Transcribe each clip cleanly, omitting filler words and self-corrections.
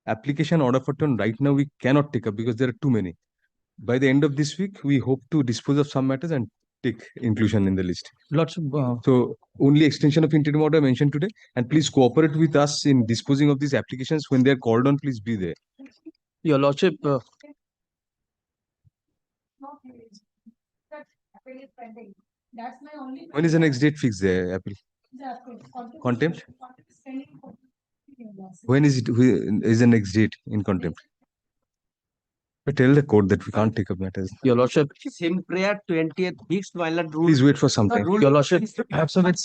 Application order for turn right now we cannot take up because there are too many. By the end of this week, we hope to dispose of some matters and take inclusion in the list. Lordship, So only extension of interim order mentioned today, and please cooperate with us in disposing of these applications. When they are called on, please be there. Your Lordship, When is the next date fixed there, appeal? Contempt? When is it? Is the next date in contempt? But tell the court that we can't take up matters. Your Lordship, Same prayer, 20th fixed violent rule. Please wait for some time. Your Lordship, absolute.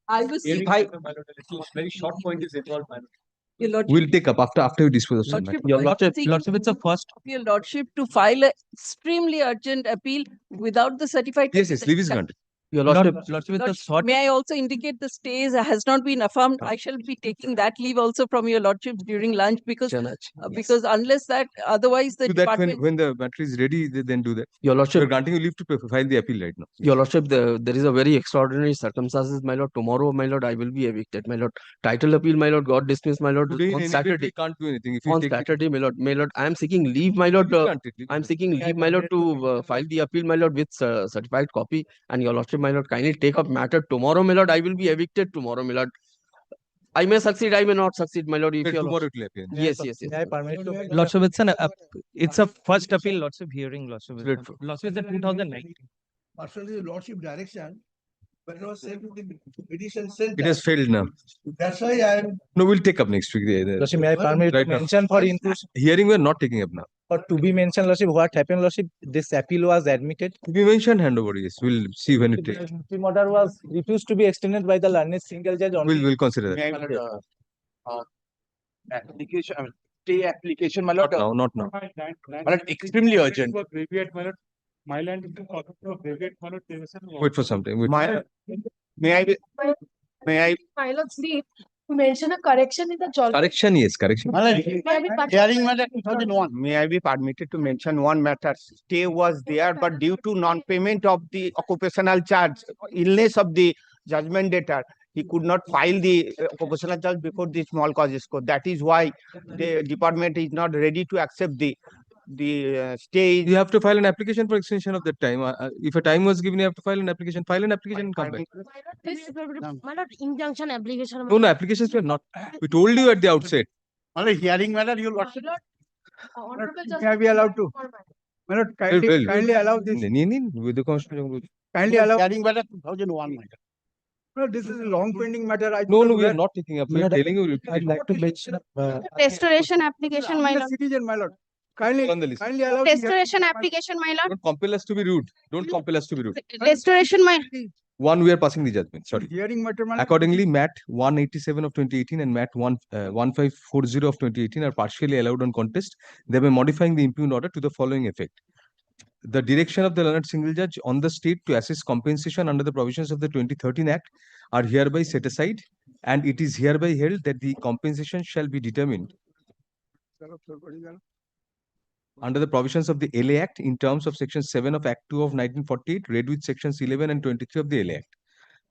I was Very short point is involved. Your Lordship, We'll take up after we dispose of some Lordship, matter. Your Lordship, seeking Lordship, it's a first. Your Lordship to file an extremely urgent appeal without the certified. Yes, leave is granted. Your Lordship, Lordship, it's a Lordship, short. may I also indicate the stays has not been affirmed? I shall be taking that leave also from your Lordship during lunch because unless that, otherwise the Do that department. when the matter is ready, then do that. Your We're Lordship, granting you leave to file the appeal right now. Your Lordship, there is a very extraordinary circumstances, my Lord. Tomorrow, my Lord, I will be evicted, my Lord. Title appeal, my Lord, got dismissed, my Lord. Today, in On any Saturday. date, we can't do anything. If you On take Saturday, my Lord, I am seeking leave, my Lord. I'm seeking leave, my Lord, to file the appeal, my Lord, with certified copy. And Your Lordship, my Lord, kindly take up matter tomorrow, my Lord. I will be evicted tomorrow, my Lord. I may succeed, I may not succeed, my Lord. If your tomorrow Lordship. it will appear. Yes, yes, yes. May I permit to Lordship, it's a first appeal, Lordship hearing, Lordship. Grateful. Lordship, it's a 2019. Personally, Lordship direction, but it was sent to the mediation center. It has failed now. That's why I am. No, we'll take up next week. Lordship, may I permit Right to now. mention for inclusion Hearing we're not taking up now. or to be mentioned, Lordship, what happened, Lordship? This appeal was admitted. To be mentioned handover, yes. We'll see when it The takes. interim order was refused to be extended by the learned single judge only. We'll consider that. May I, application, stay application, my Not Lord. now, not now. My Lord, extremely urgent. My land is the aggregate, my Lord, there is a- Wait for some time. Wait. May I, Pilot sleep to mention a correction in the job. Correction, yes, correction. hearing matter 2001. May I be permitted to mention one matter? Stay was there, but due to non-payment of the occupational charge, illness of the judgment debtor, he could not file the occupational charge before the small causes court. That is why the department is not ready to accept the stay. You have to file an application for extension of that time. If a time was given, you have to file an application. File an application and come back. My Lord, injunction application. No, applications were not. We told you at the outset. My Lord, hearing matter, you will. May I be allowed to? My Lord, kindly allow this. With the constitution. Kindly allow. Hearing matter 2001. No, this is a long pending matter. No, we are not taking up. We are telling you. I'd like to mention. Restoration application, my Lord. Citizen, my Lord. Kindly, On the list. kindly allow. Restoration application, my Lord. Don't compel us to be rude. Don't compel us to be rude. Restoration, my. One, we are passing the judgment. Sorry. Hearing matter, my Lord. Accordingly, MAT 187 of 2018 and MAT 1540 of 2018 are partially allowed on contest, thereby modifying the impugned order to the following effect. The direction of the learned single judge on the state to assess compensation under the provisions of the 2013 Act are hereby set aside, and it is hereby held that the compensation shall be determined under the provisions of the LA Act in terms of Section 7 of Act 2 of 1948, read with Sections 11 and 23 of the LA Act.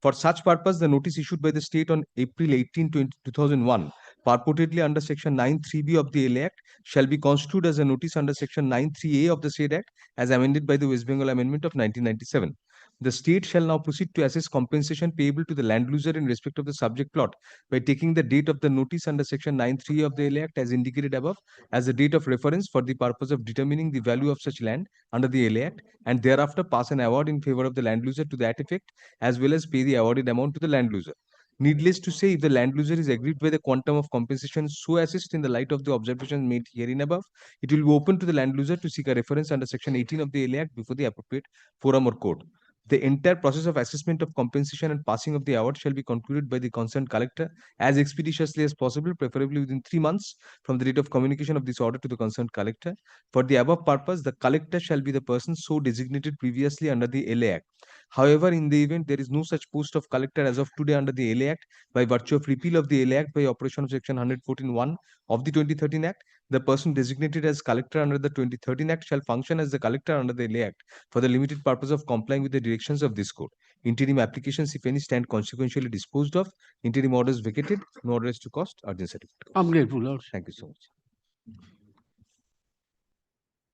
For such purpose, the notice issued by the state on April 18, 2001, purportedly under Section 9(3)(b) of the LA Act, shall be construed as a notice under Section 9(3)(a) of the said Act, as amended by the West Bengal Amendment of 1997. The state shall now proceed to assess compensation payable to the land loser in respect of the subject plot by taking the date of the notice under Section 9(3) of the LA Act as indicated above as the date of reference for the purpose of determining the value of such land under the LA Act, and thereafter pass an award in favor of the land loser to that effect, as well as pay the awarded amount to the land loser. Needless to say, if the land loser is aggrieved by the quantum of compensation so assessed in the light of the observations made herein above, it will be open to the land loser to seek a reference under Section 18 of the LA Act before the appropriate forum or court. The entire process of assessment of compensation and passing of the award shall be concluded by the concerned collector as expeditiously as possible, preferably within 3 months from the date of communication of this order to the concerned collector. For the above purpose, the collector shall be the person so designated previously under the LA Act. However, in the event there is no such post of collector as of today under the LA Act, by virtue of repeal of the LA Act by operation of Section 114(1) of the 2013 Act, the person designated as collector under the 2013 Act shall function as the collector under the LA Act for the limited purpose of complying with the directions of this code. Interim applications, if any, stand consequentially disposed of. Interim orders vacated. No orders to cost. Urgent certificate. I'm grateful, Lord. Thank you so much.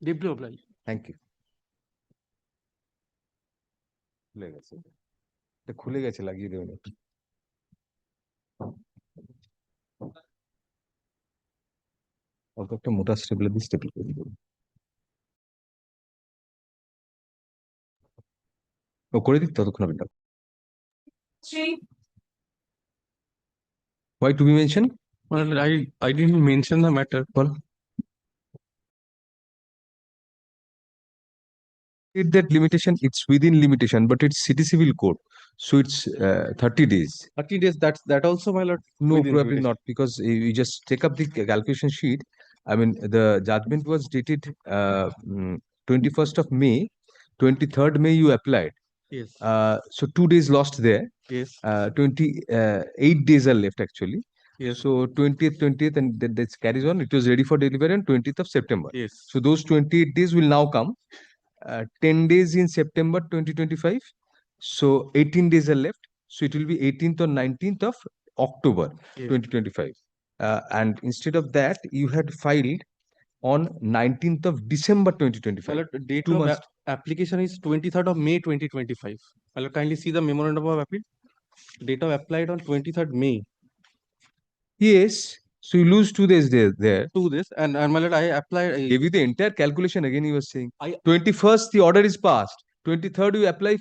Deeply obliged. Thank you. খুলে গেছে লাগিয়ে দেবেন একটু অল্প একটা মোটা stapler দিয়ে staple করে দিবেন ও করে দিক ততক্ষণ আপনি why to be mentioned? Well, I didn't mention the matter. Well, that limitation, it's within limitation, but it's city civil code, so it's 30 days. 30 days, that also, my lord? No, Within probably limitation. not, because you just take up the calculation sheet. I mean, the judgment was dated 21st of May, 23rd May you applied. Yes. So 2 days lost there. Yes. 28 days are left actually. Yes. So 20th, and that carries on. It was ready for delivery on 20th of September. Yes. So those 28 days will now come. 10 days in September 2025. So 18 days are left. So it will be 18th or 19th of October 2025. And instead of that, you had filed on 19th of December 2025. My lord, the date 2 of months. application is 23rd of May 2025. My lord, kindly see the memorandum of appeal. Date of applied on 23rd May. Yes. So you lose 2 days there. 2 days. And my lord, I applied. Gave you the entire calculation again, he was saying. 21st, the order is passed. 23rd, you apply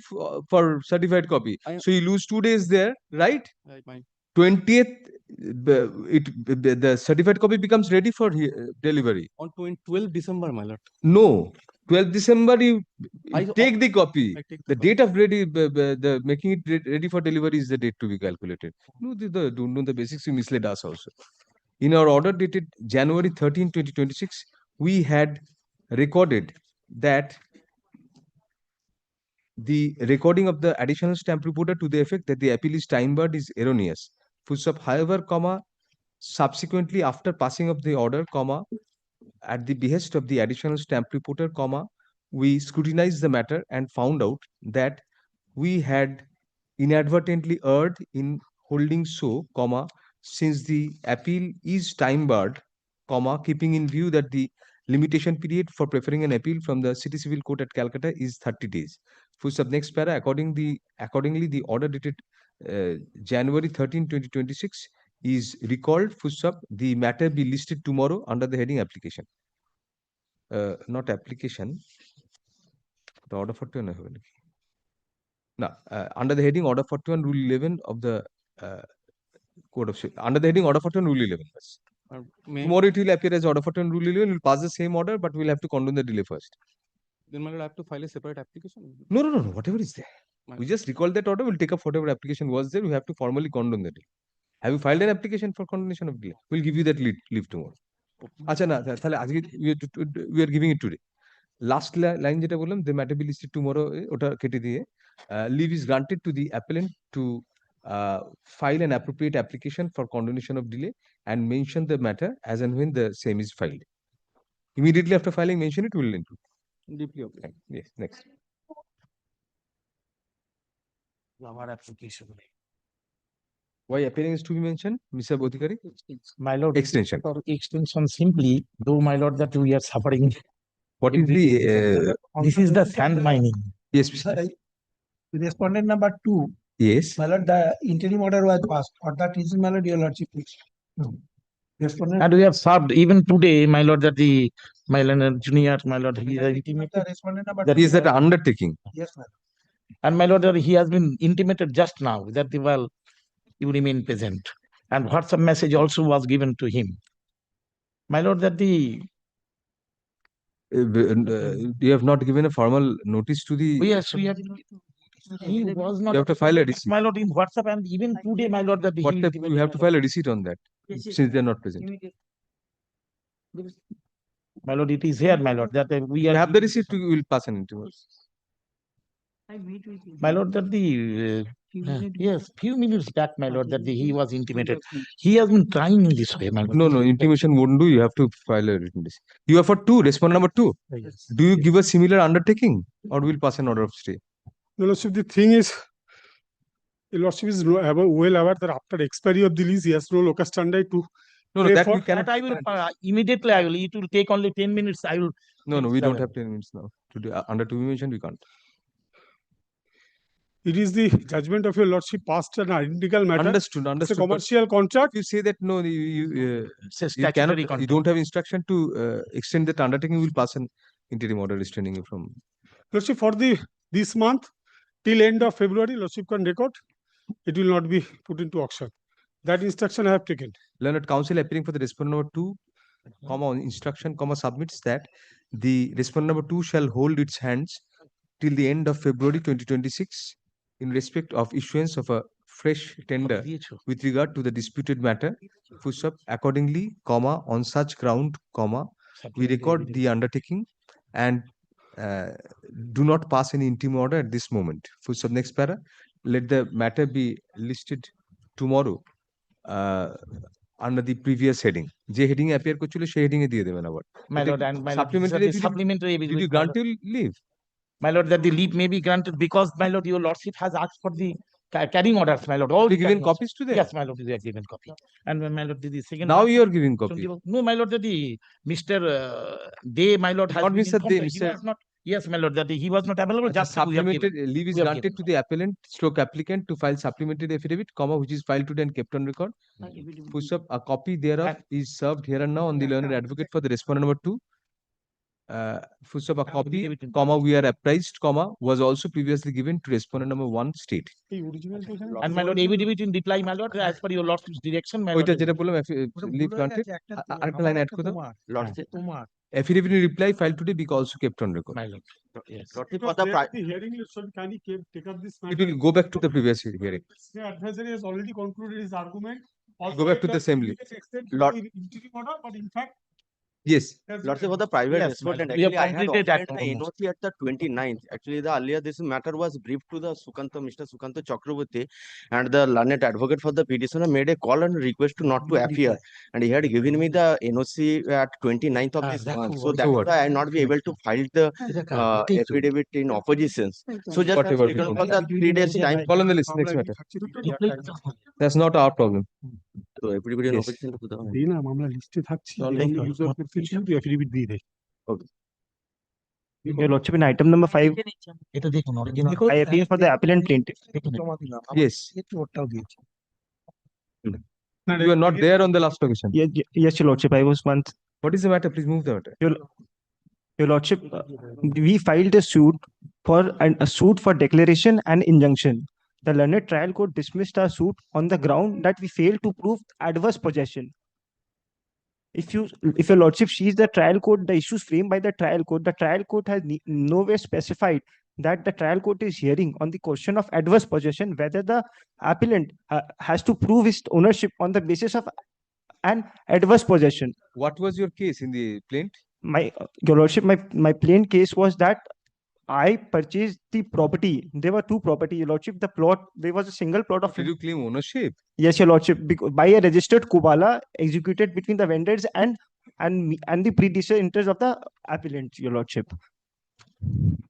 for certified copy. So you lose 2 days there, right? Right, mine. 20th, the certified copy becomes ready for delivery. On 12th December, my lord. No, 12th December, you take the copy. I take The date of ready, the making it ready for delivery is the date to be calculated. No, don't know the basics, you misled us also. In our order dated January 13, 2026, we had recorded that the recording of the additional stamp reporter to the effect that the appeal is time-barred is erroneous. Full stop. However, comma, subsequently after passing of the order, comma, at the behest of the additional stamp reporter, comma, we scrutinized the matter and found out that we had inadvertently erred in holding so, comma, since the appeal is time-barred, comma, keeping in view that the limitation period for preferring an appeal from the City Civil Court at Calcutta is 30 days. Full stop. Next para. Accordingly, the order dated January 13, 2026 is recalled. Full stop. The matter be listed tomorrow under the heading application. Not application. The order 41. No, under the heading order 41 rule 11 of the code of under the heading order 41 rule 11. Tomorrow it will appear as order 41 rule 11. We'll pass the same order, but we'll have to condone the delay first. Then my lord, I have to file a separate application. No. Whatever is there. We just recall that order. We'll take up whatever application was there. We have to formally condone the delay. Have you filed an application for condonation of delay? We'll give you that leave tomorrow. Acha na, we are giving it today. Last line যেটা বললাম, the matter be listed tomorrow, ওটা কেটে দিয়ে leave is granted to the appellant to file an appropriate application for condonation of delay and mention the matter as and when the same is filed. Immediately after filing, mention it, will include. Deeply obliged. Yes, next. Our application. Why appearing is to be mentioned, Mr. Bodhikari? My lord, Extension. for extension simply, though my lord that we are suffering. What is the This is the sand mining. yes, Mr. Respondent number 2, Yes. my lord, the interim order was passed. For that reason, my lord, your lordship, please. No. Respondent. And we have served even today, my lord, that the my lord junior, my lord, he is intimated. The respondent number That 2. Is that an undertaking? Yes, ma'am. And my lord, that he has been intimated just now that the well, you remain present. And WhatsApp message also was given to him. My lord, that the You have not given a formal notice to the. yes, we have. He was not. You have to file a receipt. My lord, in WhatsApp and even today, my lord, that he WhatsApp, you have to file a receipt on that since they are not present. My lord, it is here, my lord, that we You are. have the receipt, we will pass an interview. My lord, that the yes, few minutes back, my lord, that he was intimated. He has been trying in this way, my lord. No, intimation won't do. You have to file a written decision. You are for 2, respond number 2. Yes. Do you give a similar undertaking or will pass an order of stay? Your Lordship, the thing is, Your Lordship is well aware that after expiry of the lease, he has no locus standi to No, pay that for. we cannot. That I will immediately. I will. It will take only 10 minutes. I will. No, we don't have 10 minutes now. Today, under 2 mention, we can't. It is the judgment of Your Lordship passed an identical matter. Understood. It's a But commercial contract. you say that no, It's a you statutory cannot. You contract. don't have instruction to extend that undertaking. You will pass an interim order restraining you from. Lordship, for this month till end of February, Lordship can record. It will not be put into auction. That instruction I have taken. Learned counsel appearing for the respondent number 2, on instruction, submits that the respondent number 2 shall hold its hands till the end of February 2026 in respect of issuance of a fresh tender with regard to the disputed matter. Accordingly, on such ground, we record the undertaking and do not pass any interim order at this moment. Next para, let the matter be listed tomorrow under the previous heading. Je heading appear kochule, she heading e diye deben abar. My lord, and my lord, Supplementary supplementary. Did you grant your leave? My lord, that the leave may be granted because, my lord, your lordship has asked for the carrying orders, my lord. All Have you the given carrying copies to them? Yes, my lord, they are given copy. And my lord, the second. Now you are giving copy. No, my lord, that the Mr. Day, my lord, has Not been Mr. informed Day, that he Mr. was not. Yes, my lord, that he was not available. Just we have Supplementary given. leave is We have granted to the appellant / applicant to file supplementary affidavit, which is filed today and kept on record. A copy thereof is served here and now on the learned advocate for the respondent number 2. A copy, we are apprised, was also previously given to respondent number 1 state. And my lord, affidavit in reply, my lord, as per your lordship's direction, my lord. ওইটা যেটা বললাম leave granted, আরেকটা line add করে দাও। Affidavit in reply filed today be also kept on record. My lord, yes. Because the hearing, Lordship, can he take up this matter? It will go back to the previous hearing. The adversary has already concluded his argument. Go back to the same leave. Lord, interim order, but in fact, Yes. Lordship, for the private Yes, respondent, we have actually, I had completed that obtained the almost. NOC at the 29th. Actually, the earlier this matter was briefed to the Mr. Sukanta Chakraborty, and the learned advocate for the petitioner made a call and request to not to appear. And he had given me the NOC at 29th of this month. So that's why I not be able to file the affidavit in opposition. So just Whatever. for the 3 days time. Call on the list, next matter. That's not our problem. So everybody in Yes. opposition to the. দিই না মামলা লিস্টে থাকছি user করতে শুধু affidavit দিয়ে দেয় Your Lordship, in item number 5, এটা দেখুন original. I appeal for the appellant plaintiff. Yes. You are not there on the last occasion. Yes, Your Lordship, I was once. What is the matter? Please move the matter. Your Lordship, we filed a suit a suit for declaration and injunction. The learned trial court dismissed our suit on the ground that we failed to prove adverse possession. If Your Lordship sees the trial court, the issues framed by the trial court has nowhere specified that the trial court is hearing on the question of adverse possession, whether the appellant has to prove his ownership on the basis of an adverse possession. What was your case in the plaint? Your Lordship, my plain case was that I purchased the property. There were 2 property, Your Lordship. The plot, there was a single plot of. Did you claim ownership? Yes, Your Lordship, by a registered kubala executed between the vendors and the predecessor interest of the appellant, Your Lordship.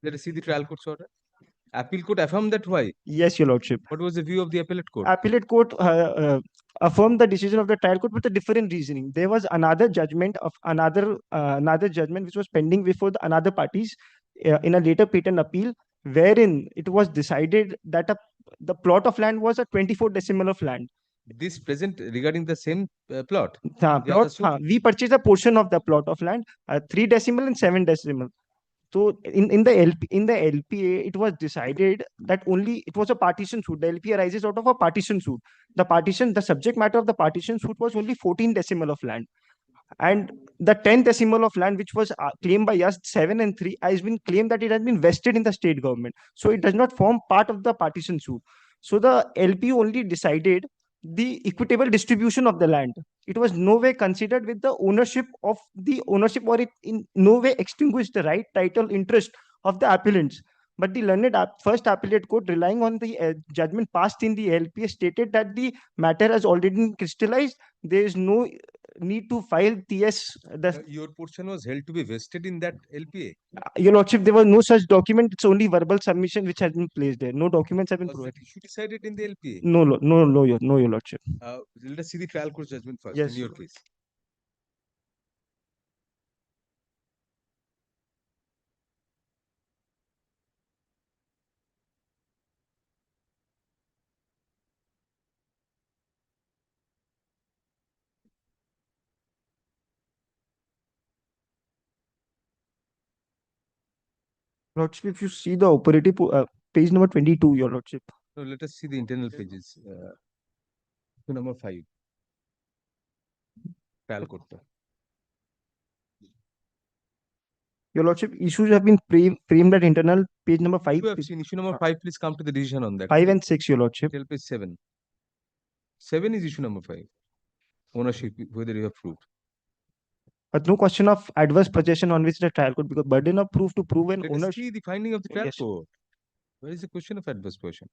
Let us see the trial court's order. Appeal court affirmed that why? Yes, Your Lordship. What was the view of the appellate court? Appellate court affirmed the decision of the trial court with a different reasoning. There was another judgment which was pending before another parties in a later patent appeal, wherein it was decided that the plot of land was a 24 decimal of land. This present regarding the same plot? We purchased a portion of the plot of land, 3 decimal and 7 decimal. So in the LPA, it was decided that only it was a partition suit. The LPA arises out of a partition suit. The subject matter of the partition suit was only 14 decimal of land. And the 10 decimal of land, which was claimed by us, 7 and 3, has been claimed that it has been vested in the state government. So it does not form part of the partition suit. So the LPA only decided the equitable distribution of the land. It was no way considered with the ownership, or it in no way extinguished the right, title, interest of the appellants. But the learned first appellate court, relying on the judgment passed in the LPA, stated that the matter has already been crystallized. There is no need to file TS. Your portion was held to be vested in that LPA. Your Lordship, there was no such document. It's only verbal submission which has been placed there. No documents have been Was provided. that issue decided in the LPA? No, your Lordship. Let us see the trial court judgment first Yes, in your sir. case. Lordship, if you see the operative page number 22, Your Lordship. No, let us see the internal pages. Issue number 5. Trial court. Your Lordship, issues have been framed at internal page number 5. You have seen issue number 5. Please come to the decision on that. 5 and 6, Your Lordship. Till page 7. 7 is issue number 5. Ownership, whether you have proved. But no question of adverse possession on which the trial court, because burden of proof to prove an Let us ownership. see the finding of the trial Yes. court. Where is the question of adverse possession?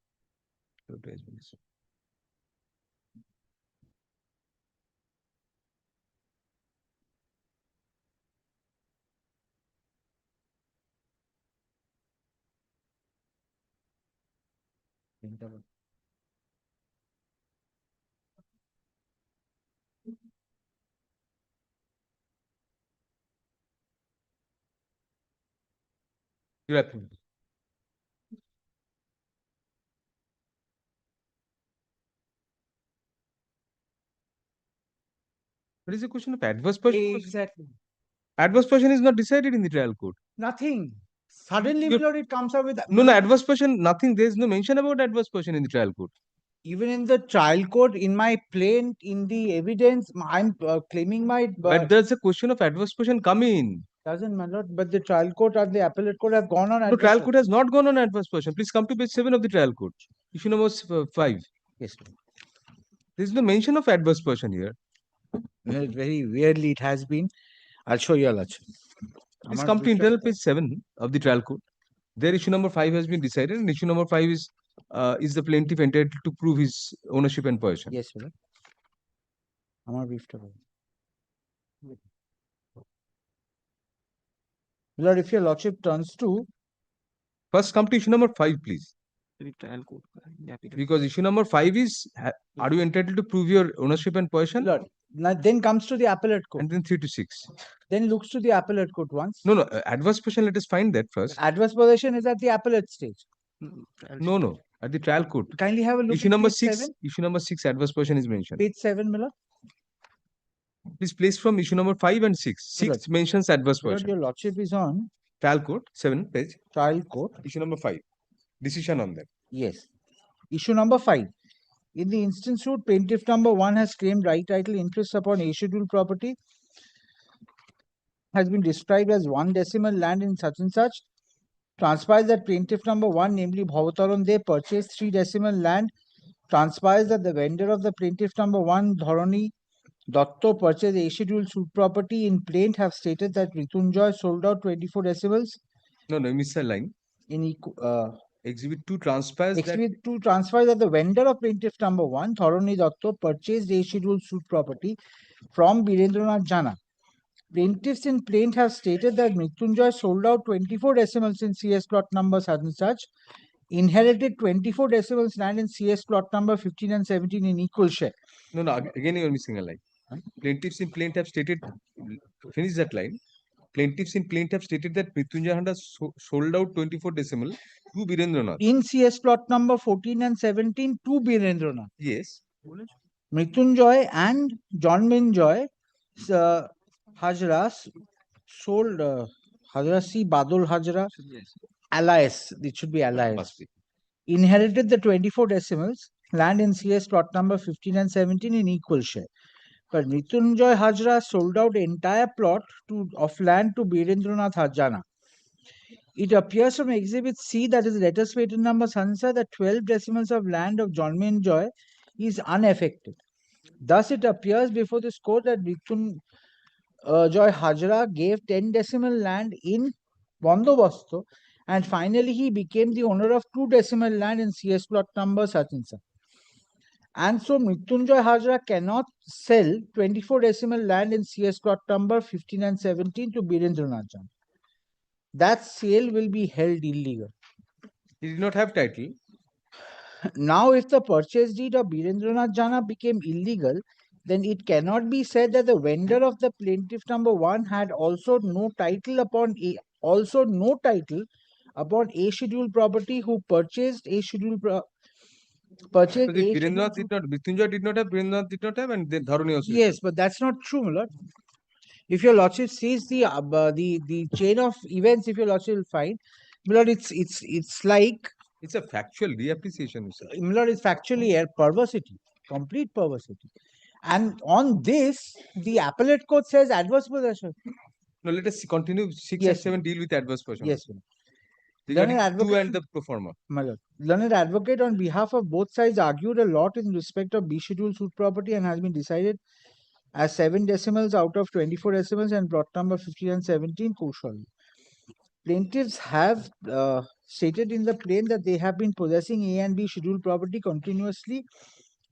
You're absolutely. What is the question of adverse possession? Exactly. Adverse possession is not decided in the trial court. Nothing. Suddenly, You- my lord, it comes up with No, adverse possession, nothing. There is no mention about adverse possession in the trial court. even in the trial court, in my plaint, in the evidence, I'm claiming my But there's a question of adverse possession come in. doesn't, my lord, but the trial court or the appellate court have gone on. No, adverse trial possession. court has not gone on adverse possession. Please come to page 7 of the trial court. Issue number 5. Yes, There is no mention of adverse possession here. very weirdly it has been. I'll show you a lot. Please come to internal page 7 of the trial court. There issue number 5 has been decided, and issue number 5 is the plaintiff entitled to prove his ownership and possession. Yes, sir. আমার briefটা বলুন। Lord, if your lordship turns to First come to issue number 5, please. The trial court. Because issue number 5 is, are you entitled to prove your ownership and possession? Lord, then comes to the appellate court, And then 3 to 6. then looks to the appellate court once. No, adverse possession, let us find that first. Adverse possession is at the appellate stage. No, at the trial court. Kindly have a look Issue at number page 6, 7. issue number 6, adverse possession is mentioned. Page 7, Miller. Please place from issue number 5 and 6. 6 mentions adverse Lord, possession. your lordship is on Trial court, 7 page, trial court. issue number 5. Decision on that. Yes. Issue number 5. In the instance suit, plaintiff number 1 has claimed right title interest upon A schedule property, has been described as 1 decimal land in such and such. Transpires that plaintiff number 1, namely Bhavataran, they purchased 3 decimal land. Transpires that the vendor of the plaintiff number 1, Dharani Dotto, purchased A schedule suit property. In plaint have stated that Ritunjoy sold out 24 decimals. No, you missed a line. In Exhibit 2 transpires that. Exhibit 2 transpires that the vendor of plaintiff number 1, Dharani Dotto, purchased A schedule suit property from Birendranath Jana. Plaintiffs in plaint have stated that Mrityunjoy sold out 24 decimals in CS plot number such and such, inherited 24 decimals land in CS plot number 15 and 17 in equal share. No, again you are missing a line. Plaintiffs in plaint have stated, finish that line. Plaintiffs in plaint have stated that Mrityunjoy Handa sold out 24 decimal to Birendranath. In CS plot number 14 and 17 to Birendranath. Yes. Mrityunjoy and Janminjoy Hajra sold Hajra C. Badul Hajra Allies. It should be Allies. Must be. Inherited the 24 decimals land in CS plot number 15 and 17 in equal share. But Mrityunjoy Hajra sold out entire plot of land to Birendranath Hajana. It appears from Exhibit C, that is letters patent number Sansa, that 12 decimals of land of Janminjoy is unaffected. Thus, it appears before this court that Mrityunjoy Hajra gave 10 decimal land in Bandobasto And finally, he became the owner of 2 decimal land in CS plot number such and such. And so Mrityunjoy Hajra cannot sell 24 decimal land in CS plot number 15 and 17 to Birendranath Jana. That sale will be held illegal. He did not have title. Now, if the purchase deed of Birendranath Jana became illegal, then it cannot be said that the vendor of the plaintiff number 1 had also no title upon A scheduled property who purchased A scheduled purchased Because A if Birendranath scheduled did not, Mrityunjoy did not have, Birendranath did not have, and then Dharani also. did Yes, but that's not true, my lord. If your lordship sees the chain of events, if your lordship will find, my lord, it's like, It's a factual reappreciation. You said. my lord, it's factually a perversity, complete perversity. And on this, the appellate court says adverse possession. No, let us continue. 6 Yes, and 7 deal with adverse possession. Yes, my lord. Regarding Learned 2 and advocate, the pro forma. my lord. Learned advocate on behalf of both sides argued a lot in respect of B schedule suit property and has been decided as 7 decimals out of 24 decimals and plot number 15 and 17 Kaushal. Plaintiffs have stated in the plain that they have been possessing A and B scheduled property continuously,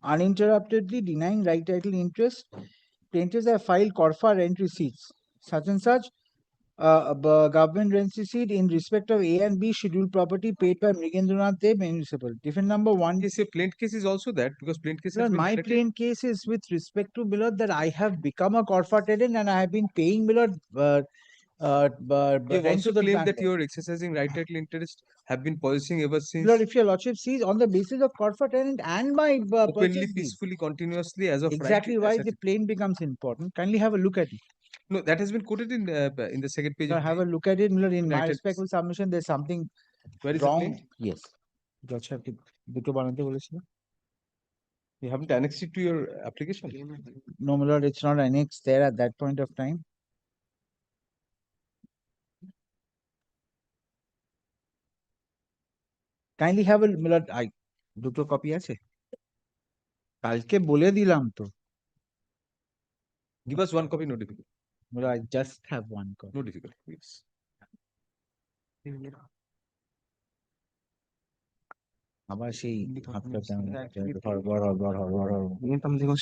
uninterruptedly, denying right title interest. Plaintiffs have filed Corfa rent receipts, such and such government rent receipt in respect of A and B scheduled property paid by Mrigendranath Dev Municipal. Different number 1. Yes, your plaint case is also that, because plaint case has Well, been my related. plain case is with respect to Milord that I have become a Corfa tenant and I have been paying Milord You have rent also to the claimed that landlord. you are exercising right title interest, have been possessing ever since, Milord, if your lordship sees on the basis of Corfa tenant and my openly, purchase deed. peacefully, continuously as of Exactly right. why the plain becomes important. Kindly have a look at it. No, that has been quoted in the second page. Now Of have a the look at it, Milord. In my United- respectful submission, there's something Where is the wrong. plaint? Yes. দুটো বানাতে বলেছিল। You haven't annexed it to your application. No, my lord, it's not annexed there at that point of time. Kindly have a, my lord, দুটো copy আছে? কালকে বলে দিলাম তো। Give us one copy, no difficulty. My lord, I just have one copy. No difficulty. Yes. আবার সেই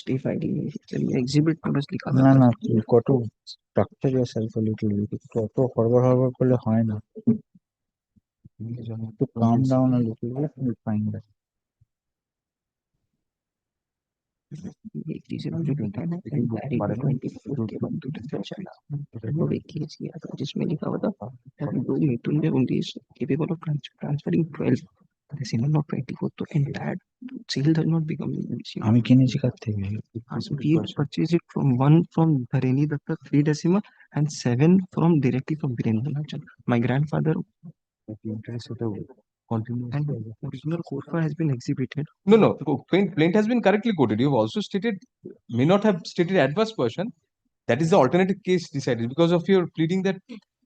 stay filing exhibit notice लिखा না না কত structure yourself a little bit, কত হড়বড় করলে হয় না। To calm down a little bit, you'll find that. जिसमें लिखा हुआ था capable of transferring 12 decimal of 24, तो entire sale does not become আমি কিনেছি কার থেকে? we purchase it from one from Dharani Datta 3 decimal and 7 from directly from Birendranath Jana. My grandfather and original Corfa has been exhibited. No. Plaint has been correctly quoted. You have also stated, may not have stated adverse possession. That is the alternative case decided because of your pleading that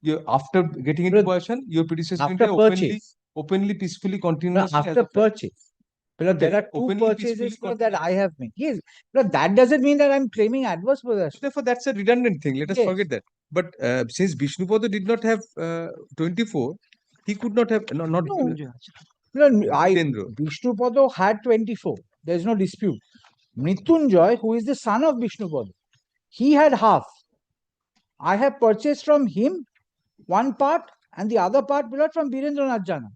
you after getting into possession, your predecessor After purchase. openly, peacefully, No, continuously. after purchase. But there are two Openly, purchases peacefully, that I have made. Yes, but that doesn't mean that I'm claiming adverse possession. Therefore, that's a redundant thing. Let us Yes. forget that. But since Vishnupada did not have 24, he could not have not. No, Vishnupada had 24. There's no dispute. Mrityunjoy, who is the son of Vishnupada, he had half. I have purchased from him one part and the other part belonged from Birendranath Jana.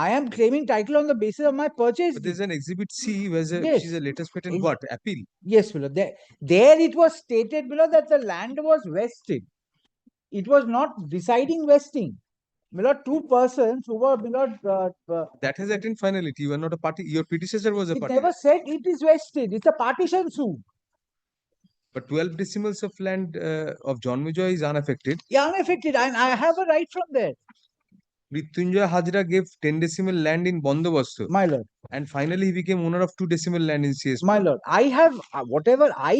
I am claiming title on the basis of my purchase. But there's an exhibit C, which is a latest patent. What appeal? Yes, below there it was stated below that the land was vested. It was not deciding vesting. Below two persons who were below. That has attained finality. You are not a party. Your predecessor was a It party. never said it is vested. It's a partition suit. But 12 decimals of land of John Vijay is unaffected. Yeah, unaffected, and I have a right from there. Mrityunjoy Hajra gave 10 decimal land in Bondobasto. My lord. And finally, he became owner of 2 decimal land in CS. My lord, I have whatever I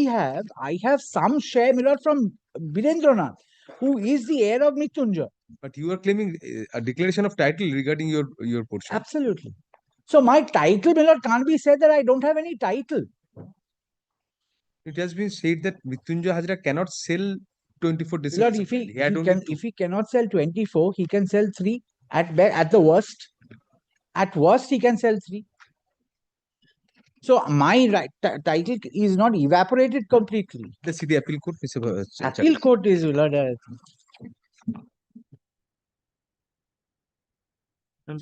have some share, my lord, from Birendranath, who is the heir of Mrityunjoy. But you are claiming a declaration of title regarding your portion. Absolutely. So my title, my lord, can't be said that I don't have any title. It has been said that Mrityunjoy Hajra cannot sell 24 decimals. Lord, if he cannot sell 24, he can sell 3 At the worst, he can sell 3. So my title is not evaporated completely. The city appeal court, Appeal court is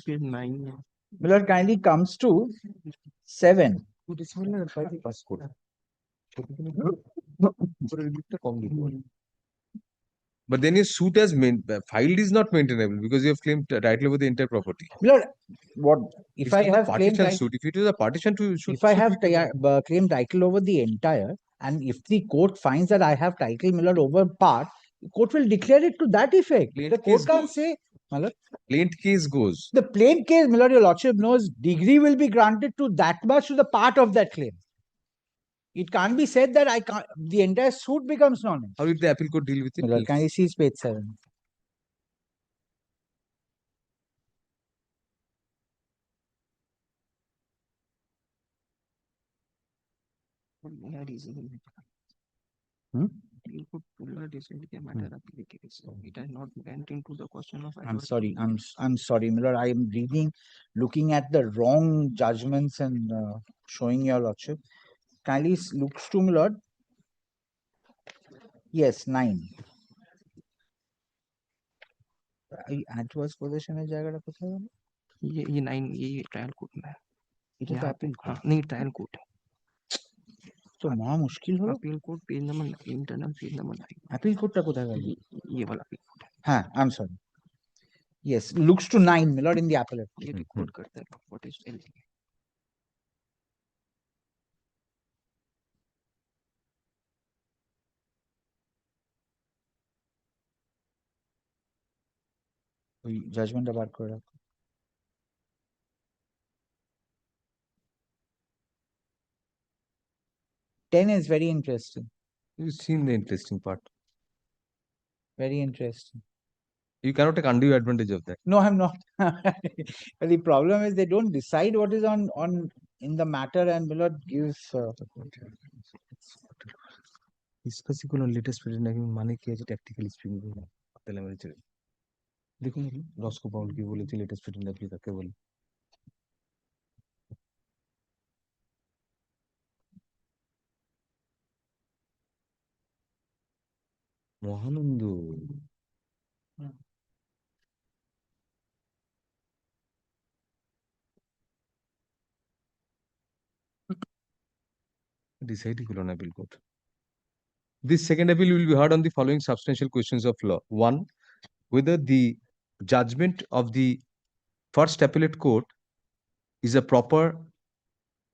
Page 9. Miller kindly comes to 7. But then your suit as filed is not maintainable because you have claimed title over the entire property. Miller, what if It's I not a have claimed partition suit? If it is a partition to suit, if I have claimed title over the entire, and if the court finds that I have title, Miller, over part, the court will declare it to that effect. Plain The court case can't goes. say, Miller, plain case goes. the plain case, Miller, your lordship knows, degree will be granted to that much to the part of that claim. It can't be said that I can't, the entire suit becomes non-existent. How did the appeal court deal with it? Miller, can you see page 7? Hmm? It has not went into the question of. I'm sorry, Miller. I am looking at the wrong judgments and showing your lordship. Kindly looks to my lord. Yes, 9. Adverse possession है जाएगा पता है? ये 9 ये trial court में है. It is appeal court. नहीं trial court है. तो महा मुश्किल हो. Appeal court page number internal page number 9. Appeal court टा कोथा गया? ये वाला अपील कोर्ट है. हाँ, I'm sorry. Yes, looks to 9, my lord, in the appellate. ये रिकॉर्ड करता है what is L. Judgment about correct. Ten is very interesting. You've seen the interesting part. Very interesting. You cannot take undue advantage of that. No, I'm not. But the problem is they don't decide what is on in the matter, and Millard gives. Discussing on latest president माने क्या है tactically speaking पता लगा मुझे. देखो loss को bound की बोले थे लेटेस्ट प्रेजेंट अपील करके बोले. मोहनंदू. Decided on appeal court. This second appeal will be heard on the following substantial questions of law. 1. Whether the judgment of the first appellate court is a proper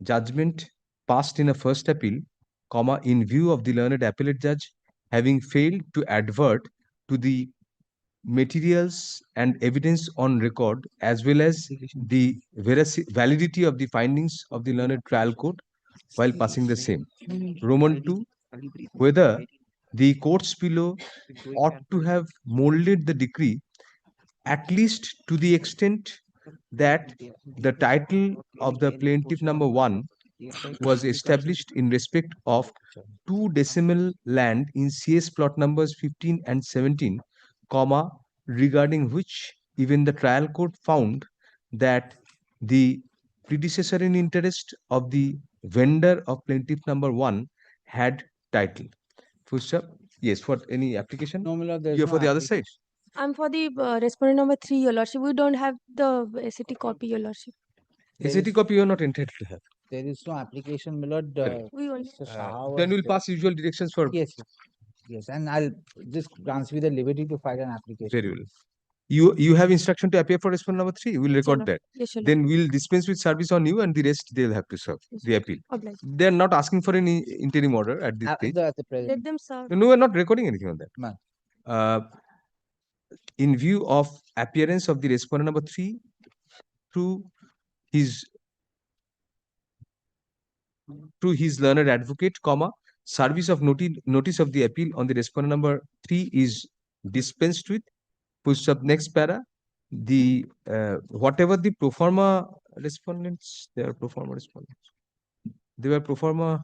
judgment passed in a first appeal, comma, in view of the learned appellate judge having failed to advert to the materials and evidence on record, as well as the validity of the findings of the learned trial court while passing the same. Roman 2. Whether the courts below ought to have molded the decree at least to the extent that the title of the plaintiff number 1 was established in respect of 2 decimal land in CS plot numbers 15 and 17, comma, regarding which even the trial court found that the predecessor in interest of the vendor of plaintiff number 1 had title. Full stop. Yes, for any application? No, Millard, there's You're no for the other side. I'm for the respondent number 3, your lordship. We don't have the SAT copy, your lordship. SAT copy you are not entitled to have. There is no application, Millard. We only. Then we'll pass usual directions for. Yes, yes, and I'll just grant me the liberty to file an application. Very well. You have instruction to appear for respondent number 3. We'll record that. Yes, your Then we'll dispense with service on you, and the rest they'll have to serve the appeal. Obliged. They're not asking for any interim order at this stage. At the present. Let them serve. No, we're not recording anything on that. No. In view of appearance of the respondent number 3 through his learned advocate, comma, service of notice of the appeal on the respondent number 3 is dispensed with. Push up next para. The whatever the pro forma respondents, they are pro forma respondents. They were pro forma.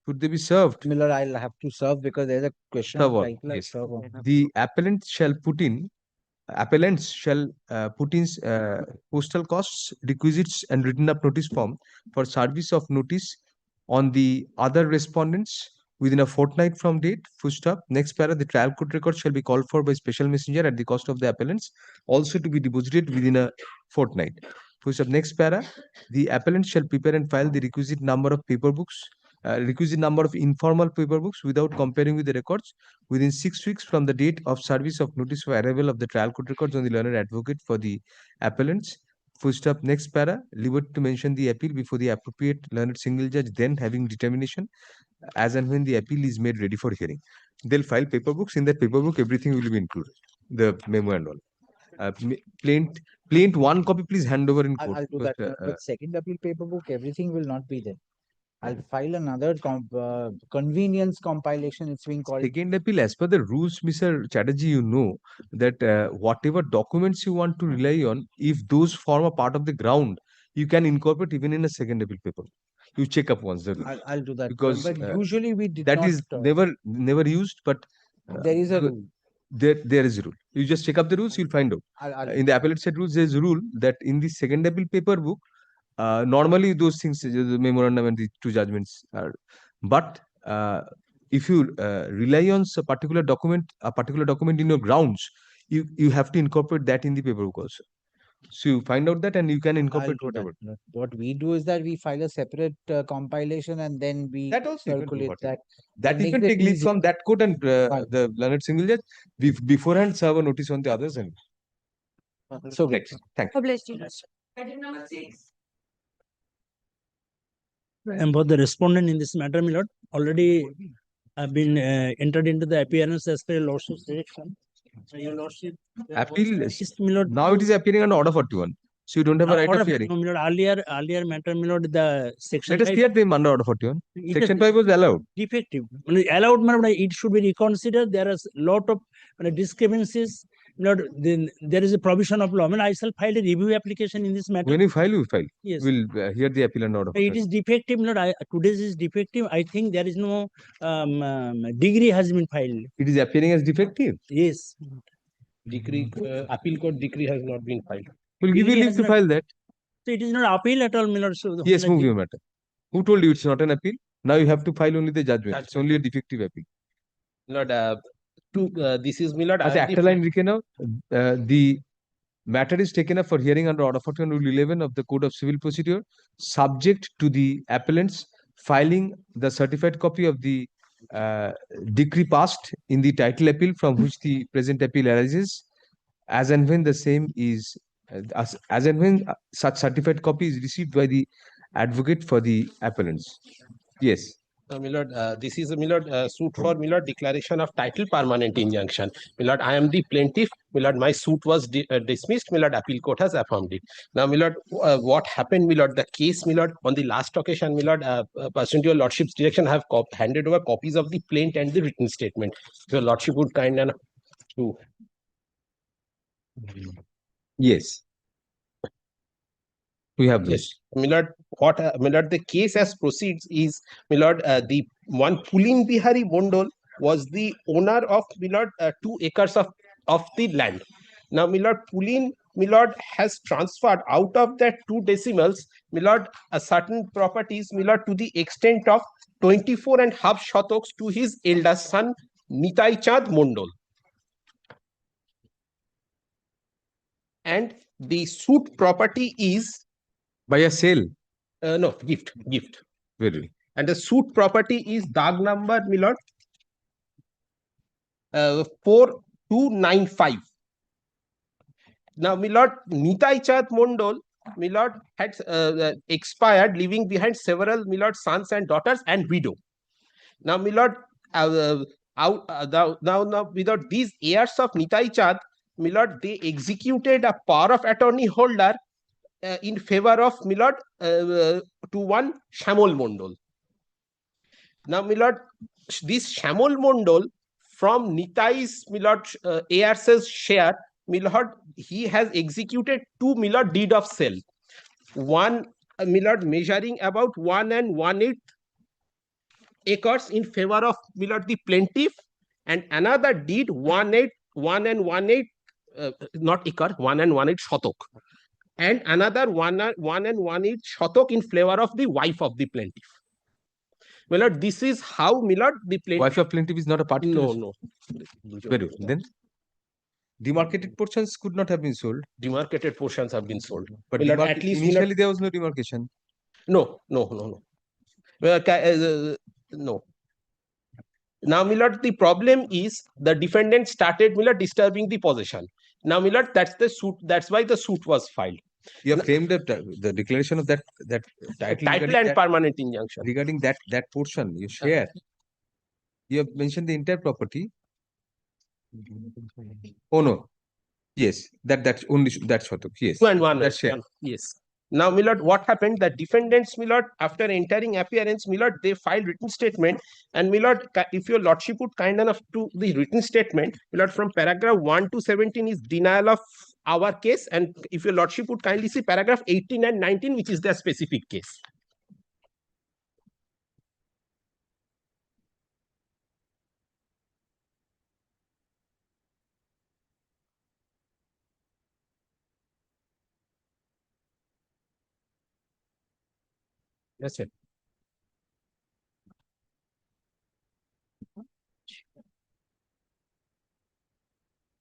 Could they be served? Miller, I'll have to serve because there's a question. Serve of all, title. yes. Serve all. The appellant shall put in appellants shall put in postal costs, requisites, and written up notice form for service of notice on the other respondents within a fortnight from date. Full stop. Next para, the trial court record shall be called for by special messenger at the cost of the appellants, also to be deposited within a fortnight. Full stop. Next para, the appellant shall prepare and file the requisite number of paper books, requisite number of informal paper books without comparing with the records within 6 weeks from the date of service of notice for arrival of the trial court records on the learned advocate for the appellants. Full stop. Next para, liberty to mention the appeal before the appropriate learned single judge, then having determination as and when the appeal is made ready for hearing. They'll file paper books. In that paper book, everything will be included, the memo and all. Plaint one copy, please hand over in court. I'll do that. But second appeal paper book, everything will not be there. I'll file another convenience compilation. It's being called. Second appeal, as per the rules, Mr. Chatterjee, you know that whatever documents you want to rely on, if those form a part of the ground, you can incorporate even in a second appeal paper. You check up once. I'll do that. Because but usually we did that not. is never used, but there is a rule. There is a rule. You just check up the rules, you'll find out. In the appellate set rules, there is a rule that in the second appeal paper book, normally those things, the memorandum and the two judgments are, but if you rely on a particular document in your grounds, you have to incorporate that in the paper book also. So you find out that and you can incorporate whatever. What we do is that we file a separate compilation and then we circulate that. That you can take leave from that court and the learned single judge beforehand serve a notice on the others. And so next, thank you. Item number 6. And for the respondent in this matter, my lord, already have been entered into the appearance as per lordship's direction. Your lordship, appeal now it is appearing under order 41. So you don't have a right of hearing. No, my lord, earlier matter, my lord, the section. Let us hear them under order 41. Section 5 was allowed. Defective. Allowed, my lord, it should be reconsidered. There is a lot of discrepancies. Lord, then there is a provision of law. I mean, I shall file a review application in this matter. When you file, we file. Yes. We'll hear the appeal and order. It is defective, Lord. Today's is defective. I think there is no degree has been filed. It is appearing as defective. Yes. Decree, appeal court decree has not been filed. We'll give you leave to file that. So it is not appeal at all, my lord. So yes, move your matter. Who told you it's not an appeal? Now you have to file only the judgment. It's only a defective appeal. Lord, this is my lord. After line now, the matter is taken up for hearing under order 41 rule 11 of the Code of Civil Procedure, subject to the appellants filing the certified copy of the decree passed in the title appeal from which the present appeal arises, as and when the same is as and when such certified copy is received by the advocate for the appellants. Yes. My lord, this is my lord suit for my lord declaration of title permanent injunction. My lord, I am the plaintiff. My lord, my suit was dismissed. My lord, appeal court has affirmed it. Now, my lord, what happened, my lord? The case, my lord, on the last occasion, my lord, pursuant to your lordship's direction, I have handed over copies of the plaint and the written statement. Your lordship would kind enough to. Yes. We have this. Yes, my lord, what my lord, the case as proceeds is, my lord, the one Pulin Bihari Mondol was the owner of, my lord, 2 acres of the land. Now, my lord, Pulin, my lord, has transferred out of that 2 decimals, my lord, a certain properties, my lord, to the extent of 24.5 shatoks to his eldest son, Nitai Chand Mondol. And the suit property is by a sale? No, gift. Very. And the suit property is dag number, my lord, 4295. Now, my lord, Nitai Chand Mondol, my lord, had expired, leaving behind several, my lord, sons and daughters and widow. Now, my lord, now, without these heirs of Nitai Chand, my lord, they executed a power of attorney holder in favor of, my lord, to one Shamol Mondol. Now, my lord, this Shamol Mondol from Nitai's, my lord, heirs' share, my lord, he has executed 2, my lord, deed of sale. One, my lord, measuring about 1 1/8 acres in favor of, my lord, the plaintiff, and another deed 1 1/8 not acre, 1 and 1/8 shatok, and another 1 and 1/8 shatok in favor of the wife of the plaintiff. My lord, this is how, my lord, the plaintiff. Wife of plaintiff is not a party. No. Very good. Then demarcated portions could not have been sold. Demarcated portions have been sold. But My lord, at least initially there was no demarcation. No. No. Now, my lord, the problem is the defendant started, my lord, disturbing the possession. Now, my lord, that's the suit. That's why the suit was filed. You have framed the declaration of that title and permanent injunction regarding that portion you share. You have mentioned the entire property. Oh no, yes, that's only that shatok. Yes, 2 and 1. That's share. Yes. Now, my lord, what happened? The defendants, my lord, after entering appearance, my lord, they filed written statement. And my lord, if your lordship would kind enough to the written statement, my lord, from paragraph 1 to 17 is denial of our case. And if your lordship would kindly see paragraph 18 and 19, which is their specific case. Yes, sir.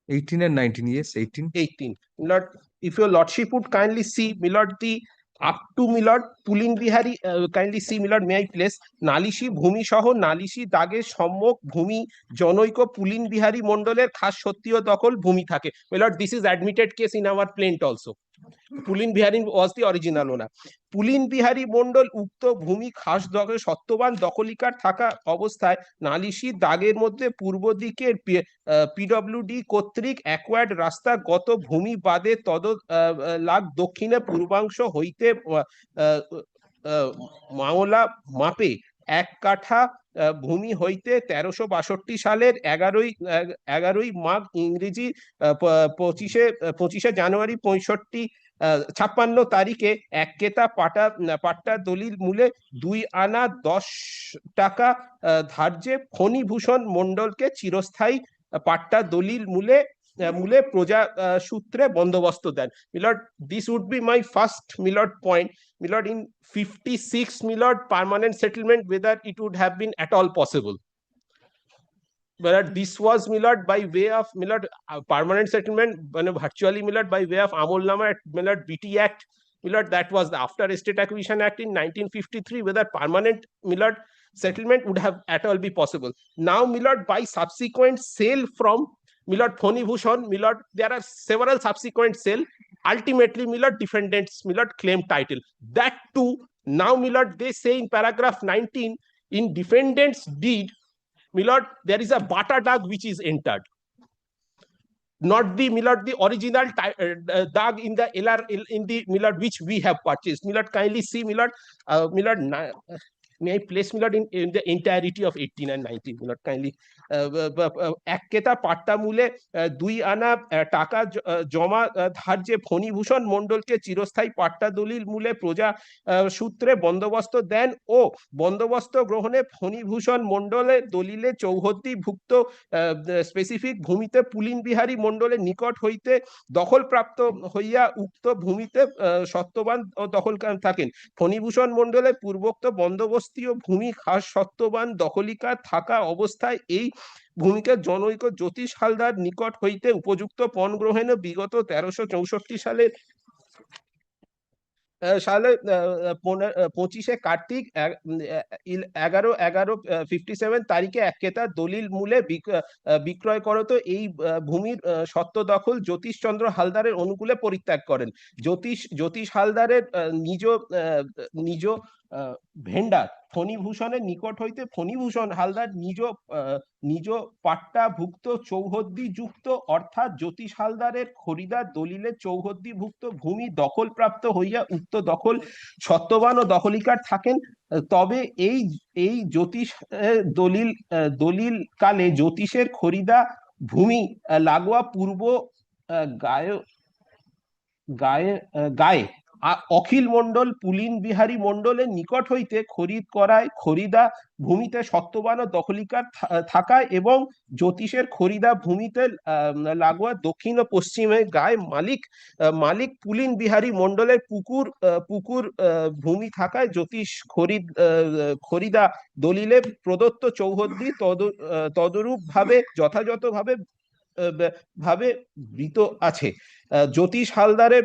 (18 and 19), yes, 18. 18. Milord, if your lordship would kindly see, Milord, the up to Milord, Pulin Bihari, kindly see, Milord, may I place Nalishi Bhumi Shaho, Nalishi Dage Sammok Bhumi Jonoiko Pulin Bihari Mondoler Khas Shottiyo Dokol Bhumi Thake. Milord, this is admitted case in our plaint also. Pulin Bihari was the original owner. Pulin Bihari Mondol Ukto Bhumi Khas Dage Shottoban Dokolikar Thaka Obosthaয় নালিশি দাগের মধ্যে পূর্ব দিকের PWD কর্তৃক acquired রাস্তা গত ভূমি বাদে তদ লাগ দক্ষিণে পূর্বাংশ হইতে মাওলা মাপে 1 কাঠা ভূমি হইতে 1362 সালের 11ই মাঘ ইংরেজি 25শে জানুয়ারি 56 তারিখে 1 কেতা পাট্টা দলিল মূলে 2 আনা 10 টাকা ধার্যে ফণীভূষণ মণ্ডলকে চিরস্থায়ী পাট্টা দলিল মূলে প্রজা সূত্রে বন্দোবস্ত দেন। Milord, this would be my first, Milord, point. Milord, in 56, Milord, permanent settlement, whether it would have been at all possible. But this was, Milord, by way of, Milord, permanent settlement, virtually, Milord, by way of Amolnama, Milord, BT Act, Milord, that was the After Estate Acquisition Act in 1953, whether permanent, Milord, settlement would have at all be possible. Now, Milord, by subsequent sale from Milord Phonibhushan, Milord, there are several subsequent sale. Ultimately, Milord, defendants, Milord, claim title. That too, now, Milord, they say in paragraph 19, in defendants' deed, Milord, there is a butter dog which is entered. Not the, Milord, the original dog in the LR, in the, Milord, which we have purchased. Milord, kindly see, Milord, Milord, may I place, Milord, in the entirety of 18 and 19, Milord, kindly. 1 কেতা পাট্টা মূলে 2 আনা টাকা জমা ধার্যে ফণীভূষণ মণ্ডলকে চিরস্থায়ী পাট্টা দলিল মূলে প্রজা সূত্রে বন্দোবস্ত দেন ও বন্দোবস্ত গ্রহণে ফণীভূষণ মণ্ডলের দলিলে চৌহদ্দিভুক্ত স্পেসিফিক ভূমিতে পুলিন বিহারী মণ্ডলের নিকট হইতে দখলপ্রাপ্ত হইয়া উক্ত ভূমিতে সত্ত্ববান ও দখলকার থাকেন। ফণীভূষণ মণ্ডলের পূর্বোক্ত বন্দোবস্তীয় ভূমি খাস সত্ত্ববান দখলিকার থাকা অবস্থায় এই ভূমিকে জনৈক জ্যোতিষ হালদার নিকট হইতে উপযুক্ত পণ গ্রহণে বিগত 1364 সালে 25শে কার্তিক 11/11/57 তারিখে 1 কেতা দলিল মূলে বিক্রয় করত এই ভূমির সত্ত্ব দখল জ্যোতিষচন্দ্র হালদারের অনুকূলে পরিত্যাগ করেন। জ্যোতিষ হালদারের নিজ ভেন্ডার ফণীভূষণের নিকট হইতে ফণীভূষণ হালদার নিজ পাট্টাভুক্ত চৌহদ্দিযুক্ত অর্থাৎ জ্যোতিষ হালদারের খরিদার দলিলে চৌহদ্দিভুক্ত ভূমি দখলপ্রাপ্ত হইয়া উক্ত দখল সত্ত্ববান ও দখলিকার থাকেন। তবে এই জ্যোতিষ দলিল কালে জ্যোতিষের খরিদা ভূমি লাগোয়া পূর্ব গায়ে অখিল মণ্ডল পুলিন বিহারী মণ্ডলের নিকট হইতে খরিদ করায় খরিদা ভূমিতে সত্যবান ও দখলিকার থাকায় এবং জ্যোতিষের খরিদা ভূমিতে লাগোয়া দক্ষিণ ও পশ্চিমে গায়ে মালিক পুলিন বিহারী মণ্ডলের পুকুর ভূমি থাকায় জ্যোতিষ খরিদা দলিলে প্রদত্ত চৌহদ্দি তদরূপ ভাবে যথাযথভাবে বৃত আছে। জ্যোতিষ হালদারের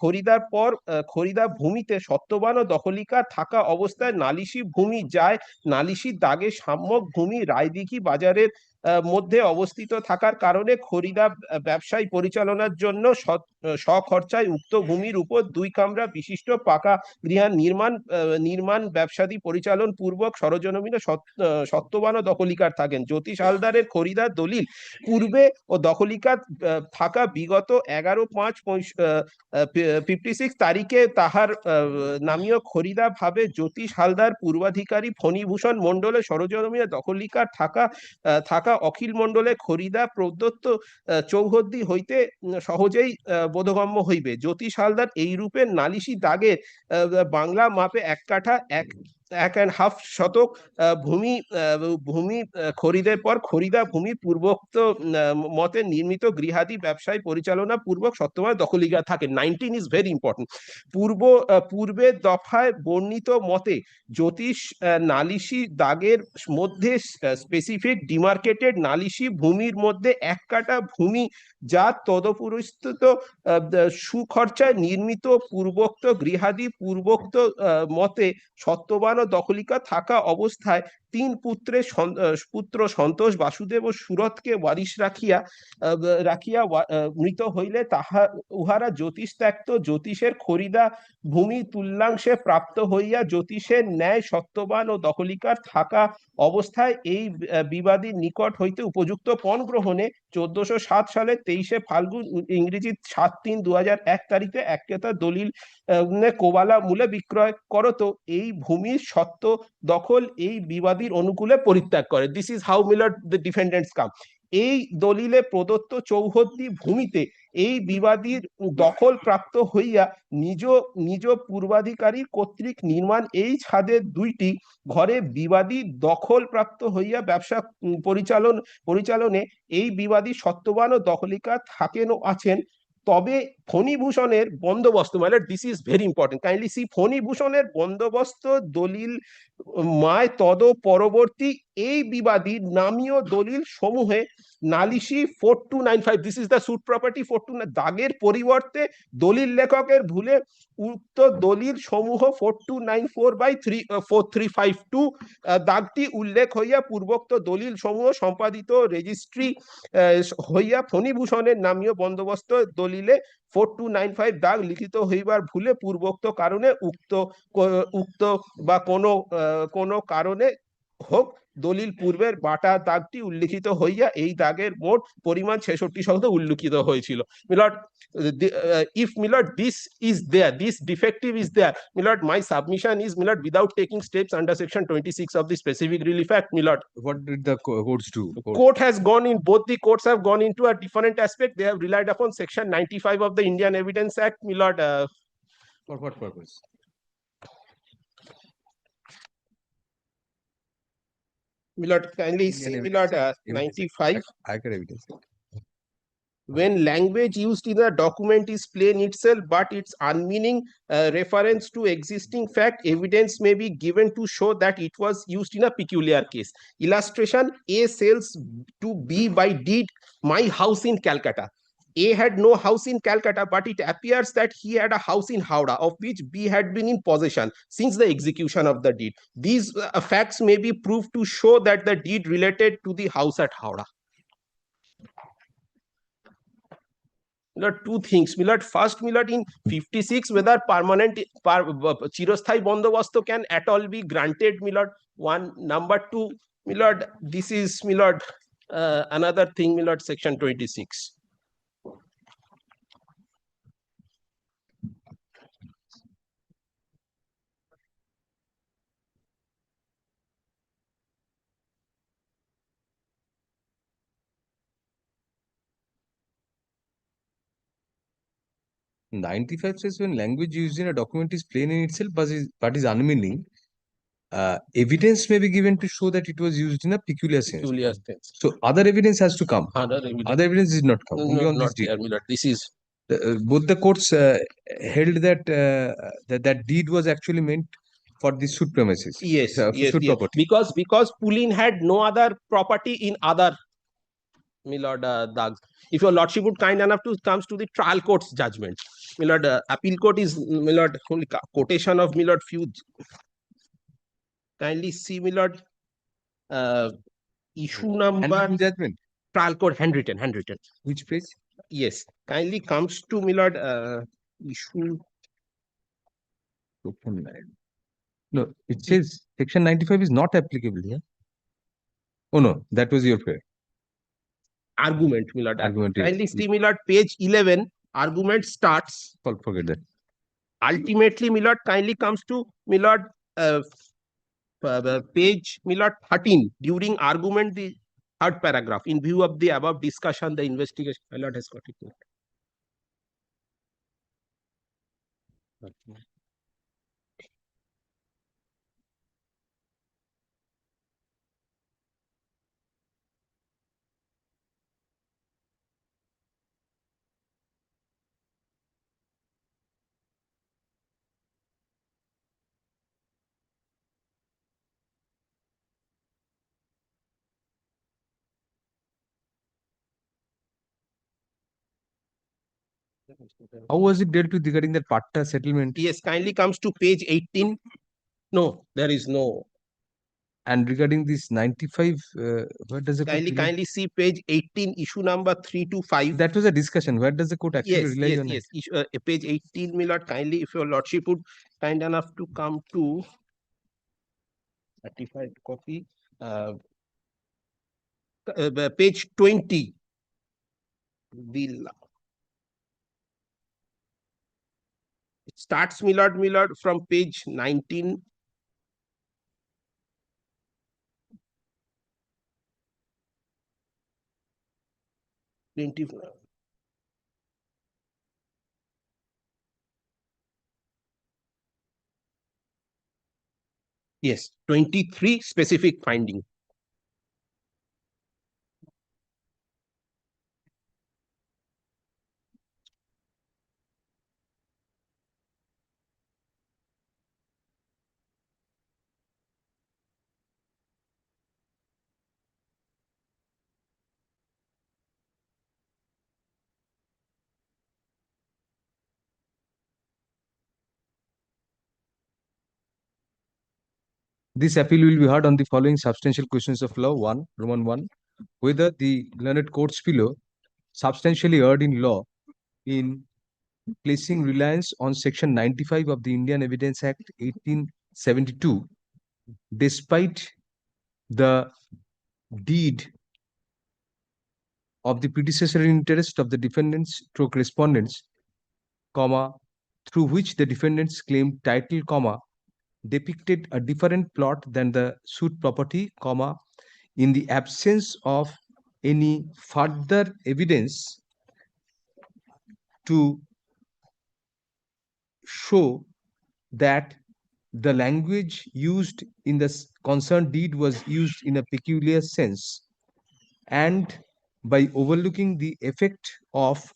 খরিদার পর খরিদা ভূমিতে সত্যবান ও দখলিকার থাকা অবস্থায় নালিশি ভূমি যায় নালিশি দাগে সাম্যক ভূমি রায়দিঘি বাজারের মধ্যে অবস্থিত থাকার কারণে খরিদা ব্যবসায় পরিচালনার জন্য স্বখরচায় উক্ত ভূমির উপর 2 কামরা বিশিষ্ট পাকা গৃহ নির্মাণ ব্যবসাদী পরিচালন পূর্বক সরজমিনে সত্যবান ও দখলিকার থাকেন। জ্যোতিষ হালদারের খরিদার দলিল পূর্বে ও দখলিকার থাকা বিগত 11/5/56 তারিখে তাহার নামীয় খরিদা ভাবে জ্যোতিষ হালদার পূর্বাধিকারী ফণীভূষণ মণ্ডলের সরজমিনে দখলিকার থাকা অখিল মণ্ডলের খরিদা প্রদত্ত চৌহদ্দি হইতে সহজেই বোধগম্য হইবে। জ্যোতিষ হালদার এই রূপে নালিশি দাগের বাংলা মাপে 1 কাঠা 1.5 শতক ভূমি খরিদের পর খরিদা ভূমি পূর্বোক্ত মতে নির্মিত গৃহাদি ব্যবসায় পরিচালনা পূর্বক সত্যবান দখলিকা থাকে। 19 ইজ ভেরি ইম্পর্টেন্ট। পূর্বের দফায় বর্ণিত মতে জ্যোতিষ নালিশি দাগের মধ্যে স্পেসিফিক ডিমার্কেটেড নালিশি ভূমির মধ্যে 1 কাঠা ভূমি যা তদপুরস্থিত সুখরচায় নির্মিত পূর্বোক্ত গৃহাদি পূর্বোক্ত মতে সত্যবান ও দখলিকা থাকা অবস্থায় 3 পুত্র সন্তোষ বাসুদেব ও সুরতকে ওয়ারিশ রাখিয়া মৃত হইলে উহারা জ্যোতিষ ত্যক্ত জ্যোতিষের খরিদা ভূমি তুল্যাংশে প্রাপ্ত হইয়া জ্যোতিষের ন্যায় সত্যবান ও দখলিকার থাকা অবস্থায় এই বিবাদীর নিকট হইতে উপযুক্ত পণ গ্রহণে 1407 সালে 23শে ফাল্গুন ইংরেজি 7/3/2001 তারিখে 1 ক্রেতা দলিল কোবালা মূলে বিক্রয় করত এই ভূমির সত্ত্ব দখল এই বিবাদীর অনুকূলে পরিত্যাগ করে। দিস ইজ হাউ মিলট দ্য ডিফেন্ডেন্টস কাম। এই দলিলে প্রদত্ত চৌহদ্দি ভূমিতে এই বিবাদীর দখল প্রাপ্ত হইয়া নিজ পূর্বাধিকারী কর্তৃক নির্মাণ এই ছাদের 2টি ঘরে বিবাদী দখল প্রাপ্ত হইয়া ব্যবসা পরিচালনে এই বিবাদী সত্যবান ও দখলিকা থাকেন ও আছেন। তবে ফণীভূষণের বন্দোবস্ত মানে this is very important, kindly see ফণীভূষণের বন্দোবস্ত দলিল মায় পরবর্তী এই বিবাদী নামীয় দলিল সমূহে নালিশি 4295 this is the suit property 42 দাগের পরিবর্তে দলিল লেখকের ভুলে উক্ত দলিল সমূহ 4294/4352 দাগটি উল্লেখ হইয়া পূর্বোক্ত দলিল সমূহ সম্পাদিত রেজিস্ট্রি হইয়া ফণীভূষণের নামীয় বন্দোবস্ত দলিলে 4295 দাগ লিখিত হইবার ভুলে পূর্বোক্ত কারণে উক্ত বা কোনো কারণে হোক দলিল পূর্বের বাটা দাগটি উল্লিখিত হইয়া এই দাগের মোট পরিমাণ 66 উল্লিখিত হয়েছিল। মিলট if milord this is there, this defective is there, milord my submission is milord without taking steps under section 26 of the specific relief act, milord. What did the courts do? Court has gone in, both the courts have gone into a different aspect. They have relied upon section 95 of the Indian Evidence Act, milord. For what purpose? Milord, kindly see, milord, 95. I can evidence. When language used in a document is plain itself, but its unmeaning reference to existing fact, evidence may be given to show that it was used in a peculiar case. Illustration: A sells to B by deed my house in Calcutta. A had no house in Calcutta, but it appears that he had a house in Howrah, of which B had been in possession since the execution of the deed. These facts may be proved to show that the deed related to the house at Howrah. Milord, 2 things, milord. First, milord, in 56 whether permanent chirosthayi bondobosto can at all be granted, milord. 1. Number 2, milord, this is, milord, another thing, milord, section 26. 95 says when language used in a document is plain in itself but is unmeaning, evidence may be given to show that it was used in a peculiar sense. Peculiar sense. So other evidence has to come. Other evidence. Other evidence did not come. Only No, on this not deed. there, my lord. This is Both the courts held that that deed was actually meant for the suit premises. yes, yes, suit yes. property. Because Pulin had no other property in other, my lord, Dags. If your lordship would kind enough to comes to the trial court's judgment, my lord, appeal court is, my lord, only quotation of, my lord, few. Kindly see, my lord, issue number. Handwritten judgment. Trial court handwritten. Which page? Yes, kindly comes to, my lord, issue. No, it says section 95 is not applicable here. Oh no, that was your prayer. Argument, my lord. Argument. Kindly see, my lord, page 11. Argument starts. Forget that. Ultimately, my lord, kindly comes to, my lord, page, my lord, 13. During argument, the third paragraph. In view of the above discussion, the investigation, my lord, has got it. How was it dealt with regarding that Patta settlement? Yes, kindly comes to page 18. No, there is no. And regarding this 95, where does the court Kindly see page 18, issue number 3 to 5. That was a discussion. Where does the court actually rely on it? Yes. Page 18, my lord, kindly, if your lordship would kind enough to come to certified copy, page 20. It starts, my lord, from page 19. Yes, 23 specific finding. This appeal will be heard on the following substantial questions of law. 1, Roman 1, whether the learned courts below substantially erred in law in placing reliance on section 95 of the Indian Evidence Act 1872, despite the deed of the predecessor in interest of the defendants stroke respondents, comma, through which the defendants claimed title, comma, depicted a different plot than the suit property, comma, in the absence of any further evidence to show that the language used in the concerned deed was used in a peculiar sense, and by overlooking the effect of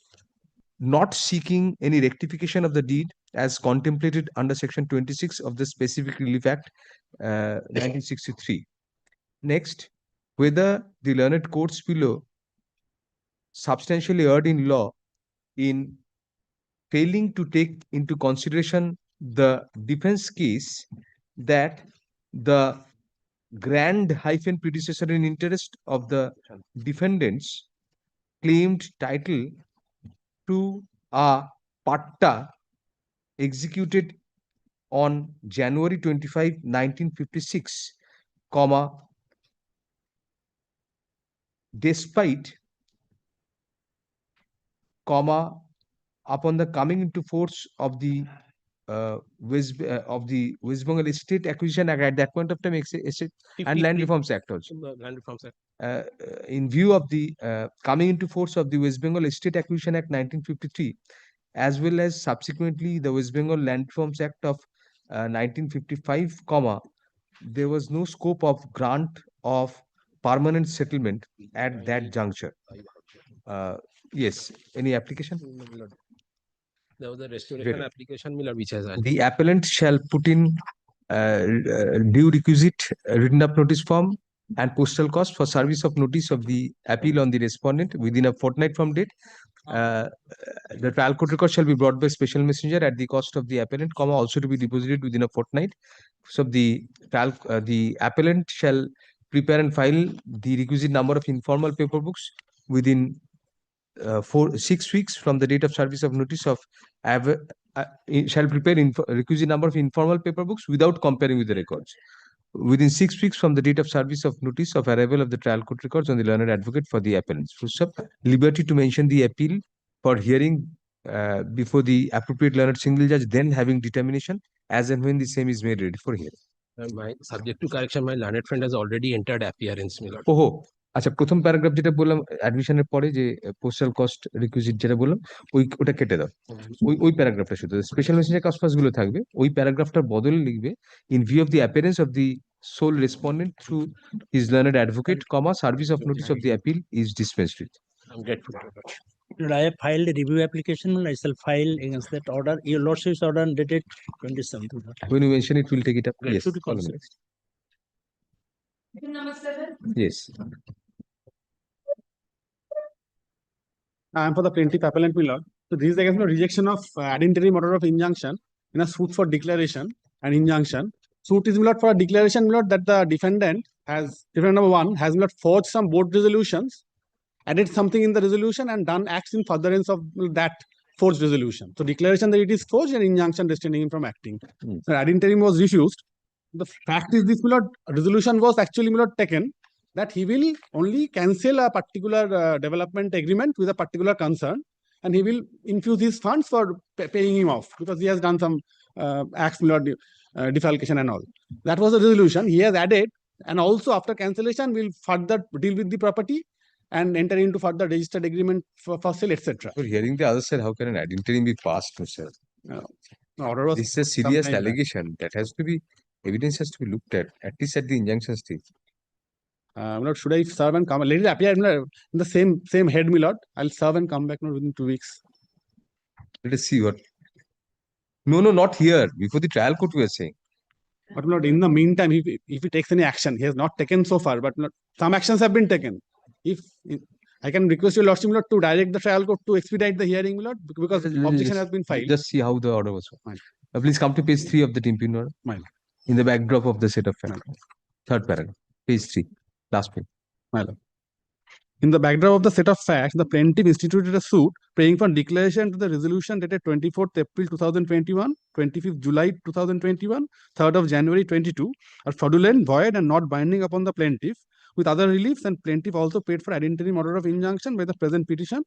not seeking any rectification of the deed as contemplated under section 26 of the Specific Relief Act 1963. Next, whether the learned courts below substantially erred in law in failing to take into consideration the defense case that the grand hyphen predecessor in interest of the defendants claimed title to a patta executed on January 25, 1956, comma, despite, comma, upon the coming into force of the West Bengal State Acquisition Act at that point of time, Estate and Land Reforms Act also. Land Reforms Act. In view of the coming into force of the West Bengal State Acquisition Act 1953, as well as subsequently the West Bengal Land Reforms Act of 1955, there was no scope of grant of permanent settlement at that juncture. Yes, any application? There was a restoration application, my lord, which has The appellant shall put in due requisite written up notice form and postal cost for service of notice of the appeal on the respondent within a fortnight from date. The trial court record shall be brought by special messenger at the cost of the appellant, also to be deposited within a fortnight. So the appellant shall prepare and file the requisite number of informal paper books within 6 weeks from the date of service of notice of shall prepare requisite number of informal paper books without comparing with the records. Within 6 weeks from the date of service of notice of arrival of the trial court records on the learned advocate for the appellant. Liberty to mention the appeal for hearing before the appropriate learned single judge, then having determination as and when the same is made ready for hearing. my subject to correction, my learned friend has already entered appearance, my lord. আচ্ছা, প্রথম paragraph যেটা বললাম অ্যাডমিশনের পরে যে postal cost requisite যেটা বললাম ওটা কেটে দাও, ওই প্যারাগ্রাফটা শুধু স্পেশাল মেসেঞ্জার কাজ গুলো থাকবে, ওই প্যারাগ্রাফটার বদলে লিখবে in view of the appearance of the sole respondent through his learned advocate, service of notice of the appeal is dispensed with. I'm grateful. Lord, I have filed a review application. I shall file against that order. Your lordship's order dated 27th. When you mention it, we'll take it up. Yes. To the council. Next. Yes. I am for the plaintiff appellant, my lord. So this is against the rejection of ad interim order of injunction in a suit for declaration and injunction. Suit is, my lord, for a declaration, my lord, that the defendant number one, has, my lord, forged some board resolutions, added something in the resolution and done acts in furtherance of that forged resolution. So declaration that it is forged and injunction restraining him from acting. So ad interim was refused. The fact is this, my lord, resolution was actually, my lord, taken that he will only cancel a particular development agreement with a particular concern, and he will infuse his funds for paying him off because he has done some acts, my lord, defalcation and all. That was the resolution. He has added, and also after cancellation, will further deal with the property and enter into further registered agreement for sale, etc. For hearing the other side, how can an ad interim be passed, sir? Order was This is a serious allegation that has to be, evidence has to be looked at least at the injunction stage. My lord, should I serve and come? Let it appear in the same head, my lord. I'll serve and come back, my lord, within 2 weeks. Let us see what. No, not here. Before the trial court, we are saying. But my lord, in the meantime, if he takes any action, he has not taken so far, but my lord, some actions have been taken. If I can request your lordship, my lord, to direct the trial court to expedite the hearing, my lord, because objection has been filed. Just see how the order was. Please come to page 3 of the Timpin order. In the backdrop of the set of facts. Third paragraph, page 3, last page. My lord. In the backdrop of the set of facts, the plaintiff instituted a suit praying for declaration to the resolution dated 24th April 2021, 25th July 2021, 3rd of January 22 are fraudulent, void, and not binding upon the plaintiff, with other reliefs, and plaintiff also paid for ad interim order of injunction by the present petition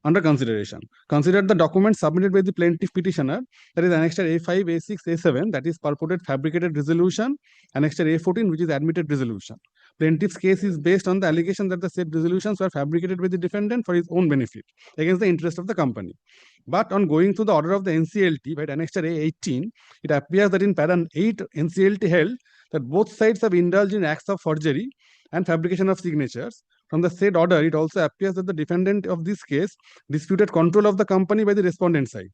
under consideration. Consider the documents submitted by the plaintiff petitioner, that is annexure A5, A6, A7, that is purported fabricated resolution, annexure A14, which is admitted resolution. Plaintiff's case is based on the allegation that the said resolutions were fabricated by the defendant for his own benefit against the interest of the company. But on going through the order of the NCLT by annexure A18, it appears that in paragraph 8, NCLT held that both sides have indulged in acts of forgery and fabrication of signatures. From the said order, it also appears that the defendant of this case disputed control of the company by the respondent side.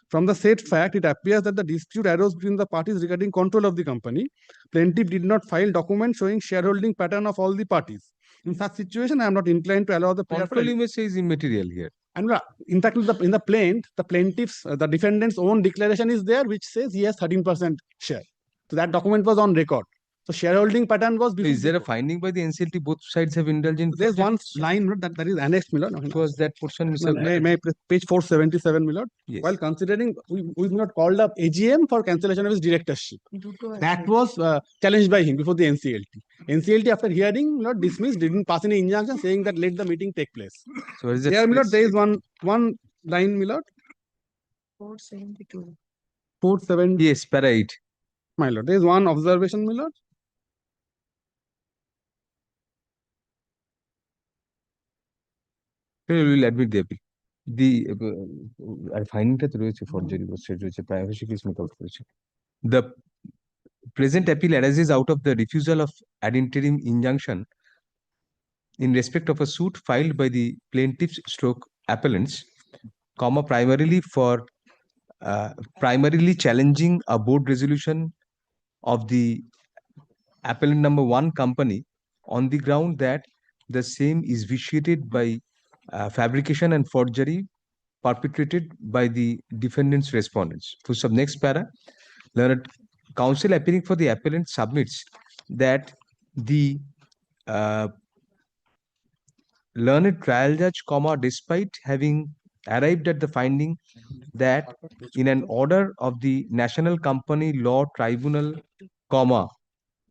From the said fact, it appears that the dispute arose between the parties regarding control of the company. Plaintiff did not file documents showing shareholding pattern of all the parties. In such situation, I am not inclined to allow the control you may say is immaterial here. And in fact, in the plaintiff's, the defendant's own declaration is there, which says he has 13% share. So that document was on record. So shareholding pattern was. Is there a finding by the NCLT both sides have indulged in? There's one line that is annexed, my lord. It was that portion. May page 477, my lord. Yes. While considering, we not called up AGM for cancellation of his directorship. That was challenged by him before the NCLT. NCLT, after hearing, my lord, dismissed, didn't pass any injunction saying that let the meeting take place. So is it? There, my lord, there is one line, my lord. 472. 470. Yes, para 8. My lord, there is one observation, my lord. We will admit the appeal. আর ফাইনটা তো রয়েছে forgery সেটা রয়েছে privacy case make out করেছে the present appeal arises out of the refusal of ad interim injunction in respect of a suit filed by the plaintiffs stroke appellants comma primarily challenging a board resolution of the appellant number 1 company on the ground that the same is vitiated by fabrication and forgery perpetrated by the defendant's respondents. For sub next para, learned counsel appearing for the appellant submits that the learned trial judge, comma, despite having arrived at the finding that in an order of the National Company Law Tribunal, comma,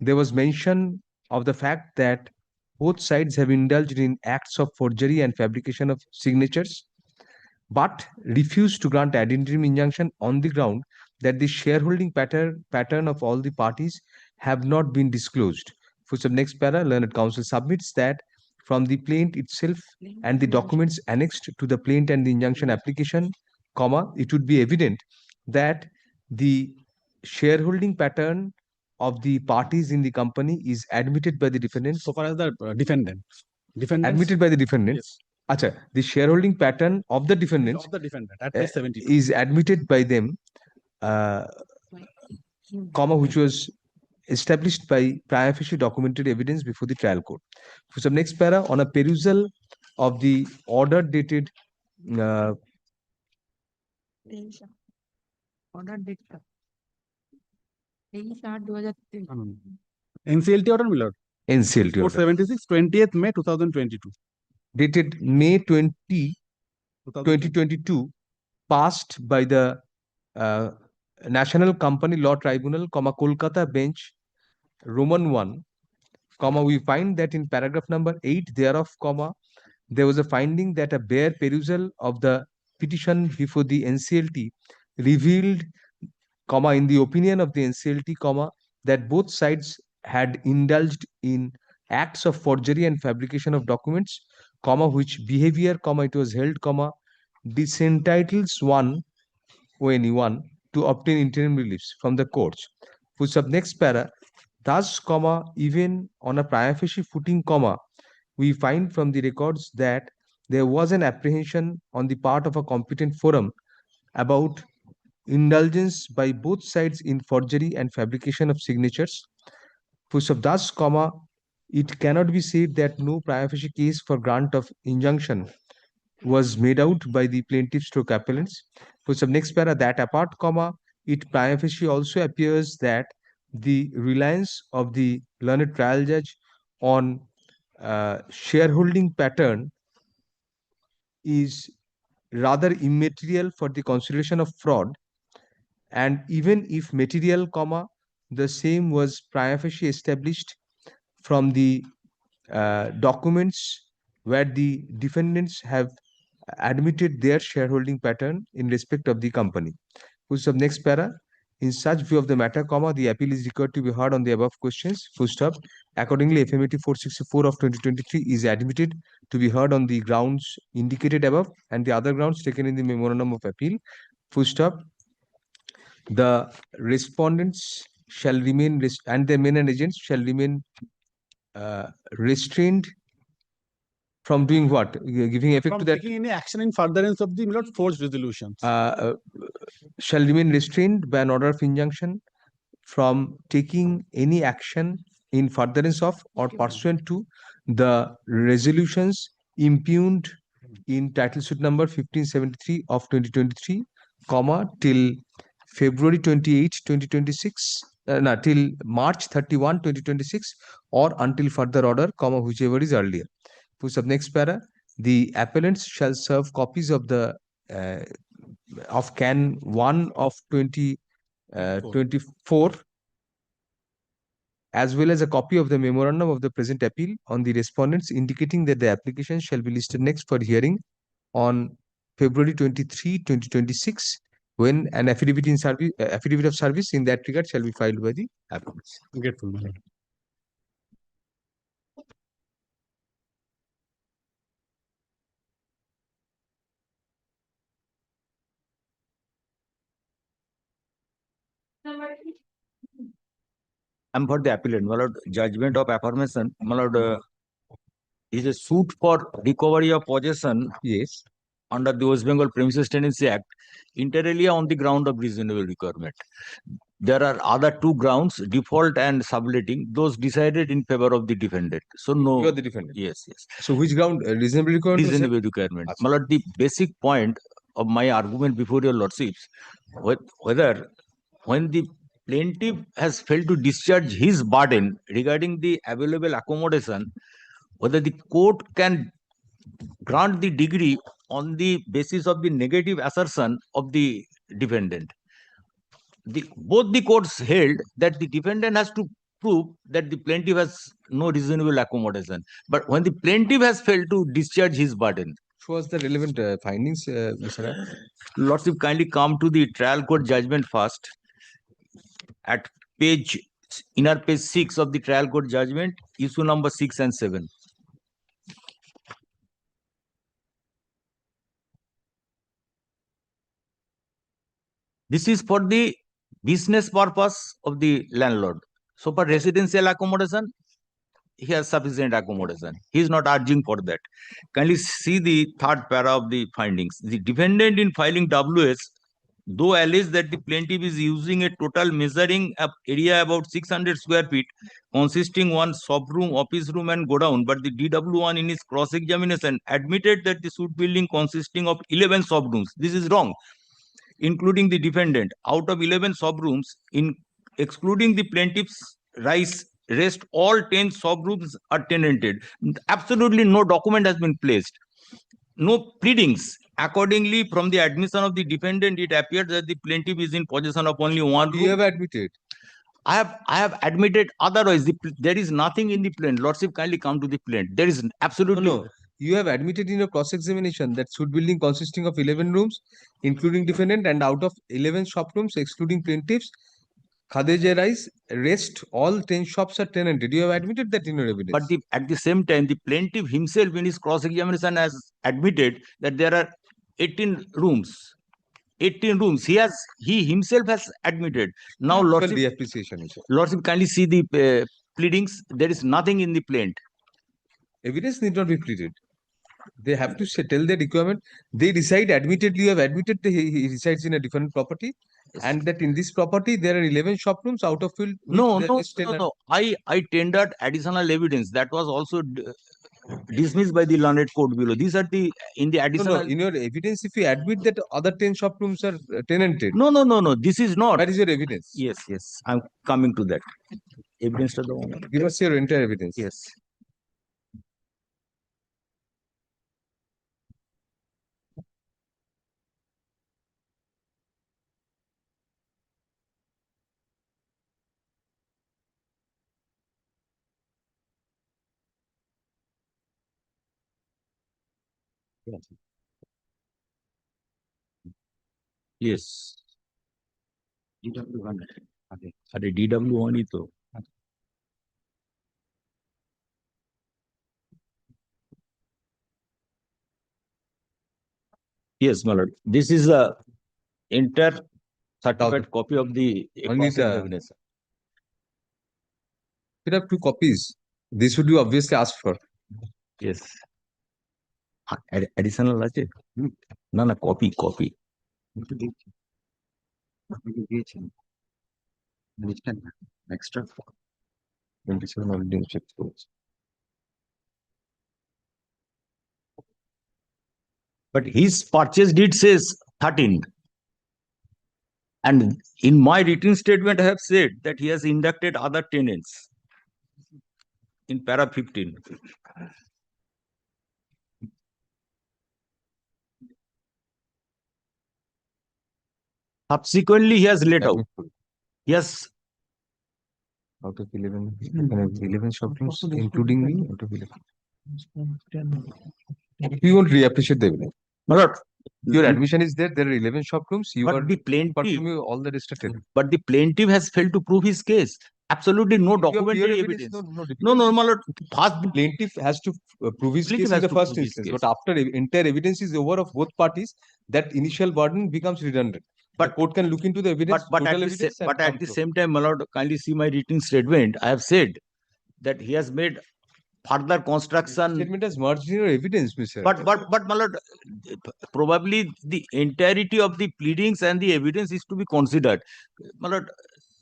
there was mention of the fact that both sides have indulged in acts of forgery and fabrication of signatures, but refused to grant ad interim injunction on the ground that the shareholding pattern of all the parties have not been disclosed. For some next para, learned counsel submits that from the plaint itself and the documents annexed to the plaint and the injunction application, comma, it would be evident that the shareholding pattern of the parties in the company is admitted by the defendants. So far as the defendants. Admitted by the defendants. Acha, the shareholding pattern of the defendants At page 72. is admitted by them, comma, which was established by prima facie documented evidence before the trial court. For some next para, on a perusal of the order dated NCLT order, Millard. NCLT order 476, 20th May 2022. dated May 20, 2022, passed by the National Company Law Tribunal, comma, Kolkata bench, Roman 1, comma, we find that in paragraph number 8 thereof, comma, there was a finding that a bare perusal of the petition before the NCLT revealed, comma, in the opinion of the NCLT, comma, that both sides had indulged in acts of forgery and fabrication of documents, comma, which behavior, comma, it was held, comma, disentitles one or anyone to obtain interim reliefs from the courts. For sub next para, thus, comma, even on a prima facie footing, comma, we find from the records that there was an apprehension on the part of a competent forum about indulgence by both sides in forgery and fabrication of signatures. For sub thus, comma, it cannot be said that no prima facie case for grant of injunction was made out by the plaintiff stroke appellants. For some next para, that apart, comma, it prima facie also appears that the reliance of the learned trial judge on shareholding pattern is rather immaterial for the consideration of fraud, and even if material, comma, the same was prima facie established from the documents where the defendants have admitted their shareholding pattern in respect of the company. Full stop. Next para. In such view of the matter, comma, the appeal is required to be heard on the above questions. Full stop. Accordingly, FMAT 464 of 2023 is admitted to be heard on the grounds indicated above and the other grounds taken in the memorandum of appeal. Full stop. The respondents shall remain and their men and agents shall remain restrained from doing what? Giving effect From to that. taking any action in furtherance of the Millard forged resolutions. Shall remain restrained by an order of injunction from taking any action in furtherance of or pursuant to the resolutions impugned in title suit number 1573 of 2023, comma, till February 28, 2026, till March 31, 2026, or until further order, comma, whichever is earlier. To sub next para, the appellants shall serve copies of the of Can 1 of 2024 as well as a copy of the memorandum of the present appeal on the respondents, indicating that the application shall be listed next for hearing on February 23, 2026, when an affidavit of service in that regard shall be filed by the appellants. Grateful, my lord. I'm for the appellant, my lord. Judgment of affirmation, my lord, is a suit for recovery of possession. Yes. Under the West Bengal Premises Tenancy Act, inter alia on the ground of reasonable requirement. There are other two grounds, default and subletting, those decided in favor of the defendant. So no. You are the defendant. Yes, yes. So which ground? Reasonable requirement? Reasonable requirement. My lord, the basic point of my argument before your lordships, whether when the plaintiff has failed to discharge his burden regarding the available accommodation, whether the court can grant the degree on the basis of the negative assertion of the defendant. Both the courts held that the defendant has to prove that the plaintiff has no reasonable accommodation. But when the plaintiff has failed to discharge his burden. Show us the relevant findings, Mr. Rai. Lordship, kindly come to the trial court judgment first. At inner page 6 of the trial court judgment, issue number 6 and 7. This is for the business purpose of the landlord. So for residential accommodation, he has sufficient accommodation. He is not urging for that. Kindly see the third para of the findings. The defendant in filing WS, though alleged that the plaintiff is using a total measuring up area about 600 square feet, consisting one sub-room, office room and godown, but the DW1 in his cross-examination admitted that the suit building consisting of 11 sub-rooms. This is wrong. Including the defendant, out of 11 sub-rooms, excluding the plaintiff's rest, all 10 sub-rooms are tenanted. Absolutely no document has been placed. No pleadings. Accordingly, from the admission of the defendant, it appears that the plaintiff is in possession of only one room. You have admitted. I have admitted otherwise. There is nothing in the plaint. Lordship, kindly come to the plaint. There is absolutely no. You have admitted in your cross-examination that suit building consisting of 11 rooms, including defendant, and out of 11 shop rooms, excluding plaintiffs, Khadeja Rice, rest, all 10 shops are tenanted. You have admitted that in your evidence. But at the same time, the plaintiff himself in his cross-examination has admitted that there are 18 rooms. 18 rooms. He himself has admitted. Now, Lordship, the appreciation is. Lordship, kindly see the pleadings. There is nothing in the plaint. Evidence need not be pleaded. They have to tell their requirement. They decide, admittedly, you have admitted that he resides in a different property, yes, and that in this property there are 11 shop rooms out of field. No. I tendered additional evidence that was also dismissed by the learned court below. These are in the additional. No, in your evidence, if you admit that other 10 shop rooms are tenanted. No. This is not. That is your evidence. Yes. I'm coming to that. Evidence to the owner. Give us your entire evidence. Yes. Yes. DW1. अरे DW1 ही तो. Yes, my lord. This is the entire certified copy of the evidence. You have 2 copies. This would be obviously asked for. Yes. Additional আছে? না copy. Extra 27 already checked. But his purchase deed says 13. And in my written statement, I have said that he has inducted other tenants in para 15. Subsequently, he has let out. Yes. Out of 11 shop rooms, including me, out of 11. We won't reappreciate the evidence. Your admission is there. There are 11 shop rooms. But the plaintiff, all the restricted. But the plaintiff has failed to prove his case. Absolutely no documentary evidence. No, my lord. First, the plaintiff has to prove his case in the first instance. But after entire evidence is over of both parties, that initial burden becomes redundant. the court can look into the evidence, But total at the evidence, and but at come the to- same time, my lord, kindly see my written statement. I have said that he has made further construction. Statement has marginal evidence, Mr. But my lord, probably the entirety of the pleadings and the evidence is to be considered. My lord,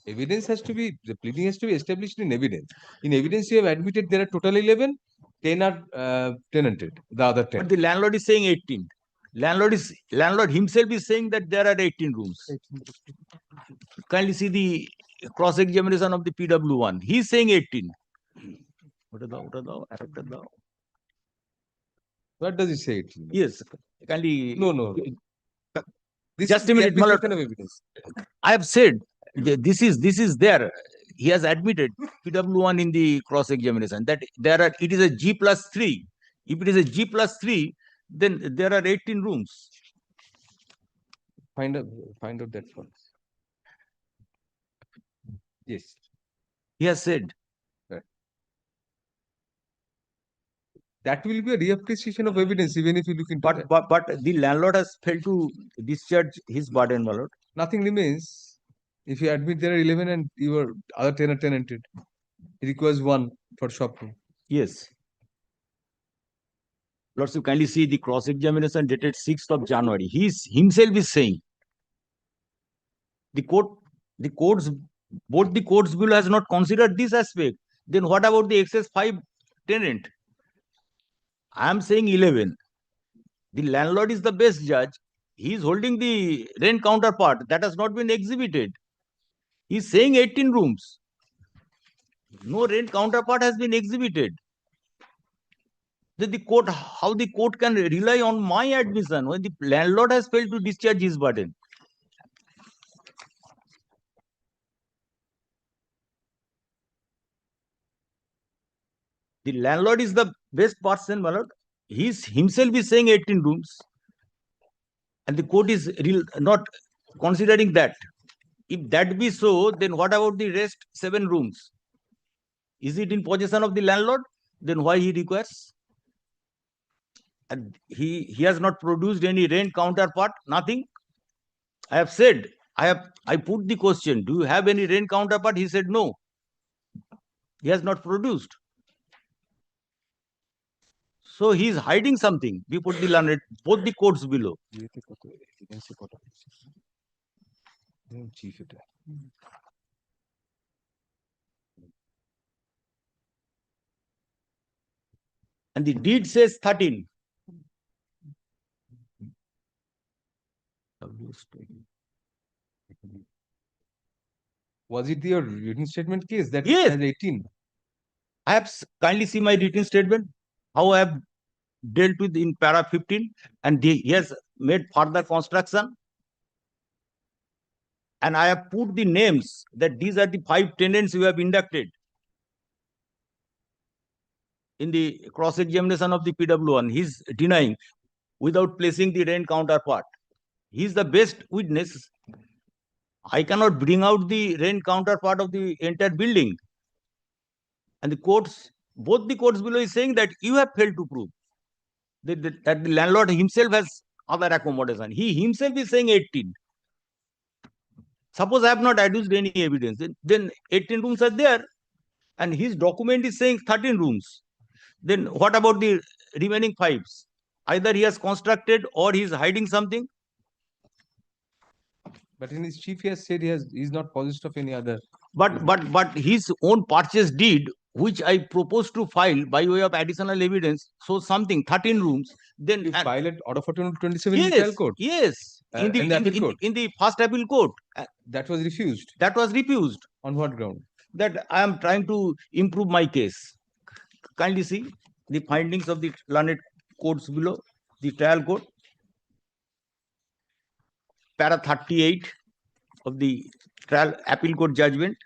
Evidence has to be, the pleading has to be established in evidence. In evidence, you have admitted there are total 11, 10 are tenanted, the other 10. but the landlord is saying 18. Landlord himself is saying that there are 18 rooms. Kindly see the cross-examination of the PW1. He is saying 18. What does he say? Yes, kindly. No. This Just is a the minute, my lord. application of evidence. I have said this is there. He has admitted PW1 in the cross-examination that it is a G+3. If it is a G+3, then there are 18 rooms. Find out that one. Yes. He has said. Right. That will be a reappreciation of evidence, even if you look into that. But the landlord has failed to discharge his burden, my lord. Nothing remains. If you admit there are 11 and your other 10 are tenanted, it requires 1 for shop room. Yes. Lordship, kindly see the cross-examination dated 6th of January. He himself is saying both the courts below has not considered this aspect. Then what about the excess 5 tenant? I am saying 11. The landlord is the best judge. He is holding the rent counterpart that has not been exhibited. He is saying 18 rooms. No rent counterpart has been exhibited. Then how the court can rely on my admission when the landlord has failed to discharge his burden? The landlord is the best person, my lord. He himself is saying 18 rooms. And the court is not considering that. If that be so, then what about the rest 7 rooms? Is it in possession of the landlord? Then why he requires? And he has not produced any rent counterpart, nothing. I have said, I put the question, do you have any rent counterpart? He said no. He has not produced. So he is hiding something before the learned, both the courts below. And the deed says 13. Was it your written statement case that Yes. has 18? I have kindly see my written statement, how I have dealt with in para 15, and he has made further construction. And I have put the names that these are the 5 tenants you have inducted in the cross-examination of the PW1. He is denying without placing the rent counterpart. He is the best witness. I cannot bring out the rent counterpart of the entire building. And the courts, both the courts below is saying that you have failed to prove that the landlord himself has other accommodation. He himself is saying 18. Suppose I have not adduced any evidence, then 18 rooms are there, and his document is saying 13 rooms. Then what about the remaining 5s? Either he has constructed or he is hiding something. But in his chief, he has said he is not possessed of any other. But his own purchase deed, which I propose to file by way of additional evidence, shows something 13 rooms. Then you file it order 1427 yes, in the trial court. Yes, in the first appeal court. That was refused. That was refused. On what ground? That I am trying to improve my case. Kindly see the findings of the learned courts below, the trial court. Para 38 of the trial appeal court judgment.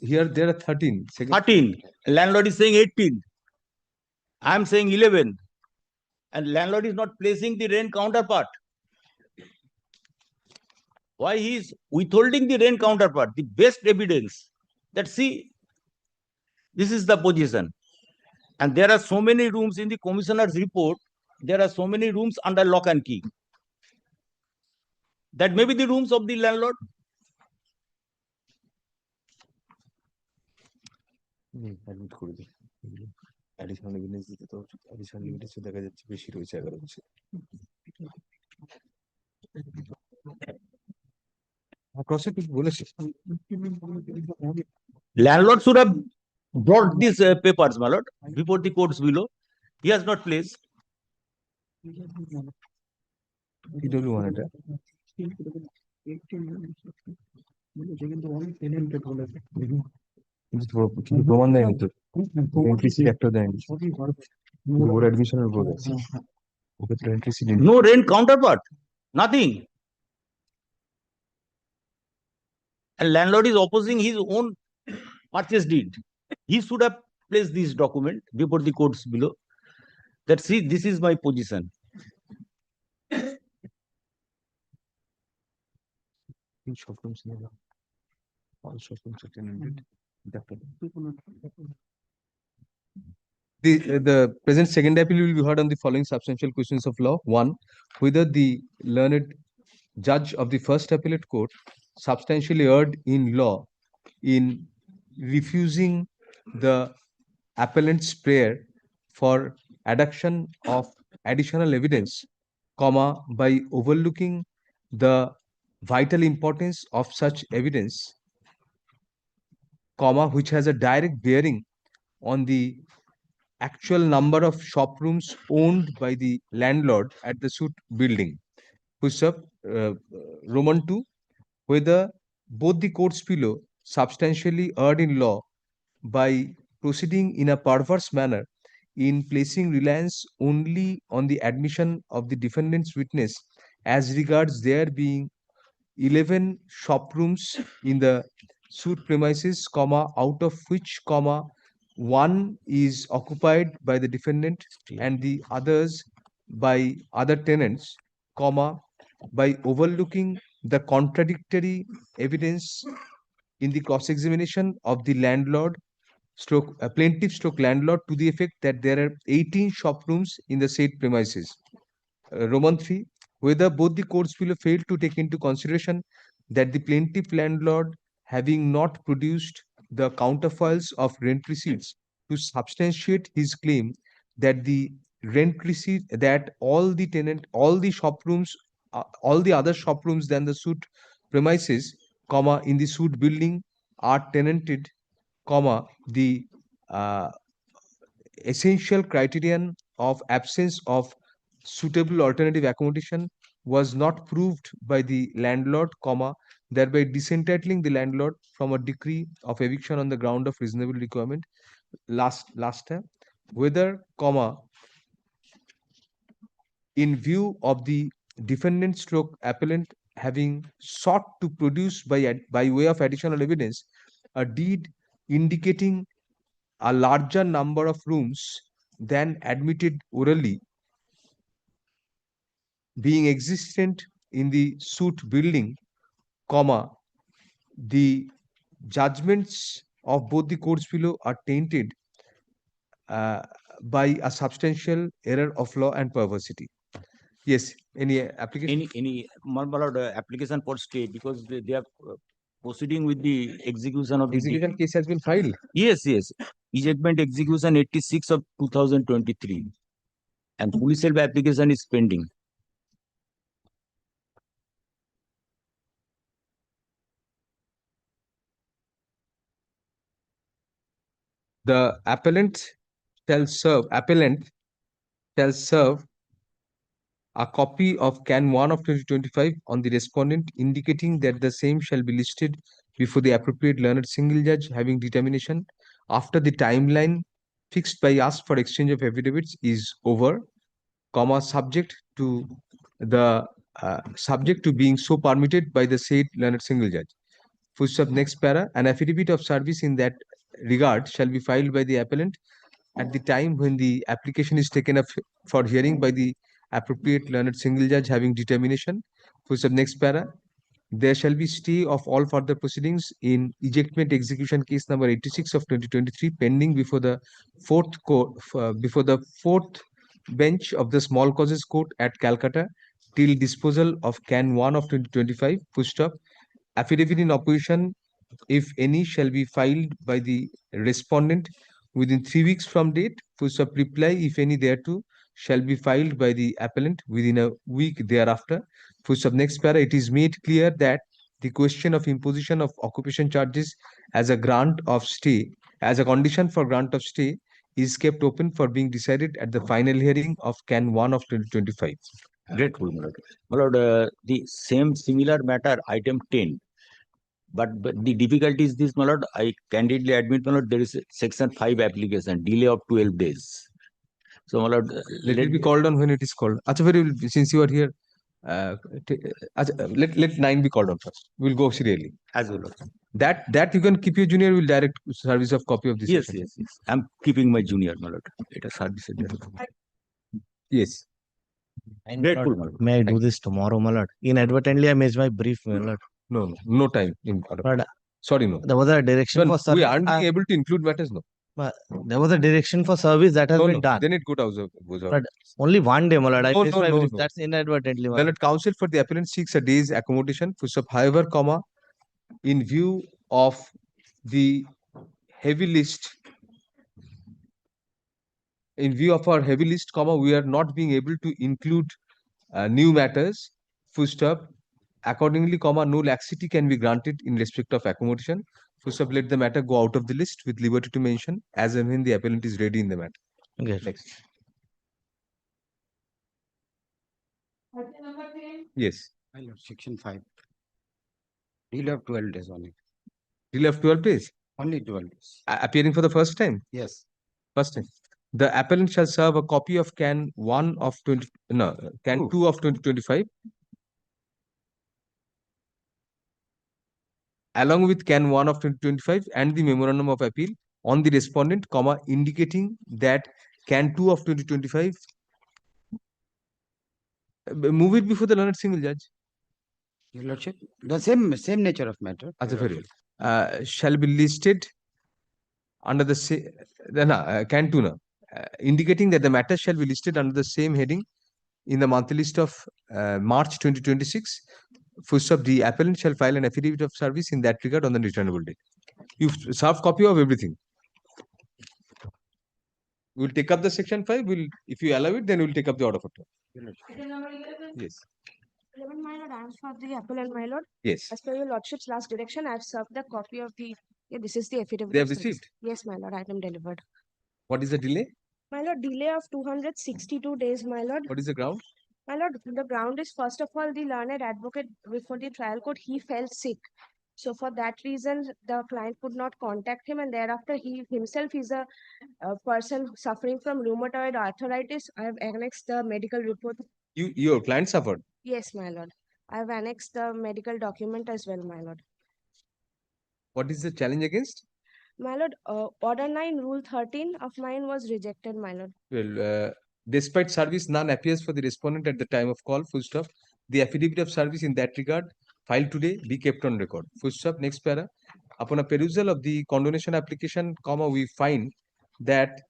Here there are 13. 13. Landlord is saying 18. I am saying 11. And landlord is not placing the rent counterpart. Why he is withholding the rent counterpart? The best evidence that see, this is the position. And there are so many rooms in the commissioner's report. There are so many rooms under lock and key. That may be the rooms of the landlord. Additional evidence দিতে তো additional evidence দেখা যাচ্ছে বেশি রয়েছে 11 বছর। Proceed বলেছে। Landlord should have brought these papers, my lord, before the courts below. He has not placed. PW1 এটা। কিন্তু প্রমাণ দেয়নি তো। implicit একটা দেয়নি। ওর admission-এর উপর আছে। ওকে তো implicit No rent counterpart, nothing. And landlord is opposing his own purchase deed. He should have placed this document before the courts below. That see, this is my position. shop rooms never. All shop rooms are tenanted. The present second appeal will be heard on the following substantial questions of law. One, whether the learned judge of the first appellate court substantially erred in law in refusing the appellant's prayer for adduction of additional evidence, comma, by overlooking the vital importance of such evidence, comma, which has a direct bearing on the actual number of shop rooms owned by the landlord at the suit building. Push-up, Roman 2, whether both the courts below substantially erred in law by proceeding in a perverse manner in placing reliance only on the admission of the defendant's witness as regards there being 11 shop rooms in the suit premises, comma, out of which, comma, one is occupied by the defendant and the others by other tenants, comma, by overlooking the contradictory evidence in the cross-examination of the landlord stroke plaintiff stroke landlord to the effect that there are 18 shop rooms in the said premises. Roman 3, whether both the courts below failed to take into consideration that the plaintiff landlord, having not produced the counterfoils of rent receipts to substantiate his claim that the rent receipt that all the shop rooms, all the other shop rooms than the suit premises, comma, in the suit building are tenanted, comma, the uh, essential criterion of absence of suitable alternative accommodation was not proved by the landlord, comma, thereby disentitling the landlord from a decree of eviction on the ground of reasonable requirement. Last time, whether, comma, in view of the defendant stroke appellant having sought to produce by way of additional evidence a deed indicating a larger number of rooms than admitted orally being existent in the suit building, comma, the judgments of both the courts below are tainted by a substantial error of law and perversity. Yes, any application? Any my lord, application for stay because they are proceeding with the execution of Execution case has been filed. Yes, yes. Ejectment execution 86 of 2023 and police help application is pending. The appellant shall serve a copy of Can 1 of 2025 on the respondent, indicating that the same shall be listed before the appropriate learned single judge having determination after the timeline fixed by us for exchange of affidavits is over, comma, subject to being so permitted by the said learned single judge. Full next para, an affidavit of service in that regard shall be filed by the appellant at the time when the application is taken up for hearing by the appropriate learned single judge having determination. Full next para, there shall be stay of all further proceedings in ejectment execution case number 86 of 2023 pending before the fourth bench of the small causes court at Calcutta till disposal of Can 1 of 2025, full stop. Affidavit in opposition, if any, shall be filed by the respondent within 3 weeks from date, full stop. Reply, if any, thereto, shall be filed by the appellant within a week thereafter. Full stop. Next para, it is made clear that the question of imposition of occupation charges as a grant of stay, as a condition for grant of stay, is kept open for being decided at the final hearing of Can 1 of 2025. Grateful, my lord. My lord, the same similar matter, item 10. But the difficulty is this, my lord. I candidly admit, my lord, there is a section 5 application, delay of 12 days. So, my lord, let it be called on when it is called. Since you are here, let 9 be called on first. We'll go serially. As well. That you can keep your junior, will direct service of copy of this. Yes. I'm keeping my junior, my lord. It is service. Yes. Grateful, my lord. May I do this tomorrow, my lord? Inadvertently, I missed my brief, my lord. No time. But sorry, no. There was a direction for service. We aren't being able to include matters, no. But there was a direction for service that has been done. Then it goes out. But only one day, my lord. I missed my brief. No. That's inadvertently. The counsel for the appellant seeks a day's accommodation. However, in view of the heavy list, we are not being able to include new matters. Full stop. Accordingly, no laxity can be granted in respect of accommodation. Full stop. Let the matter go out of the list with liberty to mention as and when the appellant is ready in the matter. Okay. Next. Yes. Section 5. Delay of 12 days only. Delay of 12 days? Only 12 days. Appearing for the first time? Yes. First time. The appellant shall serve a copy of Can 1 of 20, no, Can 2 of 2025, along with Can 1 of 2025 and the memorandum of appeal on the respondent, indicating that Can 2 of 2025, move it before the learned single judge. Your Lordship, the same nature of matter. Very well. Shall be listed under the same, Can 2 now. Indicating that the matter shall be listed under the same heading in the monthly list of March 2026. Full stop. The appellant shall file an affidavit of service in that regard on the returnable date. You've served copy of everything. We'll take up the section 5. If you allow it, then we'll take up the order for 2. Yes. 11, my lord, I am for the appellant, my lord. Yes. As per your lordship's last direction, I have served the copy of the. Yeah, this is the affidavit. They have of service. received? Yes, my lord, item delivered. What is the delay? My lord, delay of 262 days, my lord. What is the ground? My lord, the ground is first of all the learned advocate before the trial court, he fell sick. So for that reason, the client could not contact him, and thereafter he himself is a person suffering from rheumatoid arthritis. I have annexed the medical report. Your client suffered? Yes, my lord. I have annexed the medical document as well, my lord. What is the challenge against? My lord, Order 9, Rule 13 of mine was rejected, my lord. Well, despite service, none appears for the respondent at the time of call. Full stop. The affidavit of service in that regard filed today be kept on record. Full stop. Next para. Upon a perusal of the condonation application, we find that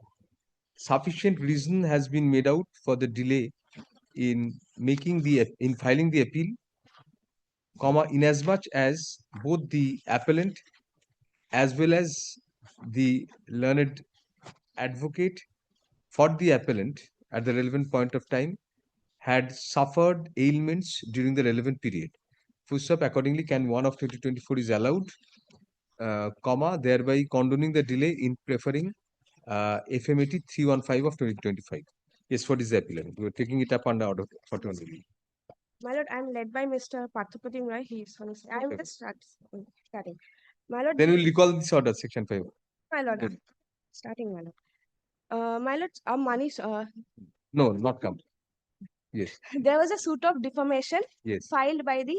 sufficient reason has been made out for the delay in filing the appeal, inasmuch as both the appellant as well as the learned advocate for the appellant at the relevant point of time had suffered ailments during the relevant period. Full stop. Accordingly, Can 1 of 2024 is allowed, thereby condoning the delay in preferring FMAT 315 of 2025. Yes, what is the appeal? We are taking it up under order 41. My lord, I am led by Mr. Parthapatim Rai. He is on. I am just starting. My lord. Then we'll recall this order, section 5. My lord, Yes. Starting, my lord. My lord, money. No, not come. Yes. There was a suit of defamation Yes. filed by the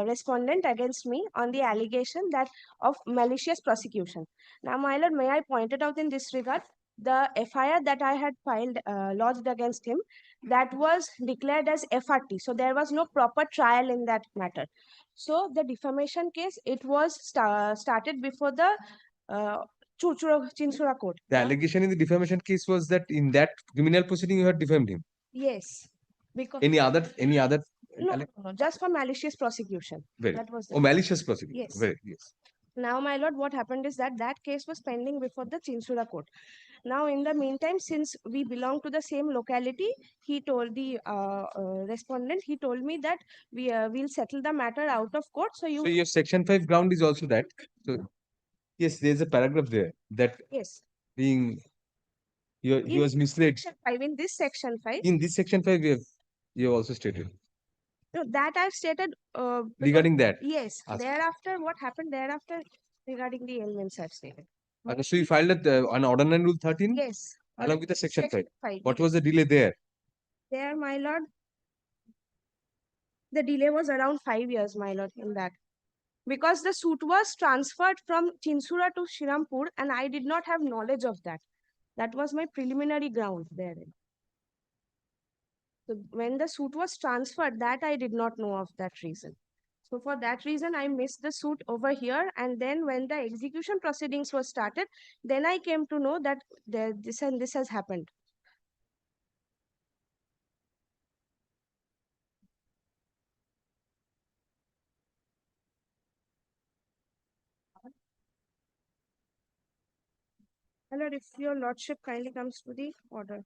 respondent against me on the allegation that of malicious prosecution. Now, my lord, may I point it out in this regard? The FIR that I had filed, lodged against him, that was declared as FRT. So there was no proper trial in that matter. So the defamation case, it was started before the Chinsura court. The allegation in the defamation case was that in that criminal proceeding you had defamed him. Yes. Because Any other No, just for malicious prosecution. Very. That was Oh, malicious prosecution. Yes. Very, yes. Now, my lord, what happened is that that case was pending before the Chinsura court. Now, in the meantime, since we belong to the same locality, he told the respondent, he told me that we'll settle the matter out of court. So you. So your section 5 ground is also that. So yes, there's a paragraph there that Yes. being he was misled. Section 5, in this section 5. In this section 5, you have also stated. No, that I've stated. Regarding that. Yes. Ask. Thereafter, what happened thereafter regarding the ailments I've stated. Okay, so you filed an ordinance rule 13? Yes. Along with the section 5. 5. What was the delay there? There, my lord, the delay was around 5 years, my lord, in that. Because the suit was transferred from Chinsura to Shirampur and I did not have knowledge of that. That was my preliminary ground therein. So when the suit was transferred, that I did not know of that reason. So for that reason, I missed the suit over here. And then when the execution proceedings were started, then I came to know that this and this has happened. Hello, if your lordship kindly comes to the order.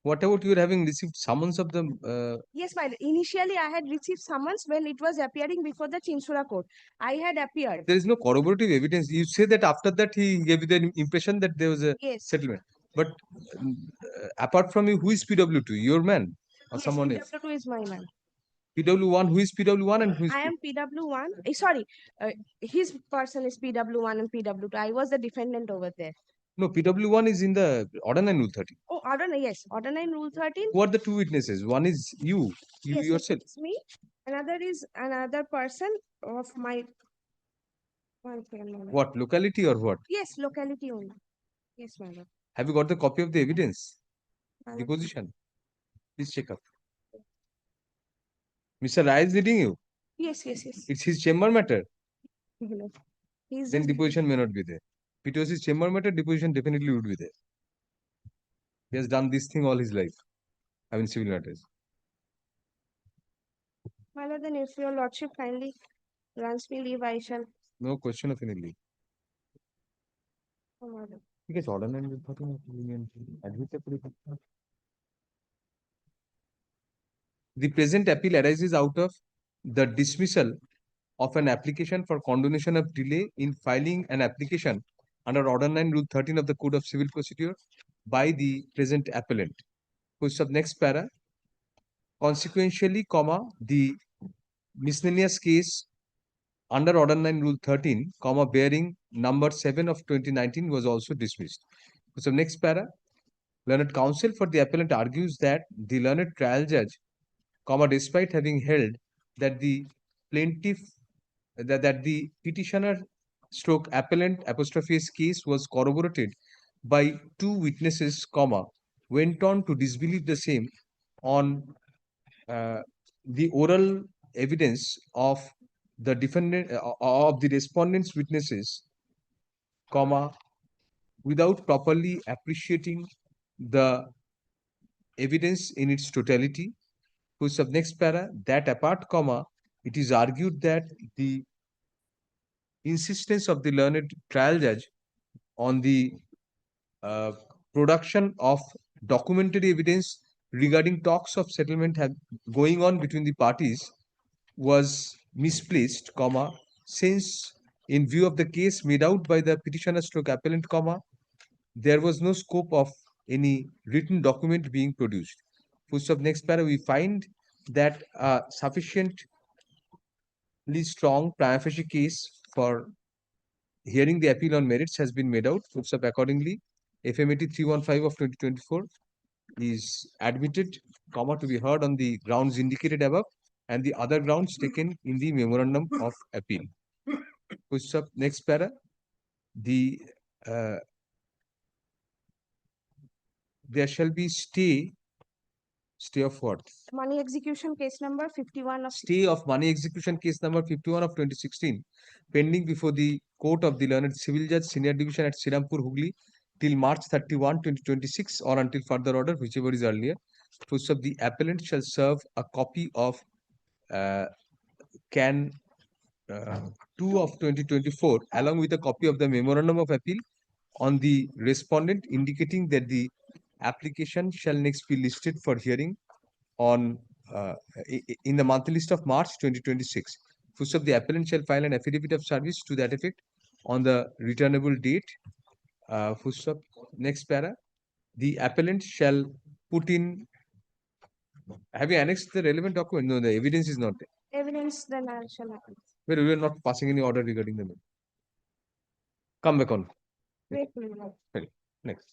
What about you having received summons of the? Yes, my initially I had received summons when it was appearing before the Chinsura court. I had appeared. There is no corroborative evidence. You say that after that he gave you the impression that there was a settlement. But apart from you, who is PW2? Your man or someone else? PW2 is my man. PW1, who is PW1 and who is? I am PW1. Sorry, his person is PW1 and PW2. I was the defendant over there. No, PW1 is in the Order 9 Rule 13. Oh, Order 9, yes. Order 9 Rule 13. Who are the two witnesses? One is you Yes, yourself. it's me. Another is another person of my. What, locality or what? Yes, locality only. Yes, madam. Have you got the copy of the evidence? Madam. Deposition. Please check up. Mr. Rai is leading you. Yes, yes, yes. It's his chamber matter. No. He's Then just- deposition may not be there. If it was his chamber matter, deposition definitely would be there. He has done this thing all his life. I mean, civil matters. My lord, then if your lordship kindly grants me leave, I shall. No question of any leave. Oh, madam. Because Order 9 Rule 13 of the Union admittable. The present appeal arises out of the dismissal of an application for condonation of delay in filing an application under Order 9 Rule 13 of the Code of Civil Procedure by the present appellant. Post of next para. Consequentially, the miscellaneous case under Order 9 Rule 13, bearing number 7 of 2019 was also dismissed. So next para. Learned counsel for the appellant argues that the learned trial judge, despite having held that the plaintiff, that the petitioner stroke appellant apostrophe's case was corroborated by two witnesses, went on to disbelieve the same on the oral evidence of the defendant of the respondent's witnesses, without properly appreciating the evidence in its totality. Whose of next para, that apart, it is argued that the insistence of the learned trial judge on the production of documentary evidence regarding talks of settlement going on between the parties was misplaced, since in view of the case made out by the petitioner stroke appellant, there was no scope of any written document being produced. First of next para, we find that sufficiently strong prima facie case for hearing the appeal on merits has been made out. First of accordingly, FMAT 315 of 2024 is admitted, comma, to be heard on the grounds indicated above and the other grounds taken in the memorandum of appeal. Push up next para. The there shall be stay of what? Money execution case number 51 of Stay of money execution case number 51 of 2016 pending before the court of the learned civil judge senior division at Sirampur, Hooghly till March 31, 2026 or until further order, whichever is earlier. First of the appellant shall serve a copy of Can 2 of 2024 along with a copy of the memorandum of appeal on the respondent, indicating that the application shall next be listed for hearing on in the monthly list of March 2026. First of the appellant shall file an affidavit of service to that effect on the returnable date. First of next para. The appellant shall put in. Have you annexed the relevant document? No, the evidence is not there. evidence, then I shall happen. But we are not passing any order regarding the matter. Come back on. Wait, wait. Next.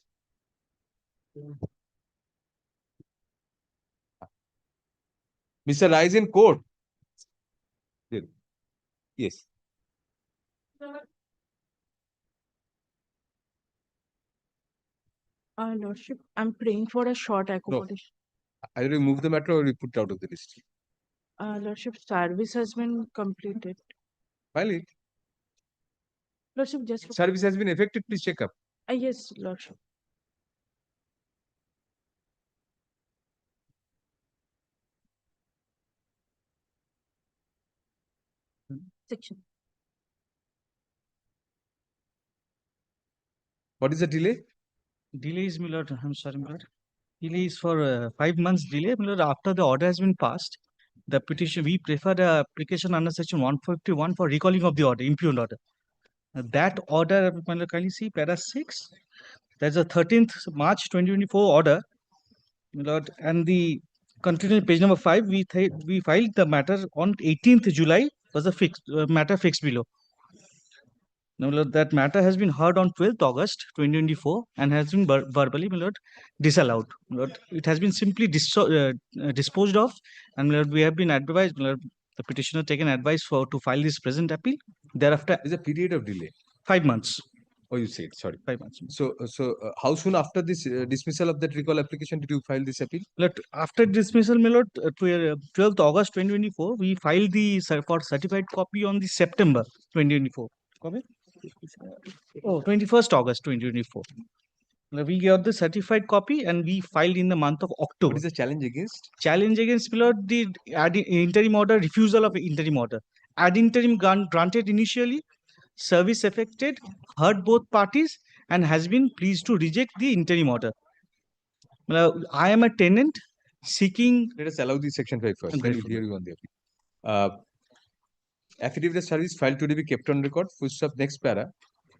Mr. Rise in court. Yes. Lordship, I'm praying for a short accommodation. No. Either remove the matter or you put it out of the list. Lordship, service has been completed. File it. Lordship, just Service has been effected. Please check up. yes, Lordship. Section. What is the delay? Delay is, my lord, I'm sorry, my lord. Delay is for 5 months delay. My lord, after the order has been passed, the petition, we prefer the application under section 151 for recalling of the order, impugned order. That order, my lord, kindly see para 6. That's the 13th March 2024 order, my lord, and the continuing page number 5, we filed the matter on 18th July, was the matter fixed below. Now, my lord, that matter has been heard on 12th August 2024 and has been verbally, my lord, disallowed. My lord, it has been simply disposed of, and my lord, we have been advised, my lord, the petitioner taken advice to file this present appeal. Thereafter, is a period of delay. 5 months. Oh, you said, sorry. 5 months. So, how soon after this dismissal of that recall application did you file this appeal? After dismissal, my lord, 12th August 2024, we filed the for certified copy on the September 2024. Copy? 21st August 2024. We got the certified copy and we filed in the month of October. What is the challenge against? Challenge against, my lord, the interim order, refusal of interim order. Ad interim granted initially, service affected, heard both parties, and has been pleased to reject the interim order. I am a tenant seeking. Let us allow the section 5 first. Then we hear you on the appeal. Affidavit of service filed today be kept on record. Full stop, next para.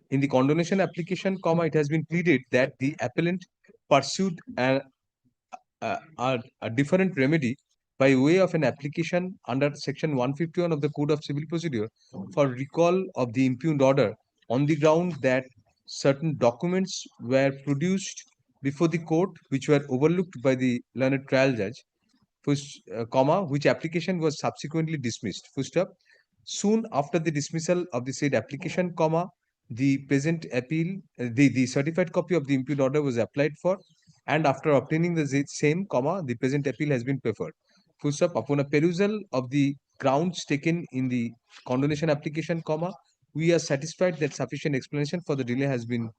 In the condonation application, comma, it has been pleaded that the appellant pursued a different remedy by way of an application under section 151 of the Code of Civil Procedure for recall of the impugned order on the ground that certain documents were produced before the court which were overlooked by the learned trial judge, which application was subsequently dismissed. Full stop. Soon after the dismissal of the said application, comma, the present appeal, the certified copy of the impugned order was applied for, and after obtaining the same, comma, the present appeal has been preferred. Full stop. Upon a perusal of the grounds taken in the condonation application, comma, we are satisfied that sufficient explanation for the delay has been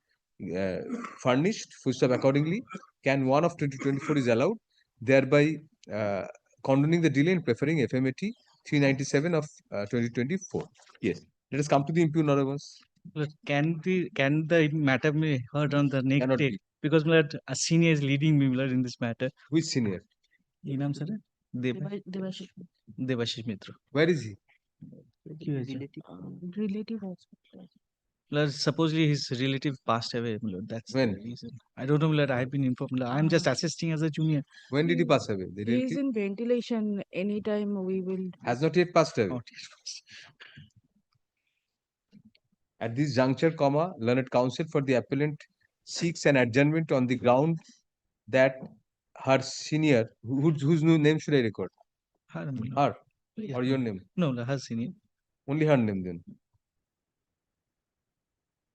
furnished. Full stop. Accordingly, can 1 of 2024 is allowed, thereby condoning the delay and preferring FMAT 397 of 2024. Yes. Let us come to the impugned order once. Can the matter be heard on the next day? Because a senior is leading me in this matter. Which senior? Inam sir? Devashish Mitra. Where is he? Relative hospital. Supposedly his relative passed away. That's when? The reason. I don't know. I have been informed. I'm just assisting as a junior. When did he pass away? He is in ventilation. Anytime we will. Has not yet passed away. Not yet passed. At this juncture, comma, learned counsel for the appellant seeks an adjournment on the ground that her senior, whose name should I record? Her, my lord. Her Yes, or my your lord. name? No, no, her senior. Only her name then.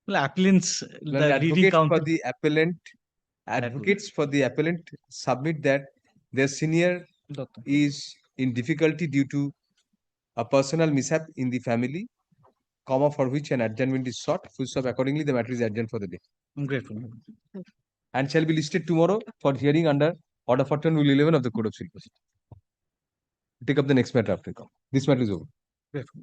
Well, appellants, Well, the leading advocates for counsel. the appellant, advocates for the appellant submit that their senior Doctor. is in difficulty due to a personal mishap in the family, comma, for which an adjournment is sought. Full stop. Accordingly, the matter is adjourned for the day I'm grateful. my lord. and shall be listed tomorrow for hearing under Order for 10 Rule 11 of the Code of Civil Procedure. Take up the next matter after. This matter is over. Grateful.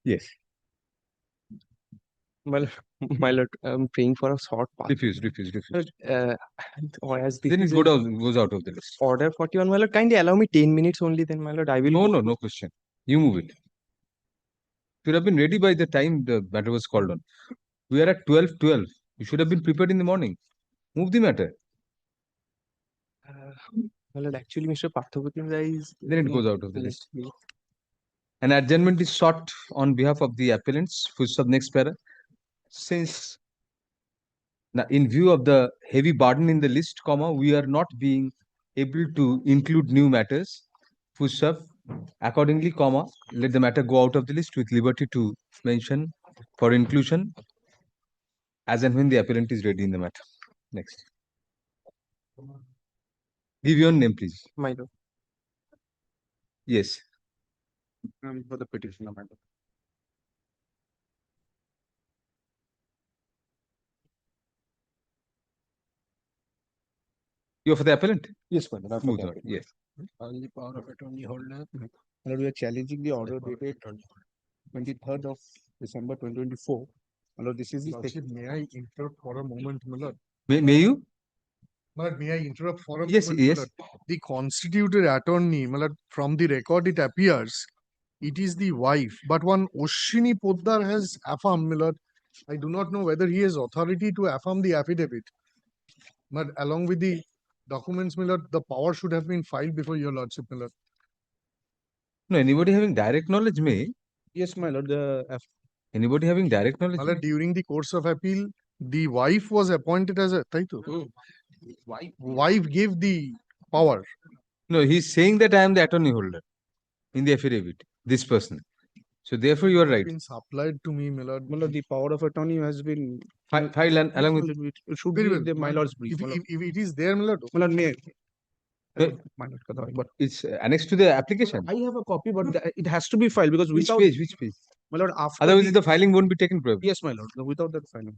Yes. My lord, I'm praying for a short path. Refuse. Or as this Then is it goes out of the list. order 41, my lord. Kindly allow me 10 minutes only, then, my lord. I will. No question. You move it. Should have been ready by the time the matter was called on. We are at 12:12. You should have been prepared in the morning. Move the matter. My lord, actually, Mr. Parthaputin is. Then it goes out of the list. An adjournment is sought on behalf of the appellants. Full stop, next para. Since now, in view of the heavy burden in the list, comma, we are not being able to include new matters. Full stop. Accordingly, comma, let the matter go out of the list with liberty to mention for inclusion as and when the appellant is ready in the matter. Next. Give your name, please. My lord. Yes. For the petition, madam. You're for the appellant? Yes, madam. I'm for Move the on. appellant. Yes. On the power of attorney holder, and we are challenging the order dated 23rd of December 2024. Although this is the May I interrupt for a moment, my lord? May you? My lord, may I interrupt for a Yes, moment? yes. My lord? The constituted attorney, my lord, from the record it appears, it is the wife. But one Oshini Poddar has affirmed, my lord. I do not know whether he has authority to affirm the affidavit. But along with the documents, my lord, the power should have been filed before your lordship, my lord. No, anybody having direct knowledge may. Yes, my lord. Anybody having direct knowledge? My lord, during the course of appeal, the wife was appointed as a taito. Wife gave the power. No, he's saying that I am the attorney holder in the affidavit, this person. So therefore you are right. Been supplied to me, my lord. My lord, the power of attorney has been Filed and along with. It should Very be well. the my lord's brief. If it is there, my lord. My lord, may My lord, but it's annexed to the application. I have a copy, but it has to be filed because Which without page? Which page? my lord, after Otherwise, the filing won't be taken probably. yes, my lord. Without that filing.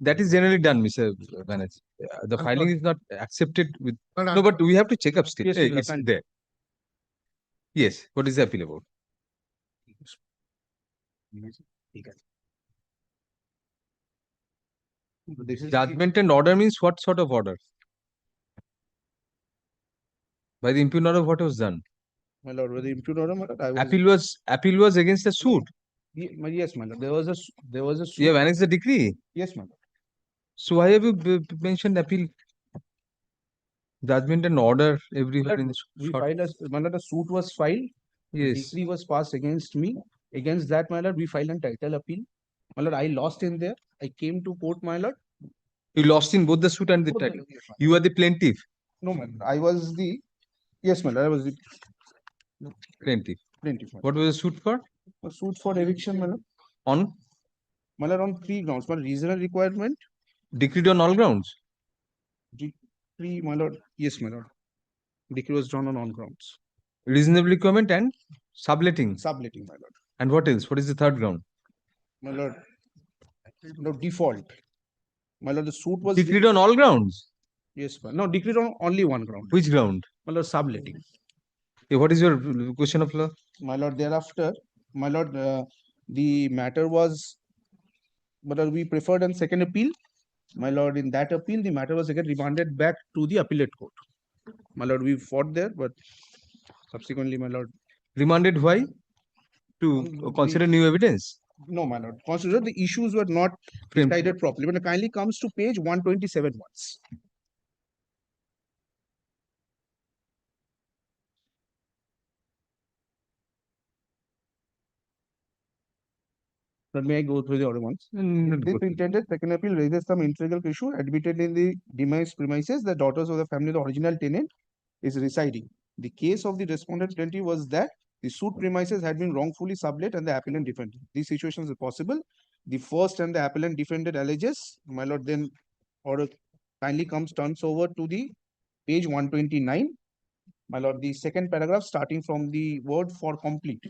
That is generally done, Mr. Banerjee. The I'm filing sorry. is not accepted with. No, No, but we have to check up still. Yes, It's there. Yes. What is the appeal about? Judgment and order means what sort of order? By the impugned order, what was done? My lord, with the impugned order, my lord, I was. Appeal was against the suit. Yes, my lord. There was a suit. You have annexed the decree. Yes, my lord. So why have you mentioned appeal? Judgment and order everywhere in the We filed my lord, a suit was filed. Yes. Decree was passed against me. Against that, my lord, we filed a title appeal. My lord, I lost in there. I came to court, my lord. You lost in both the suit and the Both title. yes, You are the plaintiff. no, my lord. I was the yes, my lord. I was the Plaintiff. plaintiff. What was the suit for? A suit for eviction, my lord. On? My lord, on 3 grounds. My reasonable requirement. Decreed on all grounds. Decree, my lord. Yes, my lord. Decree was drawn on all grounds. Reasonable requirement and subletting. Subletting, my lord. And what else? What is the third ground? My lord. No default. My lord, the suit was Decreed on all grounds. yes, my no decreed on only one ground. Which ground? My lord, subletting. Okay, what is your question of law? My lord, thereafter, my lord, the matter was, but we preferred on second appeal. My lord, in that appeal, the matter was again remanded back to the appellate court. My lord, we fought there, but subsequently, my lord. Remanded why? To consider new evidence? No, my lord. Consider the issues were not decided properly. When it kindly comes to page 127 once. Let me go through the order once. This intended second appeal raises some integral issue admitted in the demise premises. The daughters of the family, the original tenant, is residing. The case of the respondent plaintiff was that the suit premises had been wrongfully sublet and the appellant defended. These situations are possible. The first and the appellant defended alleges, my lord, then order kindly turns over to the page 129. My lord, the second paragraph starting from the word for complete.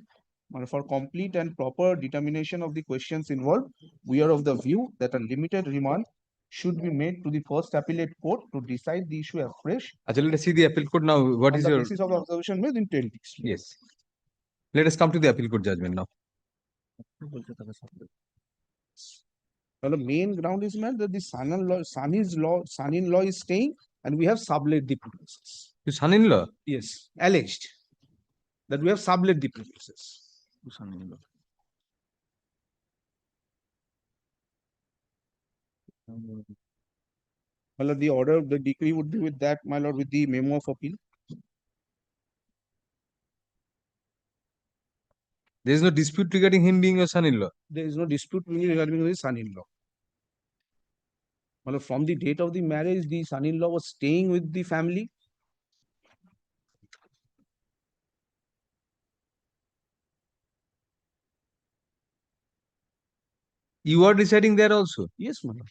For complete and proper determination of the questions involved, we are of the view that a limited remand should be made to the first appellate court to decide the issue afresh. Achha, let us see the appeal court now. What is on the your basis of the observation made in 10 weeks. Yes. Let us come to the appeal court judgment now. Well, the main ground is man that the son-in-law is staying, and we have sublet the premises. Your son-in-law? Yes, alleged that we have sublet the premises. Son-in-law. My lord, the order, the decree would be with that, my lord, with the memo of appeal. There is no dispute regarding him being your son-in-law. There is no dispute regarding his son-in-law. My lord, from the date of the marriage, the son-in-law was staying with the family. You are residing there also? Yes, my lord.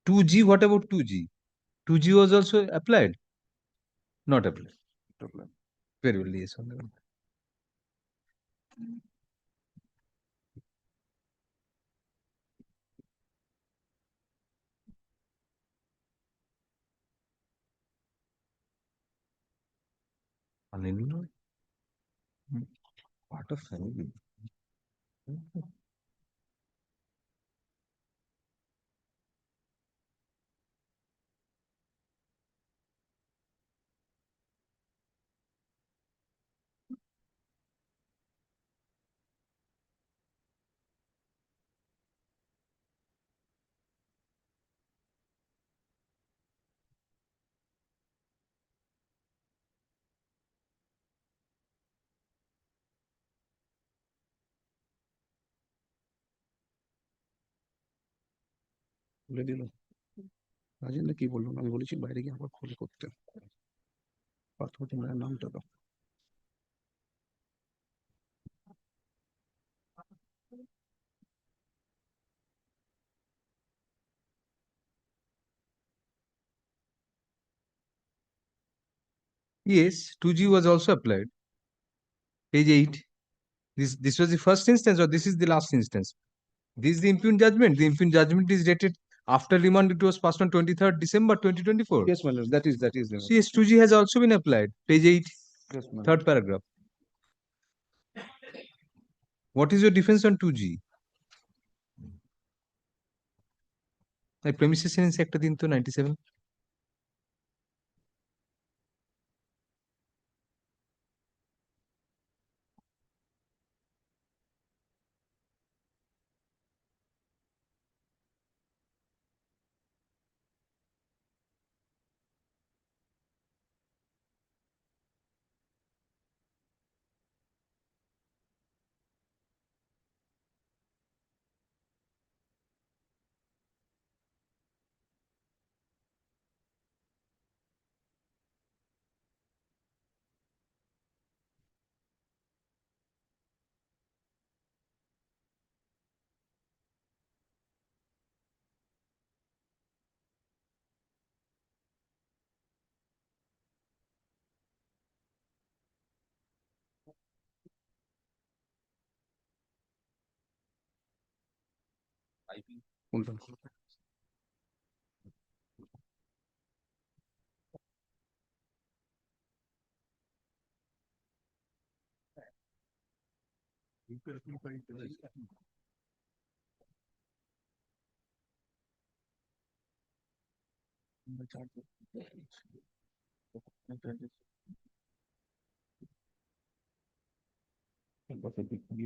Two G, what about 2G? 2G was also applied? Not applied. Very well, yes. Son-in-law? Part of family. বলে দিল রাজেন্দ্র কি বললো আমি বলেছি বাইরে গিয়ে আবার খোলে করতে পার্থপতি মায়ের নামটা দাও Yes, 2G was also applied. Page 8. This was the first instance or this is the last instance? This is the impugned judgment. The impugned judgment is dated after remand. It was passed on 23rd December 2024. Yes, my lord. That is the So yes, 2G has also been applied. Page 8, yes, my lord. third paragraph. What is your defense on 2G? Premises in sector din to 97.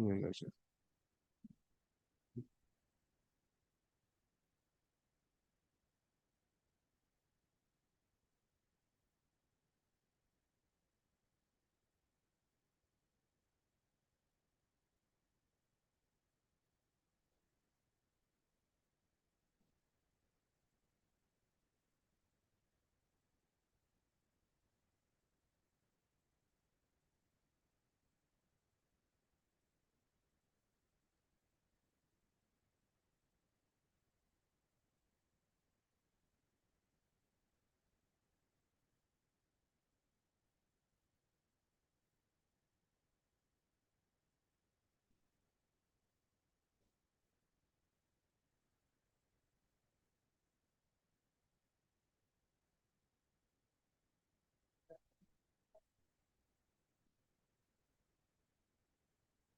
হয়ে গেছে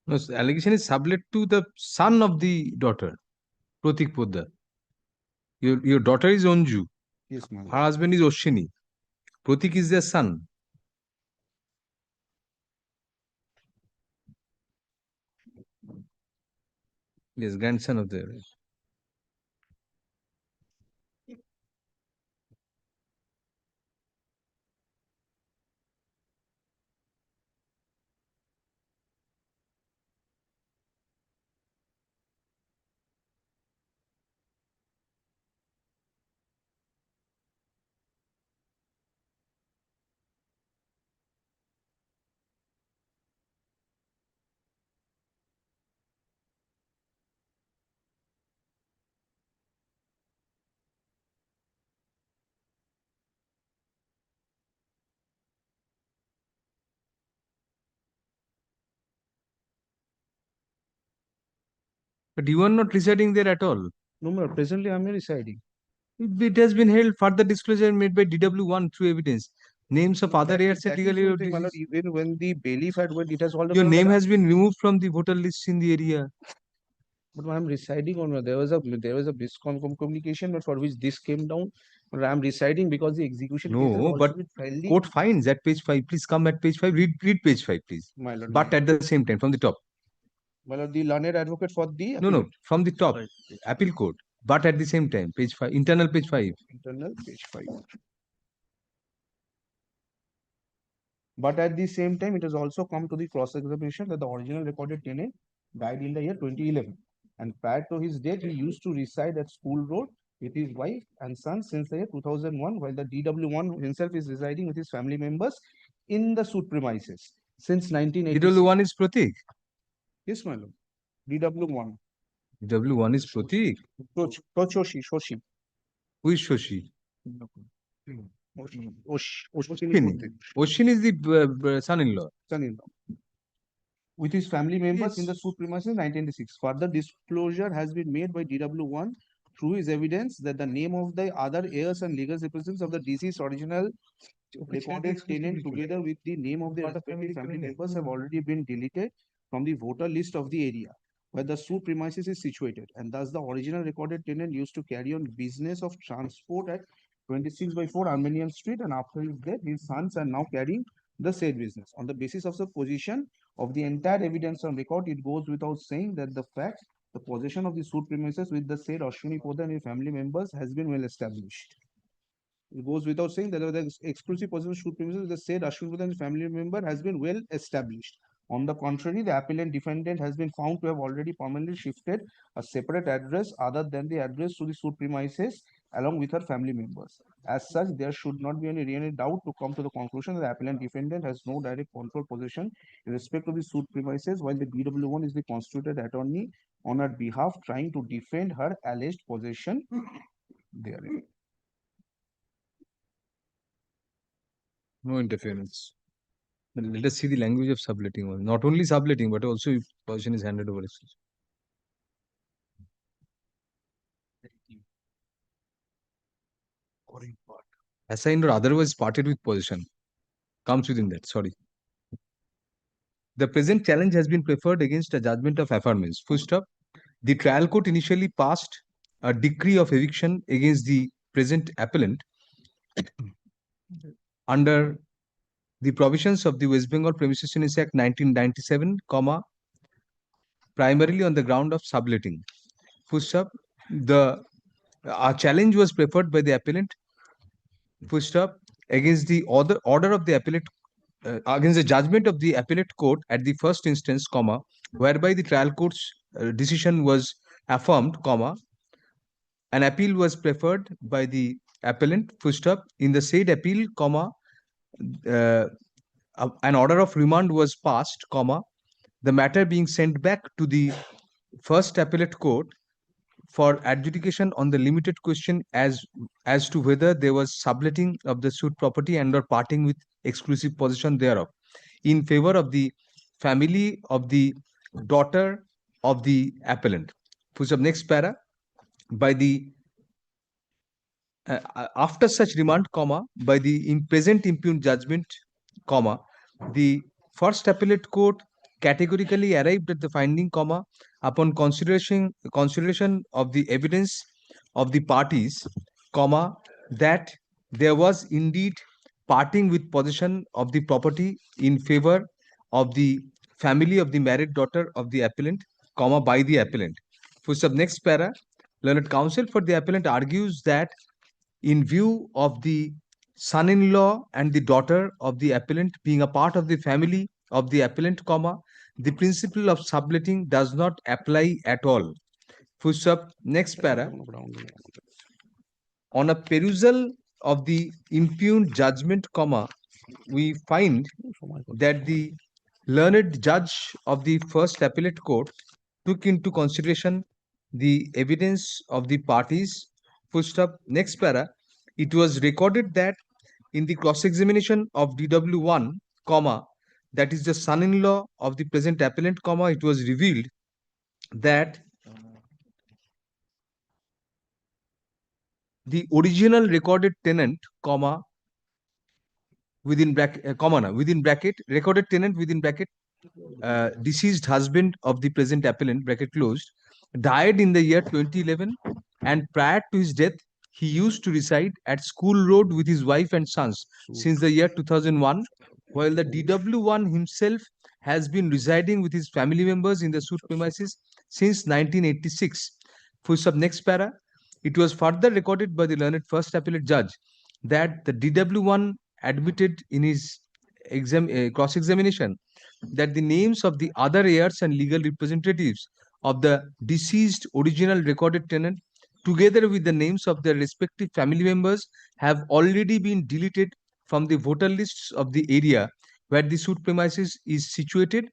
No, allegation is sublet to the son of the daughter, Pratik Poddar. Your daughter is Onju. Yes, my Her lord. husband is Oshini. Pratik is their son. Yes, grandson of the. But you are not residing there at all. No, my lord. Presently, I am residing. It has been held. Further disclosure made by DW1 through evidence. Names of other heirs and That is legal one thing, my lord. Even when the bailiff had went, it has all the Your proof name that has been removed from the voter list in the area. but I am residing on. There was a communication, but for which this came down. But I am residing because the execution case has No, also but been filed. court finds at page 5. Please come at page 5. Read page 5, please. My lord, But at the same time, from the top. my lord, the learned advocate for the No, appellate. from the top. Appeal court. But at the same time, page 5. Internal page 5. Internal page 5. But at the same time, it has also come to the cross-examination that the original recorded tenant died in the year 2011. And prior to his death, he used to reside at School Road with his wife and son since the year 2001, while the DW1 himself is residing with his family members in the suit premises since 1986. DW1 is Pratik. Yes, my lord. DW1. DW1 is Pratik. Shoshi. Who is Shoshi? Oshini. Oshin is the son-in-law. Son-in-law. With his family members in the suit premises in 1986. Further disclosure has been made by DW1 through his evidence that the name of the other heirs and legal representatives of the deceased original recorded tenant together with the name of the respective family members have already been deleted from the voter list of the area where the suit premises is situated, and thus the original recorded tenant used to carry on business of transport at 26/4 Armenian Street, and after his death, his sons are now carrying the said business. On the basis of the position of the entire evidence on record, it goes without saying that the fact the possession of the suit premises with the said Ashwini Poddar and his family members has been well established. It goes without saying that the exclusive possession of suit premises with the said Ashwini Poddar and his family member has been well established. On the contrary, the appellant defendant has been found to have already permanently shifted a separate address other than the address to the suit premises along with her family members. As such, there should not be any real doubt to come to the conclusion that the appellant defendant has no direct control possession in respect to the suit premises, while the DW1 is the constituted attorney on her behalf trying to defend her alleged possession therein. No interference. Then let us see the language of subletting. Not only subletting, but also if possession is handed over. Assigned or otherwise parted with possession. Comes within that, sorry. The present challenge has been preferred against a judgment of affirmance. Full stop. The trial court initially passed a decree of eviction against the present appellant under the provisions of the West Bengal Premises Tenancy Act 1997, primarily on the ground of subletting. Full stop. A challenge was preferred by the appellant, full stop, against the order of the appellate, against the judgment of the appellate court at the first instance, whereby the trial court's decision was affirmed, an appeal was preferred by the appellant, full stop. In the said appeal, an order of remand was passed, the matter being sent back to the first appellate court for adjudication on the limited question as to whether there was subletting of the suit property and or parting with exclusive possession thereof in favor of the family of the daughter of the appellant. Next para. By the after such remand, by the present impugned judgment, the first appellate court categorically arrived at the finding, comma, upon consideration of the evidence of the parties, comma, that there was indeed parting with possession of the property in favor of the family of the married daughter of the appellant, comma, by the appellant. For sub next para, learned counsel for the appellant argues that in view of the son-in-law and the daughter of the appellant being a part of the family of the appellant, comma, the principle of subletting does not apply at all. Full stop. Next para. On a perusal of the impugned judgment, comma, we find that the learned judge of the first appellate court took into consideration the evidence of the parties. Full stop. Next para. It was recorded that in the cross-examination of DW1, comma, that is the son-in-law of the present appellant, comma, it was revealed that the original recorded tenant, comma, within bracket, recorded tenant within bracket, deceased husband of the present appellant, bracket closed, died in the year 2011, and prior to his death, he used to reside at School Road with his wife and sons since the year 2001, while the DW1 himself has been residing with his family members in the suit premises since 1986. For sub next para, it was further recorded by the learned first appellate judge that the DW1 admitted in his cross-examination that the names of the other heirs and legal representatives of the deceased original recorded tenant, together with the names of their respective family members, have already been deleted from the voter lists of the area where the suit premises is situated,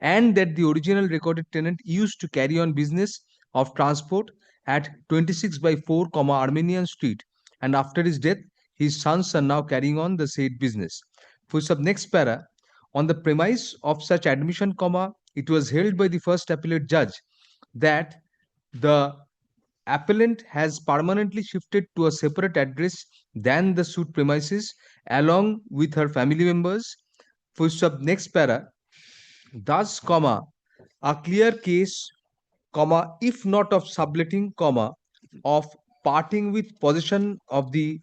and that the original recorded tenant used to carry on business of transport at 26/4, Armenian Street, and after his death, his sons are now carrying on the said business. For sub next para, on the premise of such admission, comma, it was held by the first appellate judge that the appellant has permanently shifted to a separate address than the suit premises along with her family members. For sub next para, thus, comma, a clear case, comma, if not of subletting, comma, of parting with possession of the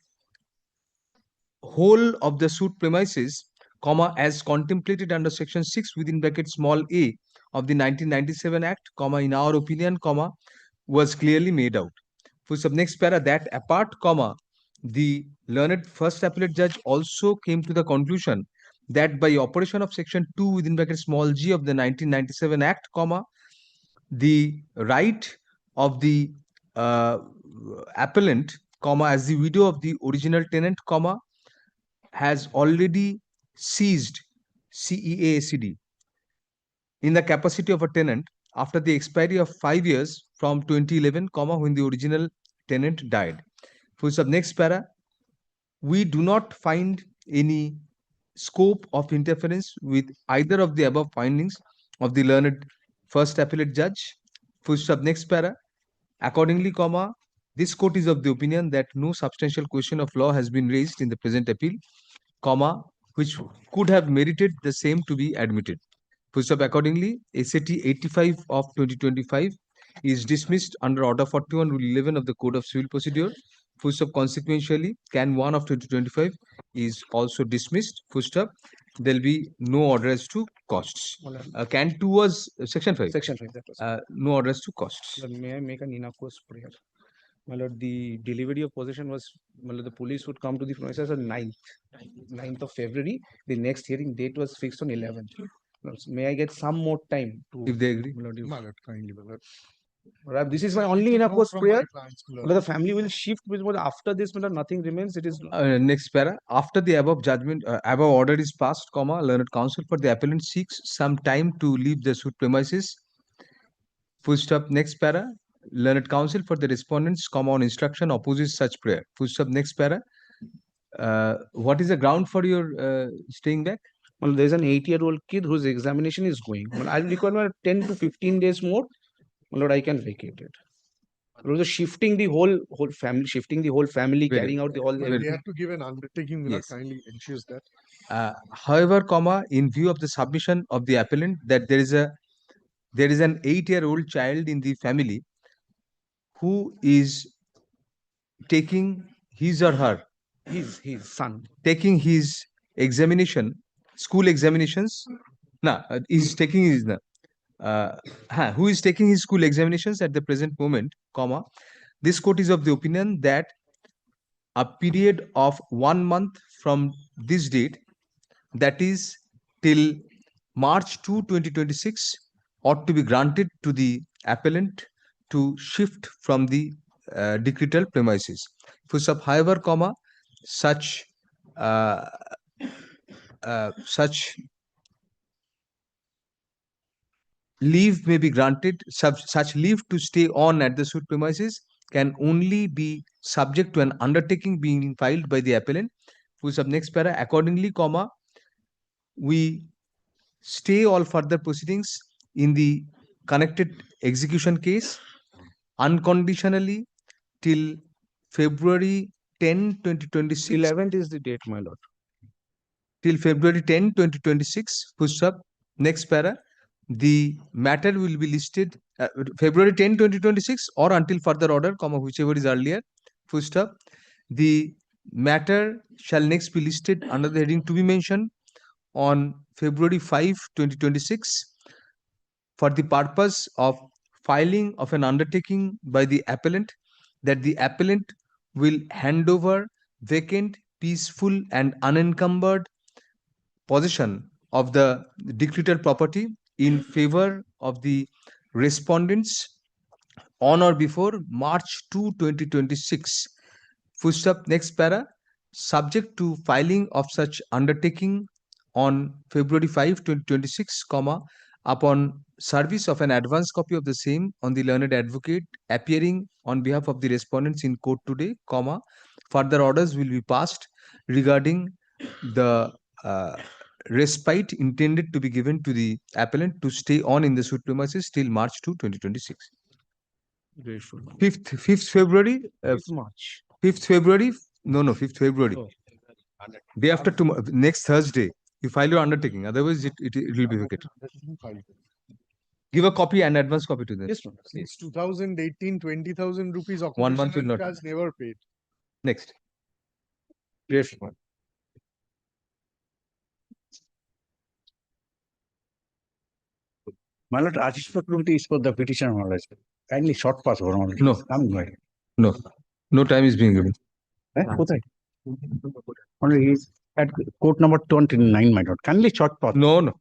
whole of the suit premises, comma, as contemplated under section 6 within bracket small a of the 1997 Act, comma, in our opinion, comma, was clearly made out. For sub next para, that apart, comma, the learned first appellate judge also came to the conclusion that by operation of section 2 within bracket small g of the 1997 Act, comma, the right of the appellant, comma, as the widow of the original tenant, comma, has already ceased CEACD in the capacity of a tenant after the expiry of 5 years from 2011, comma, when the original tenant died. For sub next para, we do not find any scope of interference with either of the above findings of the learned first appellate judge. For sub next para, accordingly, comma, this court is of the opinion that no substantial question of law has been raised in the present appeal, comma, which could have merited the same to be admitted. Full stop. Accordingly, SAT 85 of 2025 is dismissed under Order 41, Rule 11 of the Code of Civil Procedure. Full stop. Consequentially, Can 1 of 2025 is also dismissed. Full stop. There will be no order as to costs. Can 2 was Section 5. Section 5. That was. No order as to costs. But may I make an innocuous prayer? My lord, the delivery of possession was, my lord, the police would come to the premises on 9th of February. The next hearing date was fixed on 11th. May I get some more time to, if they agree? My lord, My lord, kindly, my lord. Perhaps this is my only innocuous prayer. The family will shift with what after this, my lord, nothing remains. It is next para. After the above judgment, above order is passed, comma, learned counsel for the appellant seeks some time to leave the suit premises. Full stop. Next para. Learned counsel for the respondents, comma, on instruction opposes such prayer. Full stop. Next para. What is the ground for your staying back? Well, there's an 8-year-old kid whose examination is going. Well, I'll require 10 to 15 days more. My lord, I can vacate it. Also shifting the whole family, carrying out the all. They have to give an undertaking. Milord, Yes. kindly ensures that. However, in view of the submission of the appellant that there is an 8-year-old child in the family who is taking his or her His son taking his school examinations. Is taking his who is taking his school examinations at the present moment, this court is of the opinion that a period of 1 month from this date, that is till March 2, 2026, ought to be granted to the appellant to shift from the decretal premises. However, such leave may be granted. Such leave to stay on at the suit premises can only be subject to an undertaking being filed by the appellant. Next para, accordingly, we stay all further proceedings in the connected execution case unconditionally till February 10, 2026. 11th is the date, my lord. Till February 10, 2026. Next para, the matter will be listed February 10, 2026 or until further order, whichever is earlier. The matter shall next be listed under the heading to be mentioned on February 5, 2026 for the purpose of filing of an undertaking by the appellant that the appellant will hand over vacant, peaceful and unencumbered possession of the decretal property in favor of the respondents on or before March 2, 2026. Next para, subject to filing of such undertaking on February 5, 2026, upon service of an advance copy of the same on the learned advocate appearing on behalf of the respondents in court today, further orders will be passed regarding the respite intended to be given to the appellant to stay on in the suit premises till March 2, 2026. 5th February? 5th March. 5th February? No, 5th February. Oh. Day after tomorrow, next Thursday, you file your undertaking. Otherwise, it will be vacated. Give a copy and advance copy to them. Yes, Since 2018, 20,000 rupees 1 month will not. has never paid. Next. Yes, My lord, Ashish Prakriti is for the petitioner, my lord. Kindly short pass over, my lord. No. Come, my lord. No time is being given. Only he is at court number 29, my lord. Kindly short pass. No.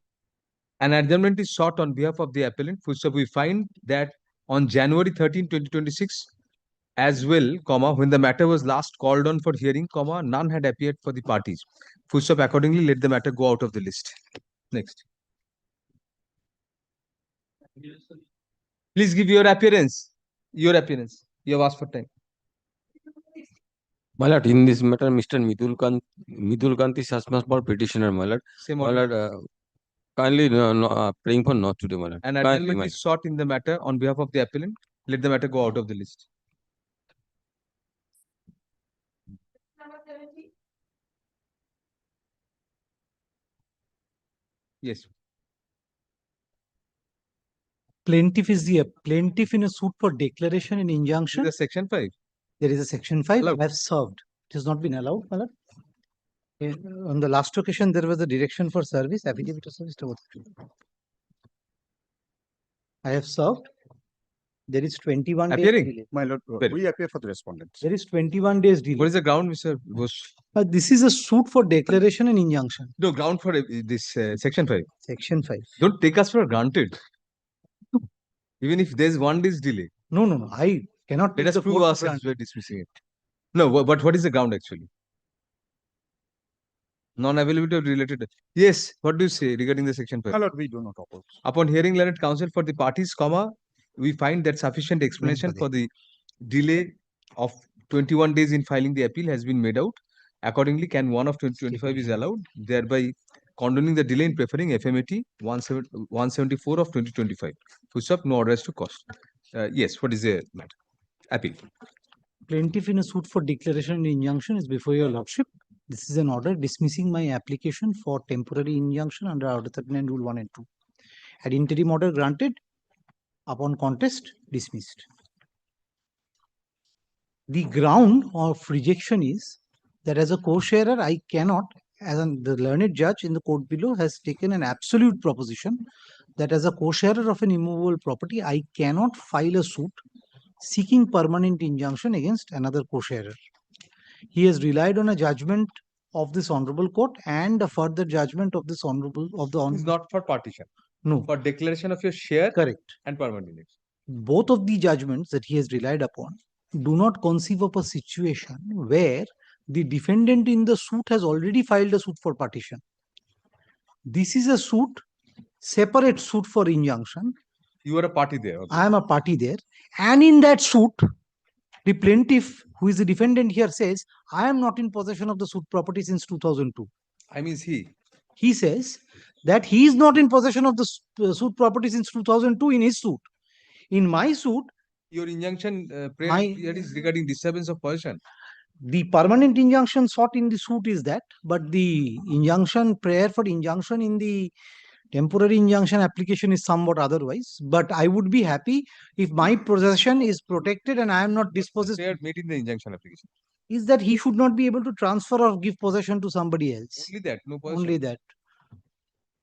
An adjournment is sought on behalf of the appellant. We find that on January 13, 2026, as well, when the matter was last called on for hearing, none had appeared for the parties. Accordingly, let the matter go out of the list. Next. Please give your appearance. You have asked for time. My lord, in this matter, Mr. Midul Kanti Sasmas for petitioner, my lord. Kindly praying for not today, my lord. An adjournment is sought in the matter on behalf of the appellant. Let the matter go out of the list. Yes. Plaintiff is the plaintiff in a suit for declaration and injunction. There is a section 5. There is a section 5. Allowed. I have served. It has not been allowed, my lord. On the last occasion, there was a direction for service. Affidavit of service. I have served. There is 21 Appearing? days delay. My lord, we appear for the respondents. There is 21 days delay. What is the ground, Mr. Bose? This is a suit for declaration and injunction. No, ground for this section 5. Section 5. Don't take us for granted. Even if there's 1 day's delay. No. I cannot. Let us prove ourselves by dismissing it. No, but what is the ground actually? Non-availability of related. Yes, what do you say regarding the section 5? My lord, we do not oppose. Upon hearing learned counsel for the parties, we find that sufficient explanation for the delay of 21 days in filing the appeal has been made out. Accordingly, can 1 of 2025 is allowed, thereby condoning the delay in preferring FMAT 174 of 2025. No orders to cost. Yes, what is the matter? Appeal. Plaintiff in a suit for declaration and injunction is before your lordship. This is an order dismissing my application for temporary injunction under Order 39 Rule 1 and 2. Had interim order granted, upon contest, dismissed. The ground of rejection is that as a co-sharer, I cannot, the learned judge in the court below has taken an absolute proposition that as a co-sharer of an immovable property, I cannot file a suit seeking permanent injunction against another co-sharer. He has relied on a judgment of this honorable court and a further judgment of this honorable It's not for partition. No. For declaration of your share. Correct. And permanent injunction. Both of the judgments that he has relied upon do not conceive of a situation where the defendant in the suit has already filed a suit for partition. This is a suit, separate suit for injunction. You are a party there. Okay. I am a party there. And in that suit, the plaintiff, who is the defendant here, says, I am not in possession of the suit property since 2002. I mean, He says that he is not in possession of the suit property since 2002 in his suit. In my suit, your injunction prayer is regarding disturbance of possession. The permanent injunction sought in the suit is that, but the injunction prayer for injunction in the temporary injunction application is somewhat otherwise. But I would be happy if my possession is protected and I am not dispossessed. Prayer made in the injunction application is that he should not be able to transfer or give possession to somebody else. Only that, no possession. Only that.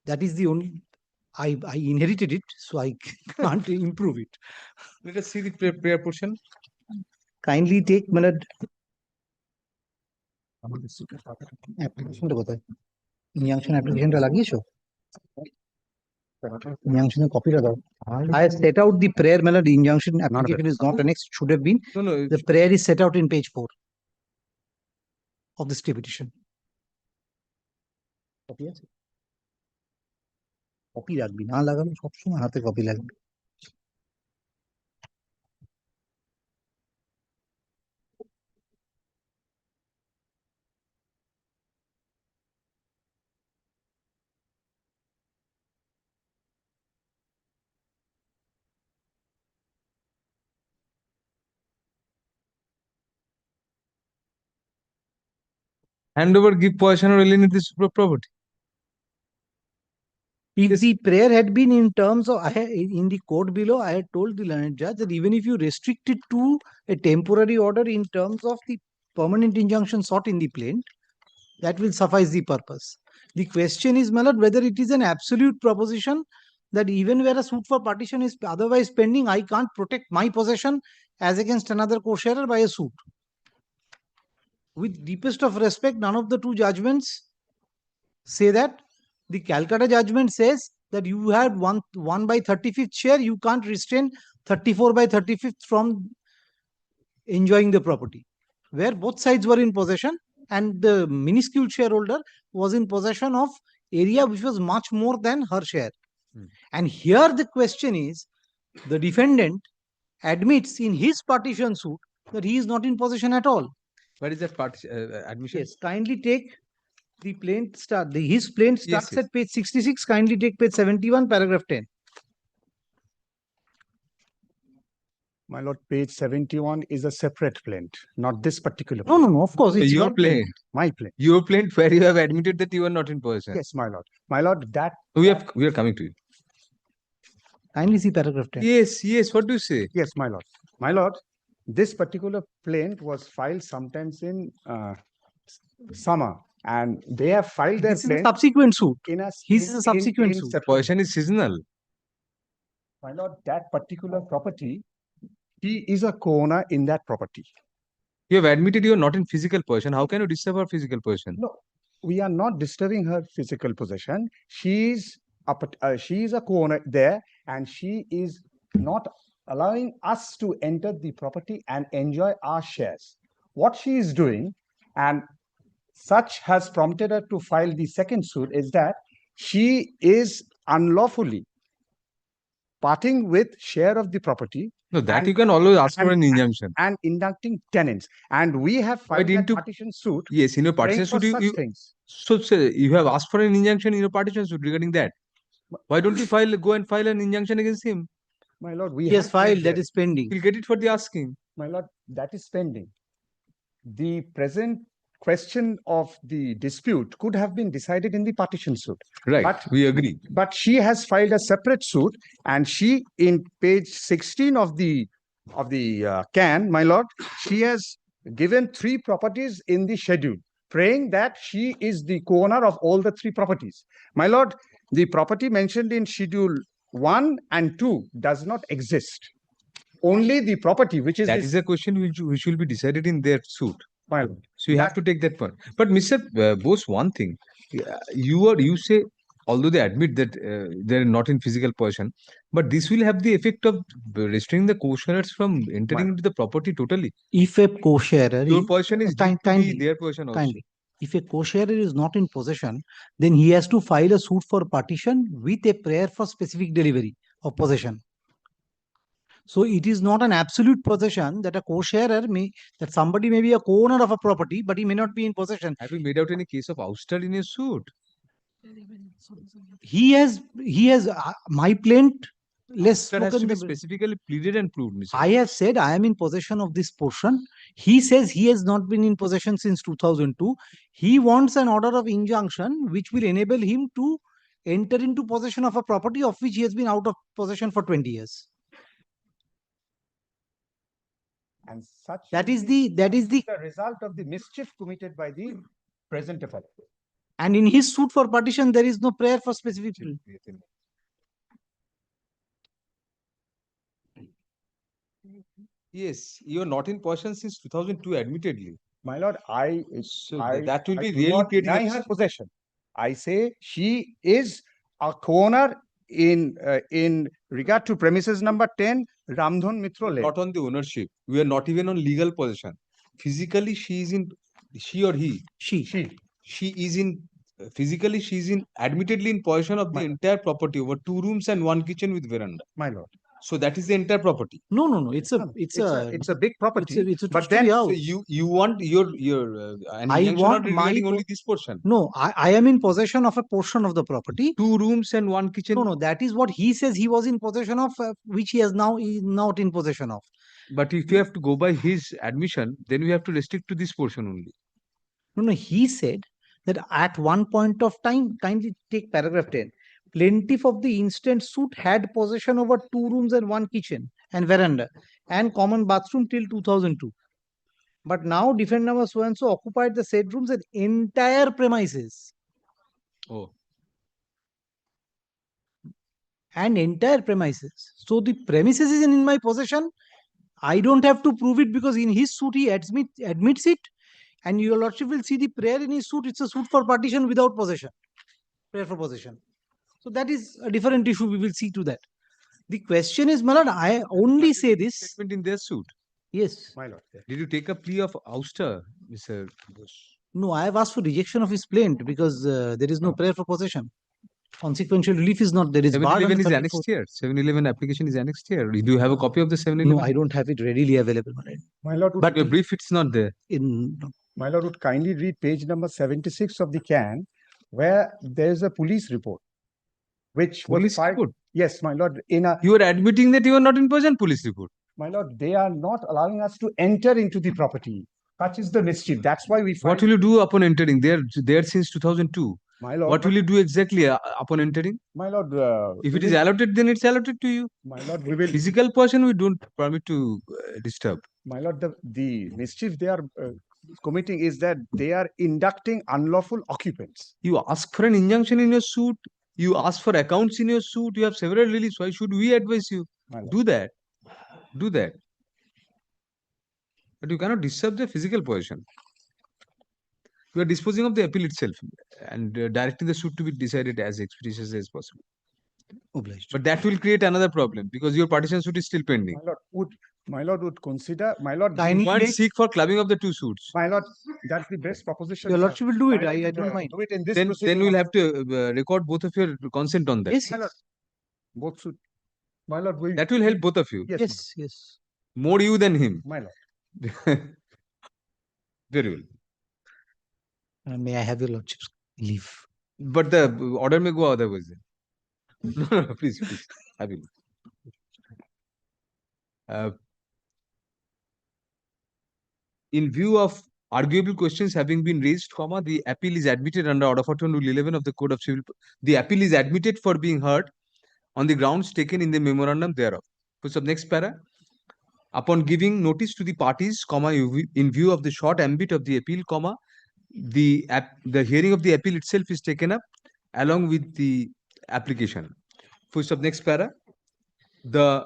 That is the only. I inherited it, so I can't improve it. Let us see the prayer portion. Kindly take minute. Application to kothay? Injunction application ta lagiyecho? Injunction copy ta dao. I set out the prayer. Mela, the injunction application is not annexed. Should have been. No. The prayer is set out in page 4 of the stay petition. Copy আছে? Copy রাখবি না লাগানো সবসময় হাতে copy লাগবে। Hand over, give possession or alienate this property. If the prayer had been in terms of, in the court below, I had told the learned judge that even if you restrict it to a temporary order in terms of the permanent injunction sought in the plaint, that will suffice the purpose. The question is, my lord, whether it is an absolute proposition that even where a suit for partition is otherwise pending, I can't protect my possession as against another co-sharer by a suit. With deepest of respect, none of the two judgments say that. The Calcutta judgment says that you had 1 by 35th share, you can't restrain 34 by 35th from enjoying the property. Where both sides were in possession and the minuscule shareholder was in possession of area which was much more than her share. And here the question is, the defendant admits in his partition suit that he is not in possession at all. Where is that admission? Yes, kindly take the plaint start. His plaint starts at page 66. Kindly take page 71, paragraph 10. My lord, page 71 is a separate plaint, not this particular plaint. No, of course. It's your plaint. My plaint. Your plaint where you have admitted that you are not in possession. Yes, my lord. My lord, that... We are coming to you. Kindly see paragraph 10. Yes. What do you say? Yes, my lord. My lord, this particular plaint was filed sometimes in summer. And they have filed their This is a subsequent suit. His is a subsequent suit. The possession is seasonal. My lord, that particular property, he is a co-owner in that property. You have admitted you are not in physical possession. How can you disturb her physical possession? No, we are not disturbing her physical possession. She is a co-owner there, and she is not allowing us to enter the property and enjoy our shares. What she is doing, and such has prompted her to file the second suit, is that she is unlawfully parting with share of the property. No, that you can always ask for an injunction. And inducting tenants. And we have filed a partition suit. Yes, in your partition suit, you have asked for an injunction in your partition suit regarding that. Why don't you go and file an injunction against him? My lord, we have filed, that is pending. We'll get it for the asking. My lord, that is pending. The present question of the dispute could have been decided in the partition suit. Right, But we agree. But she has filed a separate suit, and she, in page 16 of the can, my lord, she has given 3 properties in the schedule, praying that she is the co-owner of all the 3 properties. My lord, the property mentioned in schedule 1 and 2 does not exist. Only the property, which is That is a question which will be decided in their suit. my lord. So you have to take that point. But Mr. Bose, one thing, you say, although they admit that they're not in physical possession, but this will have the effect of restraining the co-sharers from entering into the property totally. If a co-sharer, Your possession is deemed to be their possession also. kindly, if a co-sharer is not in possession, then he has to file a suit for partition with a prayer for specific delivery of possession. So it is not an absolute possession that a co-sharer that somebody may be a co-owner of a property, but he may not be in possession. Have you made out any case of ouster in your suit? He has my plaint less That has to spoken be the- specifically pleaded and proved, Mr. I have said I am in possession of this portion. He says he has not been in possession since 2002. He wants an order of injunction which will enable him to enter into possession of a property of which he has been out of possession for 20 years. And such That is the result of the mischief committed by the present appellant. and in his suit for partition there is no prayer for specific. Yes, you are not in possession since 2002, admittedly. My lord, that will be do really not creating deny her possession. I say she is a co-owner in regard to premises number 10, Ramdhan Mitra Lane. Not on the ownership. We are not even on legal possession. Physically, she is in, she or he. She is in, physically, she is in, admittedly in possession of the entire property over 2 rooms and 1 kitchen with veranda. My lord. So that is the entire property. No. It's a big property. It's a but two-story then house. So you want your an I injunction want order my regarding only this portion. No, I am in possession of a portion of the property. 2 rooms and 1 kitchen. No, that is what he says he was in possession of, which he is not in possession of. But if you have to go by his admission, then we have to restrict to this portion only. No, he said that at one point of time, kindly take paragraph 10. Plaintiff of the instant suit had possession over 2 rooms and 1 kitchen and veranda and common bathroom till 2002. But now defendant number so and so occupied the said rooms and entire premises. Oh. And entire premises. So the premises is in my possession. I don't have to prove it because in his suit he admits it. And your lordship will see the prayer in his suit. It's a suit for partition without possession. Prayer for possession. So that is a different issue. We will see to that. The question is, my lord, I only say this. Statement in their suit. Yes. My lord. Did you take a plea of ouster, Mr. Bush? No, I have asked for rejection of his plaint because there is no prayer for possession. Consequential relief is not there. Is barred 711 is under annexed here. 711 application is annexed here. Do you have a copy of the 711? No, I don't have it readily available. My lord, But your brief, it's not there. My lord would kindly read page number 76 of the can, where there is a police report, which Police was filed. report? Yes, my lord. You are admitting that you are not in possession. Police report. My lord, they are not allowing us to enter into the property. Such is the mischief. That's why we. What will you do upon entering? They are there since 2002. My lord. What will you do exactly upon entering? My lord. If it is allotted, then it's allotted to you. My lord, we will. Physical person, we don't permit to disturb. My lord, the mischief they are committing is that they are inducting unlawful occupants. You ask for an injunction in your suit. You ask for accounts in your suit. You have several reliefs. Why should we advise you? Do that. Do that. But you cannot disturb the physical possession. You are disposing of the appeal itself and directing the suit to be decided as expeditiously as possible. Obliged. But that will create another problem because your partition suit is still pending. My lord would consider. My lord, you can't seek for clubbing of the 2 suits. My lord, that's the best proposition. Your lordship will do it. I don't mind. Do it in this. Then we'll have to record both of your consent on that. Yes. My lord, both suit. My lord, we. That will help both of you. Yes. Yes. More you than him. My lord. Very well. May I have your lordship's leave? But the order may go otherwise. No, please. Have you. in view of arguable questions having been raised, comma, the appeal is admitted under Order 41 Rule 11 of the Code of Civil. The appeal is admitted for being heard on the grounds taken in the memorandum thereof. Puts up next para. Upon giving notice to the parties, comma, in view of the short ambit of the appeal, comma, the hearing of the appeal itself is taken up along with the application. Puts up next para. The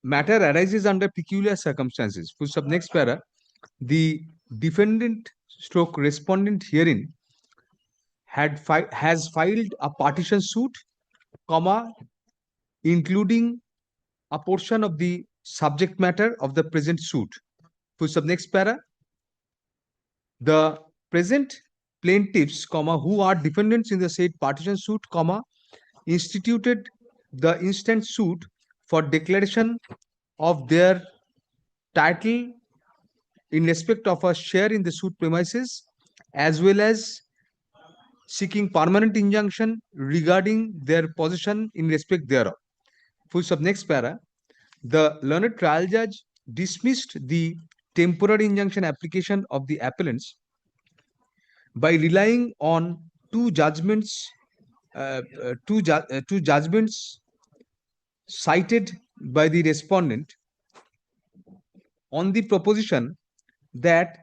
matter arises under peculiar circumstances. Puts up next para. The defendant stroke respondent herein has filed a partition suit, comma, including a portion of the subject matter of the present suit. Puts up next para. The present plaintiffs, comma, who are defendants in the said partition suit, comma, instituted the instant suit for declaration of their title in respect of a share in the suit premises, as well as seeking permanent injunction regarding their possession in respect thereof. Full stop. Next para. The learned trial judge dismissed the temporary injunction application of the appellants by relying on two judgments cited by the respondent on the proposition that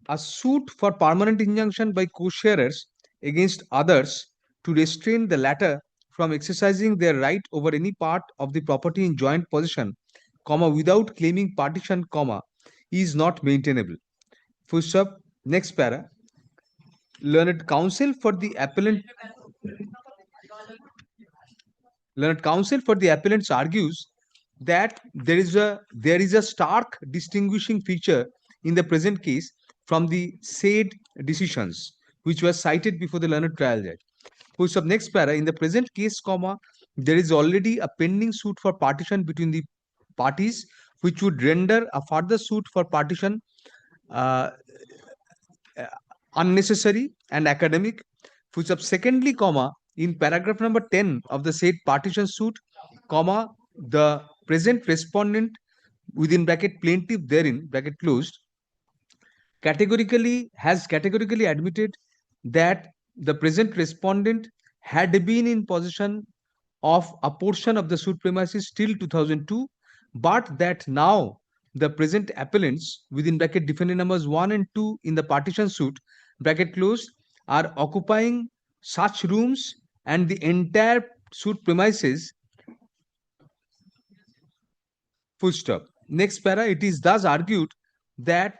a suit for permanent injunction by co-sharers against others to restrain the latter from exercising their right over any part of the property in joint possession, comma, without claiming partition, comma, is not maintainable. Full stop. Next para. Learned counsel for the appellant argues that there is a stark distinguishing feature in the present case from the said decisions which were cited before the learned trial judge. Full stop. Next para. In the present case, comma, there is already a pending suit for partition between the parties, which would render a further suit for partition unnecessary and academic. Full stop. Secondly, comma, in paragraph number 10 of the said partition suit, comma, the present respondent within bracket plaintiff therein bracket closed has categorically admitted that the present respondent had been in possession of a portion of the suit premises till 2002, but that now the present appellants within bracket defendant numbers 1 and 2 in the partition suit bracket closed are occupying such rooms and the entire suit premises. Full stop. Next para. It is thus argued that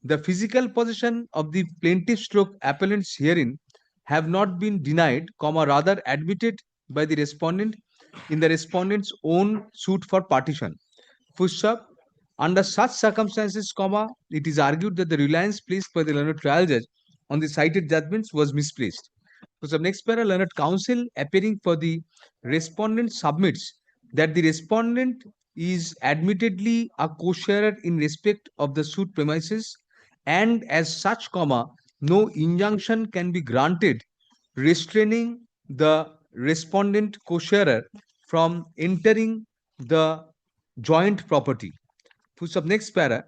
the physical possession of the plaintiff stroke appellants herein have not been denied, comma, rather admitted by the respondent in the respondent's own suit for partition. Full stop. Under such circumstances, comma, it is argued that the reliance placed by the learned trial judge on the cited judgments was misplaced. So, next para. Learned counsel appearing for the respondent submits that the respondent is admittedly a co-sharer in respect of the suit premises, and as such, comma, no injunction can be granted restraining the respondent co-sharer from entering the joint property. Full stop. Next para.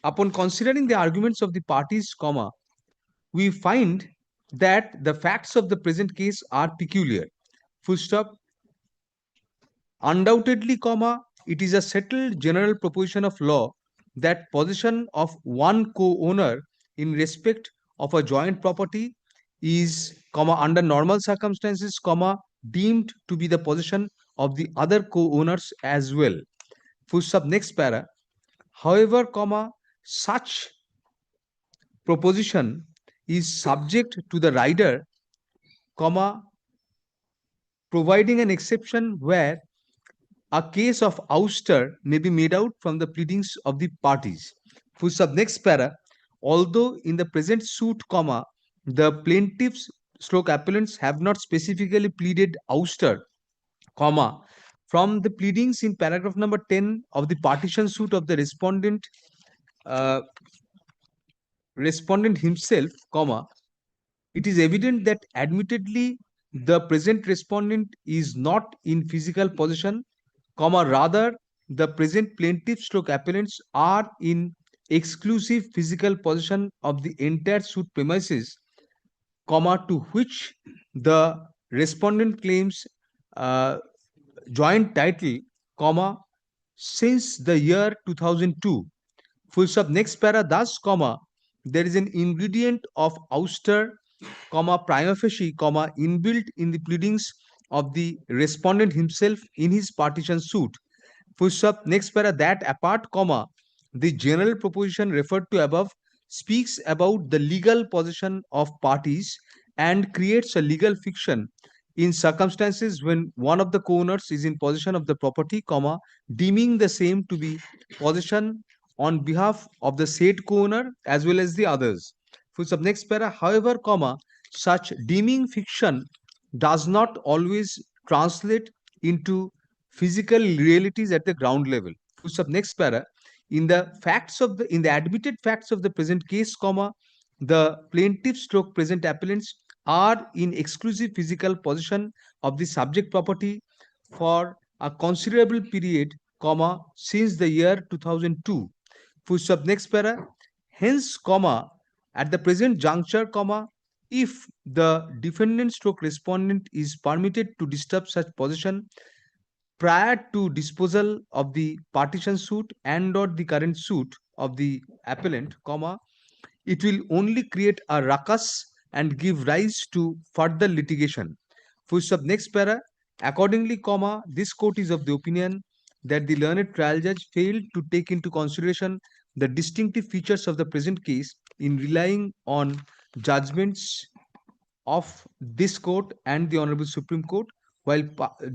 Upon considering the arguments of the parties, comma, we find that the facts of the present case are peculiar. Full stop. Undoubtedly, comma, it is a settled general proposition of law that possession of one co-owner in respect of a joint property is, comma, under normal circumstances, comma, deemed to be the possession of the other co-owners as well. Full stop. Next para. However, comma, such proposition is subject to the rider, comma, providing an exception where a case of ouster may be made out from the pleadings of the parties. Full stop. Next para. Although in the present suit, comma, the plaintiffs stroke appellants have not specifically pleaded ouster, comma, from the pleadings in paragraph number 10 of the partition suit of the respondent himself, comma, it is evident that admittedly the present respondent is not in physical possession, comma, rather the present plaintiff stroke appellants are in exclusive physical possession of the entire suit premises, comma, to which the respondent claims joint title, comma, since the year 2002. Full stop. Next para, thus, comma, there is an ingredient of ouster, comma, prima facie, comma, inbuilt in the pleadings of the respondent himself in his partition suit. Full stop. Next para, that apart, comma, the general proposition referred to above speaks about the legal possession of parties and creates a legal fiction in circumstances when one of the co-owners is in possession of the property, comma, deeming the same to be possession on behalf of the said co-owner as well as the others. Full stop. Next para, however, comma, such deeming fiction does not always translate into physical realities at the ground level. Full stop. Next para, in the admitted facts of the present case, comma, the plaintiff stroke present appellants are in exclusive physical possession of the subject property for a considerable period, comma, since the year 2002. Full stop. Next para, hence, comma, at the present juncture, comma, if the defendant stroke respondent is permitted to disturb such possession prior to disposal of the partition suit and or the current suit of the appellant, comma, it will only create a ruckus and give rise to further litigation. Full stop. Next para, accordingly, comma, this court is of the opinion that the learned trial judge failed to take into consideration the distinctive features of the present case in relying on judgments of this court and the Honorable Supreme Court while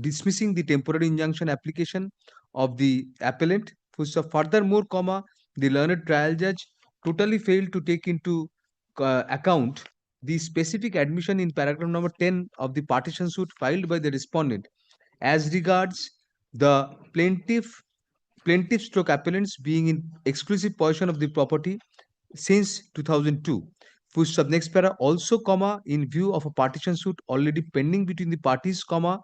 dismissing the temporary injunction application of the appellant. Furthermore, comma, the learned trial judge totally failed to take into account the specific admission in paragraph number 10 of the partition suit filed by the respondent as regards the plaintiff stroke appellants being in exclusive possession of the property since 2002. Full stop. Next para, also, comma, in view of a partition suit already pending between the parties, comma,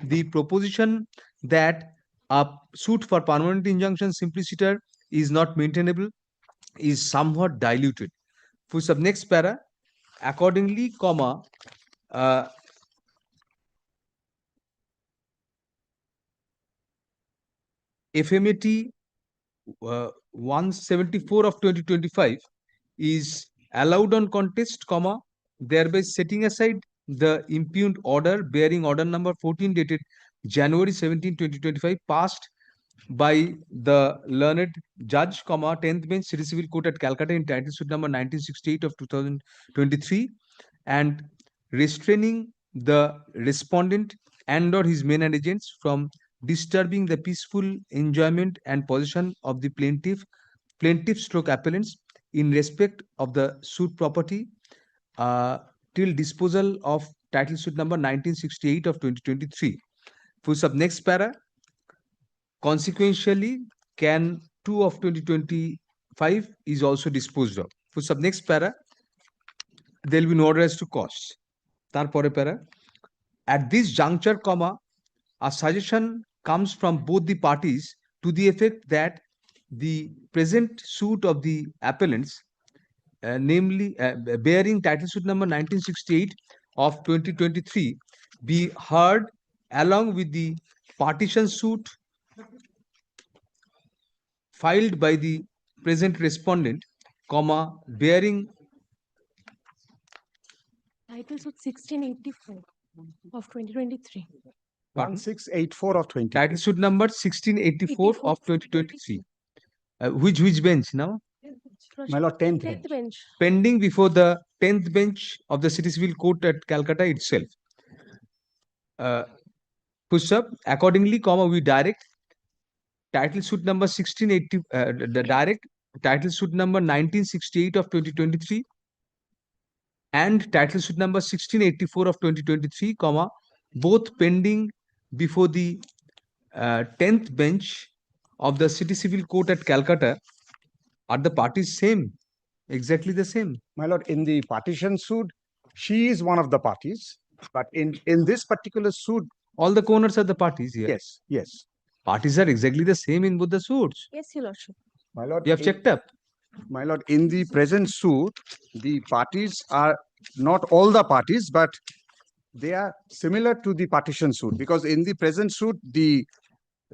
the proposition that a suit for permanent injunction simpliciter is not maintainable is somewhat diluted. Full stop. Next para, accordingly, comma, FMAT 174 of 2025 is allowed on contest, comma, thereby setting aside the impugned order bearing order number 14 dated January 17, 2025 passed by the learned judge, comma, 10th bench City Civil Court at Calcutta in title suit number 1968 of 2023 and restraining the respondent and or his men and agents from disturbing the peaceful enjoyment and possession of the plaintiff stroke appellants in respect of the suit property till disposal of title suit number 1968 of 2023. Full stop. Next para, consequentially, can 2 of 2025 is also disposed of. Full stop. Next para, there will be no order as to costs. Tarpore para, at this juncture, comma, a suggestion comes from both the parties to the effect that the present suit of the appellants, namely bearing title suit number 1968 of 2023, be heard along with the partition suit filed by the present respondent, comma, bearing Title suit 1684 of 2023. 1684 of 20. Title suit number 1684 of 2023. Which bench now? My lord, 10th Tenth bench. Pending before the 10th bench of the City Civil Court at Calcutta itself. Push up. Accordingly, comma, we direct title suit number 1680, the direct title suit number 1968 of 2023 and title suit number 1684 of 2023, comma, both pending before the 10th bench of the City Civil Court at Calcutta. Are the parties same? Exactly the same. My lord, in the partition suit, she is one of the parties But in this particular suit, all the co-owners are the parties here. yes, yes. Parties are exactly the same in both the suits. Yes, Your Lordship. My lord, You have checked up. My lord, in the present suit, the parties are not all the parties, but they are similar to the partition suit, because in the present suit, the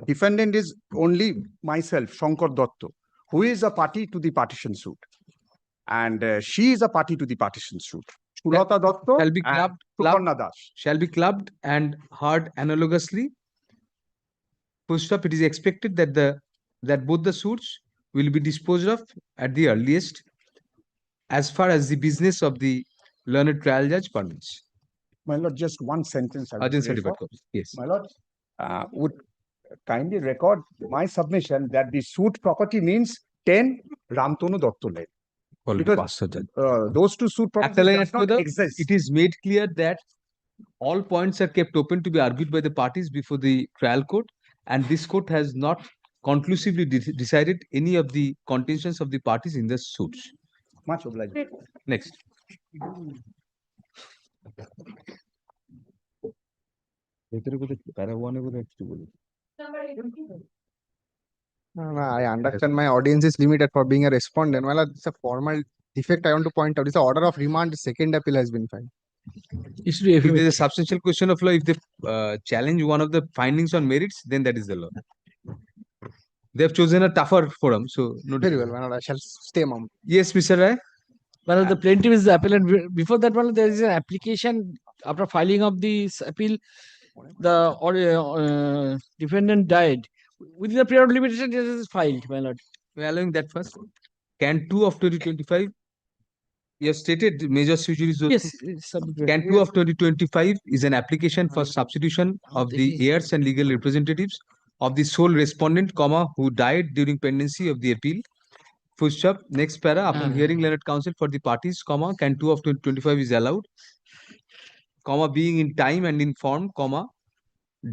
defendant is only myself, Shankar Dotto, who is a party to the partition suit. And she is a party to the partition suit. Sulata Dotto shall be and clubbed, Suparna Das. Shall be clubbed and heard analogously. First up, it is expected that both the suits will be disposed of at the earliest, as far as the business of the learned trial judge permits. My lord, just one sentence. I would Urgent pray certified for. copy. Yes. My lord, would kindly record my submission that the suit property means 10 Ramtonu Dotto lane. Because those two suit properties does not exist. It is made clear that all points are kept open to be argued by the parties before the trial court, and this court has not conclusively decided any of the contentions of the parties in the suits. Much obliged. Next. No, I understand my audience is limited for being a respondent. Well, it's a formal defect I want to point out. It's an order of remand. Second appeal has been filed. If there is a substantial question of law, if they challenge one of the findings on merits, then that is the law. They have chosen a tougher forum, so no. Very well, my lord, I shall stay mum. Yes, Mr. Rai. Well, the plaintiff is the appellant. Before that one, there is an application after filing of this appeal. The defendant died. Within the period of limitation, it is filed, my lord. We are allowing that first. Can 2 of 2025? You have stated Major sui juris. Yes. Can 2 of 2025 is an application for substitution of the heirs and legal representatives of the sole respondent, comma, who died during pendency of the appeal. Full stop. Next para. Upon hearing learned counsel for the parties, comma, can 2 of 2025 is allowed, comma, being in time and in form, comma,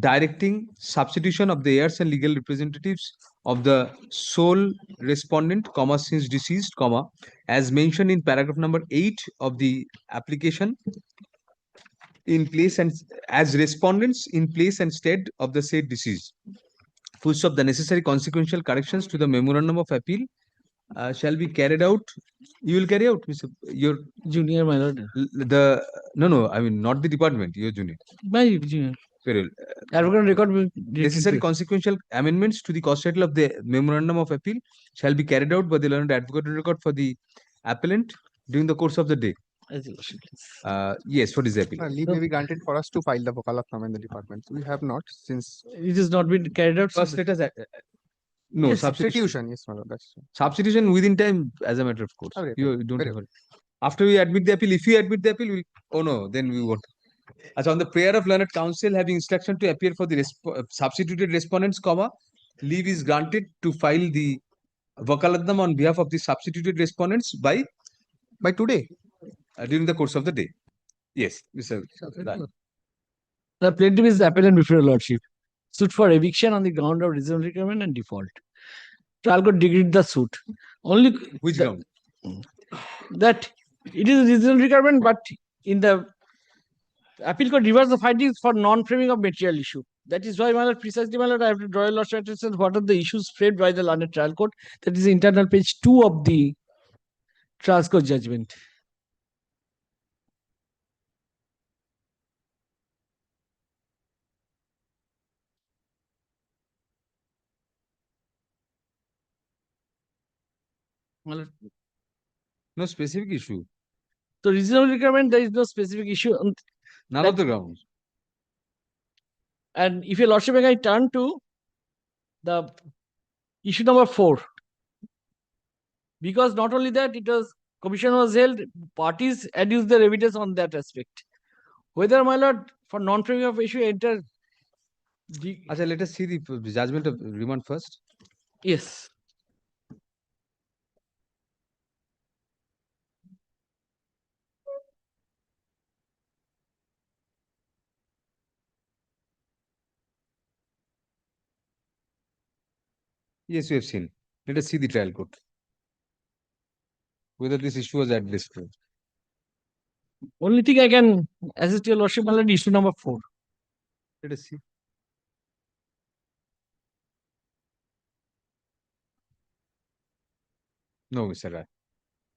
directing substitution of the heirs and legal representatives of the sole respondent, comma, since deceased, comma, as mentioned in paragraph number 8 of the application, in place and as respondents in place and stead of the said deceased. Full stop. The necessary consequential corrections to the memorandum of appeal shall be carried out. You will carry out, Mr. Your junior, my lord. No, I mean not the department. Your junior. My junior. Very well. Advocate record. Necessary consequential amendments to the cost title of the memorandum of appeal shall be carried out by the learned advocate record for the appellant during the course of the day. Yes, for this appeal. Leave may be granted for us to file the Vokalatnama in the department. We have not, since it has not been carried out. First, let us. No, yes, substitution. Yes, my lord, that's true. Substitution within time, as a matter of course. You don't have. After we admit the appeal, if we admit the appeal, oh no, then we won't. As on the prayer of learned counsel having instruction to appear for the substituted respondents, comma, leave is granted to file the Vakalatnam on behalf of the substituted respondents by today, during the course of the day. Yes, Mr. The plaintiff is the appellant before your lordship. Suit for eviction on the ground of reasonable requirement and default. Trial court decreed the suit. Only which ground? That it is a reasonable requirement, but in the appeal court reverse the findings for non-framing of material issue. That is why, my lord, precisely, my lord, I have to draw your lordship attention. What are the issues framed by the learned trial court? That is the internal page 2 of the trial court judgment. No specific issue. So reasonable requirement, there is no specific issue. None of the grounds. And if your lordship, I turn to the issue number 4, because not only that, it was commission was held, parties adduced their evidence on that aspect. Whether, my lord, for non-framing of issue enter. Let us see the judgment of remand first. Yes. Yes, we have seen. Let us see the trial court. Whether this issue was addressed. Only thing I can assist your lordship, my lord, issue number 4. Let us see. No, Mr. Rai.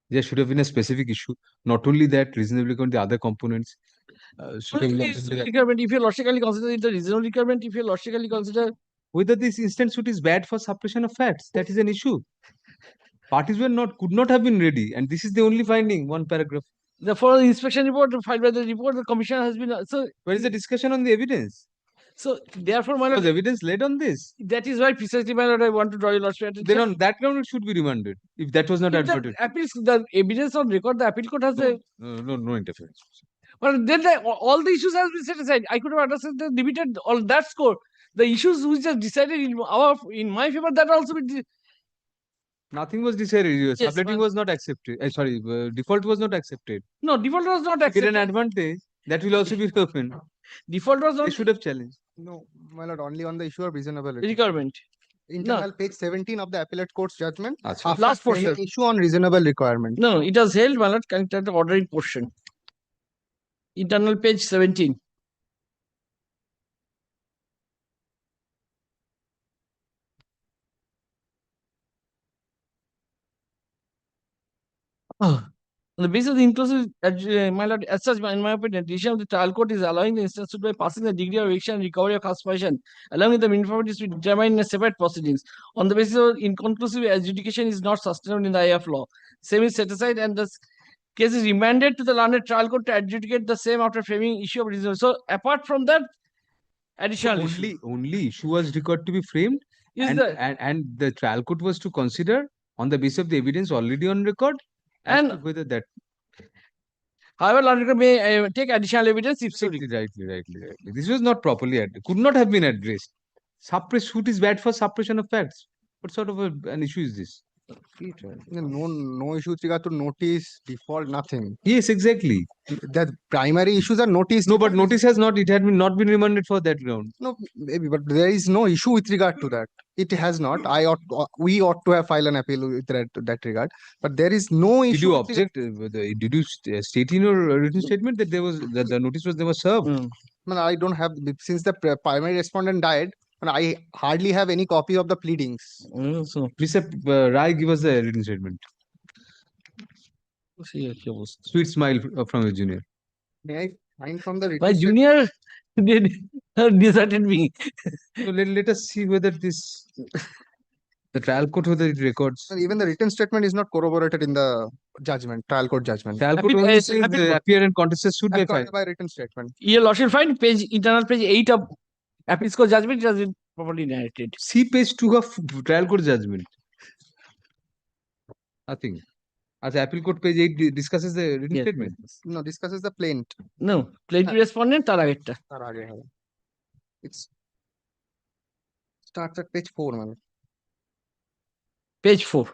There should have been a specific issue. Not only that, reasonably on the other components. Should have been Requirement, if you logically consider it a reasonable requirement, if you logically consider whether this instant suit is bad for suppression of facts, that is an issue. Parties could not have been ready, and this is the only finding, one paragraph. For the inspection report filed by the report, the commission has been so. Where is the discussion on the evidence? So therefore, my lord, was evidence laid on this? That is why precisely, my lord, I want to draw your lordship attention. Then on that ground, it should be remanded if that was not If adverted. the evidence on record, the appeal court has No interference. But then all the issues has been set aside. I could have understood the limited on that score. The issues which are decided in my favor, that also be. Nothing was decided. Yes, Subletting was not accepted. Sorry, default was not accepted. No, default was not Get accepted. an advantage. That will also be open. Default was not. They should have challenged. No, my lord, only on the issue of reasonability. Requirement. Internal page 17 of the appellate court's judgment. Achha. Last portion. Issue on reasonable requirement. No, it was held, my lord, connected to the ordering portion. Internal page 17. On the basis of the inclusive, my lord, as such, in my opinion, decision of the trial court is allowing the instance suit by passing the degree of eviction and recovery of classification, along with the minimum to be determined in a separate proceedings. On the basis of inconclusive adjudication is not sustainable in the eye of law. Same is set aside, and the case is remanded to the learned trial court to adjudicate the same after framing issue of reason. So apart from that, additional only issue was required to be framed, and the trial court was to consider on the basis of the evidence already on record. And whether that, however, Lord may take additional evidence if so. Rightly. This was not properly addressed. Could not have been addressed. Suppress suit is bad for suppression of facts. What sort of an issue is this? No issue with regard to notice, default, nothing. Yes, exactly. The primary issues are notice. No, but notice has not. It had not been remanded for that ground. No, maybe, but there is no issue with regard to that. It has not. We ought to have filed an appeal with that regard. But there is no issue. Did you object? Did you state in your written statement that the notice was never served? No, I don't have, since the primary respondent died. And I hardly have any copy of the pleadings. So, please, Rai, give us the written statement. Sweet smile from the junior. May I find from the written My junior deserted me. So let us see whether the trial court, whether it records. Even the written statement is not corroborated in the judgment, trial court judgment. Trial court only says the appear and contest should be filed by written statement. Your lordship find internal page 8 of appeal court judgment. It has been properly narrated. See page 2 of trial court judgment. Nothing. As appeal court page 8 discusses the written statement. No, discusses the plaint. No, plaintiff respondent tar ageta. It's starts at page 4, man. Page 4.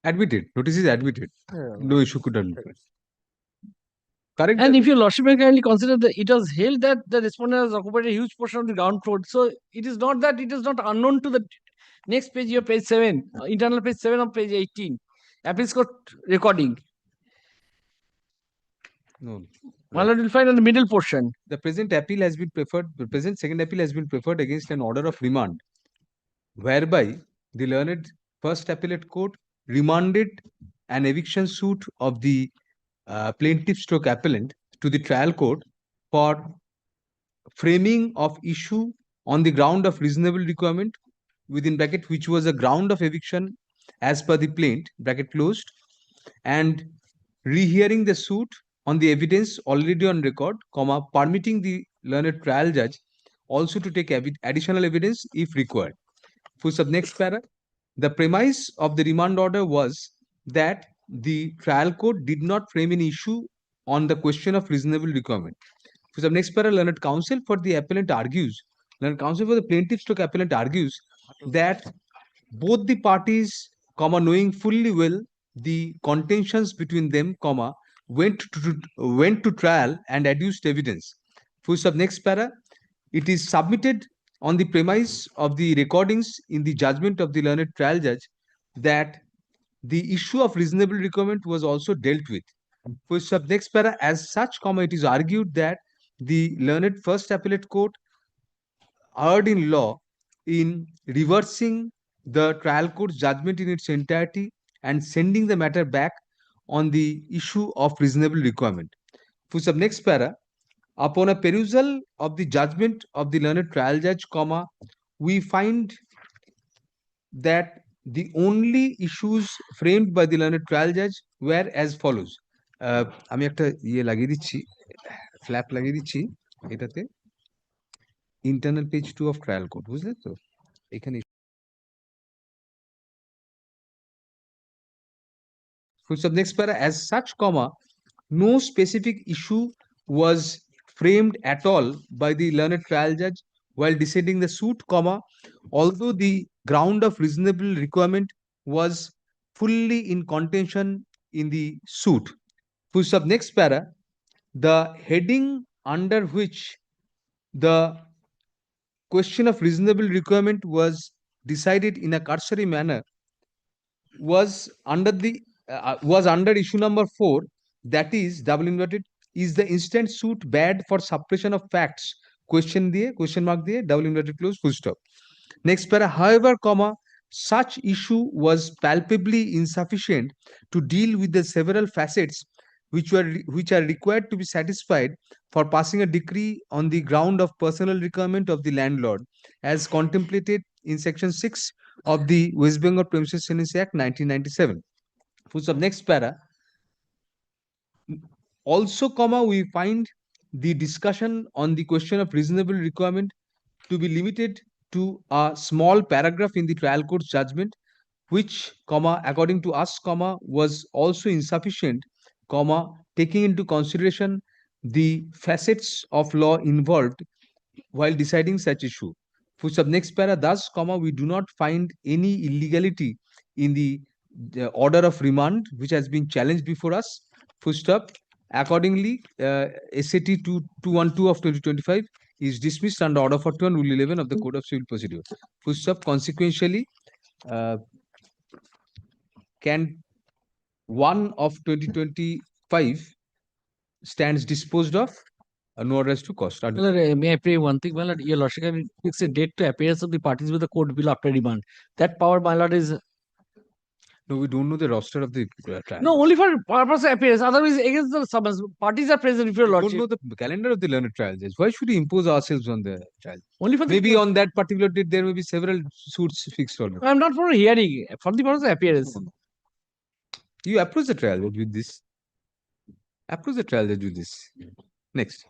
Admitted. Notice is admitted. No issue could have been. Correct. And if your lordship may kindly consider that it was held that the respondent has occupied a huge portion of the ground floor. So it is not that it is not unknown to the next page, your page 7, internal page 7 of page 18. Appeal court recording. No. My lord will find on the middle portion. The present appeal has been preferred. The present second appeal has been preferred against an order of remand, whereby the learned first appellate court remanded an eviction suit of the plaintiff stroke appellant to the trial court for framing of issue on the ground of reasonable requirement within bracket, which was a ground of eviction as per the plaint bracket closed, and rehearing the suit on the evidence already on record, comma, permitting the learned trial judge also to take additional evidence if required. For sub next para, the premise of the remand order was that the trial court did not frame an issue on the question of reasonable requirement. For sub next para, learned counsel for the appellant argues, learned counsel for the plaintiff stroke appellant argues that both the parties, comma, knowing fully well the contentions between them, comma, went to trial and adduced evidence. Full stop. Next para. It is submitted on the premise of the recordings in the judgment of the learned trial judge that the issue of reasonable requirement was also dealt with. Full stop. Next para. As such, comma, it is argued that the learned first appellate court erred in law in reversing the trial court's judgment in its entirety and sending the matter back on the issue of reasonable requirement. Full stop. Next para. Upon a perusal of the judgment of the learned trial judge, comma, we find that the only issues framed by the learned trial judge were as follows. আমি একটা ইয়ে লাগিয়ে দিচ্ছি, flap লাগিয়ে দিচ্ছি এটাতে, internal page 2 of trial court, বুঝলে তো? এখানে next para. As such, comma, no specific issue was framed at all by the learned trial judge while deciding the suit, comma, although the ground of reasonable requirement was fully in contention in the suit. Full stop. Next para. The heading under which the question of reasonable requirement was decided in a cursory manner was under issue number 4, that is double inverted, is the instant suit bad for suppression of facts, question mark diye double inverted close, full stop. Next para. However, comma, such issue was palpably insufficient to deal with the several facets which are required to be satisfied for passing a decree on the ground of personal requirement of the landlord as contemplated in section 6 of the West Bengal Premises Tenancy Act 1997. Full stop. Next para. Also, comma, we find the discussion on the question of reasonable requirement to be limited to a small paragraph in the trial court's judgment, which, comma, according to us, comma, was also insufficient, comma, taking into consideration the facets of law involved while deciding such issue. Full stop. Next para. Thus, comma, we do not find any illegality in the order of remand which has been challenged before us. Full stop. Accordingly, SAT 212 of 2025 is dismissed under order 41 rule 11 of the Code of Civil Procedure. Full stop. Consequentially, can 1 of 2025 stands disposed of, no arrest to cost. May I pray one thing, my lord? Your lordship can fix a date to appearance of the parties with the court bill after remand. That power, my lord, is. No, we don't know the roster of the trial. No, only for purpose of appearance. Otherwise, against the summons, parties are present if your We lordship. don't know the calendar of the learned trial judge. Why should we impose ourselves on the trial? Only for the maybe on that particular date there may be several suits fixed on it. I'm not for a hearing, for the purpose of appearance. You approach the trial judge with this. Approach the trial judge with this. Next.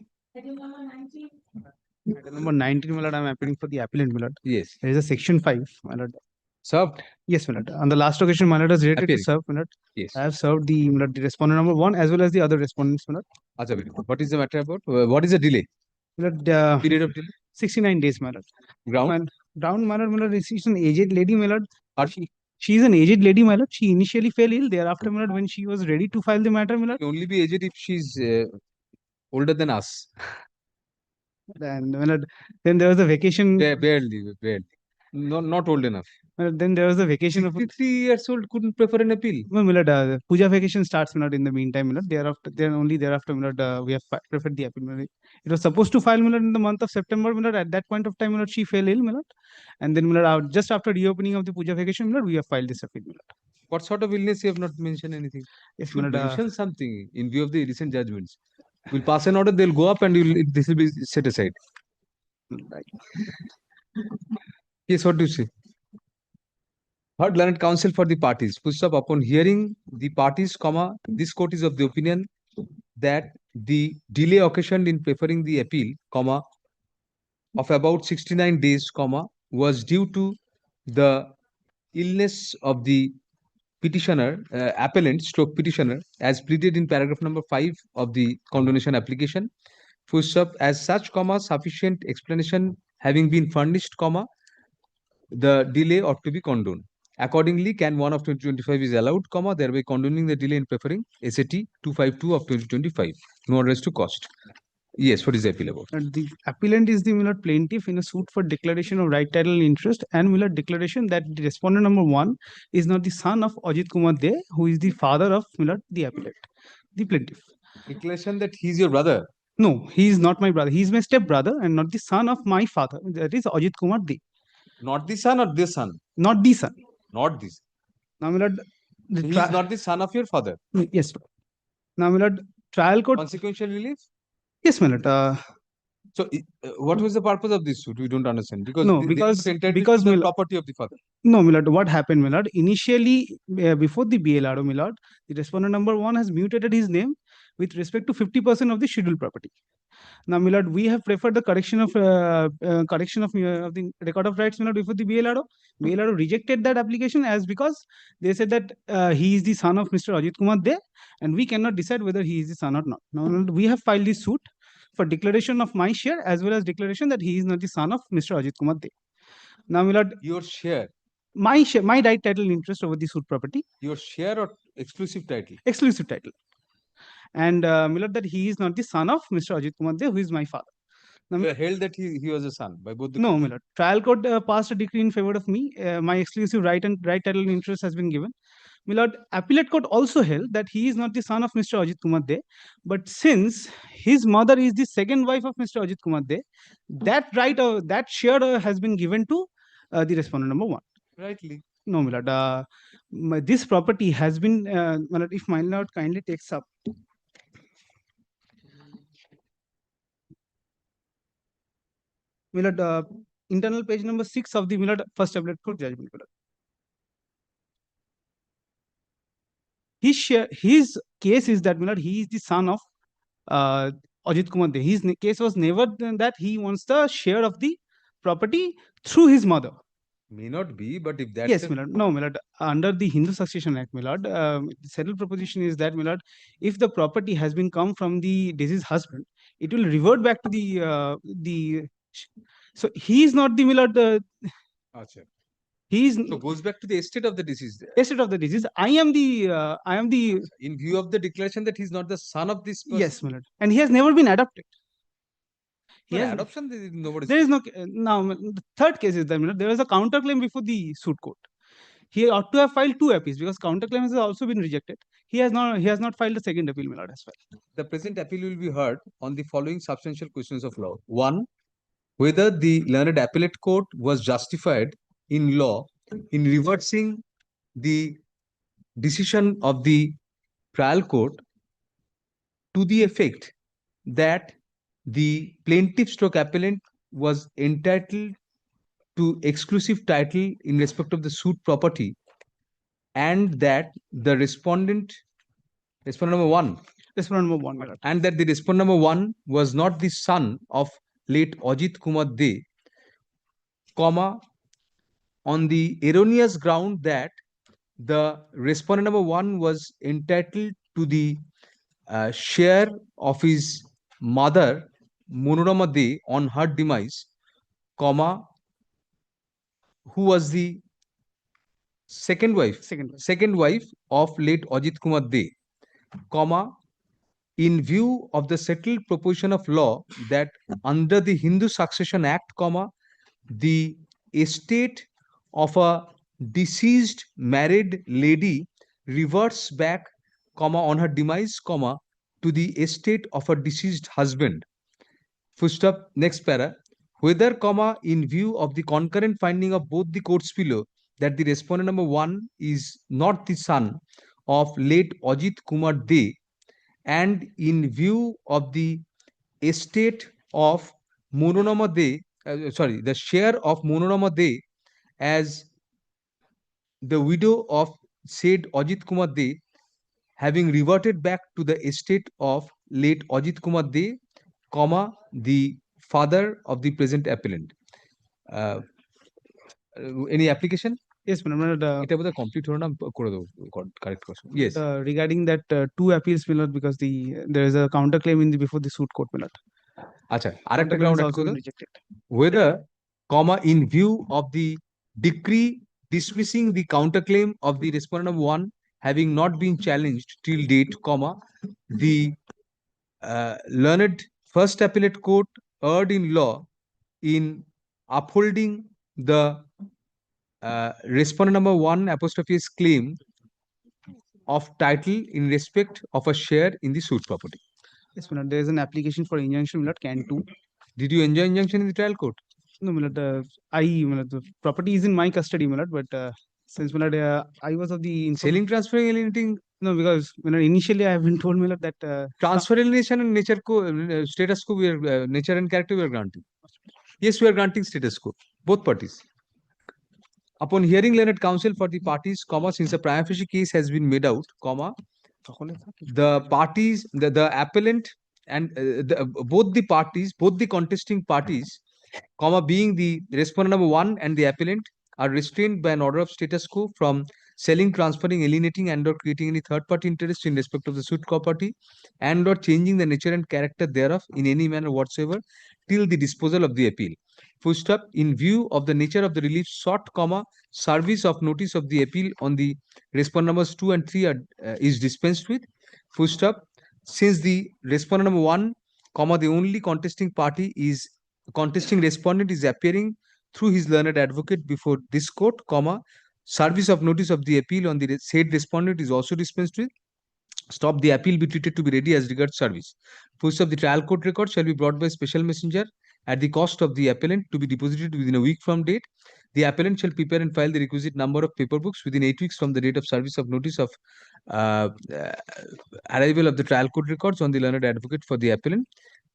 Number 19, my lord, I'm appealing for the appellant, my lord. Yes. There is a section 5, my lord. Served? Yes, my lord. On the last occasion, my lord, is related Appealing. to serve, my lord. Yes. I have served the, my lord, the respondent number 1 as well as the other respondents, my lord. Acha, what is the matter about? What is the delay? My lord, period of delay? 69 days, my lord. Ground? Ground, my lord, she's an aged lady, my lord. She is an aged lady, my lord. She initially fell ill. Thereafter, my lord, when she was ready to file the matter, my lord. She only be aged if she's older than us. Then, my lord, then there was a vacation. Barely. Not old enough. Then there was a vacation of 53 years old couldn't prefer an appeal. No, my lord, puja vacation starts, my lord, in the meantime, my lord. Thereafter, my lord, we have preferred the appeal, my lord. It was supposed to file, my lord, in the month of September, my lord. At that point of time, my lord, she fell ill, my lord. And then, my lord, just after reopening of the puja vacation, my lord, we have filed this appeal, my lord. What sort of illness? You have not mentioned anything. Yes, you my lord. Mention something in view of the recent judgments. We'll pass an order, they'll go up and this will be set aside. Right. Yes, what do you say? Heard learned counsel for the parties. Full stop. Upon hearing the parties, comma, this court is of the opinion that the delay occasioned in preferring the appeal, comma, of about 69 days, comma, was due to the illness of the petitioner, appellant stroke petitioner, as pleaded in paragraph number 5 of the condonation application. Full stop. As such, comma, sufficient explanation having been furnished, comma, the delay ought to be condoned. Accordingly, Can 1 of 2025 is allowed, comma, thereby condoning the delay in preferring SAT 252 of 2025. No rest to cost. Yes, what is the appeal about? The appellant is the Millard plaintiff in a suit for declaration of right title and interest and Millard declaration that the respondent number 1 is not the son of Ajit Kumar De, who is the father of Millard, the appellant, the plaintiff. Declaration that he is your brother? No, he is not my brother. He is my step brother and not the son of my father. That is Ajit Kumar De. Not the son or this son? Not the son. Not this. Now, Millard, he is not the son of your father? Yes. Now, Millard, trial court. Consequential relief? Yes, Millard. So, what was the purpose of this suit? We don't understand. Because no, because the property of the father. No, Millard. What happened, Millard? Initially, before the BLRO, Millard, the respondent number 1 has mutated his name with respect to 50% of the scheduled property. Now, Millard, we have preferred the correction of the record of rights, Millard, before the BLRO. BLRO rejected that application as because they said that he is the son of Mr. Ajit Kumar De, and we cannot decide whether he is the son or not. Now, Millard, we have filed this suit for declaration of my share as well as declaration that he is not the son of Mr. Ajit Kumar De. Now, Millard, your share, my right title and interest over the suit property. Your share or exclusive title? Exclusive title. And Millard, that he is not the son of Mr. Ajit Kumar De, who is my father. Now, you held that he was a son by both the no, Millard. Trial court passed a decree in favor of me. My exclusive right title and interest has been given. Millard, appellate court also held that he is not the son of Mr. Ajit Kumar De, but since his mother is the second wife of Mr. Ajit Kumar De, that right that share has been given to the respondent number 1. Rightly. No, Millard. This property has been, Millard, if my lord kindly takes up. Millard, internal page number 6 of the Millard first appellate court judgment. Millard. His case is that, Millard, he is the son of Ajit Kumar De. His case was never that he wants the share of the property through his mother. May not be, but if that's... Yes, Millard. No, Millard. Under the Hindu Succession Act, Millard, the settled proposition is that, Millard, if the property has been come from the deceased husband, it will revert back to the... So, he is not the, Millard... Achha. He is... So, goes back to the estate of the deceased. Estate of the deceased. I am the... In view of the declaration that he is not the son of this person. Yes, Millard. And he has never been adopted. Adoption, there is no... Now, the third case is that, Millard, there is a counterclaim before the suit court. He ought to have filed 2 appeals because counterclaim has also been rejected. He has not filed a second appeal, Millard, as well. The present appeal will be heard on the following substantial questions of law. 1. Whether the learned appellate court was justified in law in reversing the decision of the trial court to the effect that the plaintiff stroke appellant was entitled to exclusive title in respect of the suit property, and that the respondent number 1, and that the respondent number 1 was not the son of late Ajit Kumar De, comma, on the erroneous ground that the respondent number 1 was entitled to the share of his mother Monorama De on her demise, comma, who was the second wife of late Ajit Kumar De, comma, in view of the settled proposition of law that under the Hindu Succession Act, comma, the estate of a deceased married lady reverts back, comma, on her demise, comma, to the estate of a deceased husband. Full stop. Next para. Whether, comma, in view of the concurrent finding of both the courts below that the respondent number 1 is not the son of late Ajit Kumar De, and in view of the estate of Monorama De, the share of Monorama De as the widow of said Ajit Kumar De having reverted back to the estate of late Ajit Kumar De, comma, the father of the present appellant. Any application? Yes, Millard. It was a complete correct question. Yes. Regarding that 2 appeals, Millard, because there is a counterclaim before the suit court, Millard. Acha. Arekta ground also rejected. Whether, comma, in view of the decree dismissing the counterclaim of the respondent number 1 having not been challenged till date, comma, the learned First Appellate Court erred in law in upholding the respondent number 1 apostrophe S claim of title in respect of a share in the suit property. Yes, my lord, there is an application for injunction, my lord, can 2. Did you enjoy injunction in the trial court? No, my lord, my lord, the property is in my custody, my lord, but since, my lord, I was of the Selling, transferring, alienating? No, because, my lord, initially I have been told, my lord, that transfer, alienation and nature co status quo, we are nature and character we are granting. Yes, we are granting status quo, both parties. Upon hearing learned counsel for the parties, comma, since a prima facie case has been made out, comma, the parties, the appellant and both the parties, both the contesting parties, comma, being the respondent number 1 and the appellant, are restrained by an order of status quo from selling, transferring, alienating, and or creating any third party interest in respect of the suit property, and or changing the nature and character thereof in any manner whatsoever till the disposal of the appeal. Full stop. In view of the nature of the relief sought, comma, service of notice of the appeal on the respondent numbers 2 and 3 is dispensed with. Full stop. Since the respondent number 1, comma, the only contesting party is contesting respondent is appearing through his learned advocate before this court, comma, service of notice of the appeal on the said respondent is also dispensed with. Stop. The appeal be treated to be ready as regards service. Full stop. The trial court record shall be brought by special messenger at the cost of the appellant to be deposited within a week from date. The appellant shall prepare and file the requisite number of paper books within 8 weeks from the date of service of notice of arrival of the trial court records on the learned advocate for the appellant.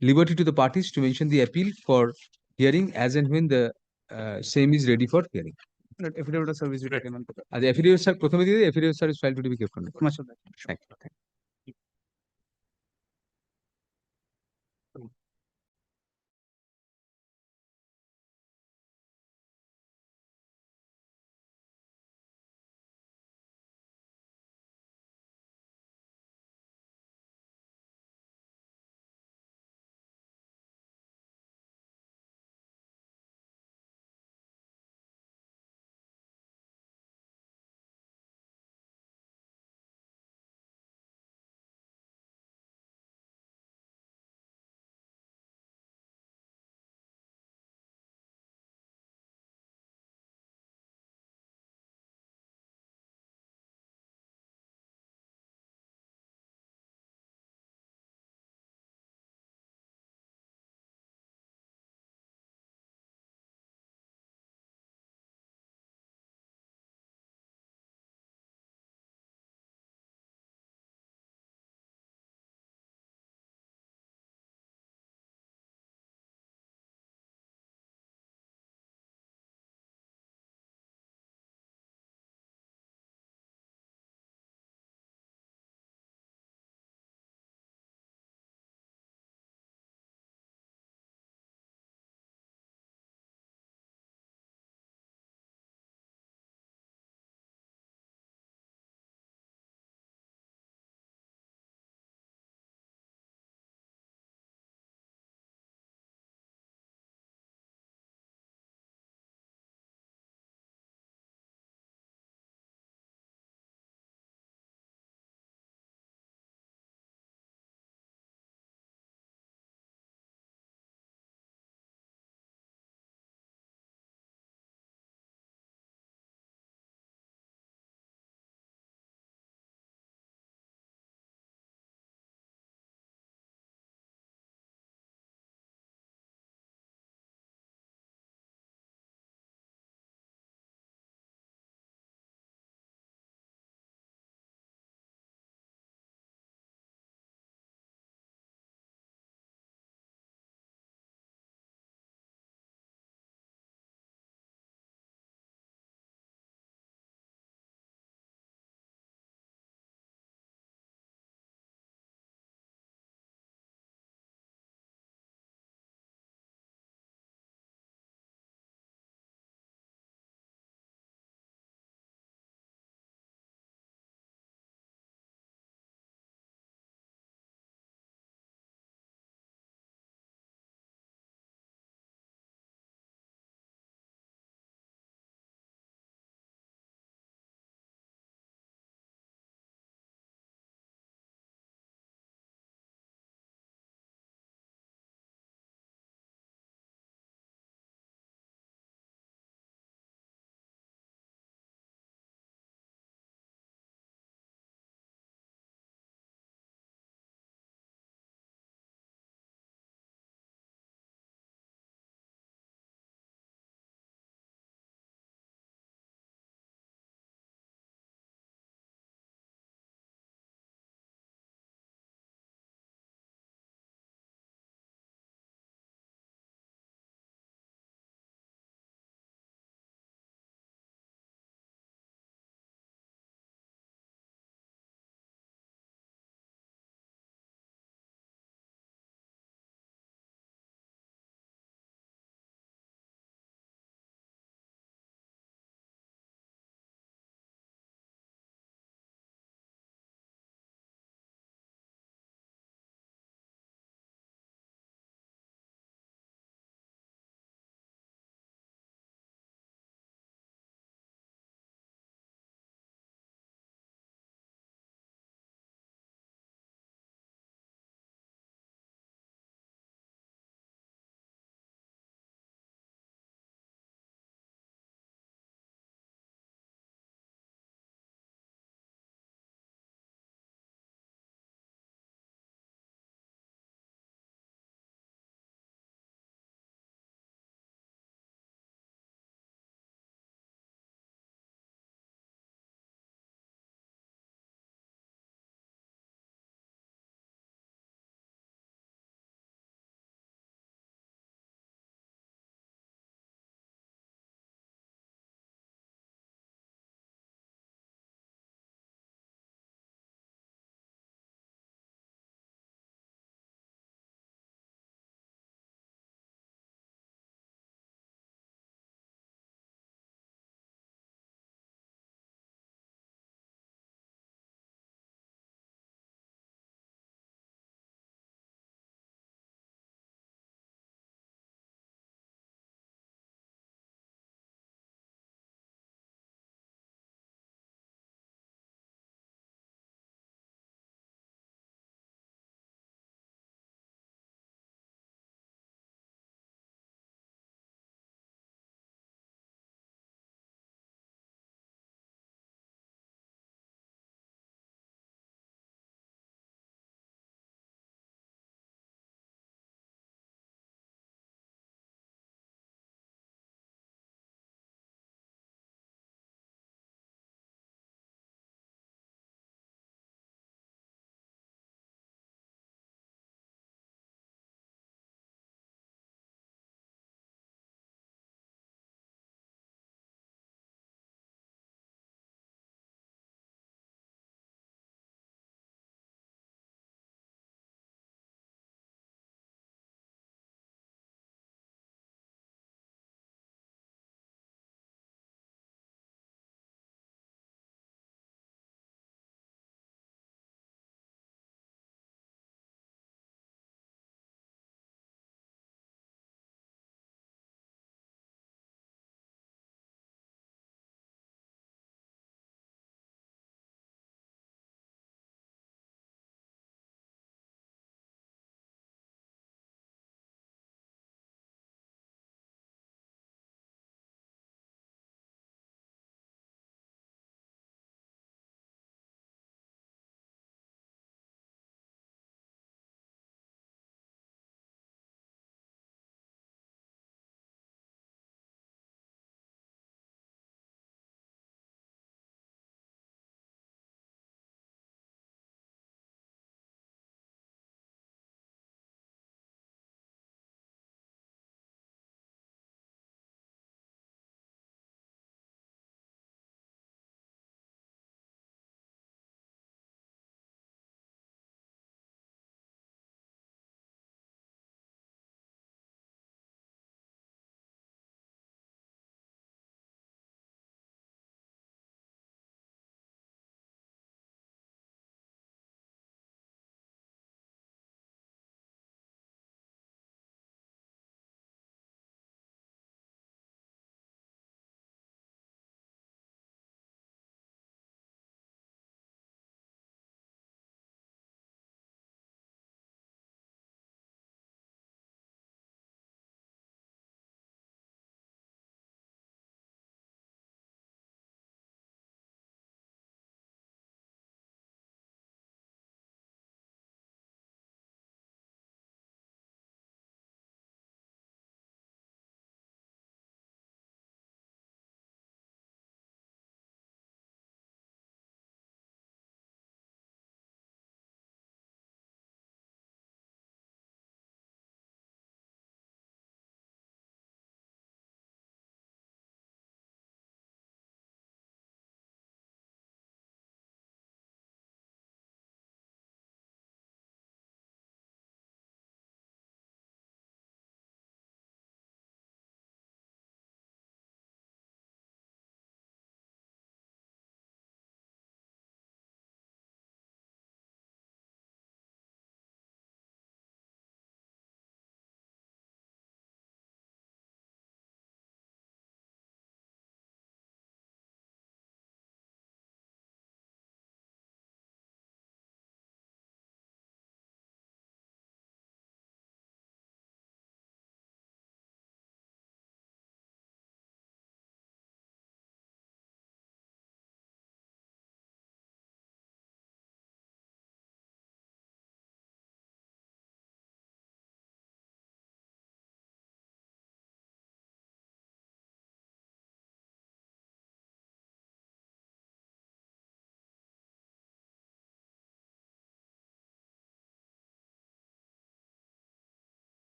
Liberty to the parties to mention the appeal for hearing as and when the same is ready for hearing. affidavit of service be taken on. The affidavit, sir, প্রথমে দিয়ে affidavit, sir, is filed to be kept on record. Much of that. Thank you.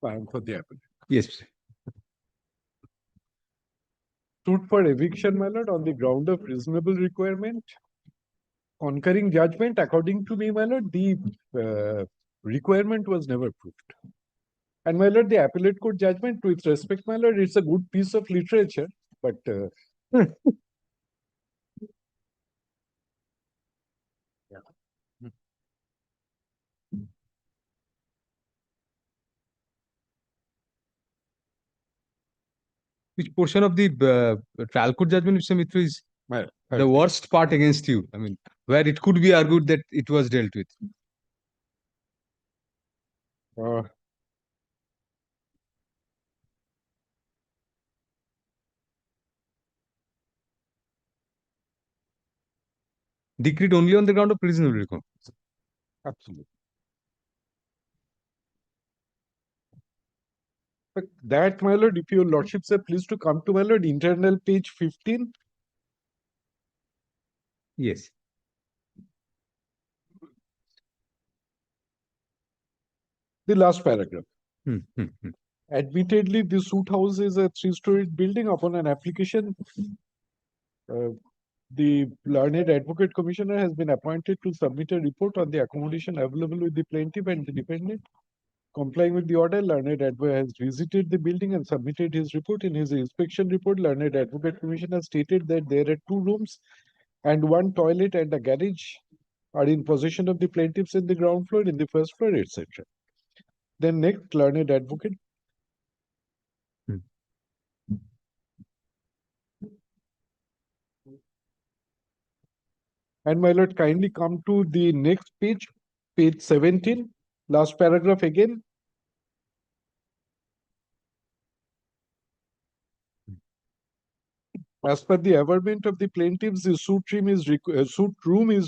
Fine for the applicant. Yes. Suit for eviction, my lord, on the ground of reasonable requirement. Concurring judgment, according to me, my lord, the requirement was never proved. And my lord, the appellate court judgment, with respect, my lord, it's a good piece of literature, but Which portion of the trial court judgment, Mr. Mitra, is the worst part against you? I mean, where it could be argued that it was dealt with. Decreed only on the ground of reasonable requirement. absolutely. But that, my lord, if your lordships are pleased to come to, my lord, internal page 15. Yes. The last paragraph. Admittedly, the suit house is a three-storied building. Upon an application, the learned advocate commissioner has been appointed to submit a report on the accommodation available with the plaintiff and the defendant. Complying with the order, learned advocate has visited the building and submitted his report. In his inspection report, learned advocate commissioner stated that there are 2 rooms and 1 toilet and a garage are in possession of the plaintiffs in the ground floor, in the first floor, etc. Then next, learned advocate. And my lord, kindly come to the next page, page 17, last paragraph again. As per the averment of the plaintiffs, the suit room is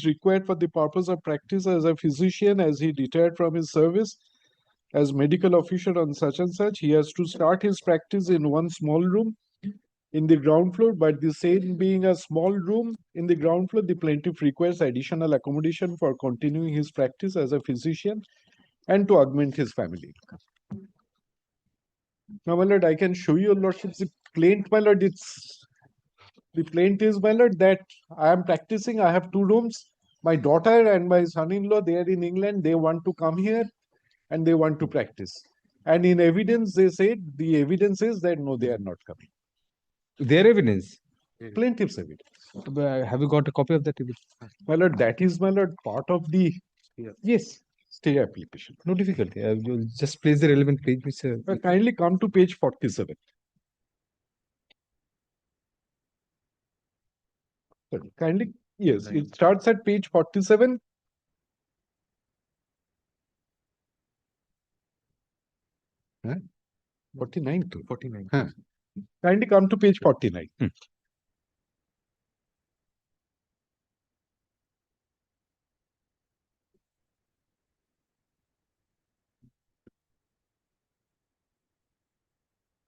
required for the purpose of practice as a physician, as he retired from his service as medical officer on such and such. He has to start his practice in one small room in the ground floor, but the same being a small room in the ground floor, the plaintiff requires additional accommodation for continuing his practice as a physician and to augment his family income. Now, my lord, I can show you, lordship, the plaint, my lord. The plaint is, my lord, that I am practicing. I have 2 rooms. My daughter and my son-in-law, they are in England. They want to come here and they want to practice. And in evidence, they said, the evidence is that no, they are not coming. Their evidence? Plaintiff's evidence. Have you got a copy of that evidence? My lord, that is, my lord, part of the stay application. No difficulty. You'll just place the relevant page, Mr. Kindly come to page 47. Kindly, yes, it starts at page 47. Huh? 49 to 49. Huh. Kindly come to page 49.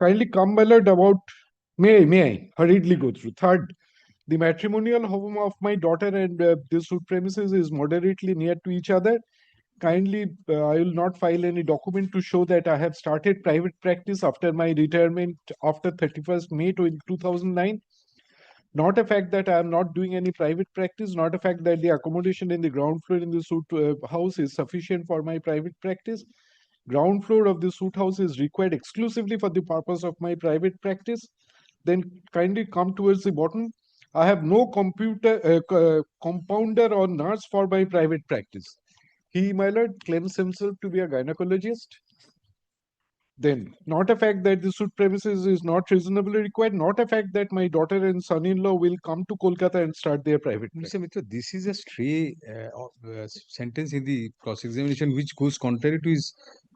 Kindly come, my lord, about, may I hurriedly go through. Third, the matrimonial home of my daughter and this suit premises is moderately near to each other. Kindly, I will not file any document to show that I have started private practice after my retirement after 31st May 2009. Not a fact that I am not doing any private practice, not a fact that the accommodation in the ground floor in the suit house is sufficient for my private practice. Ground floor of the suit house is required exclusively for the purpose of my private practice. Then kindly come towards the bottom. I have no compounder or nurse for my private practice. He, my lord, claims himself to be a gynecologist. Then, not a fact that the suit premises is not reasonably required, not a fact that my daughter and son-in-law will come to Kolkata and start their private practice. Mr. Mitra, this is a stray sentence in the cross-examination which goes contrary to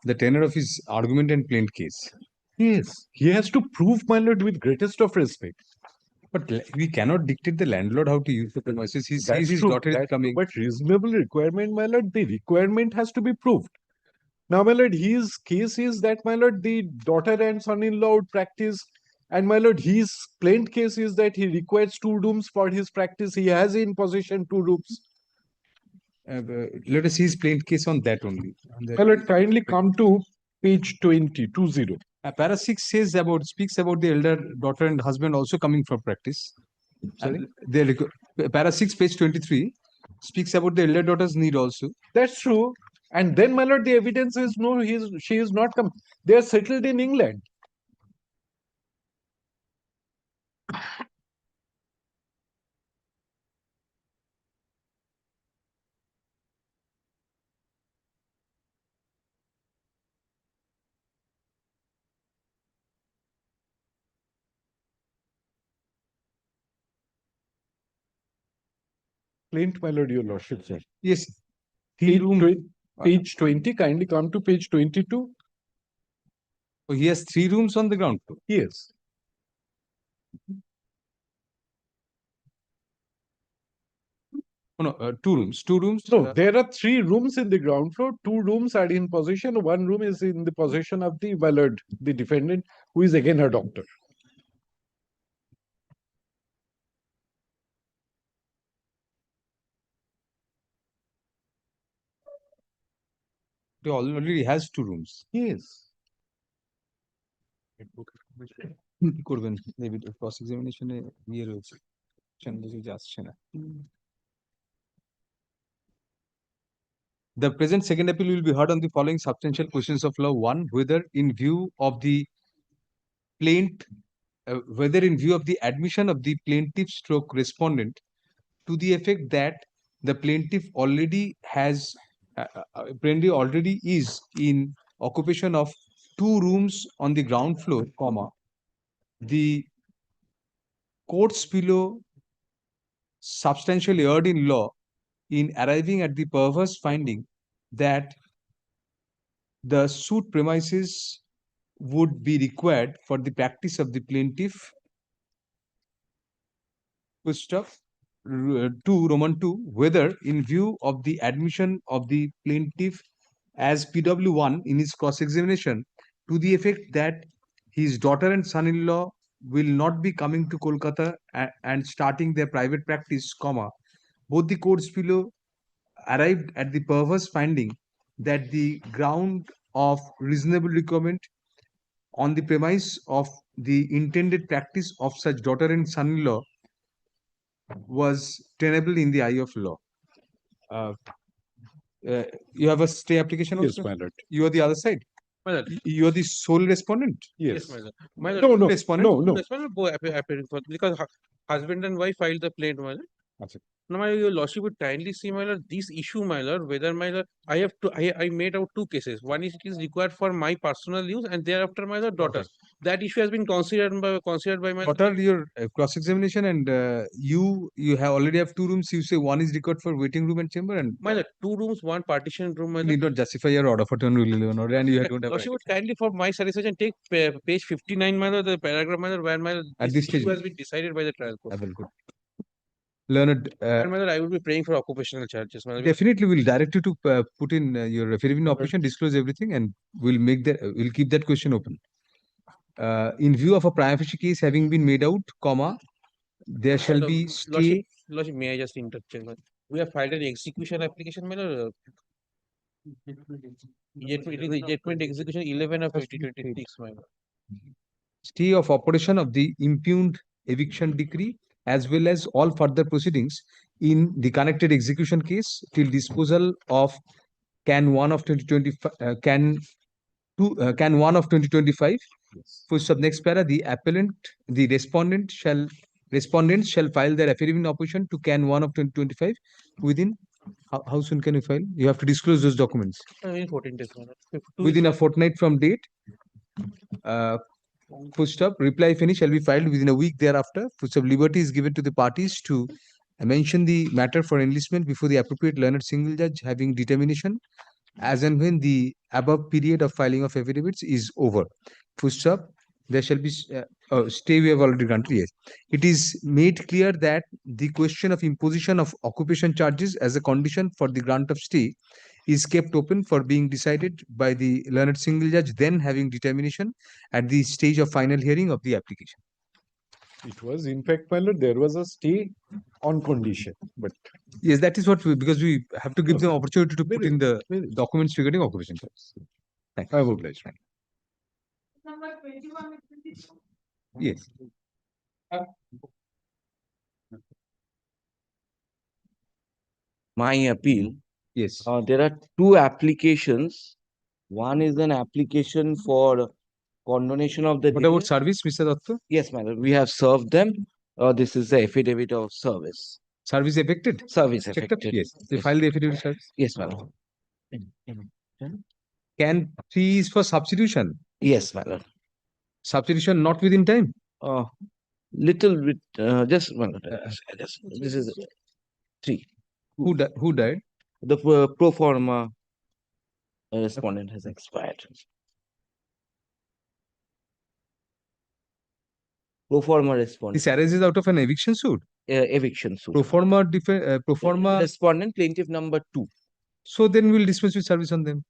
the tenor of his argument and plaint case. Yes, he has to prove, my lord, with greatest of respect. But we cannot dictate the landlord how to use the premises. He sees his daughter is coming. But reasonable requirement, my lord, the requirement has to be proved. Now, my lord, his case is that, my lord, the daughter and son-in-law would practice. And, my lord, his plaint case is that he requires 2 rooms for his practice. He has in possession 2 rooms. let us see his plaint case on that only. My lord, kindly come to page 20. Para 6 says speaks about the elder daughter and husband also coming for practice. Sorry? Para 6, page 23, speaks about the elder daughter's need also. That's true. And then, my lord, the evidence is no, she is not come. They are settled in England. Plaint, my lord, your lordship, sir. Yes. Page 20, kindly come to page 22. So he has 3 rooms on the ground floor. Yes. No, 2 rooms. 2 rooms. No, there are 3 rooms in the ground floor. 2 rooms are in possession. 1 room is in the possession of the Ballard, the defendant, who is again her doctor. He already has 2 rooms. Yes. কি করবেন cross এক্সামিনেশনে ইয়ে রয়েছে আসছে না The present second appeal will be heard on the following substantial questions of law. 1, whether in view of the admission of the plaintiff stroke respondent to the effect that the plaintiff already has apparently already is in occupation of 2 rooms on the ground floor, comma, the courts below substantially erred in law in arriving at the perverse finding that the suit premises would be required for the practice of the plaintiff. Stuff. 2, Roman 2, whether in view of the admission of the plaintiff as PW1 in his cross-examination to the effect that his daughter and son-in-law will not be coming to Kolkata and starting their private practice, comma, both the courts below arrived at the perverse finding that the ground of reasonable requirement on the premise of the intended practice of such daughter and son-in-law was tenable in the eye of law. You have a stay application Yes, also? my lord. You are the other side. My lord. You are the sole respondent. Yes. My lord. My lord. No. Respondent both appearing for because husband and wife filed the plaint, my lord. Achha. Now, my lordship would kindly see, my lord, this issue, my lord, whether, my lord, I made out 2 cases. One is it is required for my personal use, and thereafter, my lord, daughter. That issue has been considered by my What are your cross-examination and you have already have 2 rooms. You say 1 is required for waiting room and chamber, and my lord, 2 rooms, 1 partition room. My you need not justify your order for 10 rule 11 order, and you don't have. Lordship would kindly, for my satisfaction, take page 59, my lord, the paragraph, my lord, where my At this stage issue has been decided by the trial court. Good. Learned. And my lord, I will be praying for occupational charges. My lord. Definitely, we'll direct you to put in your affidavit in operation, disclose everything, and we'll make that. We'll keep that question open. In view of a prima facie case having been made out, comma, there shall be stay. Lordship, may I just interject? We have filed an execution application, my lord. Judgment execution 11 of 2026, my lord. Stay of operation of the impugned eviction decree as well as all further proceedings in the connected execution case till disposal of Can 1 of 2025, Can 1 of 2025. First of next para, the respondents shall file their affidavit in opposition to Can 1 of 2025 within. How soon can you file? You have to disclose those documents. Within 14 days. Within a fortnight from date. Full reply, if any, shall be filed within a week thereafter. Full liberty is given to the parties to mention the matter for enlistment before the appropriate learned single judge, having determination as and when the above period of filing of affidavits is over. Full there shall be stay. We have already granted. Yes, it is made clear that the question of imposition of occupation charges as a condition for the grant of stay is kept open for being decided by the learned single judge, then having determination at the stage of final hearing of the application. It was, in fact, my lord, there was a stay on condition, but Yes, that is what because we have to give them opportunity to put in the very- documents regarding occupation tax. Thank you. I would like. Number 21 and 22. Yes. My appeal. Yes. There are two applications. One is an application for condonation of the What delay. about service, Mr. Datta? Yes, madam. We have served them. This is the affidavit of service. Service affected? Service Checked up? affected. Yes. They filed the affidavit of service? Yes, madam. Can 3 is for substitution? Yes, madam. Substitution not within time? Little bit, just one minute. This is 3. Who died? The pro forma respondent has expired. Pro forma respondent. This arises out of an eviction suit? Eviction suit. Pro forma respondent plaintiff number 2. So then we'll dispense with service on them.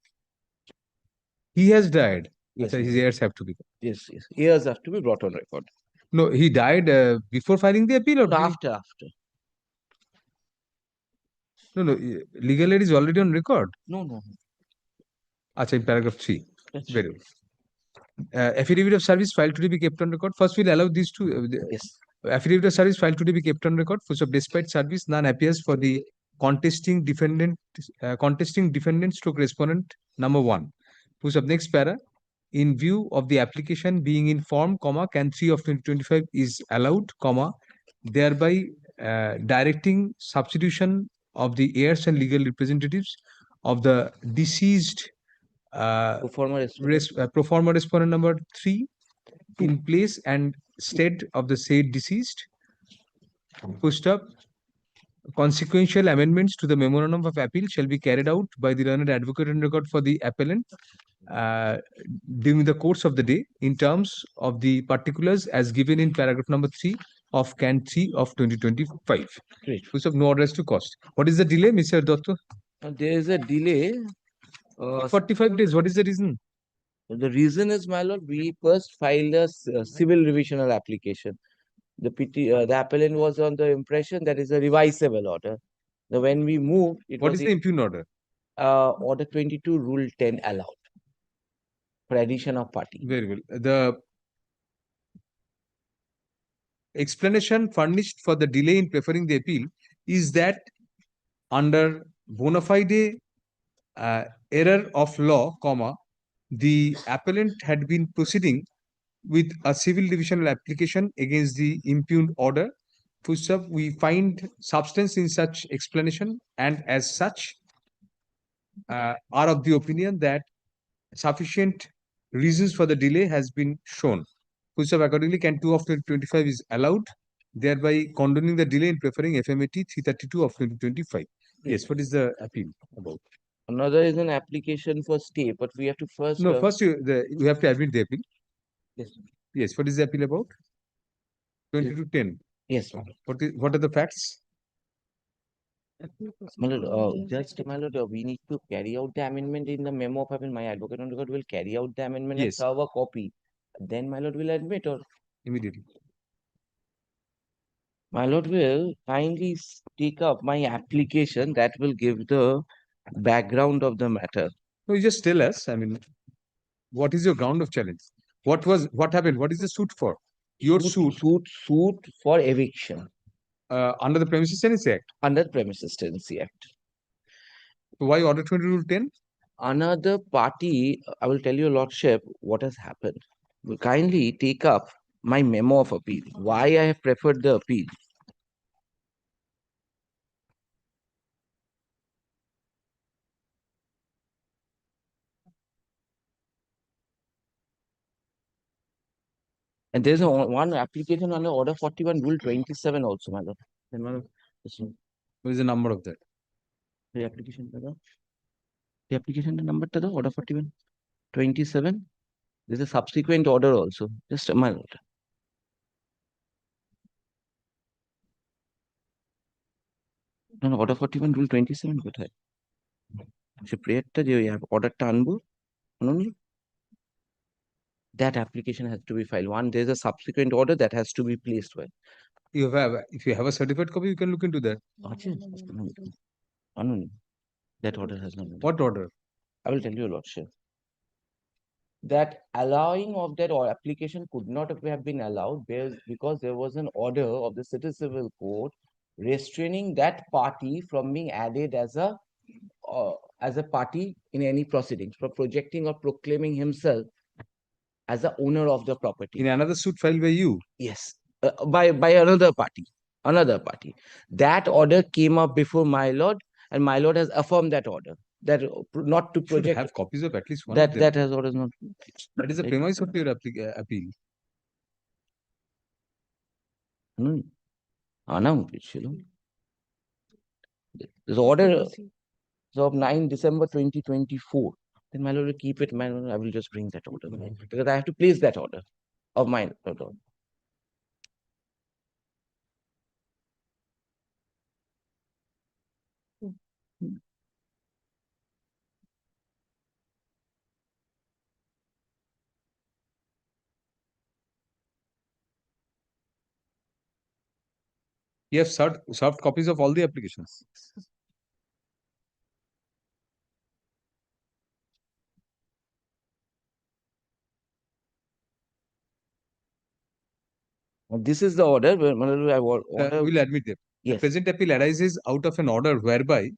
He has died. Yes, His heirs have to be. Yes. Heirs have to be brought on record. No, he died before filing the appeal or after. No, legal aid is already on record. No. Acha, in paragraph 3. That's Very well. Affidavit of service filed to be kept on record. First, we'll allow these two. Yes. Affidavit of service filed to be kept on record. So, despite service, none appears for the contesting defendant stroke respondent number 1. Who's up next para? In view of the application being in form, can 3 of 2025 is allowed, thereby directing substitution of the heirs and legal representatives of the deceased pro forma respondent number 3 in place and stead of the said deceased. Pushed up. Consequential amendments to the memorandum of appeal shall be carried out by the learned advocate on record for the appellant during the course of the day in terms of the particulars as given in paragraph number 3 of Can 3 of 2025. Great. Which of no address to cost. What is the delay, Mr. Dotto? There is a delay. 45 days. What is the reason? The reason is, my lord, we first filed a civil revisional application. The appellant was on the impression that is a revisable order. Now, when we moved, What is the impugned order? Order 22, Rule 10 allowed for addition of party. Very well. The explanation furnished for the delay in preferring the appeal is that under bona fide error of law, the appellant had been proceeding with a civil divisional application against the impugned order. We find substance in such explanation and as such are of the opinion that sufficient reasons for the delay has been shown. Accordingly, Can 2 of 2025 is allowed, thereby condoning the delay in preferring FMAT 332 of 2025. Yes, what is the appeal about? Another is an application for stay, but we have to first. No, first you have to admit the appeal. Yes. Yes, what is the appeal about? 20 to 10. Yes. What are the facts? My lord, we need to carry out the amendment in the memo of appeal. My advocate on record will carry out the amendment and serve a copy. Then my lord will admit or immediately. My lord will kindly take up my application that will give the background of the matter. No, you just tell us. I mean, what is your ground of challenge? What happened? What is the suit for? Your suit for eviction. Under the Premises Tenancy Act? Under the Premises Tenancy Act. So why Order 20 Rule 10? Another party, I will tell your lordship what has happened. Will kindly take up my memo of appeal. Why I have preferred the appeal. And there's one application under Order 41, Rule 27 also, my lord. What is the number of that? The application number to the Order 41, 27. There's a subsequent order also. Just a minute. No, Order 41, Rule 27 কোথায়? সে প্রেয়ারটা যে order টা আনবো that application has to be filed. There's a subsequent order that has to be placed with. If you have a certified copy, you can look into that. That order has not been. What order? I will tell you, Lordship. That allowing of that application could not have been allowed because there was an order of the City Civil Court restraining that party from being added as a party in any proceedings, for projecting or proclaiming himself as the owner of the property. In another suit filed by you? Yes, by another party. That order came up before my lord, and my lord has affirmed that order. That not to project. Should have copies of at least one that of them. that has orders not. That is the premise of your appeal. This order of 9 December 2024. Then my lord will keep it. My lord, I will just bring that order because I have to place that order of mine. You have soft copies of all the applications. This is the order. We'll admit them. Yes. The present appeal arises out of an order whereby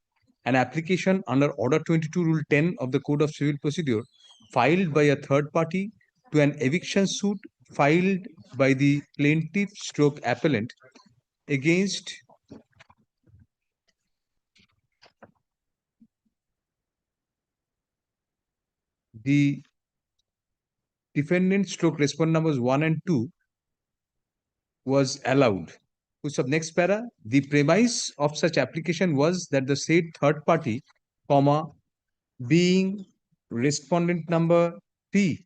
an application under Order 22 Rule 10 of the Code of Civil Procedure filed by a third party to an eviction suit filed by the plaintiff stroke appellant against the defendant stroke respondent numbers 1 and 2 was allowed. Next para, the premise of such application was that the said third party, being respondent number 3.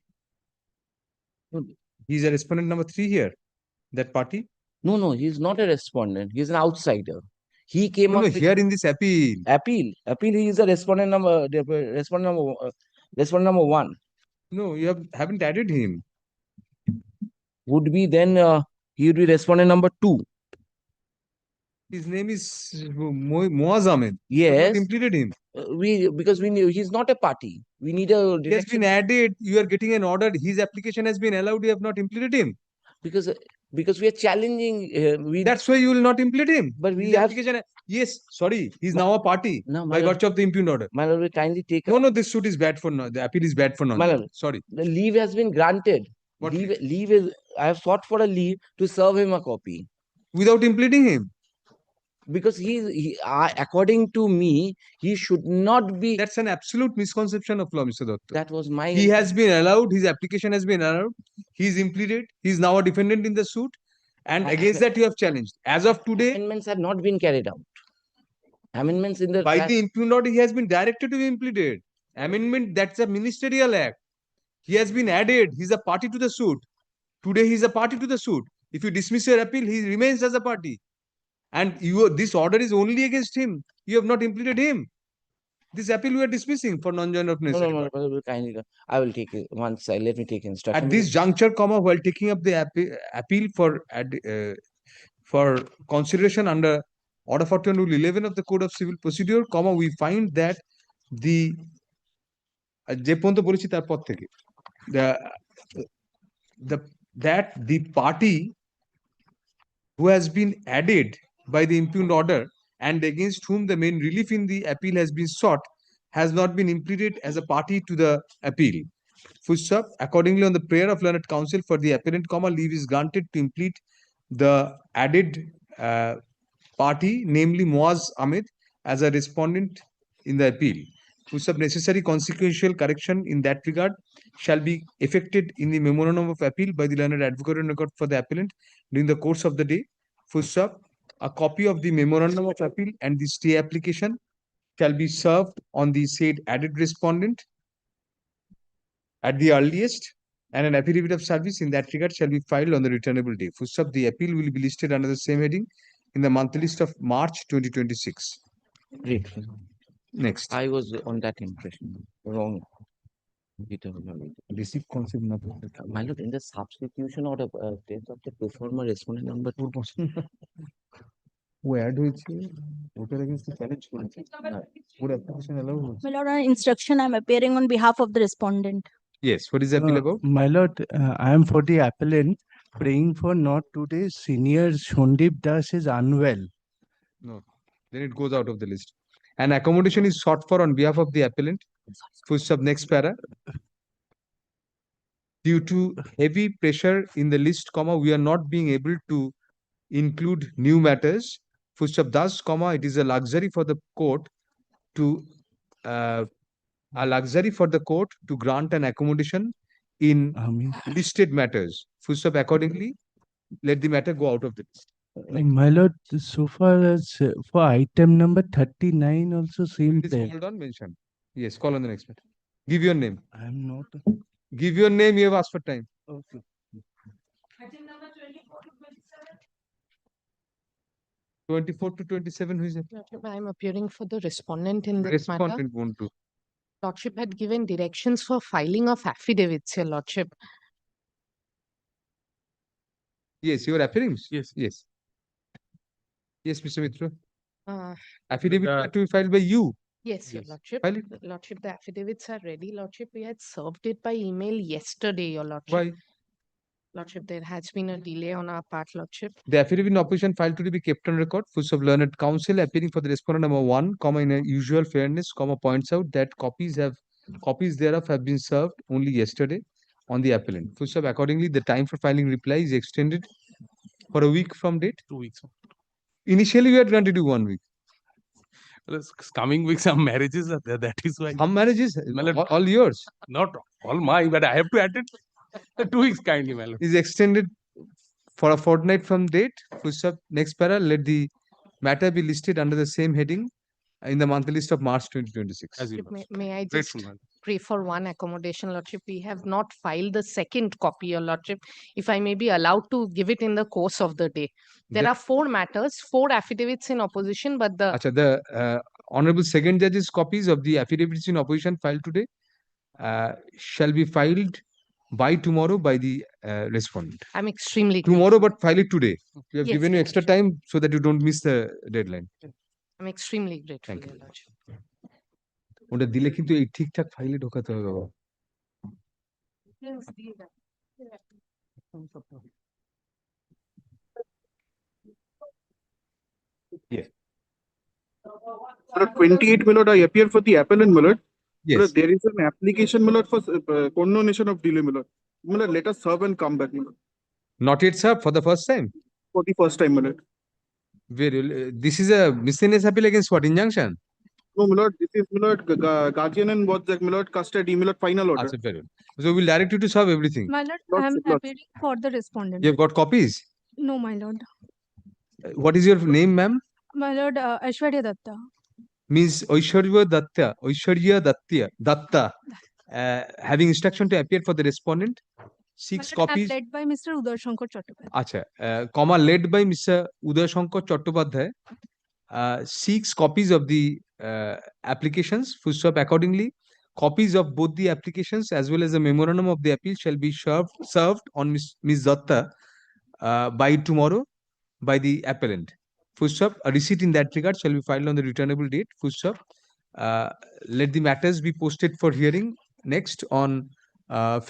He's a respondent number 3 here. That party? No, he's not a respondent. He's an outsider. He came up here in this appeal. Appeal. He is a respondent number. Respondent number 1. No, you haven't added him. Would be then he would be respondent number 2. His name is Moaz Ahmed. Yes. Included him. Because we knew he's not a party. We need a. He has been added. You are getting an order. His application has been allowed. You have not implemented him. Because we are challenging. That's why you will not implement him. But we his have. Application, yes, sorry. He's now a party by virtue of the impugned order. My lord, will kindly take. No, this suit is bad for the appeal is bad for non. My lord, sorry. The leave has been granted. What leave is. I have sought for a leave to serve him a copy. Without implementing him. Because according to me, he should not be. That's an absolute misconception of law, Mr. Datta. That was my. He has been allowed. His application has been allowed. He is implemented. He is now a defendant in the suit. And against that, you have challenged. As of today, amendments have not been carried out. Amendments in the. By the impugned order, he has been directed to be implemented. Amendment, that's a ministerial act. He has been added. He's a party to the suit. Today, he's a party to the suit. If you dismiss your appeal, he remains as a party. And this order is only against him. You have not implemented him. This appeal we are dismissing for non-joint of necessity. No, kindly. I will take it once. Let me take instruction. At this juncture, while taking up the appeal for consideration under Order 41 Rule 11 of the Code of Civil Procedure, we find that the the party who has been added by the impugned order and against whom the main relief in the appeal has been sought has not been implemented as a party to the appeal. Accordingly, on the prayer of learned counsel for the appellant, leave is granted to implement the added party, namely Moaz Ahmed, as a respondent in the appeal. Necessary consequential correction in that regard shall be effected in the memorandum of appeal by the learned advocate and record for the appellant during the course of the day. A copy of the memorandum of appeal and the stay application shall be served on the said added respondent at the earliest, and an affidavit of service in that regard shall be filed on the returnable day. The appeal will be listed under the same heading in the monthly list of March 2026. Great. Next. I was on that impression. Wrong. Receive concept not. My lord, in the substitution order, date of the pro forma respondent number 2 Who add হয়েছে voter against the challenge করেছে ওর application allow হয়েছে My lord, on instruction, I'm appearing on behalf of the respondent. Yes, what is the appeal about? My lord, I am for the appellant praying for not today. Senior Shondip Das is unwell. No, then it goes out of the list. An accommodation is sought for on behalf of the appellant. Full stop, next para. Due to heavy pressure in the list, comma, we are not being able to include new matters. Full stop, thus, comma, it is a luxury for the court to grant an accommodation in listed matters. Full stop, accordingly, let the matter go out of the list. My lord, so far as for item number 39 also same It is there. called on mention. Yes, call on the next matter. Give your name. I am not. Give your name, you have asked for time. Okay. Item number 24 to 27. 24 to 27, who is it? I am appearing for the respondent in this matter. Respondent won't do. Lordship had given directions for filing of affidavits, Your Lordship. Yes, you are appearing? Yes. Yes. Yes, Mr. Mitra. Uh, Affidavit had to be filed by you. Yes, Your Lordship. File it. Lordship, the affidavits are ready. Lordship, we had served it by email yesterday, Your Lordship. Why? Lordship, there has been a delay on our part, Lordship. The affidavit in opposition filed to be kept on record. Full of learned counsel appearing for the respondent number 1, comma, in a usual fairness, comma, points out that copies thereof have been served only yesterday on the appellant. Full stop, accordingly, the time for filing reply is extended for a week from date. 2 weeks. Initially, we had granted you 1 week. Well, coming weeks, some marriages are there. That is why. Some marriages, all yours. Not all mine, but I have to attend 2 weeks kindly, my lord. Is extended for a fortnight from date. Full stop, next para, let the matter be listed under the same heading in the monthly list of March 2026. As you May I Grateful, just man. pray for one accommodation, Lordship? We have not filed the second copy, Your Lordship. If I may be allowed to give it in the course of the day. There are 4 matters, 4 affidavits in opposition, but the Acha, the Honorable Second Judge's copies of the affidavits in opposition filed today shall be filed by tomorrow by the respondent. I'm extremely Tomorrow, but file it today. We have Yes, given you Your extra time so that you don't miss the deadline. I'm extremely grateful, Thank Your Lordship. ওটা দিলে কিন্তু এই ঠিকঠাক ফাইলে ঢোকাতে হবে বাবা। Yes. 28, my lord, I appear for the appellant, my lord. Yes. My lord, there is an application, my lord, for condonation of delay, my lord. My lord, let us serve and come back, my lord. Not yet, sir, for the first time. For the first time, my lord. This is a miscellaneous appeal against what? Injunction? No, my lord, this is, my lord, guardian and what, my lord, custody, my lord, final order. That's very good. So we'll direct you to serve everything. My lord, I am appearing for the respondent. You have got copies? No, my lord. What is your name, ma'am? My lord, Aishwarya Datta. Means Aishwarya Datta, having instruction to appear for the respondent, seeks My lord, copies. led by Mr. Udar Shankar Chattopadhyay. Acha, comma, led by Mr. Uday Shankar Chattopadhyay, seeks copies of the applications. Full stop, accordingly, copies of both the applications as well as the memorandum of the appeal shall be served on Ms. Datta by tomorrow by the appellant. Full stop, a receipt in that regard shall be filed on the returnable date. Full stop. Let the matters be posted for hearing next on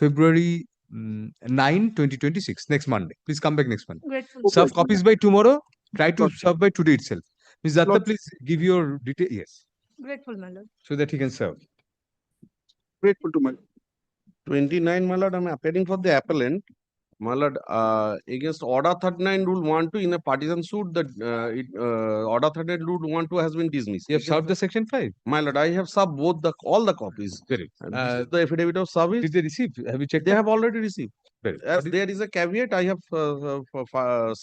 February 9, 2026, next Monday. Please come back next Monday. Grateful. Serve copies by tomorrow. Try to serve by today itself. Ms. Datta, Lord. please give your detail. Yes, Grateful, my lord. so that he can serve. Grateful to my lord. 29, my lord, I'm appearing for the appellant. My lord, against order 39 rule 1-2 in a partisan suit, that order 39 rule 1-2 has been dismissed. You have served the section 5. My lord, I have served all the copies. Very good. And this is the affidavit of service. Did they receive? Have you checked? They have already received. Very good. As there is a caveat, I have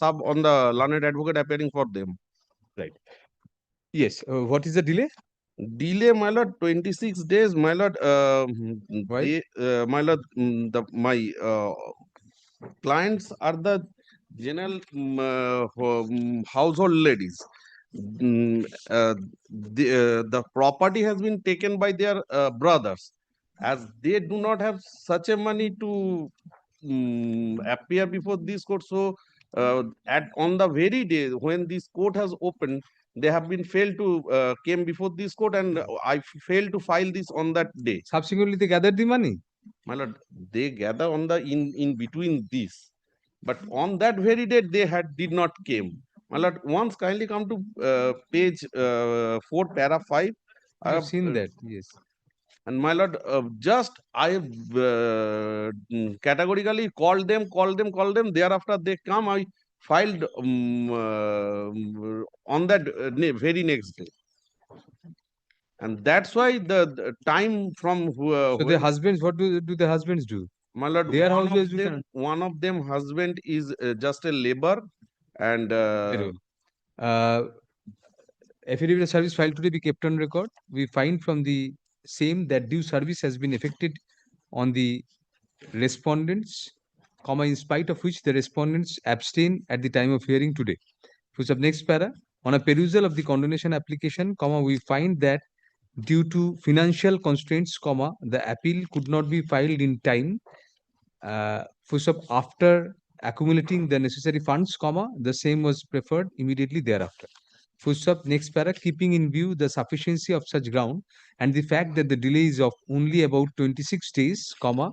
sub on the learned advocate appearing for them. Right. Yes. What is the delay? Delay, my lord, 26 days, my lord. Why? My lord, my clients are the general household ladies. The property has been taken by their brothers, as they do not have such a money to appear before this court. So at on the very day when this court has opened, they have been failed to came before this court, and I failed to file this on that day. Subsequently, they gathered the money. My lord, they gather on the in between this, but on that very day they did not came. My lord, once kindly come to page 4, para 5. I have seen that. Yes. And my lord, just I have categorically called them. Thereafter they come. I filed on that very next day, and that's why the time from. So the husbands, what do the husbands do? My lord, Their one houses of one of them husband is just a labor, and affidavit of service filed today be kept on record. We find from the same that due service has been effected on the respondents, comma, in spite of which the respondents abstain at the time of hearing today. Full stop. Next para. On a perusal of the condonation application, comma, we find that due to financial constraints, comma, the appeal could not be filed in time. Full stop. After accumulating the necessary funds, comma, the same was preferred immediately thereafter. Full stop. Next para. Keeping in view the sufficiency of such ground and the fact that the delay is of only about 26 days, comma,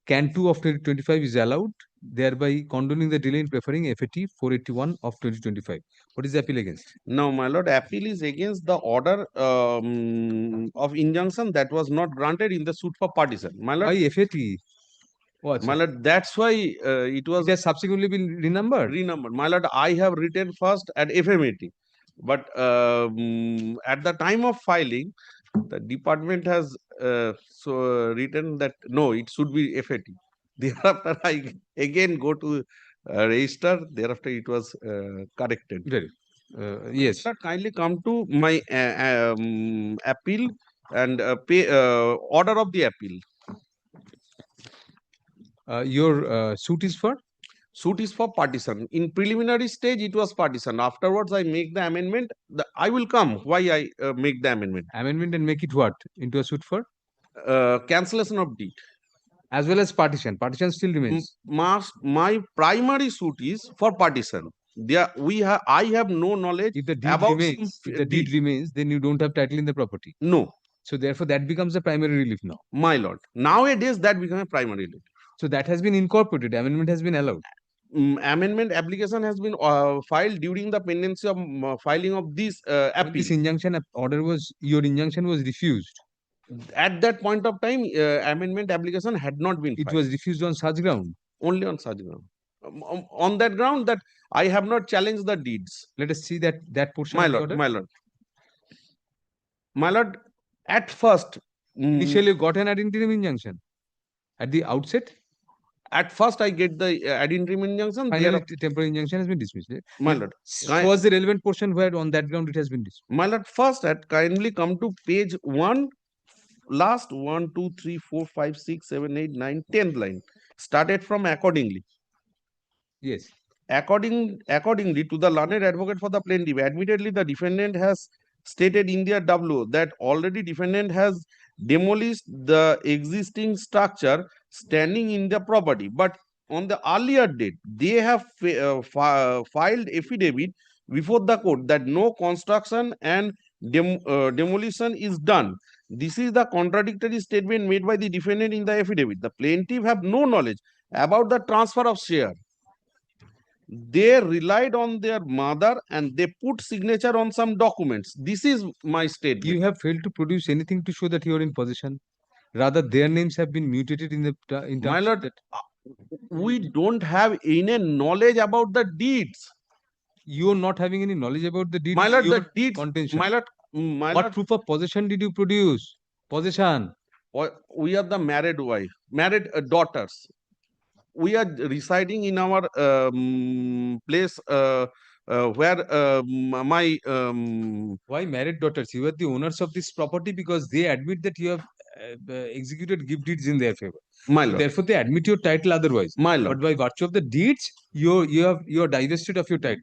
can 2 of 2025 is allowed, thereby condoning the delay in preferring FAT 481 of 2025. What is the appeal against? No, my lord, appeal is against the order of injunction that was not granted in the suit for partition. My lord, Why FAT? My lord, that's why it was. It has subsequently been renumbered. My lord, I have written first at FMAT, but at the time of filing, the department has written that no, it should be FAT. Thereafter, I again go to register. Thereafter, it was corrected. Very. Yes. Sir, kindly come to my appeal and pay order of the appeal. Your suit is for? Suit is for partition. In preliminary stage, it was partition. Afterwards, I make the amendment. I will come. Why I make the amendment? Amendment and make it what? Into a suit for? Cancellation of deed. As well as partition. Partition still remains. My primary suit is for partition. I have no knowledge if the deed about remains. If the deed remains, then you don't have title in the property. No. So therefore, that becomes a primary relief now. My lord. Nowadays, that becomes a primary relief. So that has been incorporated. Amendment has been allowed. Amendment application has been filed during the pendency of filing of this appeal. This injunction order was, your injunction was refused. At that point of time, amendment application had not been filed. It was refused on such ground? Only on such ground. On that ground that I have not challenged the deeds. Let us see that portion. My lord, my lord. My lord, at first. Initially, you got an ad interim injunction at the outset? At first, I get the ad interim injunction. Finally, temporary injunction has been dismissed. My lord. Was the relevant portion where on that ground it has been dismissed? My lord, first, kindly come to page 1, last 1, 2, 3, 4, 5, 6, 7, 8, 9, 10th line. Started from accordingly. Yes. Accordingly to the learned advocate for the plaintiff, admittedly, the defendant has stated in their WO that already defendant has demolished the existing structure standing in the property, but on the earlier date they have filed affidavit before the court that no construction and demolition is done. This is the contradictory statement made by the defendant in the affidavit. The plaintiff have no knowledge about the transfer of share. They relied on their mother and they put signature on some documents. This is my statement. You have failed to produce anything to show that you are in possession. Rather, their names have been mutated in terms. My lord, we don't have any knowledge about the deeds. You are not having any knowledge about the deeds. My lord, the deeds. Contention. My lord, what proof of possession did you produce? Possession. We are the married wife, married daughters. We are residing in our place where my why married daughters? You are the owners of this property because they admit that you have executed gift deeds in their favor. My lord. Therefore, they admit your title otherwise. My lord. But by virtue of the deeds, you are divested of your title.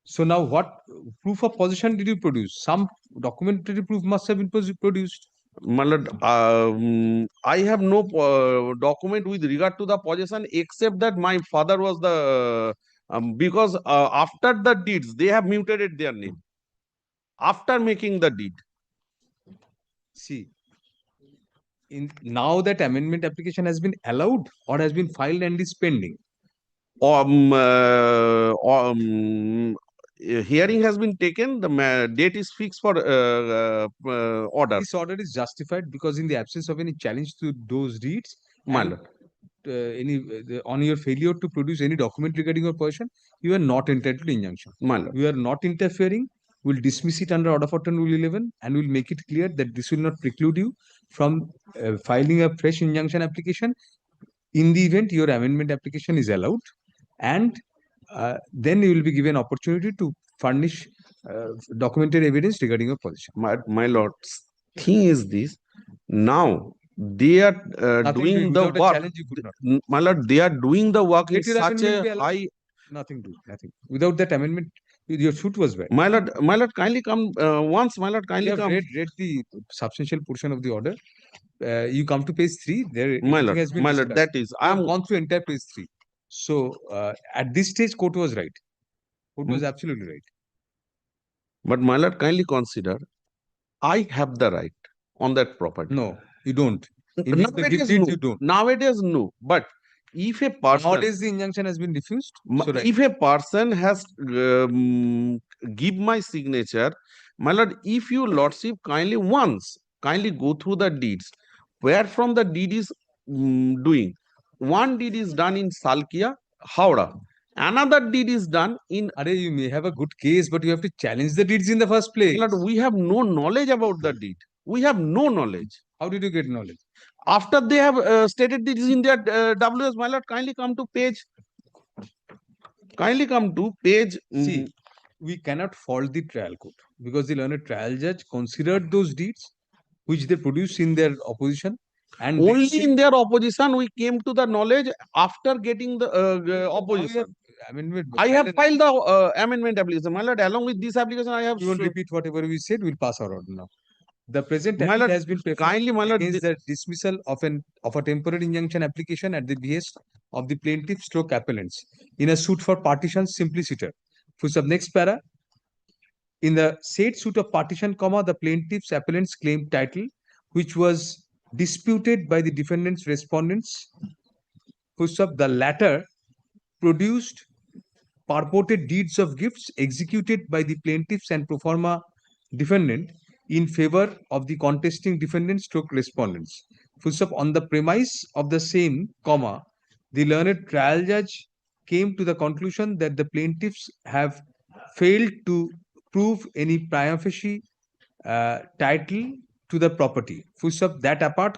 So now, what proof of possession did you produce? Some documentary proof must have been produced. My lord, I have no document with regard to the possession except that my father was the because after the deeds they have mutated their name after making the deed. See, now that amendment application has been allowed or has been filed and is pending. Hearing has been taken. The date is fixed for order. This order is justified because in the absence of any challenge to those deeds, My and, lord. on your failure to produce any document regarding your possession, you are not entitled to injunction. My lord. We are not interfering. We'll dismiss it under order for 10 Rule 11 and we'll make it clear that this will not preclude you from filing a fresh injunction application in the event your amendment application is allowed, and then you will be given opportunity to furnish documented evidence regarding your position. My lord, thing is this, now they are doing the without a work. challenge you could not. My lord, they are doing the work in Let your such amendment be a allowed. high. Nothing do, nothing. Without that amendment, your suit was valid. My lord, kindly come once. My lord, kindly You have come. read the substantial portion of the order. You come to page 3. There, My everything lord, has been my lord, discussed. that is, I I have am gone through entire page 3. So at this stage, court was right. Court was absolutely right. But my lord, kindly consider, I have the right on that property. No, you don't. In the Nowadays, gift deeds, no. you don't. Nowadays, no. But if a person, Nowadays, the injunction has been refused. So right. if a person has give my signature, my lord, if you lordship kindly once, kindly go through the deeds, where from the deed is doing. One deed is done in Salkia, Howrah. Another deed is done in. Are you may have a good case, but you have to challenge the deeds in the first place. My lord, we have no knowledge about the deed. We have no knowledge. How did you get knowledge? After they have stated this in their WS, my lord, kindly come to page. Kindly come to page. See, we cannot fault the trial court because the learned trial judge considered those deeds which they produced in their opposition, and only in their opposition we came to the knowledge after getting the opposition. I have filed the amendment application. My lord, along with this application, I have. We won't repeat whatever we said. We'll pass our order now. The present My appeal lord, has been preferred kindly, my lord, against the dismissal of a temporary injunction application at the behest of the plaintiff stroke appellants in a suit for partition simpliciter. For sub next para, in the said suit of partition, the plaintiff's appellants claimed title, which was disputed by the defendant's respondents, whose of the latter produced purported deeds of gifts executed by the plaintiffs and pro forma defendant in favor of the contesting defendant stroke respondents. Full stop. On the premise of the same, the learned trial judge came to the conclusion that the plaintiffs have failed to prove any prima facie title to the property. Full stop. That apart,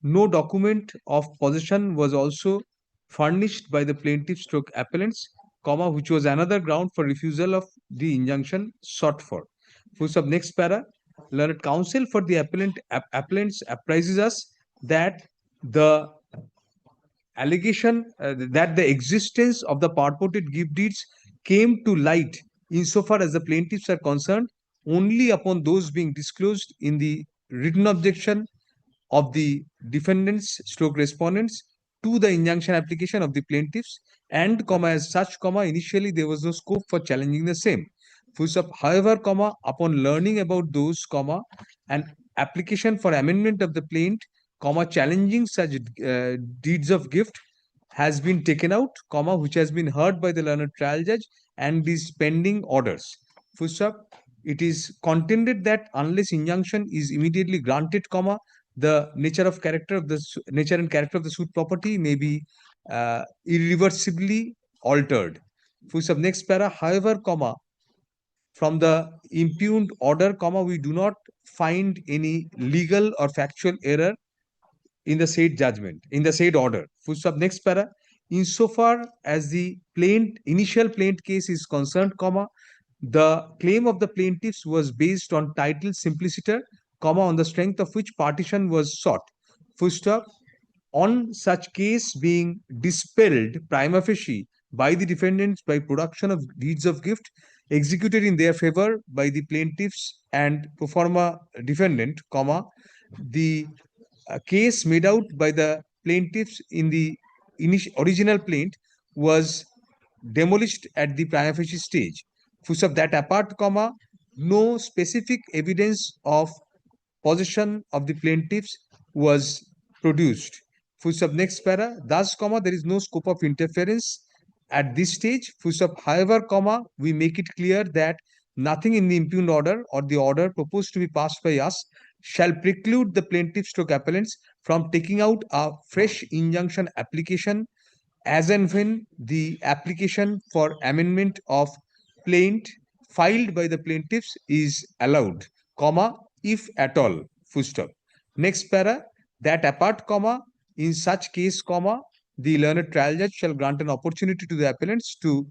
no document of possession was also furnished by the plaintiff stroke appellants, which was another ground for refusal of the injunction sought for. Full stop. Next para. Learned counsel for the appellants apprises us that the allegation that the existence of the purported gift deeds came to light insofar as the plaintiffs are concerned only upon those being disclosed in the written objection of the defendants stroke respondents to the injunction application of the plaintiffs, and as such, initially there was no scope for challenging the same. Full stop. However, upon learning about those, an application for amendment of the plaint, challenging such deeds of gift has been taken out, which has been heard by the learned trial judge and these pending orders. Full stop. It is contended that unless injunction is immediately granted, the nature and character of the suit property may be irreversibly altered. Full stop. Next para. However, from the impugned order, we do not find any legal or factual error in the said judgment, in the said order. Full stop. Next para. Insofar as the initial plaint case is concerned, the claim of the plaintiffs was based on title simpliciter, on the strength of which partition was sought. Full stop. On such case being dispelled prima facie by the defendants by production of deeds of gift executed in their favor by the plaintiffs and pro forma defendant, the case made out by the plaintiffs in the original plaint was demolished at the prima facie stage. Full stop. That apart, comma, no specific evidence of possession of the plaintiffs was produced. Full stop. Next para. Thus, comma, there is no scope of interference at this stage. Full stop. However, comma, we make it clear that nothing in the impugned order or the order proposed to be passed by us shall preclude the plaintiffs stroke appellants from taking out a fresh injunction application as and when the application for amendment of plaint filed by the plaintiffs is allowed, comma, if at all, full stop. Next para, that apart, comma, in such case, comma, the learned trial judge shall grant an opportunity to the appellants to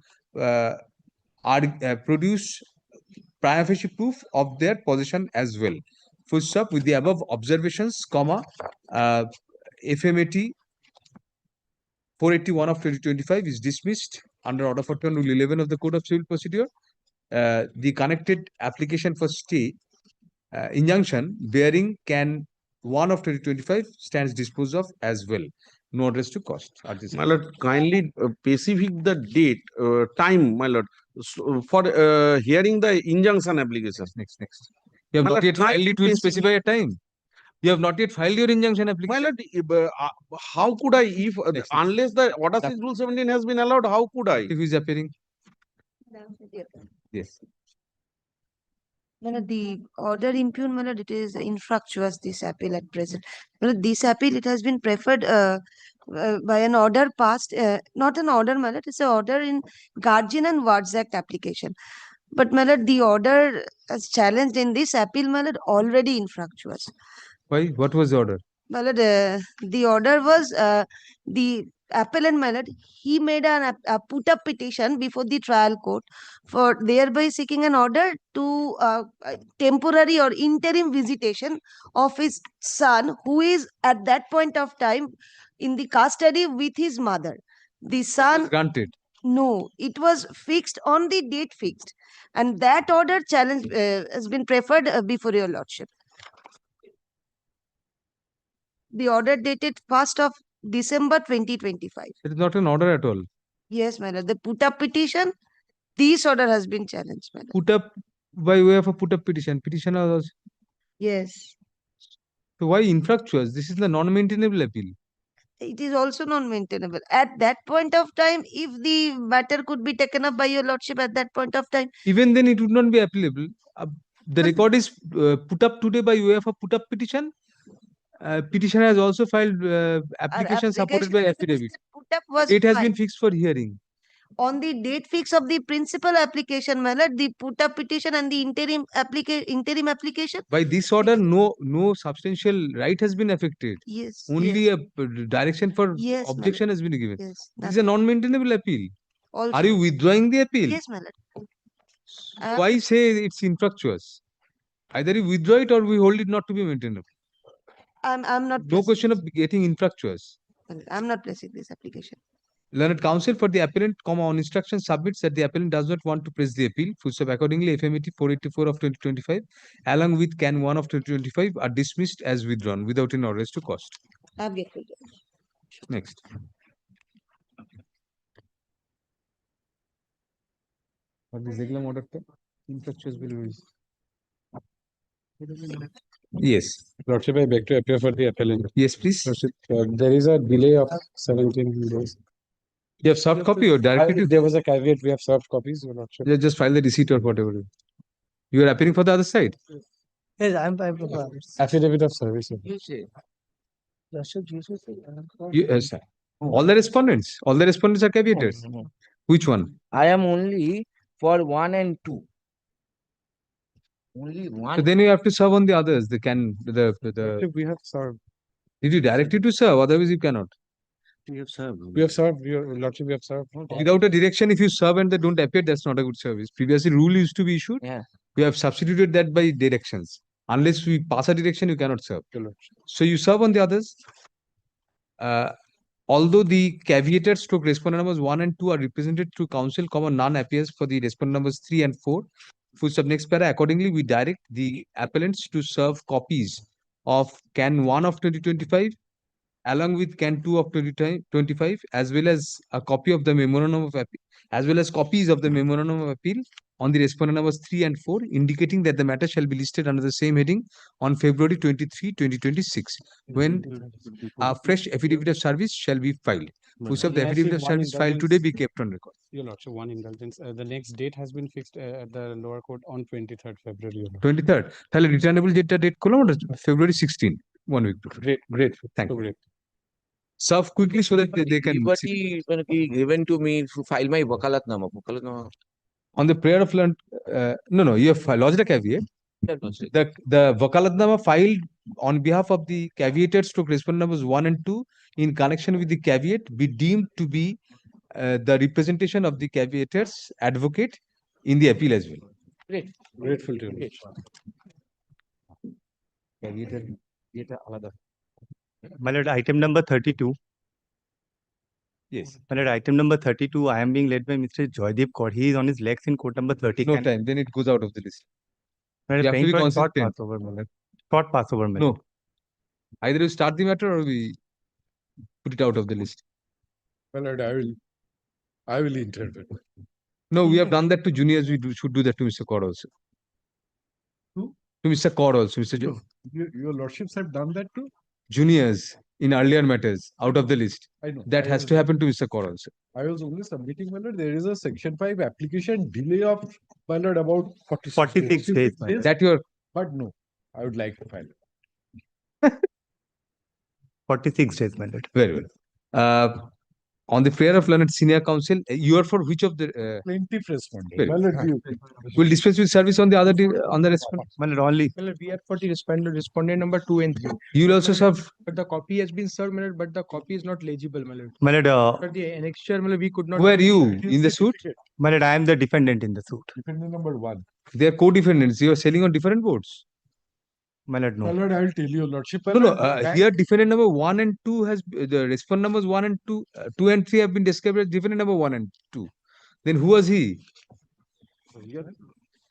produce prima facie proof of their possession as well. Full stop. With the above observations, comma, FMAT 481 of 2025 is dismissed under order for Rule 11 of the Code of Civil Procedure. The connected application for stay injunction bearing can 1 of 2025 stands disposed of as well. No address to cost. My lord, kindly specify the date, time, my lord, for hearing the injunction application. Next. You have not yet filed it, will specify a time. You have not yet filed your injunction application. My lord, how could I, if unless the order 6 Rule 17 has been allowed, how could I? If is appearing. Yes. The order impugned, it is infructuous, this appeal at present. This appeal, it has been preferred by an order passed, not an order, it is an order in Guardian and Wards Act application. But the order as challenged in this appeal, already infructuous. Why? What was the order? The order was the appellant, he made a put-up petition before the trial court for thereby seeking an order to temporary or interim visitation of his son, who is at that point of time in the custody with his mother. The son... Granted. No, it was fixed on the date fixed. And that order challenge has been preferred before your lordship. The order dated 1st of December 2025. It is not an order at all. Yes, madam. The put-up petition, this order has been challenged, madam. Put up by way of a put-up petition. Petitioner was... Yes. So why infructuous? This is the non-maintainable appeal. It is also non-maintainable. At that point of time, if the matter could be taken up by your lordship at that point of time... Even then, it would not be applicable. The record is put up today by way of a put-up petition. Petitioner has also filed application supported by affidavit. It has been fixed for hearing. On the date fix of the principal application, the put-up petition and the interim application. By this order, no substantial right has been affected. Yes. Only a direction for objection has been given. Yes. This is a non-maintainable appeal. Also. Are you withdrawing the appeal? Yes, my lord. Why say it's infructuous? Either you withdraw it or we hold it not to be maintainable. I'm not. No question of getting infructuous. I'm not placing this application. Learned counsel for the appellant, on instruction submits that the appellant does not want to press the appeal. Full stop. Accordingly, FMAT 484 of 2025, along with Can 1 of 2025, are dismissed as withdrawn without an arrest to cost. Next. What is the order? Infructuous will be. Yes. Lordship, I beg to appear for the appellant. Yes, please. Lordship, there is a delay of 17 days. You have soft copy or directly? There was a caveat. We have soft copies. Your Lordship. You just file the receipt or whatever. You are appearing for the other side. Yes, I'm Affidavit of service. Yes, sir. All the respondents are caveated. Which one? I am only for 1 and 2. Only one. So then you have to serve on the others. We have served. Did you direct it to serve? Otherwise, you cannot. We have served. We have served. Your Lordship, we have served. Without a direction, if you serve and they don't appear, that's not a good service. Previously, rule used to be issued. Yeah. We have substituted that by directions. Unless we pass a direction, you cannot serve. So you serve on the others. Although the caveated stroke respondent numbers 1 and 2 are represented through counsel, none appears for the respondent numbers 3 and 4. Full stop. Next para. Accordingly, we direct the appellants to serve copies of Can 1 of 2025 along with Can 2 of 2025 as well as a copy of the memorandum of appeal, as well as copies of the memorandum of appeal on the respondent numbers 3 and 4, indicating that the matter shall be listed under the same heading on February 23, 2026, when a fresh affidavit of service shall be filed. Which of the affidavit of service filed today be kept on record? Your Lordship, one indulgence. The next date has been fixed at the lower court on 23rd February. Your Lordship. 23rd. তাহলে returnable date column February 16, 1 week. Great. Thank you. Great. Serve quickly so that they can Liberty given to me to file my wakalatnama. On the prayer of learned. No, you have lodged a caveat. The wakalatnama filed on behalf of the caveated stroke respondent numbers 1 and 2 in connection with the caveat be deemed to be the representation of the caveator's advocate in the appeal as well. Great. Grateful to you. My lord, item number 32. Yes. My lord, item number 32, I am being led by Mr. Joydeep Kaur. He is on his legs in court number 30. No time, then it goes out of the list. My lord, You have to praying be for short consistent. passover, my lord. Short passover, my No. lord. Either you start the matter or we put it out of the list. My lord, I will intervene. No, we have done that to juniors. We should do that to Mr. Kaur also. Who? To Mr. Kaur also. Mr. Your lordships have done that too? Juniors in earlier matters out of the list. I know. That has to happen to Mr. Kaur also. I was only submitting, my lord. There is a section 5 application delay of, my lord, about 46 days. My lord. That your. But no, I would like to file it. 46 days, my lord. Very well. On the prayer of learned senior counsel, you are for which of the plaintiff respondent? Very My well. lord, Will dispense with service on the other on the respondent? My lord, only. Well, we are for the respondent number 2 and 3. You will also serve. But the copy has been served, my lord, but the copy is not legible, my lord. My lord, For the annexure, my lord, we could not. Who are you in the suit? my lord, I am the defendant in the suit. defendant number 1. They are co-defendants. You are selling on different boards. My lord, no. My lord, I will tell you, lordship. No. Here, defendant number 1 and 2 has the respondent numbers 1 and 2, 2 and 3 have been described as defendant number 1 and 2. Then who was he?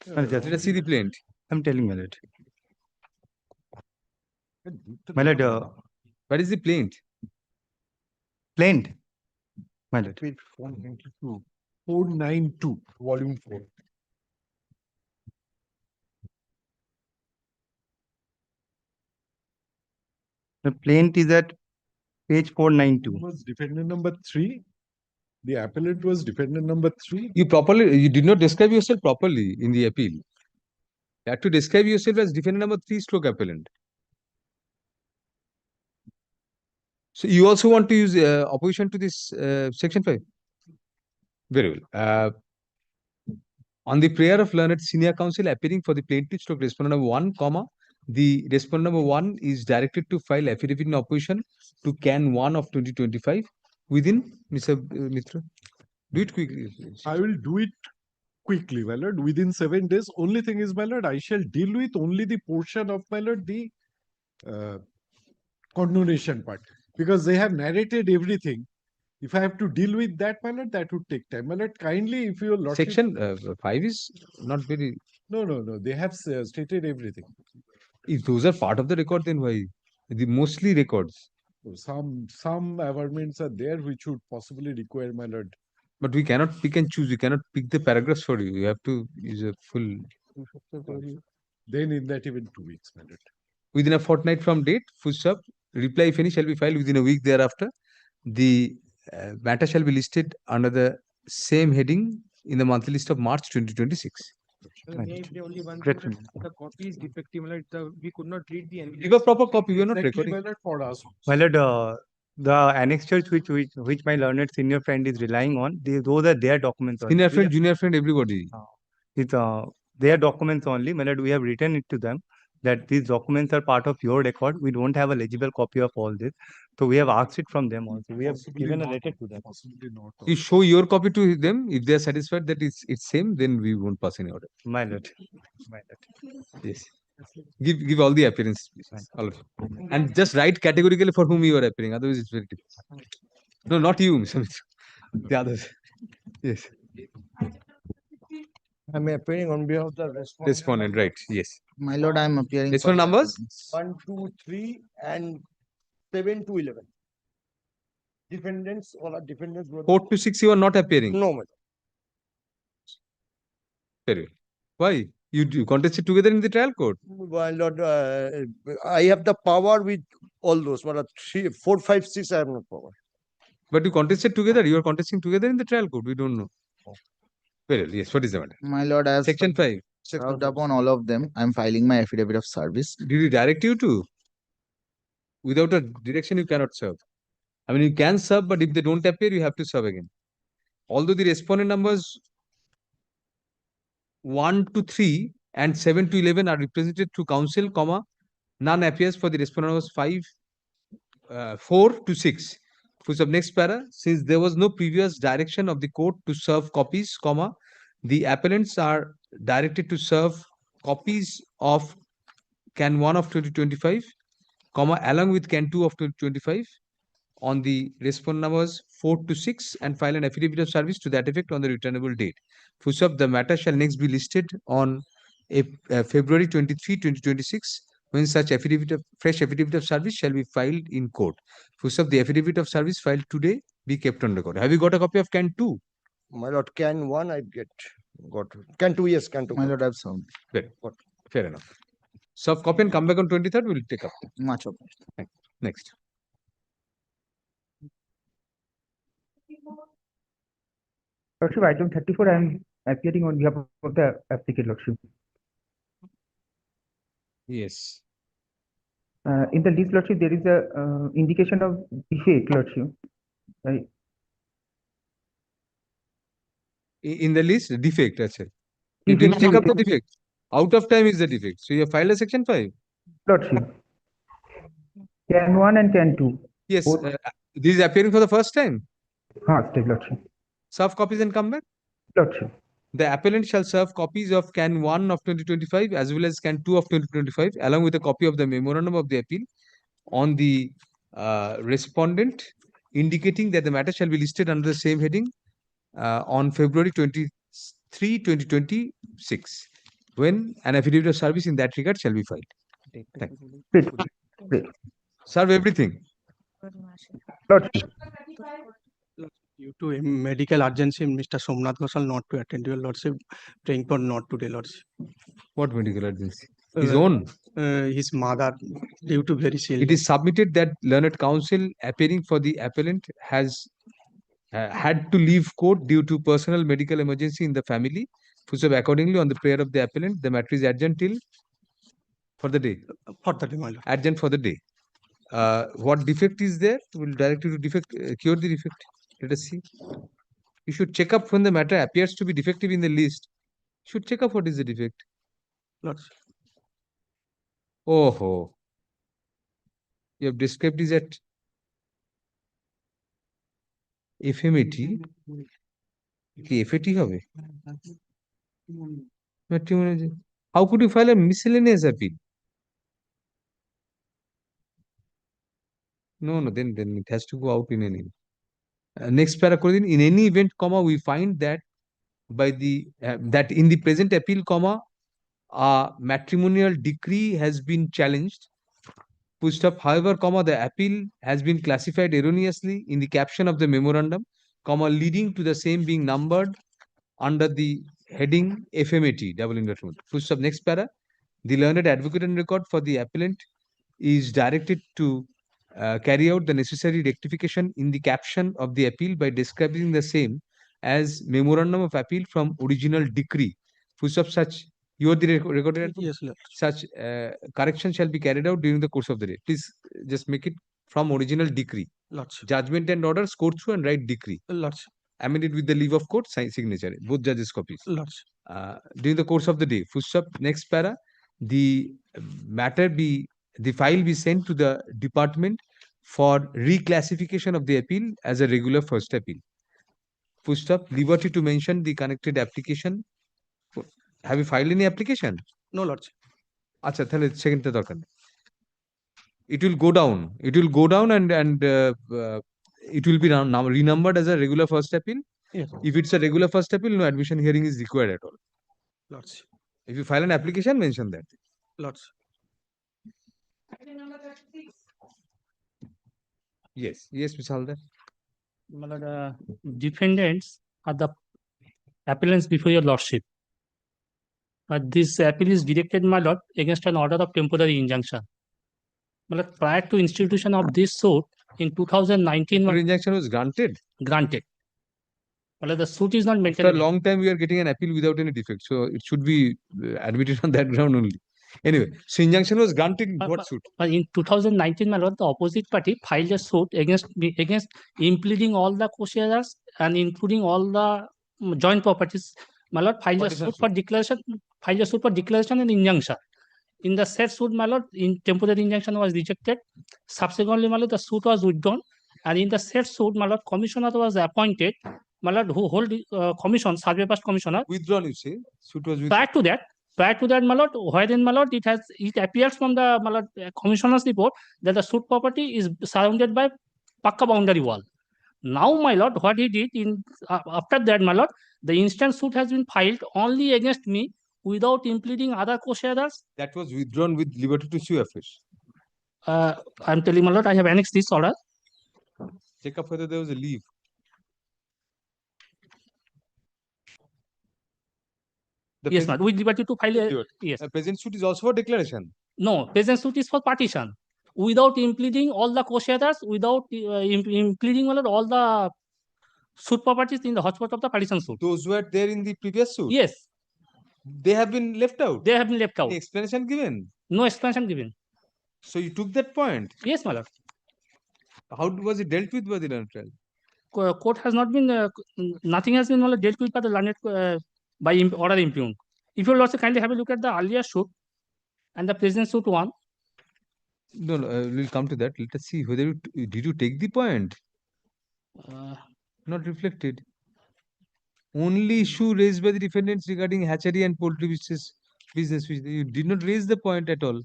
Let us see the plaint. I'm telling my lord. My lord, what is the plaint? Plaint. My lord. 492, volume 4. The plaint is at page 492. Was defendant number 3. The appellant was defendant number 3. You did not describe yourself properly in the appeal. You had to describe yourself as defendant number 3 stroke appellant. So you also want to use opposition to this section 5? Very well. On the prayer of learned senior counsel appearing for the plaintiff stroke respondent number 1, comma, the respondent number 1 is directed to file affidavit in opposition to Can 1 of 2025 within, Mr. Mitra. Do it quickly. Please. I will do it quickly, my lord, within 7 days. Only thing is, my lord, I shall deal with only the portion of, my lord, the condonation part. Because they have narrated everything. If I have to deal with that, my lord, that would take time. My lord, kindly, if your lordship... Section 5 is not very... No. They have stated everything. If those are part of the record, then why? The mostly records. Some averments are there which would possibly require, my lord. But we cannot pick and choose. We cannot pick the paragraphs for you. You have to use a full... Then in that even 2 weeks, my lord. Within a fortnight from date, full stop, reply if any shall be filed within a week thereafter. The matter shall be listed under the same heading in the monthly list of March 2026. Only one the copy is defective. We could not read the. Give a proper copy. We are not Exactly, recording. for us. My lord, the annexures which my learned senior friend is relying on, those are their documents. Senior friend, junior friend, everybody. It's their documents only. My lord, we have written it to them that these documents are part of your record. We don't have a legible copy of all this. So we have asked it from them also. We have given a letter to them. You show your copy to them. If they are satisfied that it's same, then we won't pass any order. My lord. Yes. Give all the appearance, please. All of you. And just write categorically for whom you are appearing. Otherwise, it's very difficult. No, not you, Mr. Mitra. The others. Yes. I'm appearing on behalf of the Respondent, right? Yes. My lord, I'm appearing. Respondent numbers? 1, 2, 3, and 7 to 11. Defendants, all are defendants. 4 to 6, you are not appearing. No, my Very well. Why? You contested together in the trial court. my lord, I have the power with all those. What are 3, 4, 5, 6? I have no power. But you contested together. You are contesting together in the trial court. We don't know. Very well. Yes. What is the matter? My lord, as Section 5. served upon all of them, I'm filing my affidavit of service. Did you direct you to? Without a direction, you cannot serve. I mean, you can serve, but if they don't appear, you have to serve again. Although the respondent numbers 1 to 3 and 7 to 11 are represented through counsel, comma, none appears for the respondent numbers 4 to 6. For the next para, since there was no previous direction of the court to serve copies, comma, the appellants are directed to serve copies of Can 1 of 2025, comma, along with Can 2 of 2025 on the respondent numbers 4 to 6 and file an affidavit of service to that effect on the returnable date. Full the matter shall next be listed on February 23, 2026, when such fresh affidavit of service shall be filed in court. Full the affidavit of service filed today be kept on record. Have you got a copy of Can 2? My lord, Can 1, I got. Can 2, yes, Can 2. My lord, I've served. Very good. Fair enough. Serve copy and come back on 23rd. We'll take up. Much obliged. Next. Lordship, item 34, I am appearing on behalf of the applicant, Lordship. Yes. In the list, Lordship, there is a indication of defect, Lordship. Right. In the list, defect, that's it. You didn't take up the defect. Out of time is the defect. So you have filed a section 5. Lordship. Can 1 and Can 2. Yes. This is appearing for the first time. Lordship. Serve copies and come back. Lordship. The appellant shall serve copies of Can 1 of 2025 as well as Can 2 of 2025 along with a copy of the memorandum of the appeal on the respondent, indicating that the matter shall be listed under the same heading on February 23, 2026, when an affidavit of service in that regard shall be filed. Serve everything. Lordship. Due to a medical urgency, Mr. Somnath Gosal not to attend your lordship, praying for not today, lordship. What medical urgency? His own? His mother, due to very serious. It is submitted that learned counsel appearing for the appellant has had to leave court due to personal medical emergency in the family. So accordingly, on the prayer of the appellant, the matter is adjourned till for the day. For the day, my lord. Adjourned for the day. What defect is there? We'll direct you to defect, cure the defect. Let us see. You should check up when the matter appears to be defective in the list. You should check up what is the defect. Lordship. Oh, you have described this at FMAT. কি FAT হবে? How could you file a miscellaneous appeal? No, then it has to go out in any. Next para in any event, comma, we find that by the that in the present appeal, comma, a matrimonial decree has been challenged. Pushed up, however, comma, the appeal has been classified erroneously in the caption of the memorandum, comma, leading to the same being numbered under the heading FMAT, double inverted. Pushed up, next para, the learned advocate and record for the appellant is directed to carry out the necessary rectification in the caption of the appeal by describing the same as memorandum of appeal from original decree. Such you are the recorded. Yes, sir. Such correction shall be carried out during the course of the day. Please just make it from original decree. Lordship. Judgment and orders, court through and write decree. Lordship. Amended with the leave of court signature. Both judges' copies. Lordship. During the course of the day. Next para, the file be sent to the department for reclassification of the appeal as a regular first appeal. Liberty to mention the connected application. Have you filed any application? No, Lordship. Acha, thale second ta darkar. It will go down. It will go down and it will be renumbered as a regular first appeal. Yes. If it's a regular first appeal, no admission hearing is required at all. Lordship. If you file an application, mention that. Lordship. Yes, yes, Mr. Haldar. My lord, defendants are the appellants before your lordship. This appeal is directed, my lord, against an order of temporary injunction. My lord, prior to institution of this suit in 2019, The injunction was granted. Granted. My lord, the suit is not After maintained. a long time, we are getting an appeal without any defect. So it should be admitted on that ground only. Anyway, so injunction was granted in what suit? In 2019, my lord, the opposite party filed a suit against impleading all the co-sharers and including all the joint properties. My lord, filed a suit for declaration, and injunction. In the said suit, my lord, in temporary injunction was rejected. Subsequently, my lord, the suit was withdrawn, and in the said suit, my lord, commissioner was appointed. My lord, who hold commission, survey past commissioner. Withdrawn, you say? Suit was withdrawn. Prior to that, my lord, wherein, my lord, it appears from the, my lord, commissioner's report that the suit property is surrounded by Pakka boundary wall. Now, my lord, what he did after that, my lord, the instant suit has been filed only against me without impleading other co-sharers. That was withdrawn with liberty to sue affairs. I'm telling, my lord, I have annexed this order. Check up whether there was a leave. Yes, ma'am. With liberty to file a yes. The present suit is also for declaration. No, present suit is for partition. Without impleading all the co-sharers, without impleading all the suit properties in the hotspot of the partition suit. Those who were there in the previous suit? Yes. They have been left out? They have been left out. Any explanation given? No explanation given. So you took that point? Yes, my lord. How was it dealt with by the learned trial? Court has not been, nothing has been dealt with by the learned by order impugned. If you will also kindly have a look at the earlier suit and the present suit one. No, we'll come to that. Let us see whether did you take the point? Not reflected. Only issue raised by the defendants regarding hatchery and poultry business, which you did not raise the point at all.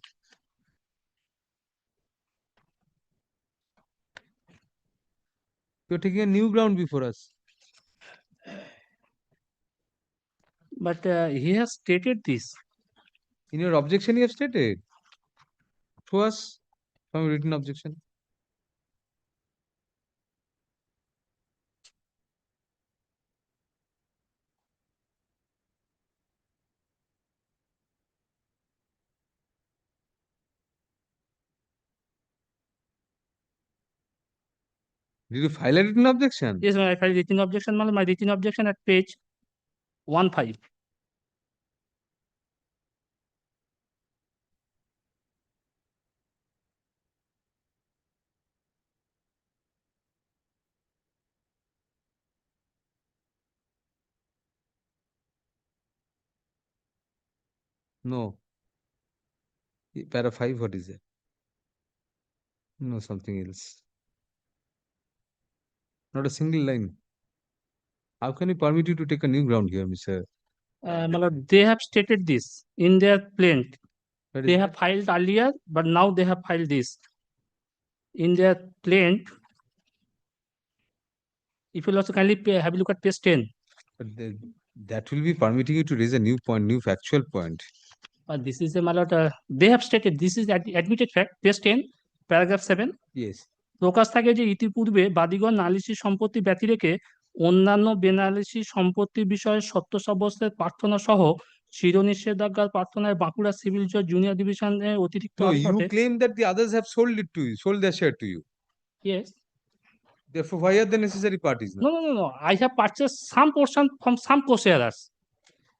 You're taking a new ground before us. But he has stated this. In your objection, you have stated. To us, from written objection. Did you file a written objection? Yes, I filed written objection. My written objection at page 15. No. Para 5, what is it? No, something else. Not a single line. How can we permit you to take a new ground here, Mr.? My lord, they have stated this in their plaint. They have filed earlier, but now they have filed this. In their plaint, if you also kindly have a look at page 10. But that will be permitting you to raise a new point, new factual point. This is a, my lord, they have stated this is admitted fact, page 10, paragraph 7. Yes. প্রকাশ থাকে যে ইতিপূর্বে বাদীগণ নালিশি সম্পত্তি ব্যতি রেখে অন্যান্য বেনালিশি সম্পত্তি বিষয়ে সত্য সাব্যস্তের প্রার্থনা সহ চিরনিষেধাজ্ঞার প্রার্থনায় বাঁকুড়া সিভিল জজ জুনিয়র ডিভিশনে অতিরিক্ত So you claim that the others have sold it to you, sold their share to you. Yes. Therefore, why are the necessary parties now? No. I have purchased some portion from some co-sharers.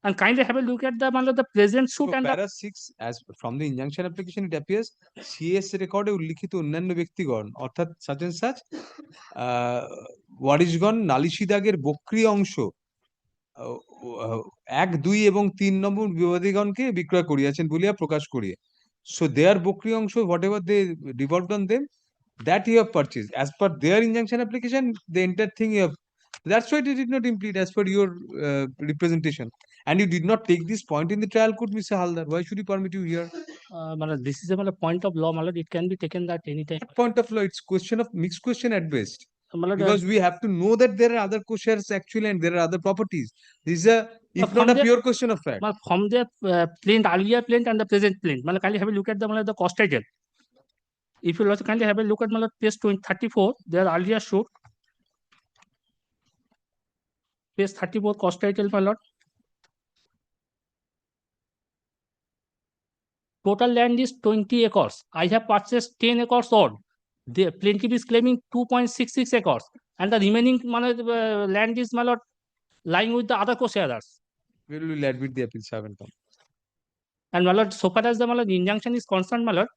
And kindly have a look at the present suit So and para 6, as from the injunction application, it appears CS record উল্লিখিত অন্যান্য ব্যক্তিগণ অর্থাৎ such and such ওয়ারিশগণ নালিশি দাগের বক্রি অংশ 1, 2 এবং 3 নম্বর বিবাদীগণকে বিক্রয় করিয়াছেন বলিয়া প্রকাশ করিয়া. So their বক্রি অংশ, whatever they devolved on them, that you have purchased. As per their injunction application, the entire thing you have. That's why they did not impede as per your representation. And you did not take this point in the trial court, Mr. Haldar. Why should he permit you here? This is a point of law, it can be taken at any time. Point of law, it's question of mixed question at best. Because we have to know that there are other co-shares actually and there are other properties. This is a, if not a pure question of fact. From the plaint, earlier plaint and the present plaint, kindly have a look at the cost title. If you also kindly have a look at page 34, their earlier shoot. Page 34 cost title, my lord. Total land is 20 acres. I have purchased 10 acres odd. The plaintiff is claiming 2.66 acres. And the remaining land is, my lord, lying with the other co-sharers. We will admit the appeal, haven't come. And my lord, so far as the injunction is concerned, my lord,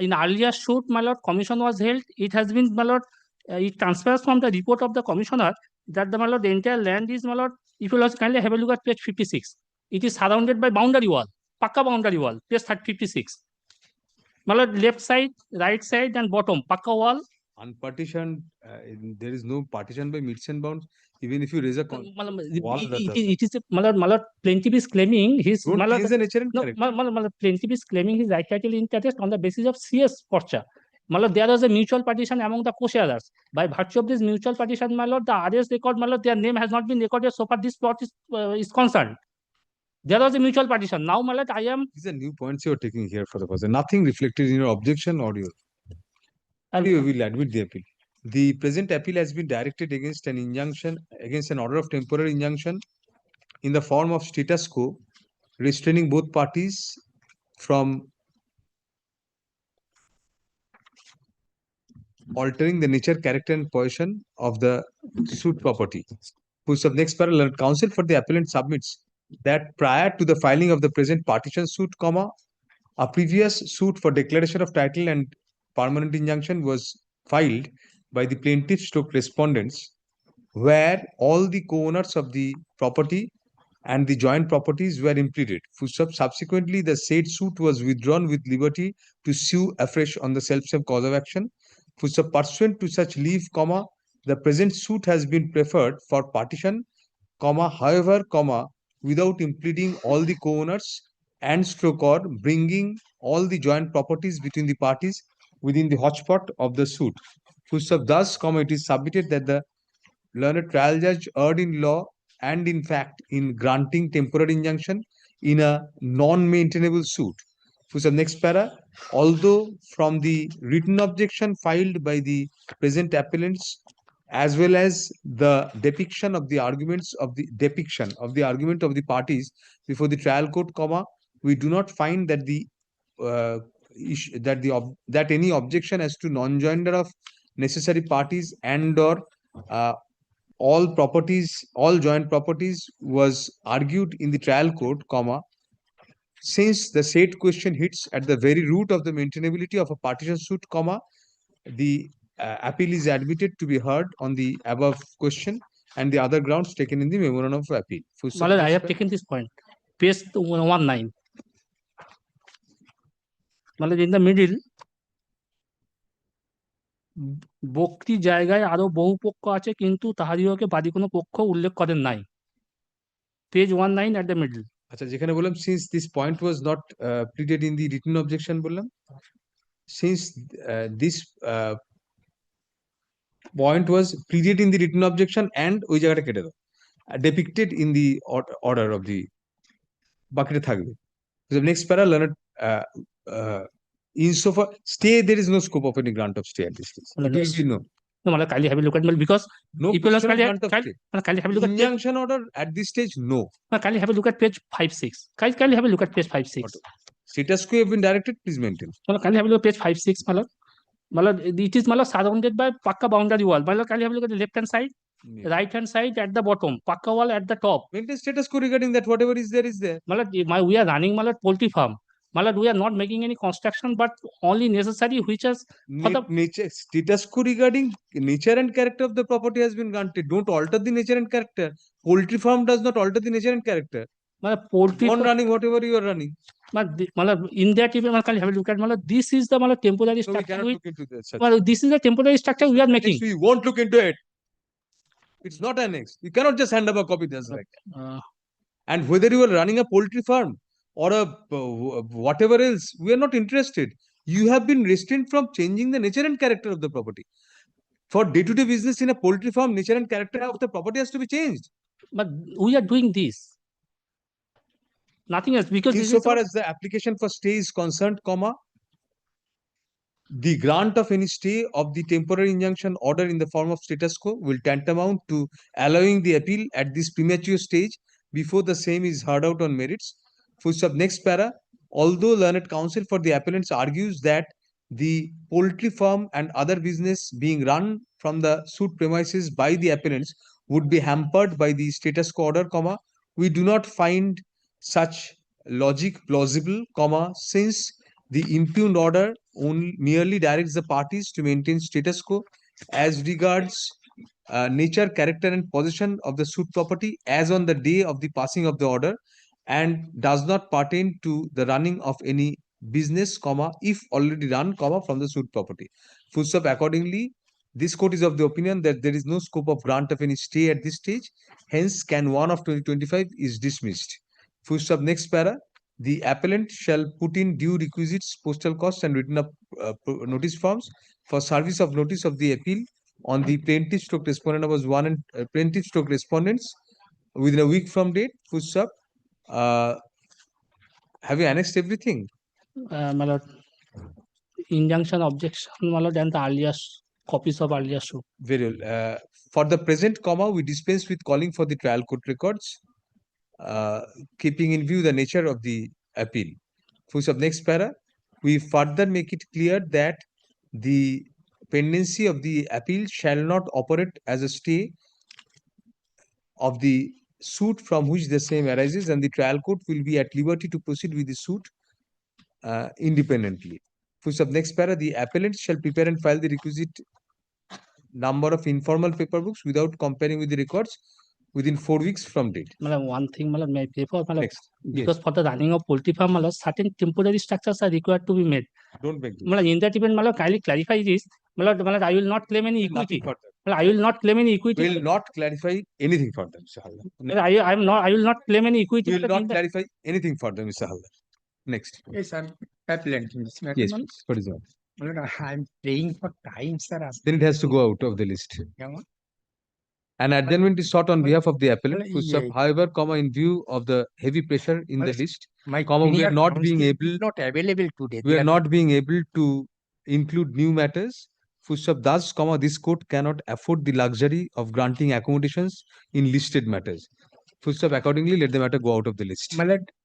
in earlier shoot, my lord, commission was held. It has been, my lord, it transfers from the report of the commissioner that the, my lord, the entire land is, my lord, if you kindly have a look at page 56. It is surrounded by boundary wall, Pakka boundary wall, page 56. My lord, left side, right side, and bottom, Pakka wall. Unpartitioned, there is no partition by meets and bounds. Even if you raise a wall, it is my lord, plaintiff is claiming his plaintiff is claiming his right title interest on the basis of CS porcha. My lord, there was a mutual partition among the co-sharers. By virtue of this mutual partition, my lord, the RS record, my lord, their name has not been recorded so far this plot is concerned. There was a mutual partition. Now, my lord, I am. These are new points you are taking here for the person. Nothing reflected in your objection or your. We will admit the appeal. The present appeal has been directed against an injunction, against an order of temporary injunction in the form of status quo, restraining both parties from altering the nature, character, and position of the suit property. Whose of next parallel counsel for the appellant submits that prior to the filing of the present partition suit, a previous suit for declaration of title and permanent injunction was filed by the plaintiff stroke respondents, where all the co-owners of the property and the joint properties were implemented. Subsequently, the said suit was withdrawn with liberty to sue afresh on the self-same cause of action. Pursuant to such leave, the present suit has been preferred for partition, however, without implementing all the co-owners and stroke or bringing all the joint properties between the parties within the hotspot of the suit. Thus, it is submitted that the learned trial judge erred in law and in fact in granting temporary injunction in a non-maintainable suit. Next para, although from the written objection filed by the present appellants as well as the depiction of the arguments of the argument of the parties before the trial court, we do not find that the that any objection as to non-joinder of necessary parties and or all joint properties was argued in the trial court, since the said question hits at the very root of the maintainability of a partition suit, the appeal is admitted to be heard on the above question and the other grounds taken in the memorandum of appeal. I have taken this point. Page 19. In the middle, বক্তি জায়গায় আরো বহু পক্ষ আছে কিন্তু তাহাদিওকে বাদী কোনো পক্ষ উল্লেখ করেন নাই। Page 19 at the middle. আচ্ছা, যেখানে বললাম since this point was not pleaded in the written objection, বললাম since this point was pleaded in the written objection and ওই জায়গাটা কেটে দাও, depicted in the order of the বাকিটা থাকবে. Next para, learned insofar stay, there is no scope of any grant of stay at this stage. No, kindly have a look at because no kindly have a look at injunction order at this stage. No, kindly have a look at page 56. Kindly have a look at page 56. Status quo have been directed. Please maintain. Kindly have a look at page 56, my lord. It is surrounded by Pakka boundary wall. Kindly have a look at the left hand side, right hand side at the bottom, Pakka wall at the top. Maintain status quo regarding that. Whatever is there is there. We are running poultry farm. We are not making any construction, but only necessary which has nature status quo regarding nature and character of the property has been granted. Don't alter the nature and character. Poultry farm does not alter the nature and character. Poultry on running whatever you are running. In that even have a look at this is the temporary structure. We cannot look into this. This is the temporary structure we are making. We won't look into it. It's not annexed. You cannot just hand up a copy just like that. And whether you are running a poultry farm or a whatever else, we are not interested. You have been restrained from changing the nature and character of the property. For day-to-day business in a poultry farm, nature and character of the property has to be changed. But we are doing this. Nothing else, because this So is far as the application for stay is concerned, comma, the grant of any stay of the temporary injunction order in the form of status quo will tantamount to allowing the appeal at this premature stage before the same is heard out on merits. Full stop. Next para. Although learned counsel for the appellants argues that the poultry farm and other business being run from the suit premises by the appellants would be hampered by the status quo order, comma, we do not find such logic plausible, comma, since the impugned order only merely directs the parties to maintain status quo as regards nature, character, and possession of the suit property as on the day of the passing of the order, and does not pertain to the running of any business, comma, if already run, comma, from the suit property. Full stop. Accordingly, this court is of the opinion that there is no scope of grant of any stay at this stage. Hence, can 1 of 2025 is dismissed. Full stop. Next para. The appellant shall put in due requisites, postal costs, and written up notice forms for service of notice of the appeal on the plaintiff stroke respondent numbers 1 and plaintiff stroke respondents within a week from date. Full stop. Have you annexed everything? my lord, injunction, objection, my lord, and the earlier copies of earlier suit. Very well. For the present, comma, we dispense with calling for the trial court records, keeping in view the nature of the appeal. Full stop. Next para. We further make it clear that the pendency of the appeal shall not operate as a stay of the suit from which the same arises, and the trial court will be at liberty to proceed with the suit independently. Full stop. Next para. The appellant shall prepare and file the requisite number of informal paper books without comparing with the records within 4 weeks from date. One thing, may I pay for? Next. Because Yes. for the running of poultry farm, certain temporary structures are required to be made. Don't make this. In that event, kindly clarify this. I will not claim any equity. I will not claim any equity. Will not clarify anything further, Mr. Halder. I will not claim any equity. We will not clarify anything further, Mr. Halder. Next. Yes, I'm appellant in this matter. Yes, please. What is that? I'm praying for time, sir. Then it has to go out of the list. An adjournment is sought on behalf of the appellant. Full stop. However, comma, in view of the heavy pressure in the list, comma, we are not being able. Not available today. We are not being able to include new matters. Full stop. Thus, comma, this court cannot afford the luxury of granting accommodations in listed matters. Full stop. Accordingly, let the matter go out of the list.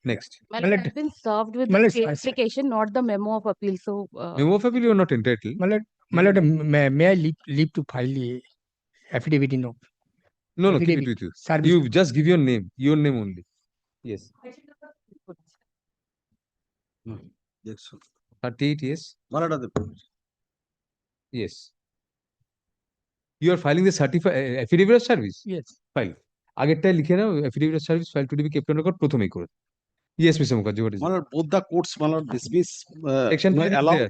Next. I've been served with the application, not the memo of appeal. So, memo of appeal, you are not entitled. May I leave to file the affidavit in? No, keep it with you. You just give your name only. Yes. Yes. 38, yes. Yes. You are filing the certified affidavit of service? Yes. File. আগেরটাই লিখে নাও affidavit of service file to be kept on record প্রথমেই করে। Yes, Mr. Mukherjee, what is it? Both the courts dismiss. Section 5 allow there.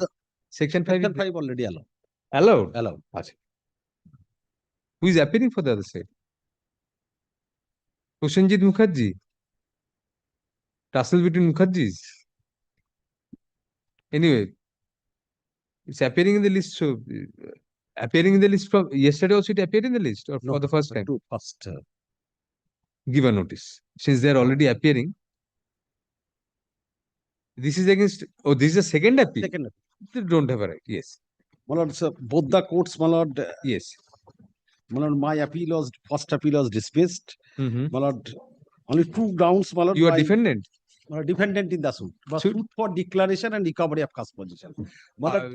Section 5 already allowed. Allowed. Achha. Who is appearing for the other side? Prosenjit Mukherjee. Tussle between Mukherjees. Anyway, it's appearing in the list. So, appearing in the list from yesterday also it appeared in the list, or for the first time? First. Give a notice. Since they are already appearing. This is against. Oh, this is a second appeal. Second appeal. They don't have a right. Yes. Both the courts, my lord. Yes. My first appeal was dismissed. My lord, only 2 grounds, my lord. You are defendant. Defendant in the suit. Suit for declaration and recovery of cash position.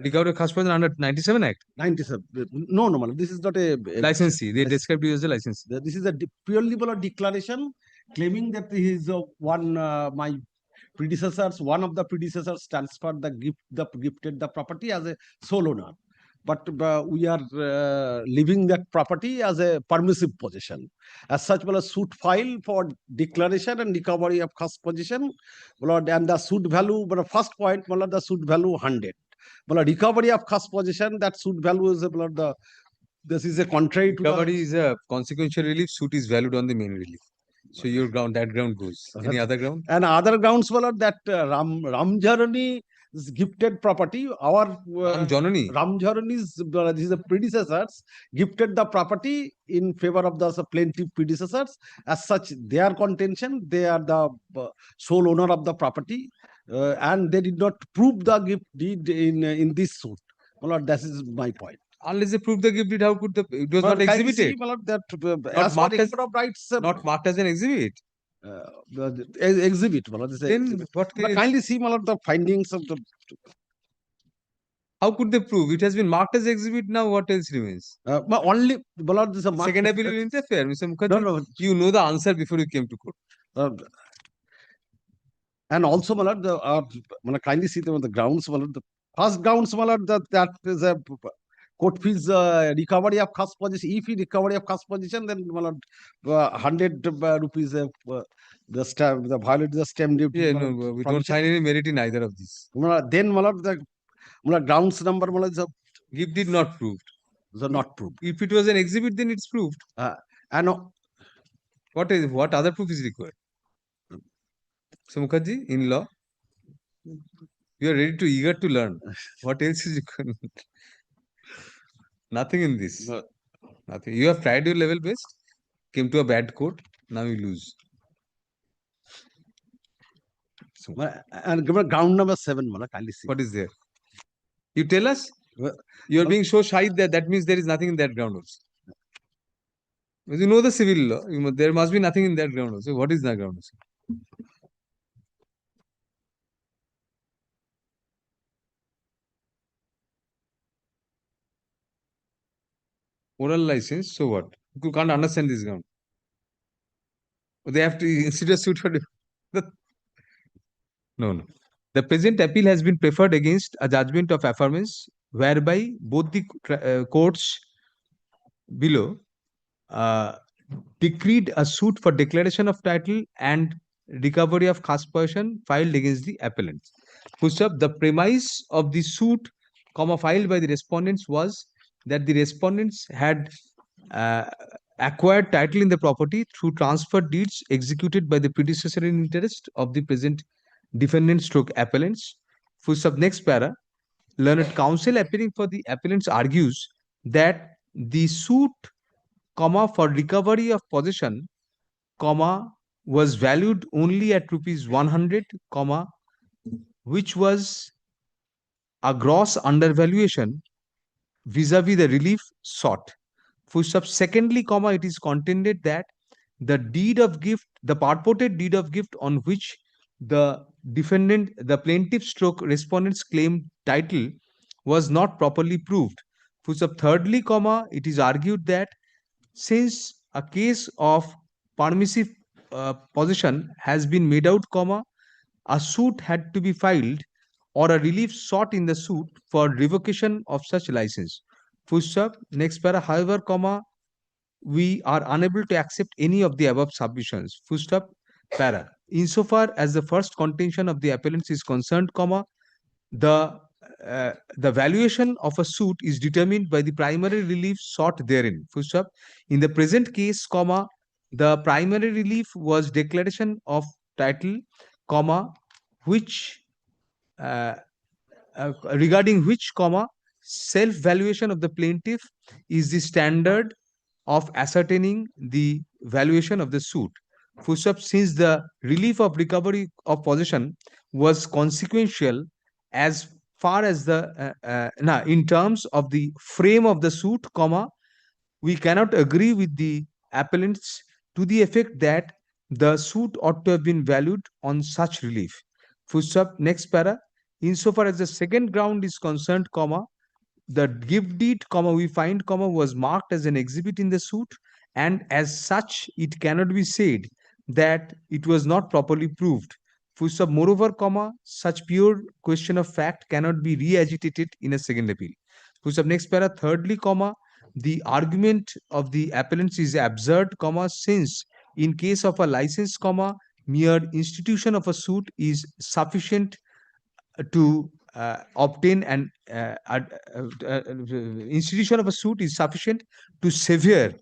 Recovery of cash position under 97 Act? 97. No, this is not a licensee. They described you as a licensee. This is a purely declaration claiming that he is my predecessors, one of the predecessors transferred gifted the property as a sole owner. But we are leaving that property as a permissive possession. As such, a suit file for declaration and recovery of cash position, and the suit value, first point, the suit value 100. Recovery of cash position, that suit value is this is a contrary to recovery is a consequential relief. Suit is valued on the main relief. So your ground, that ground goes. Any other ground? And other grounds, that Ramjarani this gifted property. Our Ramjanani's these are predecessors gifted the property in favor of the plaintiff predecessors. As such, their contention, they are the sole owner of the property, and they did not prove the gift deed in this suit. My lord, that is my point. Unless they prove the gift deed, how could it was not Kindly see, exhibited? my lord, that Not as per marked as, record of rights, not marked as an exhibit. Exhibit, my lord. Then Exhibit. what But kindly see, my lord, the findings of the. How could they prove? It has been marked as exhibit. Now what else remains? But only, my lord, this is a Second appeal will interfere, Mr. Mukherjee. No. You know the answer before you came to court. And also, my lord, kindly see the grounds, my lord. The first grounds, my lord, that is a court fees recovery of cost position. If he recovery of cost position, then my lord, 100 rupees the stamp, the violate the stamp duty. Yeah, no, we don't find any merit in either of these. Then, my lord, the grounds number, my lord, gift did not proved. Not proved. If it was an exhibit, then it's proved. And what other proof is required? So Mukherjee, in law, you are ready to eager to learn. What else is required? Nothing in this. Nothing. You have tried your level best, came to a bad court, now you lose. So, and give me ground number 7, Mala, kindly see. What is there? You tell us. You are being so shy that means there is nothing in that ground also. Because you know the civil law, there must be nothing in that ground also. What is that ground also? Oral license, so what? You can't understand this ground. They have to consider suit for no. The present appeal has been preferred against a judgment of affirmance whereby both the courts below decreed a suit for declaration of title and recovery of khas possession filed against the appellants. The premise of the suit, filed by the respondents was that the respondents had acquired title in the property through transfer deeds executed by the predecessor in interest of the present defendant stroke appellants. Next para, learned counsel appearing for the appellants argues that the suit, for recovery of possession, was valued only at rupees 100, which was a gross undervaluation vis-a-vis the relief sought. Secondly, it is contended that the deed of gift, the purported deed of gift on which the defendant, the plaintiff stroke respondents claimed title was not properly proved. Thirdly, it is argued that since a case of permissive possession has been made out, a suit had to be filed or a relief sought in the suit for revocation of such license. Next para, however, we are unable to accept any of the above submissions. Para. Insofar as the first contention of the appellants is concerned, the valuation of a suit is determined by the primary relief sought therein. In the present case, the primary relief was declaration of title, which regarding which, self-valuation of the plaintiff is the standard of ascertaining the valuation of the suit. Since the relief of recovery of possession was consequential as far as the in terms of the frame of the suit, we cannot agree with the appellants to the effect that the suit ought to have been valued on such relief. Next para. Insofar as the second ground is concerned, the gift deed, we find, was marked as an exhibit in the suit, and as such, it cannot be said that it was not properly proved. Moreover, such pure question of fact cannot be re-agitated in a second appeal. Next para. Thirdly, the argument of the appellants is absurd, since in case of a license, mere institution of a suit is sufficient to obtain an institution of a suit is sufficient to sever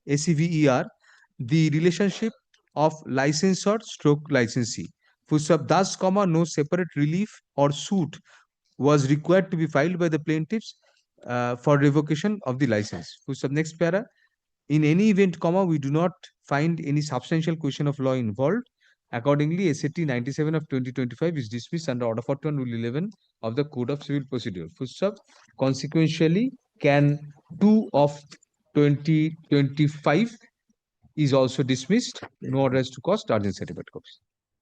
the relationship of licensor stroke licensee. Thus, no separate relief or suit was required to be filed by the plaintiffs for revocation of the license. Full stop. Next para. In any event, comma, we do not find any substantial question of law involved. Accordingly, SAT 97 of 2025 is dismissed under Order 41 Rule 11 of the Code of Civil Procedure. Full stop. Consequentially, Can 2 of 2025 is also dismissed. No order as to cost urgent certificate copies.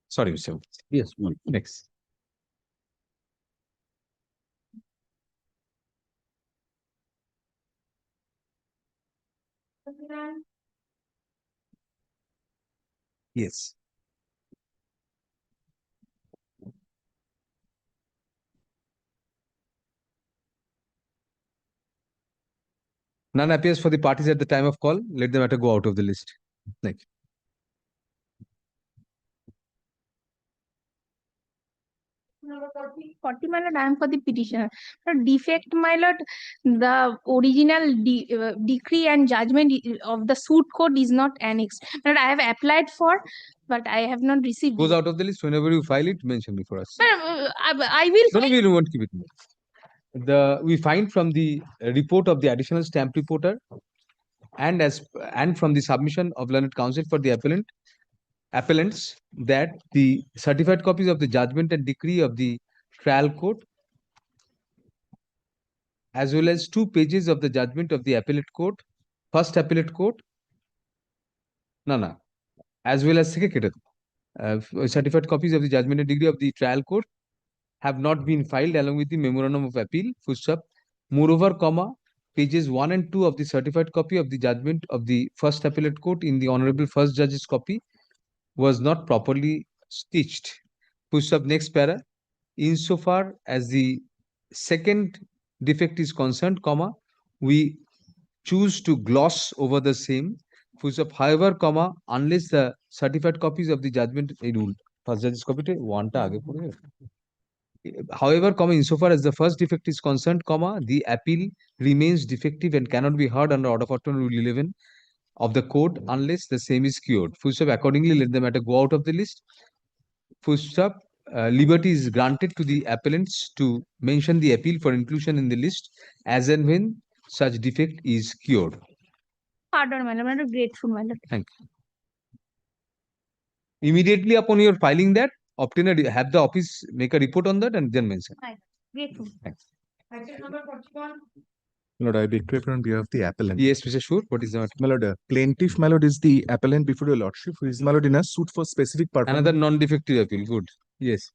Sorry, Mr. Yes, Next. Yes. None appears for the parties at the time of call. Let the matter go out of the list. Next. Number 40, my lord, I am for the petitioner. But defect, my lord, the original decree and judgment of the suit code is not annexed. But I have applied for, but I have not received. Goes out of the list. Whenever you file it, mention me for us. I will. No, we won't keep it. We find from the report of the additional stamp reporter and from the submission of learned counsel for the appellants that the certified copies of the judgment and decree of the trial court as well as 2 pages of the judgment of the appellate court, first appellate court, as well as certified copies of the judgment and decree of the trial court have not been filed along with the memorandum of appeal. Full stop. Moreover, pages 1 and 2 of the certified copy of the judgment of the first appellate court in the honorable first judge's copy was not properly stitched. Full stop. Next para. Insofar as the second defect is concerned, we choose to gloss over the same. Full stop. However, unless the certified copies of the judgment first judge's copy one ta aage pore. However, insofar as the first defect is concerned, the appeal remains defective and cannot be heard under Order 41 Rule 11 of the code unless the same is cured. Full stop. Accordingly, let the matter go out of the list. Full stop. Liberty is granted to the appellants to mention the appeal for inclusion in the list as and when such defect is cured. Pardon, my lord, I am grateful, my lord. Thank you. Immediately upon your filing that, have the office make a report on that and then mention. Grateful. Thanks. Item number 41. Lord, I beg to appear on behalf of the appellant. Yes, Mr. Shur, what is the matter? My lord, plaintiff, my lord, is the appellant before your lordship, who is, my lord, in a suit for specific performance. Another non-defective appeal, good. Yes.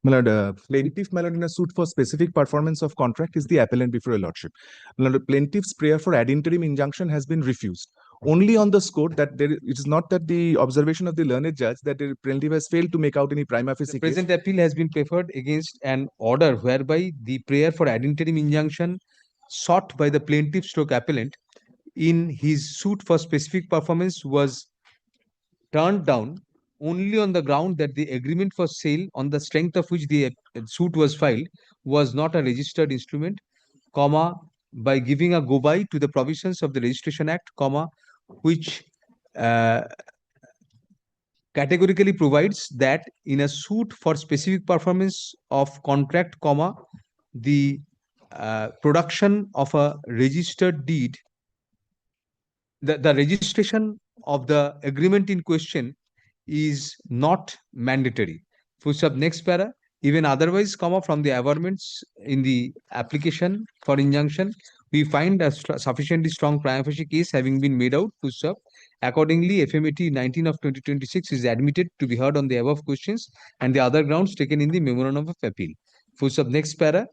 My lord, plaintiff, my lord, in a suit for specific performance of contract is the appellant before your lordship. My lord, plaintiff's prayer for ad interim injunction has been refused. Only on the score that it is not that the observation of the learned judge that the plaintiff has failed to make out any prima facie The present appeal has been preferred against an order whereby the prayer for ad interim injunction sought by the plaintiff stroke appellant in his suit for specific performance was turned down only on the ground that the agreement for sale on the strength of which the suit was filed was not a registered instrument, by giving a go-by to the provisions of the Registration Act, which categorically provides that in a suit for specific performance of contract, the production of a registered deed, the registration of the agreement in question is not mandatory. Full stop. Next para. Even otherwise, from the averments in the application for injunction, we find a sufficiently strong prima facie case having been made out. Full stop. Accordingly, FMAT 19 of 2026 is admitted to be heard on the above questions and the other grounds taken in the memorandum of appeal. Full stop. Next para.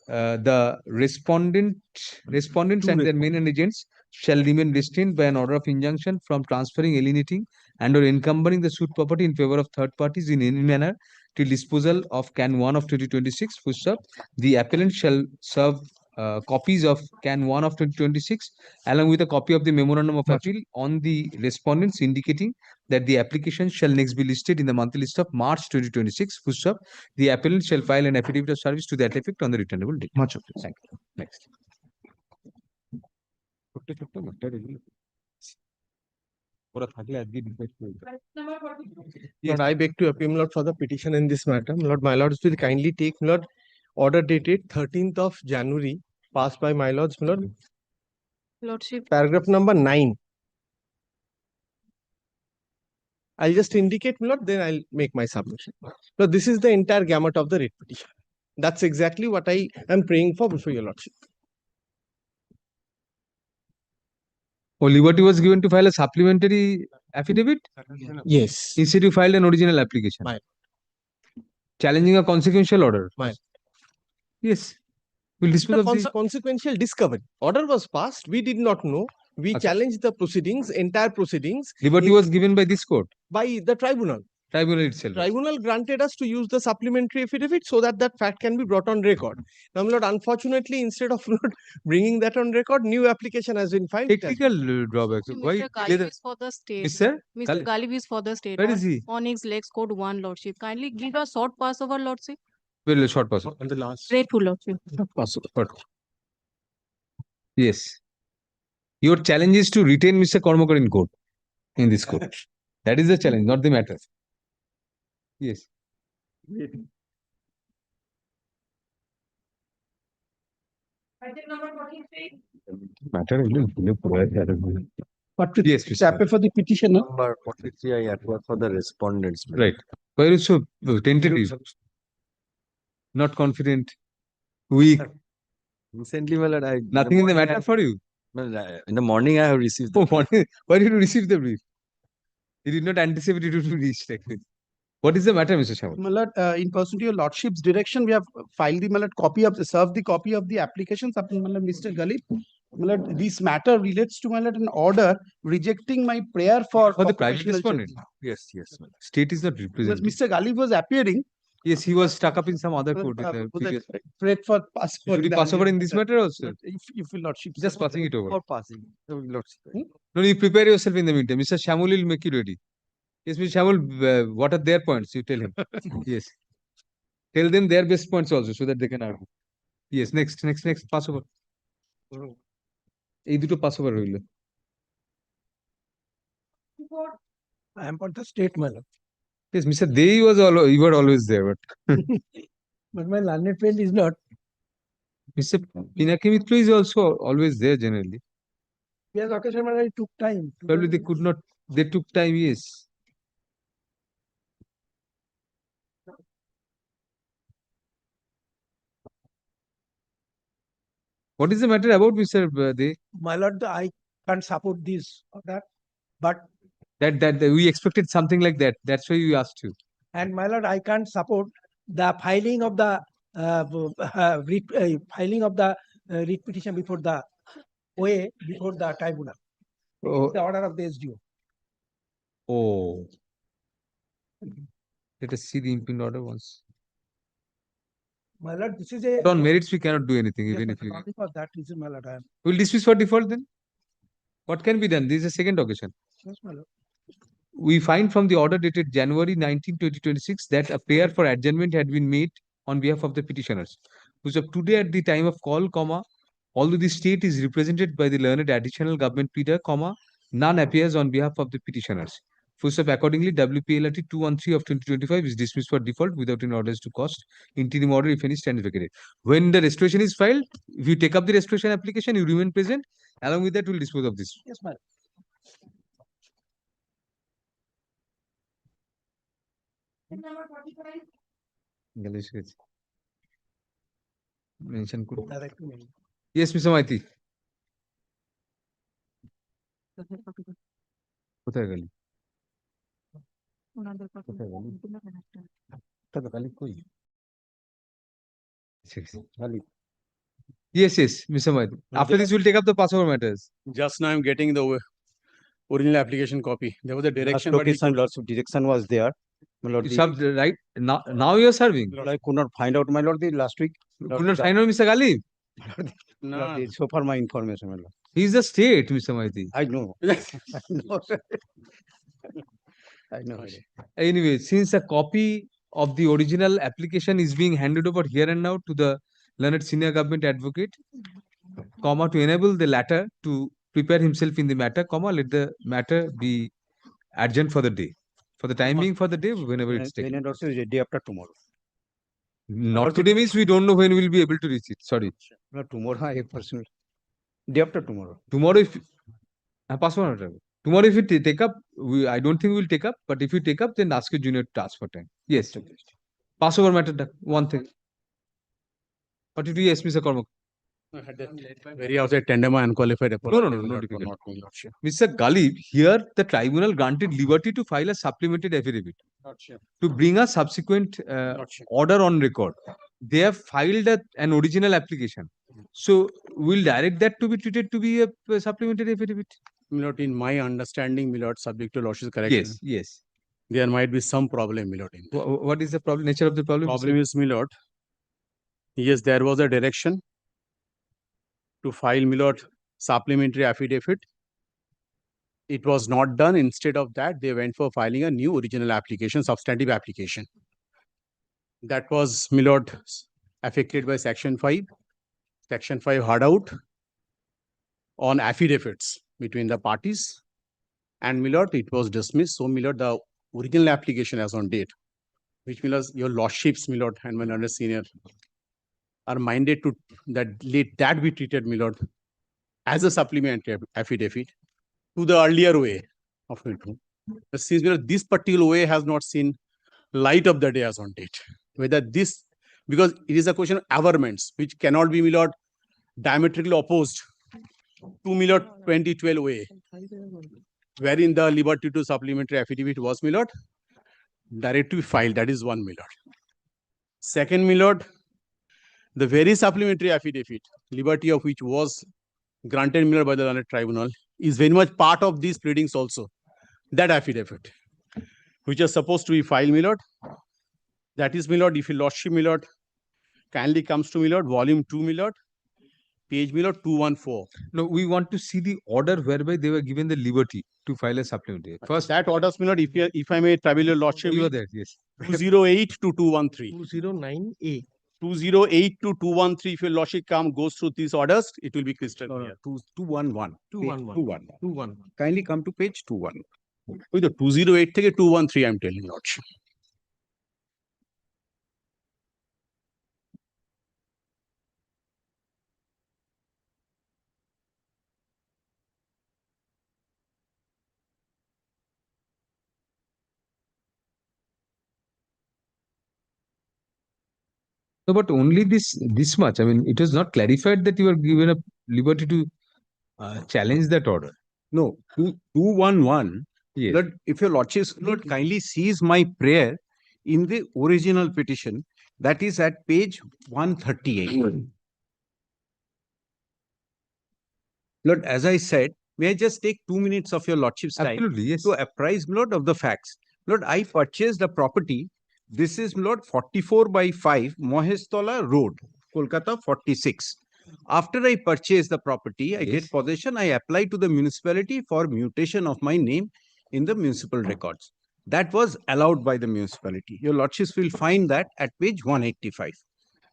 The respondents and their men and agents shall remain restrained by an order of injunction from transferring, alienating, and/or encumbering the suit property in favor of third parties in any manner till disposal of Can 1 of 2026. Full stop. The appellant shall serve copies of Can 1 of 2026 along with a copy of the memorandum of appeal on the respondents, indicating that the application shall next be listed in the monthly list of March 2026. Full stop. The appellant shall file an affidavit of service to that effect on the returnable date. Much obliged. Thank you. Next. Lord, I beg to appeal, Lord, for the petition in this matter. Lord, my lords will kindly take, Lord, order dated 13th of January, passed by my lords, my lord. Lordship. Paragraph number 9. I'll just indicate, my lord, then I'll make my submission. So this is the entire gamut of the writ petition. That's exactly what I am praying for before your lordship. Oh, liberty was given to file a supplementary affidavit? Yes. Instead you filed an original application. Mine. Challenging a consequential order. Mine. Yes. We'll dispose The of the consequential discovery. Order was passed. We did not know. We Okay. challenged the proceedings, entire proceedings. liberty was given by this court, By the tribunal. tribunal itself. Tribunal granted us to use the supplementary affidavit so that that fact can be brought on record. Now, my lord, unfortunately, instead of not bringing that on record, new application has been filed. Technical drawbacks. Why? Mr. Galib is for the state. Mr. Mr. Galib is for the state. Where is he? Onyx Lex Code 1, Lordship. Kindly give a short pass over, Lordship. Very short pass. On the last. Grateful, Lordship. Yes. Your challenge is to retain Mr. Kormakar in court, in this court. That is the challenge, not the matter. Yes. Matter But yes, to appear for the petitioner. Number 43, I appear for the respondents. Right. Why are you so tentative? Not confident, weak. Recently, my lord, Nothing in the matter for you. Well, in the morning, I have received the Oh, morning. Why did you receive the brief? You did not anticipate it to be reached. What is the matter, Mr. Shamul? My lord, in pursuant to your lordship's direction, we have filed the, my lord, served the copy of the application, my lord, Mr. Galib. My lord, this matter relates to, my lord, an order rejecting my prayer for the private occupational respondent. charge. Yes, yes. State is not Because represented. Mr. Galib was appearing. Yes, he was stuck up in some other court. Prayed for passport. Should he pass over in this matter also? If you lordship. Just passing it over. or passing. Lordship. No, you prepare yourself in the meantime. Mr. Shamul will make you ready. Yes, Mr. Shamul, what are their points? You tell him. Yes. Tell them their best points also so that they can argue. Yes, next, pass over. এই দুটো pass over হইল। I am for the state, my lord. Yes, Mr. Dey you were always there, but But my learned friend is not. Mr. Pinaki Mitra is also always there generally. Yes, occasionally it took time. Probably they could not, they took time, yes. What is the matter about Mr. Dey? My lord, I can't support this or that, but That we expected something like that. That's why we asked you. and my lord, I can't support the filing of the writ petition before the before the tribunal. Oh. The order of the SDO. Oh. Let us see the impugned order once. My lord, this is a. But on merits, we cannot do anything, Yes, even sir, if we. only for that reason, my lord, I am. We'll dismiss for default then. What can be done? This is a second occasion. Yes, my lord. We find from the order dated January 19, 2026 that a prayer for adjournment had been made on behalf of the petitioners. Who's of today at the time of call, although the state is represented by the learned additional government pleader, none appears on behalf of the petitioners. Accordingly, WPLRT 213 of 2025 is dismissed for default without any orders to cost. Interim order, if any, stands vacated. When the restoration is filed, if you take up the restoration application, you remain present. Along with that, we'll dispose of this. Yes, my lord. Mention yes, Mr. Maiti. কোথায় গেলি? Yes, Mr. Maiti. After this, we'll take up the passover matters. Just now I'm getting the original application copy. There was a direction. But lots of direction was there. My lord, You served, right? Now you are serving. Lord, I could not find out, my lord, the last week. You could not find out Mr. Galib. No. So far, my information, my lord. He is the state, Mr. Maiti. I know. I know. Anyway, since a copy of the original application is being handed over here and now to the learned senior government advocate, to enable the latter to prepare himself in the matter, let the matter be adjourned for the day. For the time being, for the day, whenever it's taken. And also is a day after tomorrow. Not today means we don't know when we'll be able to reach it. Sorry. No, tomorrow I personally. Day after tomorrow. Tomorrow if tomorrow if you take up, I don't think we'll take up, but if you take up, then ask your junior to ask for time. Yes. Passover matter, one thing. What did you ask Mr. Karmak? Very outside tandem unqualified apology. No difficult. Mr. Galib, here the tribunal granted liberty to file a supplemented affidavit to bring a subsequent order on record. They have filed an original application. So we'll direct that to be treated to be a supplementary affidavit. Milord, in my understanding, Milord, subject to Lordship's correction. Yes. There might be some problem, Milord. What is the problem? Nature of the problem? Problem is, Milord, yes, there was a direction to file, Milord, supplementary affidavit. It was not done. Instead of that, they went for filing a new original application, substantive application. That was, Milord, affected by Section 5. Section 5 hard out on affidavits between the parties. And, Milord, it was dismissed. So, Milord, the original application as on date, which means your Lordships, Milord, and my under senior are minded to let that be treated, Milord, as a supplementary affidavit to the earlier way of it. Since this particular way has not seen light of the day as on date. Whether this, because it is a question of averments, which cannot be, Milord, diametrically opposed to, Milord, 2012 way, wherein the liberty to supplementary affidavit was, Milord, directly filed. That is one, Milord. Second, Milord, the very supplementary affidavit, liberty of which was granted, Milord, by the learned tribunal, is very much part of these pleadings also. That affidavit, which is supposed to be filed, Milord, that is, Milord, if your Lordship, Milord, kindly comes to, Milord, volume 2, Milord, page, Milord, 214. No, we want to see the order whereby they were given the liberty to file a supplementary. First, that orders, Milord, if I may trouble your Lordship, you are there, yes. 208 to 213. 209A. 208 to 213, if your Lordship goes through these orders, it will be crystal clear. 211. 211. Kindly come to page 21. With the 208 থেকে 213, I'm telling you, Lordship. No, but only this much. I mean, it was not clarified that you were given a liberty to challenge that order. No, 211. Yes. Lord, if your Lordship, Lord, kindly sees my prayer in the original petition, that is at page 138. Lord, as I said, may I just take 2 minutes of your Lordship's time? Absolutely, yes. To apprise, Lord, of the facts. Lord, I purchased the property. This is, Lord, 44/5 Mohestola Road, Kolkata 46. After I purchased the property, I get possession, I apply to the municipality for mutation of my name in the municipal records. That was allowed by the municipality. Your Lordships will find that at page 185.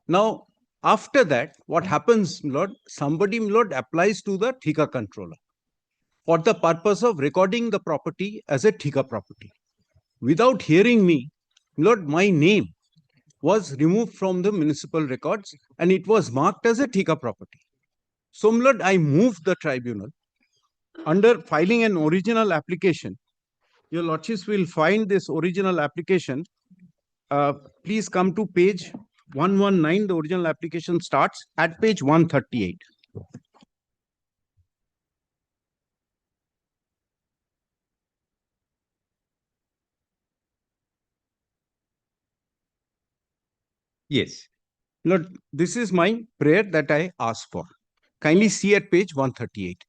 Now, after that, what happens, Lord? Somebody, Lord, applies to the Thika controller for the purpose of recording the property as a Thika property. Without hearing me, Lord, my name was removed from the municipal records and it was marked as a Thika property. So, Lord, I moved the tribunal under filing an original application. Your Lordships will find this original application. Please come to page 119. The original application starts at page 138. Yes. Lord, this is my prayer that I ask for. Kindly see at page 138.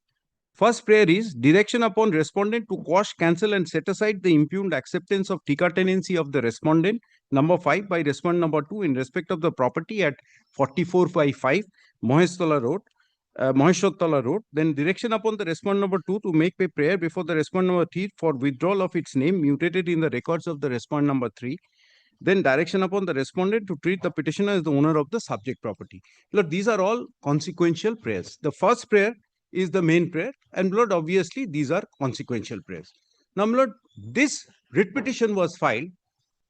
First prayer is direction upon respondent to quash, cancel and set aside the impugned acceptance of Thika tenancy of the respondent number 5 by respondent number 2 in respect of the property at 44/5 Mohestola Road. Maheshotala Road. Then direction upon the respondent number 2 to make a prayer before the respondent number 3 for withdrawal of its name mutated in the records of the respondent number 3. Then direction upon the respondent to treat the petitioner as the owner of the subject property. Lord, these are all consequential prayers. The first prayer is the main prayer, and Lord, obviously these are consequential prayers. Now, Lord, this writ petition was filed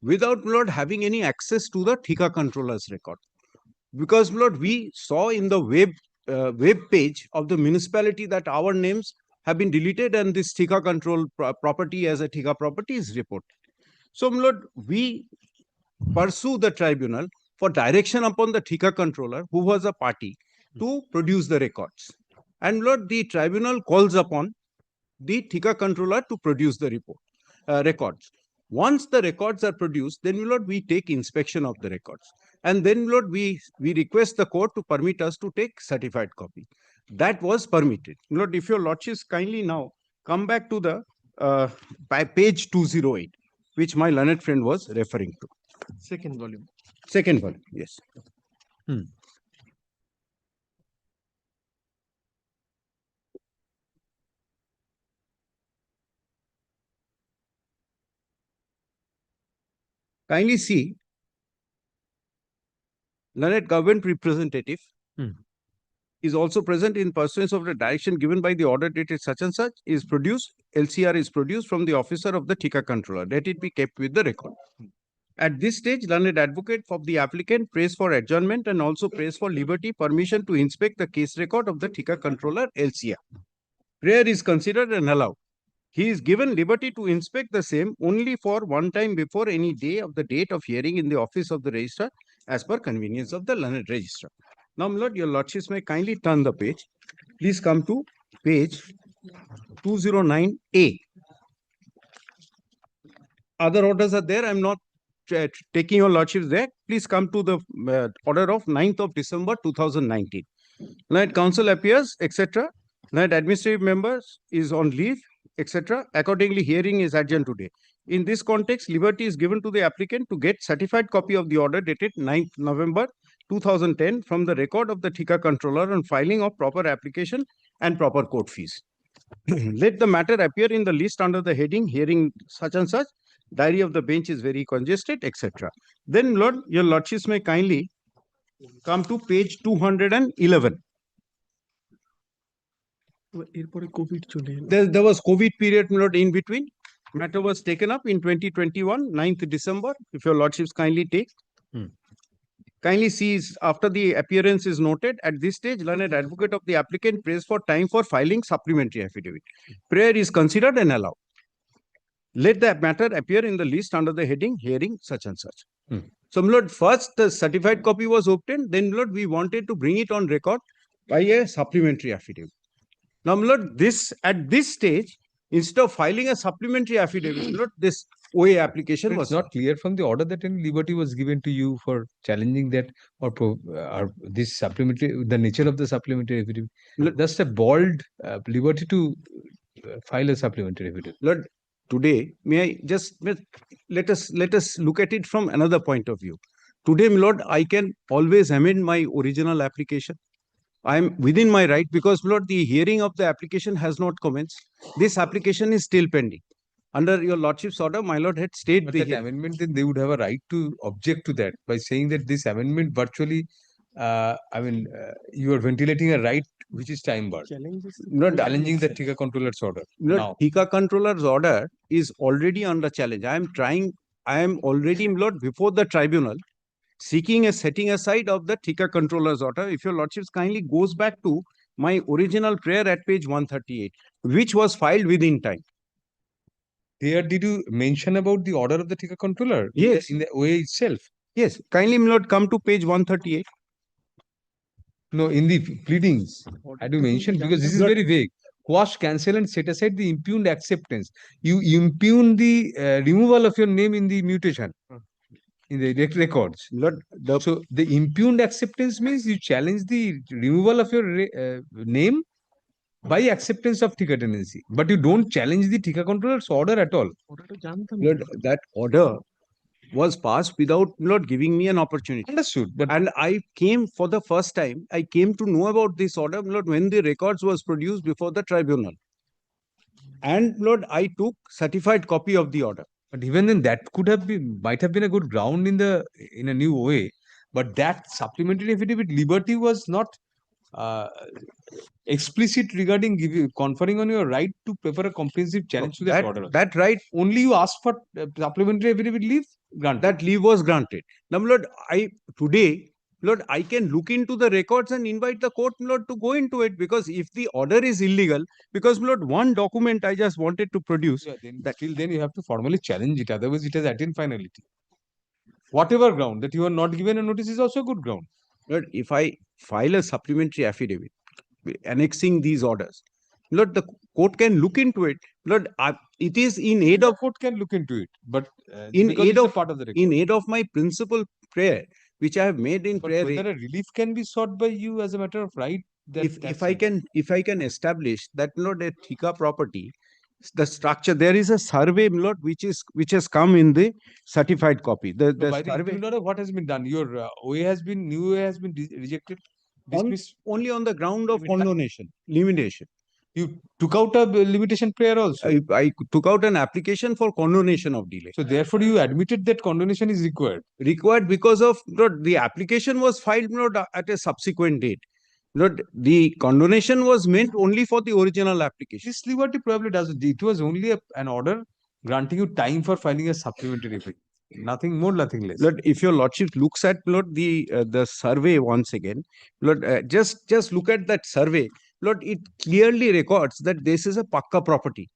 without, my lord, having any access to the Thika controller's record. Because, my lord, we saw in the web page of the municipality that our names have been deleted and this Thika control property as a Thika property is reported. So, my lord, we pursue the tribunal for direction upon the Thika controller, who was a party, to produce the records. And, Lord, the tribunal calls upon the Thika controller to produce the records. Once the records are produced, then, Lord, we take inspection of the records. And then, Lord, we request the court to permit us to take certified copy. That was permitted. Lord, if your lordships kindly now come back to the page 208, which my learned friend was referring to. Second volume. Second volume, yes. Kindly see, learned government representative is also present in pursuance of the direction given by the order dated such and such is produced, LCR is produced from the officer of the Thika controller. Let it be kept with the record. At this stage, learned advocate of the applicant prays for adjournment and also prays for liberty permission to inspect the case record of the Thika controller LCR. Prayer is considered and allowed. He is given liberty to inspect the same only for one time before any day of the date of hearing in the office of the registrar as per convenience of the learned registrar. Now, my lord, your lordships may kindly turn the page. Please come to page 209A. Other orders are there. I'm not taking your lordships there. Please come to the order of 9th of December 2019. Learned counsel appears, etc. Learned administrative members is on leave, etc. Accordingly, hearing is adjourned today. In this context, liberty is given to the applicant to get certified copy of the order dated 9th November 2010 from the record of the Thika controller on filing of proper application and proper court fees. Let the matter appear in the list under the heading hearing such and such. Diary of the bench is very congested, etc. Then, Lord, your lordships may kindly come to page 211. There was COVID period, Lord, in between. Matter was taken up in 2021, 9th December. If your lordships kindly take. Kindly sees after the appearance is noted, at this stage, learned advocate of the applicant prays for time for filing supplementary affidavit. Prayer is considered and allowed. Let the matter appear in the list under the heading hearing such and such. So, Lord, first the certified copy was obtained. Then, Lord, we wanted to bring it on record by a supplementary affidavit. Now, Lord, at this stage, instead of filing a supplementary affidavit, Lord, this OA application was not clear from the order that any liberty was given to you for challenging that or this supplementary, the nature of the supplementary affidavit. Just a bald liberty to file a supplementary affidavit. Lord, today, may I just let us look at it from another point of view. Today, Lord, I can always amend my original application. I am within my right because, Lord, the hearing of the application has not commenced. This application is still pending. Under your lordship's order, my lord had stayed the amendment, then they would have a right to object to that by saying that this amendment virtually, you are ventilating a right which is time barred. Not challenging the Thika controller's order. Lord, Thika controller's order is already under challenge. I am already, Lord, before the tribunal, seeking a setting aside of the Thika controller's order. If your lordships kindly goes back to my original prayer at page 138, which was filed within time. There, did you mention about the order of the Thika controller? Yes. In the OA itself? Yes. Kindly, my lord, come to page 138. No, in the pleadings, I do mention because this is very vague. Quash, cancel and set aside the impugned acceptance. You impugn the removal of your name in the mutation. In the records. So the impugned acceptance means you challenge the removal of your name by acceptance of Thika tenancy, but you don't challenge the Thika controller's order at all. Lord, that order was passed without Lord giving me an opportunity. Understood. And I came for the first time, I came to know about this order, Lord, when the records was produced before the tribunal. And Lord, I took certified copy of the order. But even then, that might have been a good ground in a new OA. But that supplementary affidavit liberty was not explicit regarding conferring on your right to prefer a comprehensive challenge to that order. That right, Only you ask for supplementary affidavit leave, granted. that leave was granted. Now, my lord, today, Lord, I can look into the records and invite the court, Lord, to go into it, because if the order is illegal, because Lord, one document I just wanted to produce. Yeah, then till then you have to formally challenge it, otherwise it has attained finality. Whatever ground that you are not given a notice is also a good ground. Lord, if I file a supplementary affidavit annexing these orders, Lord, the court can look into it. Lord, it is in aid of court can look into it, but in because aid it's a of part of the record. in aid of my principal prayer, which I have made in But prayer. whether a relief can be sought by you as a matter of right, If I can establish that, Lord, a Thika property, the structure, there is a survey, Lord, which has come in the certified copy. The by the survey order, what has been done? Your new OA has been rejected, dismissed only on the ground of condonation, limitation. You took out a limitation prayer also. I took out an application for condonation of delay. So therefore, you admitted that condonation is required. Required because of, Lord, the application was filed, Lord, at a subsequent date. Lord, the condonation was meant only for the original application. This liberty probably does. It was only an order granting you time for filing a supplementary application. Nothing more, nothing less. Lord, if your lordship looks at, Lord, the survey once again, Lord, just look at that survey. Lord, it clearly records that this is a Pakka property.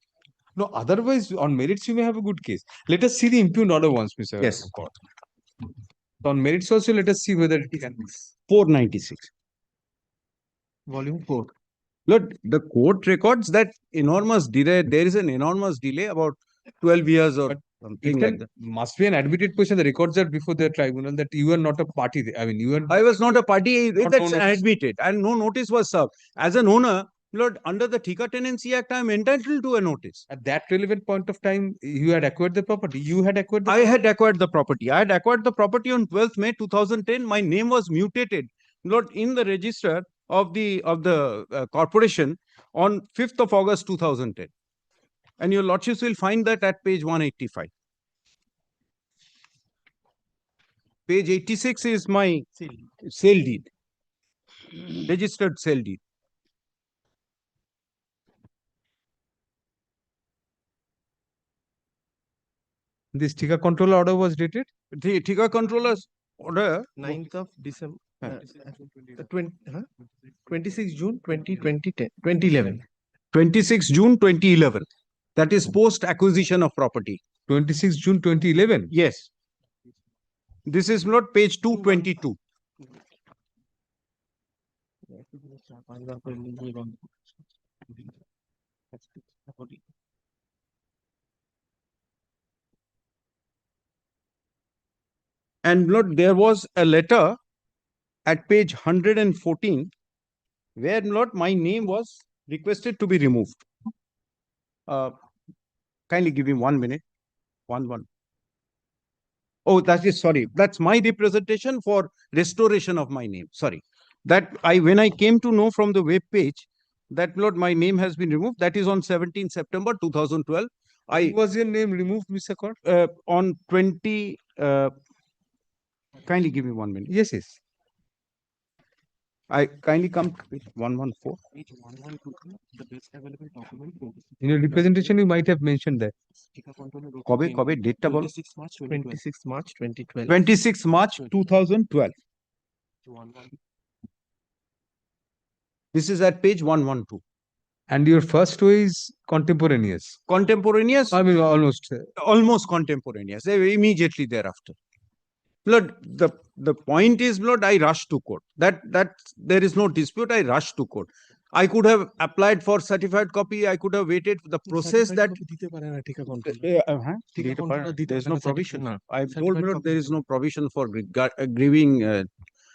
No, otherwise, on merits, you may have a good case. Let us see the impugned order once, Mr. Yes. Court. On merits also, let us see whether it can be. 496. Volume 4. Lord, the court records that enormous delay. There is an enormous delay, about 12 years or something like that. Must be an admitted question. The records are before the tribunal that you are not a party. I mean, you are. I was not a party. Not That's no admitted, and no notice was served. As an owner, Lord, under the Thika Tenancy Act, I am entitled to a notice. At that relevant point of time, you had acquired the property. You had acquired the I had acquired the property. I had acquired the property on 12th May 2010. My name was mutated, Lord, in the register of the corporation on 5th of August 2010. And your lordships will find that at page 185. Page 86 is my sale deed, registered sale deed. This Thika controller order was dated? The Thika controller's order 9th of December, 26 June 2011. 26 June 2011. That is post acquisition of property. 26 June 2011? Yes. This is not page 222. And Lord, there was a letter at page 114 where, Lord, my name was requested to be removed. Kindly give me 1 minute. One. Oh, that is, sorry. That's my representation for restoration of my name. Sorry. That when I came to know from the web page that, Lord, my name has been removed. That is on 17 September 2012. Was your name removed, Mr. Court? On 20. Kindly give me 1 minute. Yes. I kindly come to page 114. In your representation, you might have mentioned that. Kobe, date 26 March 2012. 26 March 2012. This is at page 112. And your first way is contemporaneous? Contemporaneous? I mean, almost. Almost contemporaneous, immediately thereafter. Lord, the point is, Lord, I rushed to court. That there is no dispute. I rushed to court. I could have applied for certified copy. I could have waited for the process that. There is no provision. I told Lord, there is no provision for grieving.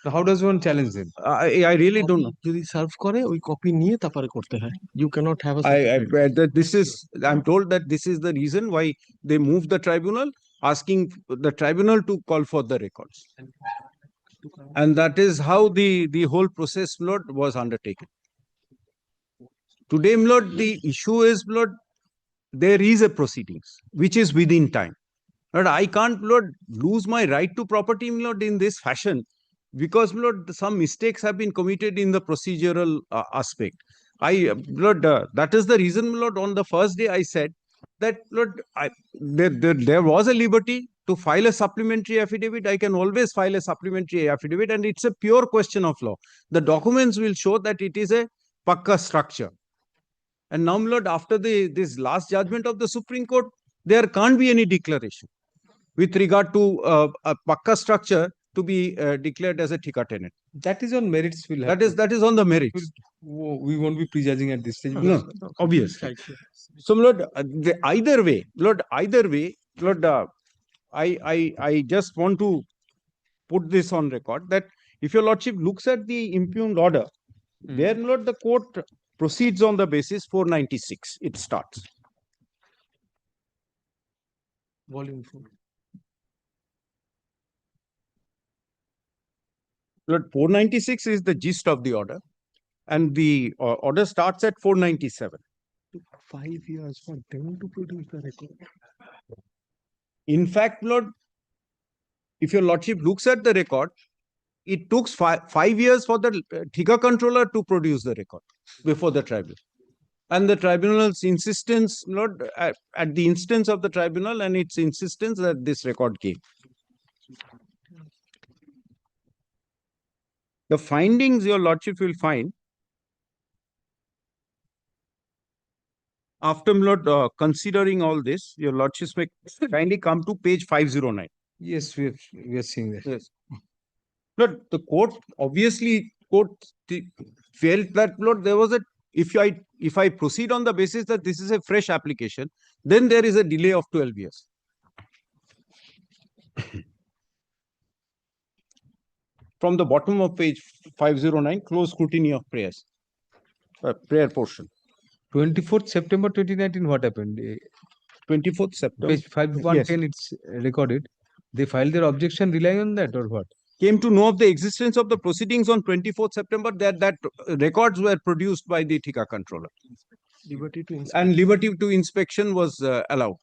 So how does one challenge them? I really don't know. যদি serve করে ওই copy নিয়ে তারপরে করতে হয়. You cannot have a. I'm told that this is the reason why they moved the tribunal, asking the tribunal to call for the records. And that is how the whole process, Lord, was undertaken. Today, Lord, the issue is, Lord, there is a proceedings which is within time. Lord, I can't, Lord, lose my right to property, Lord, in this fashion. because my lord, some mistakes have been committed in the procedural aspect. That is the reason, my lord, on the first day I said that, Lord, there was a liberty to file a supplementary affidavit. I can always file a supplementary affidavit, and it's a pure question of law. The documents will show that it is a pakka structure. And now, my lord, after this last judgment of the Supreme Court, there can't be any declaration with regard to a pakka structure to be declared as a thika tenant. That is on merits. That is on the merits. We won't be prejudging at this stage. No, obviously. So, Lord, either way, Lord, I just want to put this on record that if your lordship looks at the impugned order, there, Lord, the court proceeds on the basis 496. It starts. Volume 4. Lord, 496 is the gist of the order, and the order starts at 497. 5 years for them to produce the record. In fact, Lord, if your lordship looks at the record, it took 5 years for the thika controller to produce the record before the tribunal. And the tribunal's insistence, Lord, at the instance of the tribunal and its insistence that this record came. The findings your lordship will find after, Lord, considering all this, your lordship may kindly come to page 509. Yes, we are seeing that. Yes. Lord, the court obviously felt that, Lord, there was a, if I proceed on the basis that this is a fresh application, then there is a delay of 12 years. From the bottom of page 509, close scrutiny of prayers, prayer portion. 24th September 2019, what happened? 24th September. Page 5110, yes. It's recorded. They filed their objection relying on that or what? Came to know of the existence of the proceedings on 24th September, that records were produced by the thika controller. Liberty to inspection. And liberty to inspection was allowed.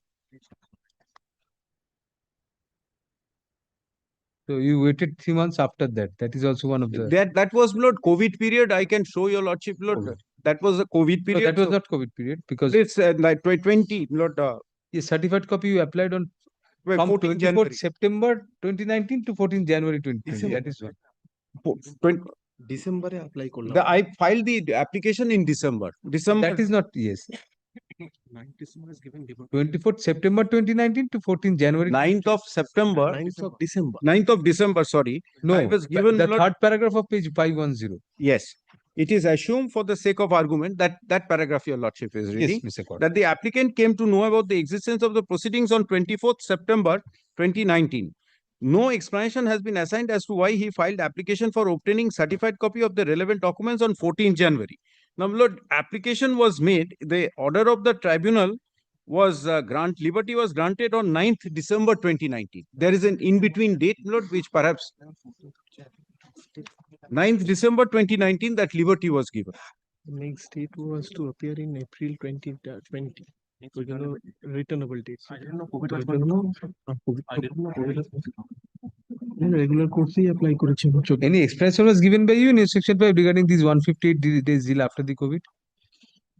So you waited 3 months after that. That is also one of the... That was, Lord, COVID period. I can show your lordship, Lord. That was a COVID period. No, that was not COVID period because... It's like 20, Lord. Yes, certified copy you applied on from 24th September 2019 to 14th January 2020. That is one. December apply I filed the application in December. That is not, yes. 24th September 2019 to 14th January. 9th of September. 9th of December. 9th of December, sorry. No, I was given the third paragraph of page 510. Yes. It is assumed for the sake of argument that that paragraph your lordship is reading, yes, Mr. Court, that the applicant came to know about the existence of the proceedings on 24th September 2019. No explanation has been assigned as to why he filed application for obtaining certified copy of the relevant documents on 14th January. Now, Lord, application was made. The order of the tribunal was liberty was granted on 9th December 2019. There is an in-between date, Lord, which perhaps 9th December 2019 that liberty was given. The next date was to appear in April 2020. Returnable dates. I don't know. Regular course apply. Any explanation was given by you in your section 5 regarding these 158 days deal after the COVID?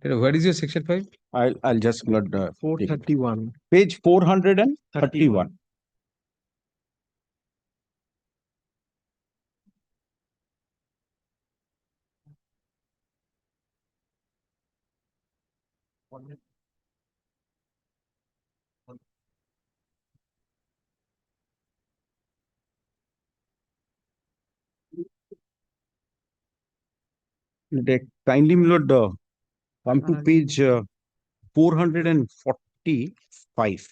What is your section 5? I'll just 431. Page 431. Kindly, Lord, come to page 445.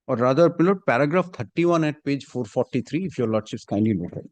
Or rather, Lord, paragraph 31 at page 443, if your lordships kindly note it.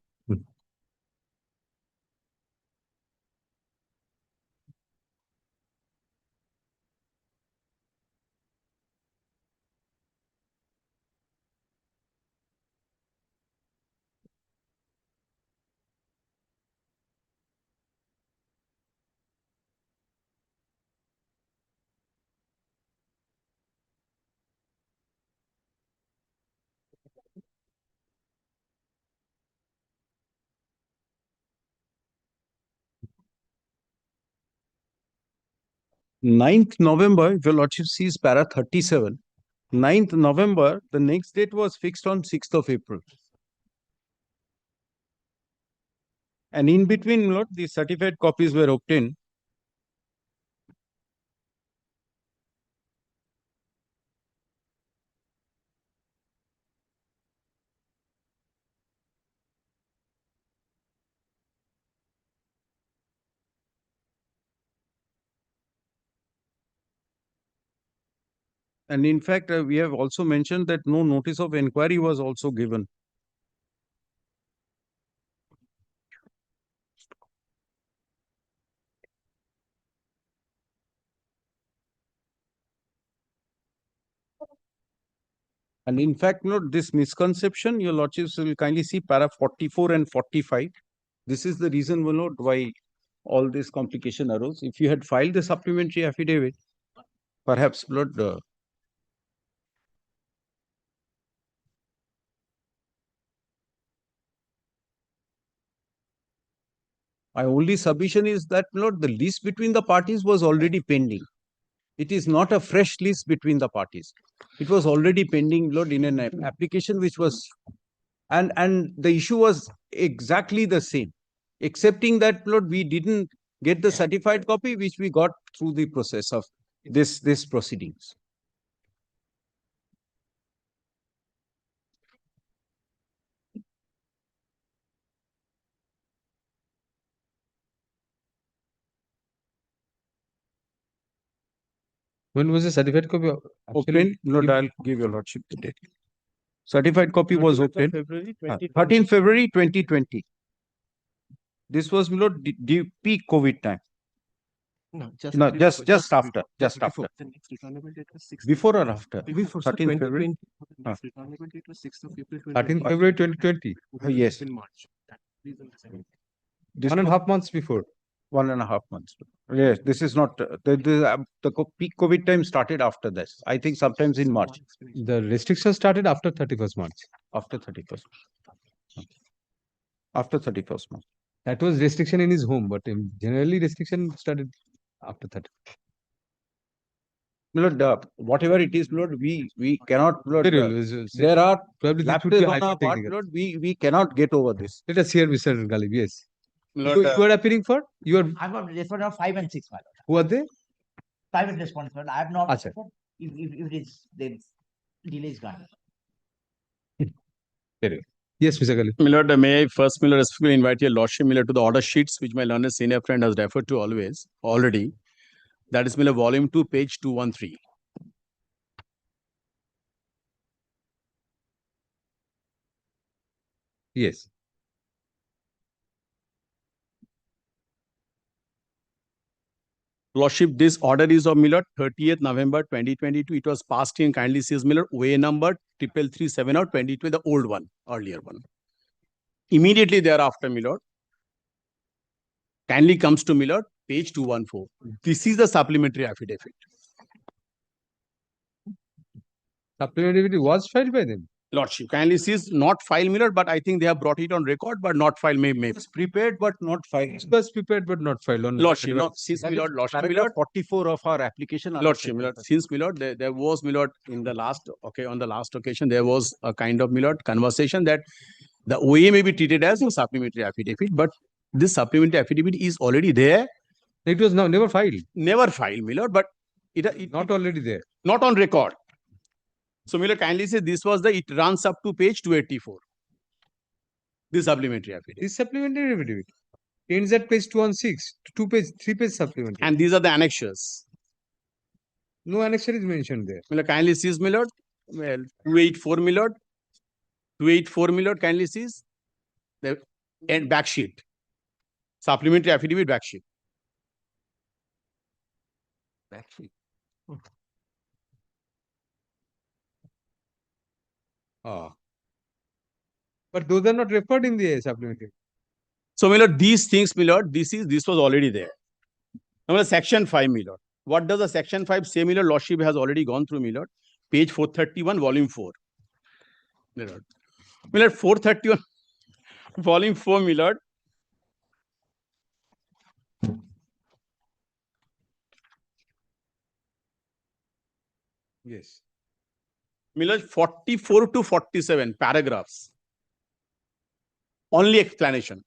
9th November, if your lordship sees para 37, 9th November, the next date was fixed on 6th of April. And in between, Lord, the certified copies were obtained. And in fact, we have also mentioned that no notice of inquiry was also given. And in fact, note this misconception, your lordships will kindly see para 44 and 45. This is the reason, note, why all this complication arose. If you had filed the supplementary affidavit, perhaps, Lord, my only submission is that, Lord, the lease between the parties was already pending. It is not a fresh lease between the parties. It was already pending, Lord, in an application which was, and the issue was exactly the same, excepting that, Lord, we didn't get the certified copy, which we got through the process of this proceedings. When was the certified copy Obtained? Lord, I'll give your lordship the date. Certified copy was obtained 13 February 2020. This was, Lord, peak COVID time. No, just after. Before or after? Before 13 February. 13 February 2020. Yes. In March. This 1.5 months before. 1.5 months. Yes, this is not the peak COVID time started after this. I think sometimes in March. The restriction started after 31st March. After 31st. After 31st March. That was restriction in his home, but generally restriction started after 30. Lord, whatever it is, Lord, we cannot, Lord, there are probably lapses on our part, Lord, we cannot get over this. Let us hear Mr. Galib, yes. Lord, you are appearing for? You are. I'm not responding on 5 and 6, my lord. Who are they? Private respondent. I have not. Achha. If it is, then delay is gone. Yes, Mr. Galib. My lord, may I first, my lord, respectfully invite your lordship, my lord, to the order sheets, which my learned senior friend has referred to already. That is, my lord, volume 2, page 213. Yes. Lordship, this order is of, my lord, 30th November 2022. It was passed in, kindly says, my lord, OA number 3337 out 22, the old one, earlier one. Immediately thereafter, my lord, kindly comes to, my lord, page 214. This is the supplementary affidavit. Supplementary affidavit was filed by them. Lordship, kindly sees not filed, my lord, but I think they have brought it on record, but not filed. Maybe it's prepared but not filed. It was prepared but not filed. On Lordship, no, since my lord, lordship, my lord, 44 of our application. Lordship, my lord, since my lord, there was, my lord, in the last, on the last occasion, there was a kind of, my lord, conversation that the OA may be treated as a supplementary affidavit, but this supplementary affidavit is already there. It was never filed. Never filed, my lord, but it not already there. Not on record. So, Miller, kindly say this was it runs up to page 284. This supplementary affidavit. This supplementary affidavit ends at page 216, 3-page supplementary. And these are the annexures. No annexure is mentioned there. Miller, kindly sees, my lord. Well, 284, my lord. 284, my lord, kindly sees. The and back sheet. Supplementary affidavit back sheet. Back sheet. But those are not referred in the supplementary. So, my lord, these things, my lord, this was already there. Now, section 5, my lord. What does the section 5 say, my lord? Lordship has already gone through, my lord. Page 431, volume 4. My lord. My lord, 431, volume 4, my lord. Yes. Milord, 44 to 47 paragraphs. Only explanation.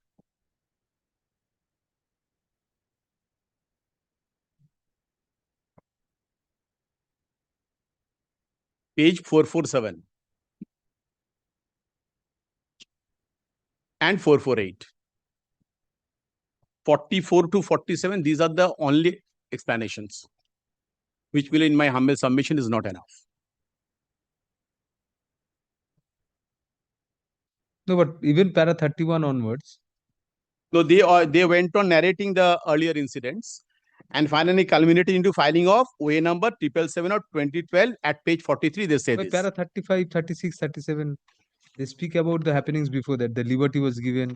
Page 447 and 448. 44 to 47, these are the only explanations, which will, in my humble submission, is not enough. No, but even para 31 onwards. So they went on narrating the earlier incidents and finally culminating into filing of OA number 777 of 2012 at page 43. They say By this. para 35, 36, 37, they speak about the happenings before that. The liberty was given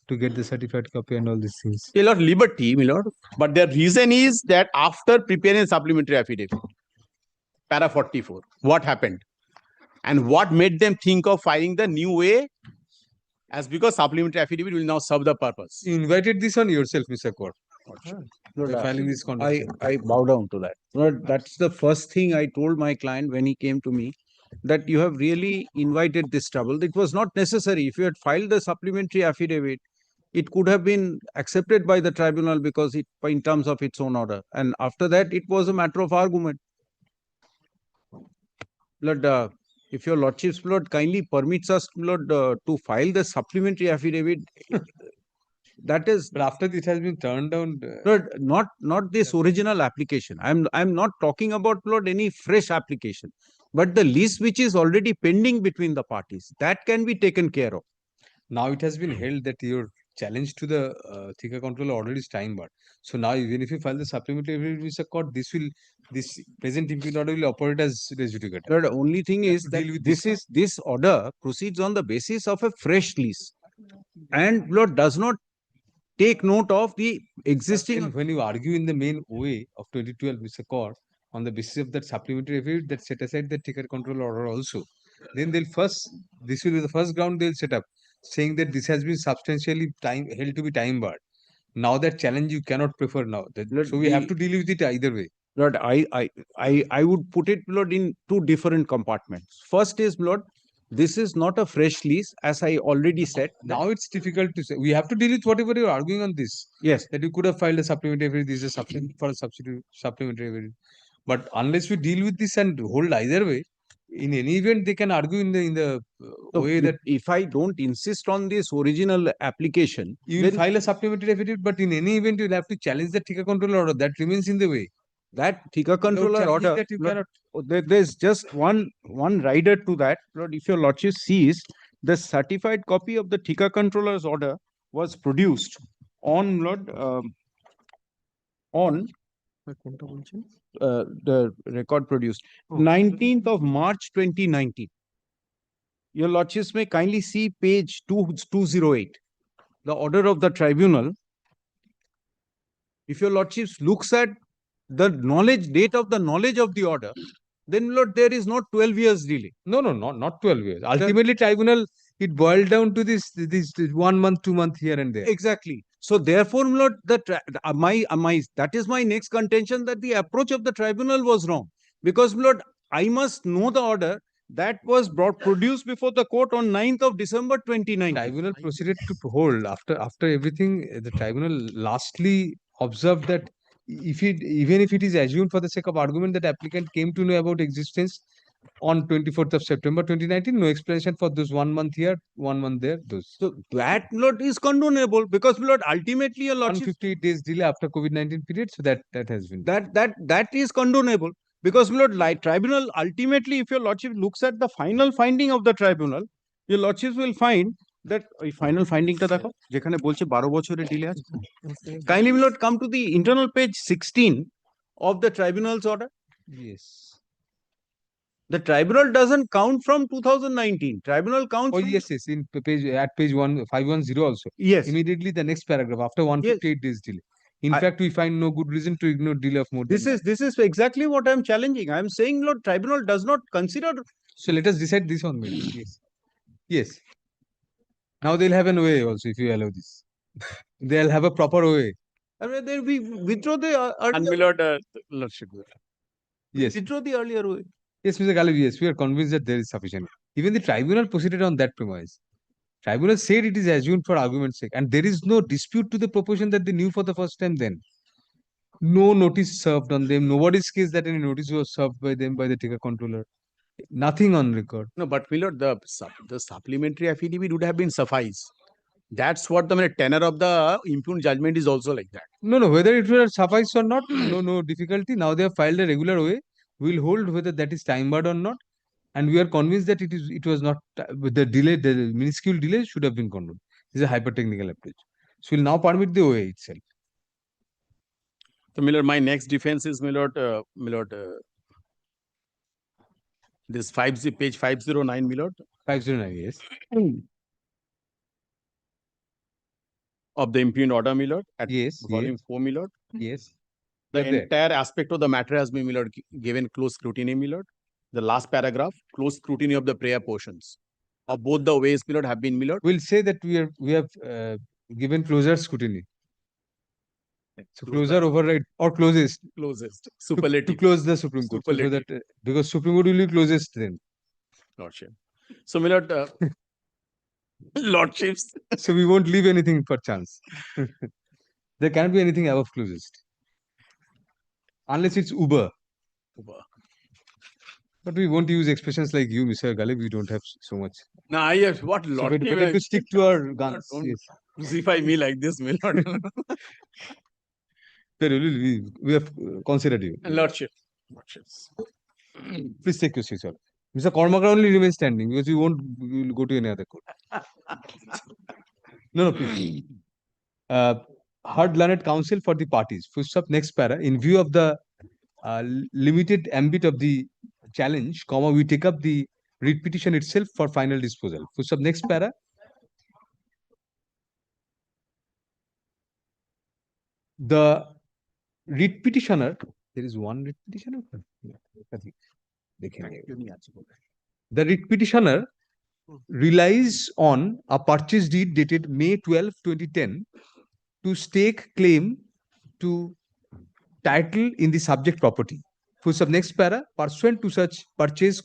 to get the certified copy and all these things. A lot liberty, my lord, but the reason is that after preparing a supplementary affidavit, para 44, what happened? And what made them think of filing the new way? As because supplementary affidavit will now serve the purpose. You invited this on yourself, Mr. Court. Lord, Filing this conduct. I bow down to that. Lord, that's the first thing I told my client when he came to me, that you have really invited this trouble. It was not necessary. If you had filed the supplementary affidavit, it could have been accepted by the tribunal because it, in terms of its own order. And after that, it was a matter of argument. Lord, if your lordship's lord kindly permits us, Lord, to file the supplementary affidavit, that is. But after it has been turned down. Lord, not this original application. I'm not talking about, Lord, any fresh application, but the lease which is already pending between the parties, that can be taken care of. Now it has been held that your challenge to the Thika control order is time barred. So now even if you file the supplementary affidavit with the court, this present impugn order will operate as res judicata. The only thing is that this order proceeds on the basis of a fresh lease, and Lord does not take note of the existing. When you argue in the main OA of 2012, Mr. Court, on the basis of that supplementary affidavit that set aside the ticket control order also, then this will be the first ground they'll set up, saying that this has been substantially held to be time barred. Now that challenge you cannot prefer now. So we have to deal with it either way. Lord, I would put it, Lord, in two different compartments. First is, Lord, this is not a fresh lease, as I already said. Now it's difficult to say. We have to deal with whatever you're arguing on this. Yes. That you could have filed a supplementary affidavit. This is a substitute for a supplementary affidavit. But unless we deal with this and hold either way, in any event, they can argue in the way that if I don't insist on this original application, you will file a supplementary affidavit, but in any event, you'll have to challenge the Thika control order. That remains in the way. That Thika controller order, that you cannot. There's just one rider to that. Lord, if your lordship sees, the certified copy of the Thika controller's order was produced on, Lord, on the record produced 19th of March 2019. Your lordships may kindly see page 208, the order of the tribunal. If your lordships looks at the date of the knowledge of the order, then, Lord, there is not 12 years delay. No, not 12 years. Ultimately, tribunal, it boiled down to this 1 month, 2 months here and there. Exactly. So therefore, Lord, that is my next contention, that the approach of the tribunal was wrong. Because, Lord, I must know the order that was produced before the court on 9th of December 2019. Tribunal proceeded to hold after everything. The tribunal lastly observed that even if it is assumed for the sake of argument that applicant came to know about existence on 24th of September 2019, no explanation for those 1 month here, 1 month there. So that, Lord, is condonable, because, Lord, ultimately your lordship 158 days delay after COVID-19 period. So that has been that is condonable, because, Lord, like tribunal ultimately, if your lordship looks at the final finding of the tribunal, your lordships will find that final finding ta dekho jekhane bolche 12 bochore delay ache. Kindly, Lord, come to the internal page 16 of the tribunal's order. Yes. The tribunal doesn't count from 2019. Tribunal counts. Oh, yes. In page 510 also. Yes. Immediately the next paragraph after 158 days delay. In fact, we find no good reason to ignore delay of more. This is exactly what I am challenging. I am saying, Lord, tribunal does not consider. So let us decide this on mail. Yes. Yes. Now they'll have an OA also if you allow this. They'll have a proper OA. Then we withdraw the earlier. And my lord, lordship. Yes. Withdraw the earlier OA. Yes, Mr. Galib, yes, we are convinced that there is sufficient. Even the tribunal proceeded on that premise. Tribunal said it is assumed for argument's sake, and there is no dispute to the proposition that they knew for the first time then. No notice served on them. Nobody's case that any notice was served by them by the ticker controller. Nothing on record. No, but Milord, the supplementary affidavit would have been suffice. That's what the tenor of the impugned judgment is also like that. No, whether it will suffice or not, no difficulty. Now they have filed a regular way. We'll hold whether that is time barred or not, and we are convinced that it was not. The delay, the minuscule delay should have been controlled. This is a hyper technical approach. So we'll now permit the OA itself. So Milord, my next defense is Milord, this page 509, Milord. 509, yes. Of the impugned order, Milord, at volume 4, Milord. Yes. The entire aspect of the matter has been, Milord, given close scrutiny, Milord. The last paragraph, close scrutiny of the prayer portions of both the ways, Milord, have been, Milord. We'll say that we have given closer scrutiny. So closer override or closest. Closest. Superlative. To close the Supreme Court. So that, because Supreme Court will be closest then. Lordship. So, Milord, Lordships. So we won't leave anything for chance. There can't be anything above closest. Unless it's Uber. But we won't use expressions like you, Mr. Galib. We don't have so much. Nah, yes, what So Lord? better to stick to our guns. Don't Yes. crucify me like this, Milord. We have considered you. Lordship. Please take your seat, sir. Mr. Kormakar only remains standing because we won't go to any other court. No, please. Heard learned counsel for the parties. First up, next para. In view of the limited ambit of the challenge, we take up the writ petition itself for final disposal. First up, next para. The writ petitioner, there is one writ petitioner. The writ petitioner relies on a purchase deed dated May 12, 2010 to stake claim to title in the subject property. Full sub next para, pursuant to such purchase,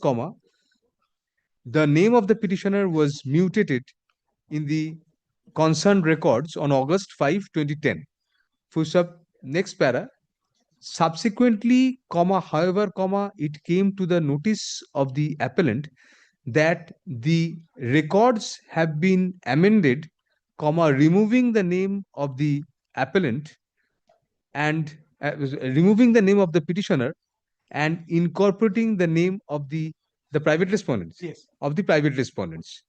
the name of the petitioner was mutated in the concerned records on August 5, 2010. Full sub next para, subsequently, however, it came to the notice of the appellant that the records have been amended, removing the name of the appellant and removing the name of the petitioner and incorporating the name of the private respondents. Yes. Of the private respondents.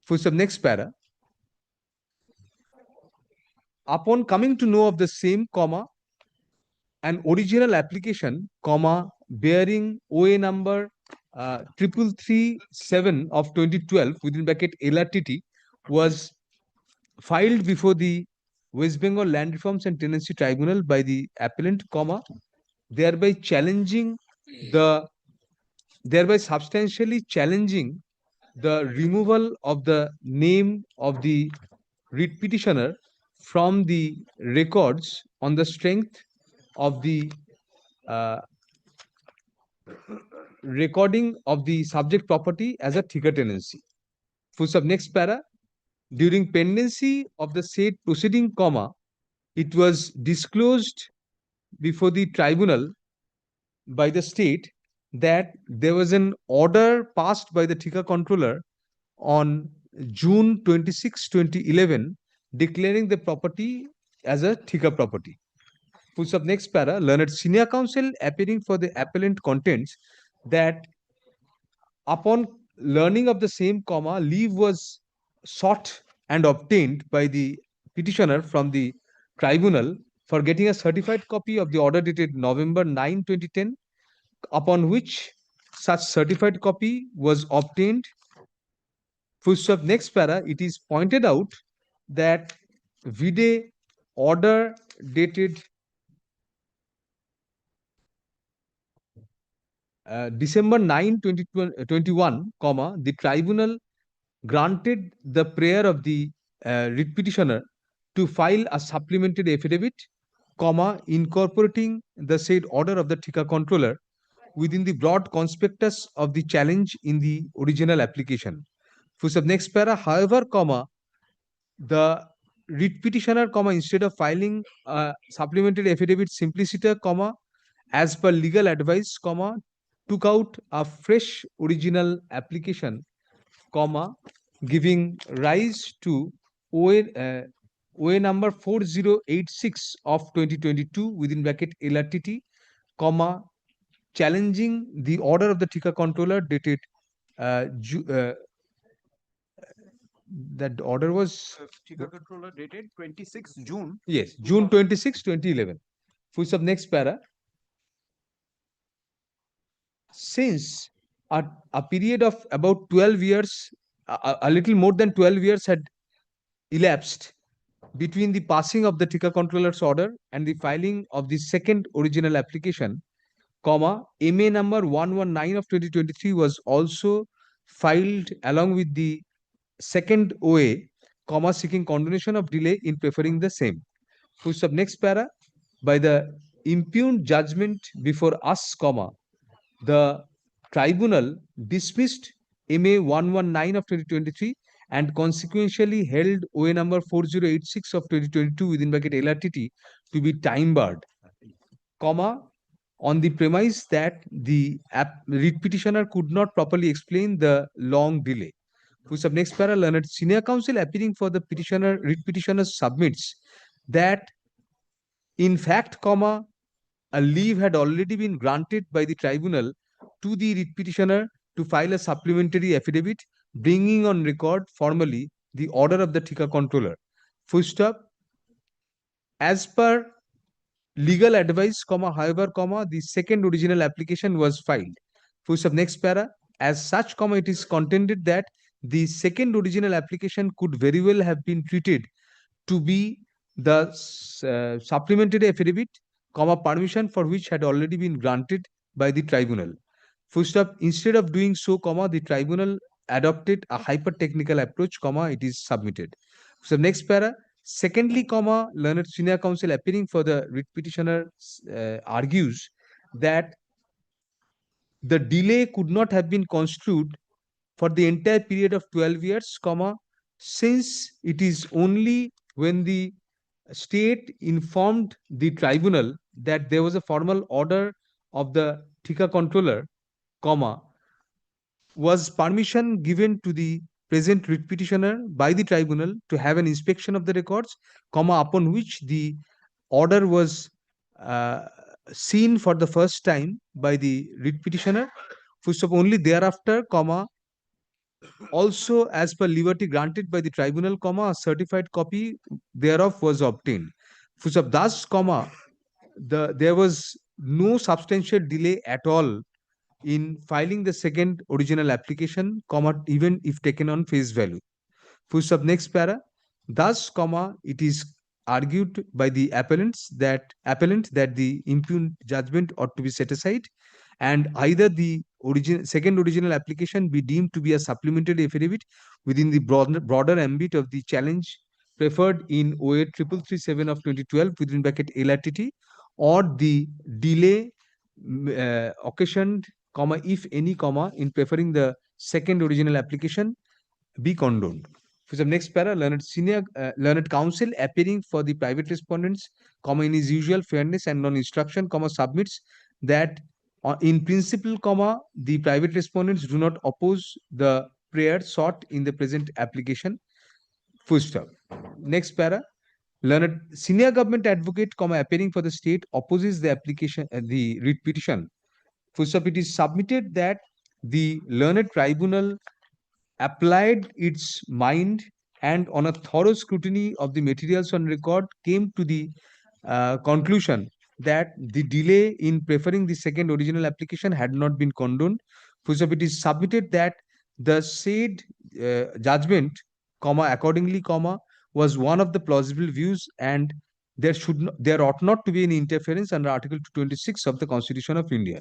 For some next para, upon coming to know of the same an original application, bearing OA number 3337 of 2012 within bracket LRTT was filed before the West Bengal Land Reforms and Tenancy Tribunal by the appellant, thereby substantially challenging the removal of the name of the writ petitioner from the records on the strength of the recording of the subject property as a thicker tenancy. Full sub next para. During pendency of the said proceeding, it was disclosed before the tribunal by the state that there was an order passed by the Thika controller on June 26, 2011, declaring the property as a Thika property. Full sub next para, learned senior counsel appearing for the appellant contents that upon learning of the same leave was sought and obtained by the petitioner from the tribunal for getting a certified copy of the order dated November 9, 2010, upon which such certified copy was obtained. Full stop next para, it is pointed out that vide order dated December 9, 2021, the tribunal granted the prayer of the writ petitioner to file a supplementary affidavit, incorporating the said order of the Thika controller within the broad conspectus of the challenge in the original application. Full stop. Next para, however, comma, the writ petitioner, comma, instead of filing a supplementary affidavit simpliciter, comma, as per legal advice, comma, took out a fresh original application, comma, giving rise to OA number 4086 of 2022 within bracket LRTT, comma, challenging the order of the Tika controller dated that order was Tika controller dated 26 June. yes, June 26, 2011. Full stop. Next para. Since a period of about 12 years, a little more than 12 years had elapsed between the passing of the Tika controller's order and the filing of the second original application, comma, MA number 119 of 2023 was also filed along with the second OA, comma, seeking condonation of delay in preferring the same. Full stop. Next para. By the impugned judgment before us, comma, the tribunal dismissed MA 119 of 2023 and consequentially held OA number 4086 of 2022 within bracket LRTT to be time barred, comma, on the premise that the writ petitioner could not properly explain the long delay. Full stop. Next para. Learned senior counsel appearing for the petitioner, writ petitioner submits that in fact, comma, a leave had already been granted by the tribunal to the writ petitioner to file a supplementary affidavit, bringing on record formally the order of the Tika controller. Full stop. As per legal advice, comma, however, comma, the second original application was filed. Full stop. Next para. As such, comma, it is contended that the second original application could very well have been treated to be the supplementary affidavit, comma, permission for which had already been granted by the tribunal. Full stop. Instead of doing so, comma, the tribunal adopted a hyper-technical approach, comma, it is submitted. So next para. Secondly, comma, learned senior counsel appearing for the writ petitioner argues that the delay could not have been construed for the entire period of 12 years, comma, since it is only when the state informed the tribunal that there was a formal order of the Tika controller, comma, was permission given to the present writ petitioner by the tribunal to have an inspection of the records, comma, upon which the order was seen for the first time by the writ petitioner. Full stop. Only thereafter, comma, also as per liberty granted by the tribunal, comma, a certified copy thereof was obtained. Full stop. Thus, comma, there was no substantial delay at all in filing the second original application, comma, even if taken on face value. Full stop. Next para. Thus, comma, it is argued by the appellant that the impugned judgment ought to be set aside, and either the second original application be deemed to be a supplementary affidavit within the broader ambit of the challenge preferred in OA 3337 of 2012 within bracket LRTT, or the delay occasioned, comma, if any, comma, in preferring the second original application be condoned. For the next para, learned counsel appearing for the private respondents, comma, in his usual fairness and non-instruction, comma, submits that in principle, comma, the private respondents do not oppose the prayer sought in the present application. Full stop. Next para. Learned senior government advocate, comma, appearing for the state opposes the application, the writ petition. Full stop. It is submitted that the learned tribunal applied its mind and on a thorough scrutiny of the materials on record came to the conclusion that the delay in preferring the second original application had not been condoned. Full stop. It is submitted that the said judgment, comma, accordingly, comma, was one of the plausible views, and there ought not to be any interference under Article 226 of the Constitution of India.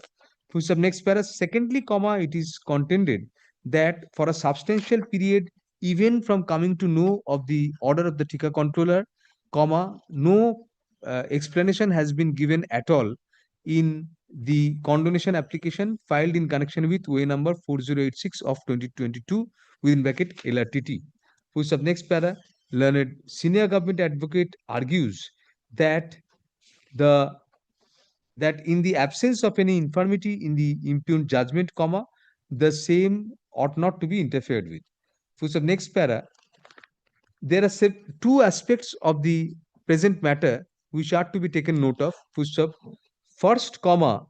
Full stop. Next para. Secondly, comma, it is contended that for a substantial period, even from coming to know of the order of the Tika controller, comma, no explanation has been given at all in the condonation application filed in connection with OA number 4086 of 2022 within bracket LRTT. Full stop. Next para, learned senior government advocate argues that in the absence of any infirmity in the impugned judgment, comma, the same ought not to be interfered with. Full stop. Next para, there are two aspects of the present matter which are to be taken note of. Full stop. First, comma,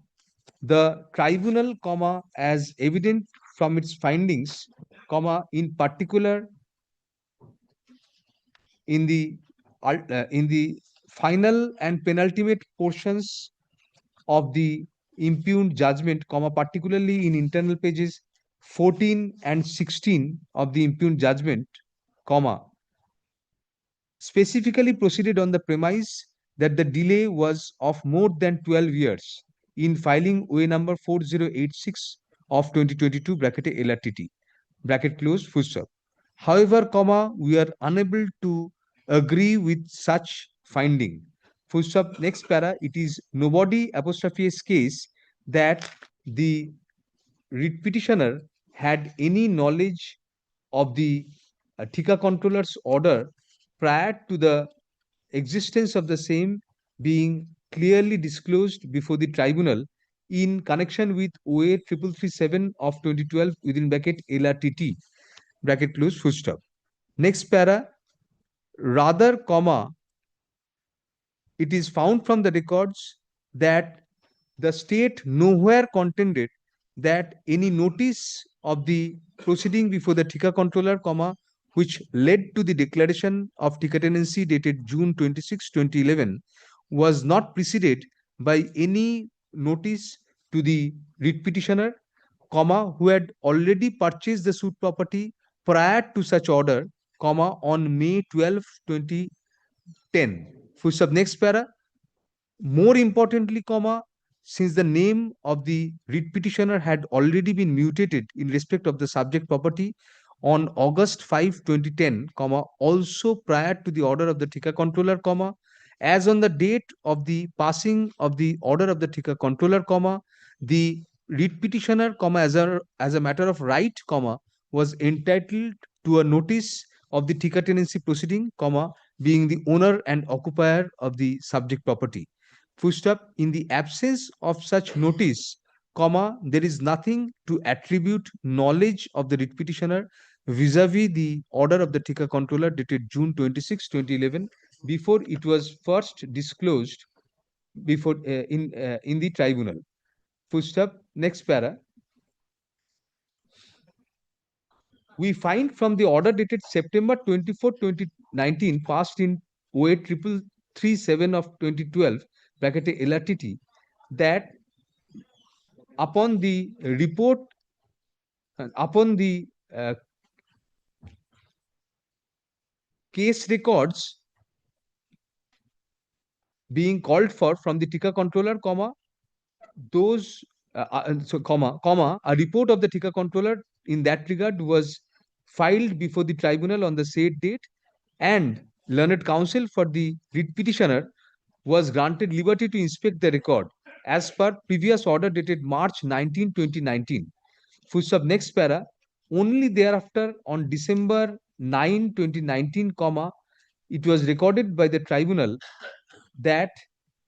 the tribunal, comma, as evident from its findings, comma, in particular in the final and penultimate portions of the impugned judgment, comma, particularly in internal pages 14 and 16 of the impugned judgment, comma, specifically proceeded on the premise that the delay was of more than 12 years in filing OA number 4086 of 2022 bracket LRTT bracket close full stop. However, comma, we are unable to agree with such finding. Full stop. Next para, it is nobody apostrophe S case that the writ petitioner had any knowledge of the Thika controller's order prior to the existence of the same being clearly disclosed before the tribunal in connection with OA 3337 of 2012 within bracket LRTT bracket close full stop. Next para, rather, comma, it is found from the records that the state nowhere contended that any notice of the proceeding before the Thika controller, comma, which led to the declaration of Thika tenancy dated June 26, 2011, was not preceded by any notice to the writ petitioner, comma, who had already purchased the suit property prior to such order, comma, on May 12, 2010. Full stop. Next para. More importantly, comma, since the name of the writ petitioner had already been mutated in respect of the subject property on August 5, 2010, comma, also prior to the order of the Thika controller, comma, as on the date of the passing of the order of the Thika controller, comma, the writ petitioner, comma, as a matter of right, comma, was entitled to a notice of the Thika tenancy proceeding, comma, being the owner and occupier of the subject property. Full stop. In the absence of such notice, comma, there is nothing to attribute knowledge of the writ petitioner vis-a-vis the order of the Thika controller dated June 26, 2011, before it was first disclosed before in the tribunal. Full stop. Next para. We find from the order dated September 24, 2019, passed in OA 3337 of 2012, bracket LRTT, that upon the report, upon the case records being called for from the Thika controller, comma, those comma, a report of the Thika controller in that regard was filed before the tribunal on the said date, and learned counsel for the writ petitioner was granted liberty to inspect the record as per previous order dated March 19, 2019. Full stop. Next para. Only thereafter on December 9, 2019, comma, it was recorded by the tribunal that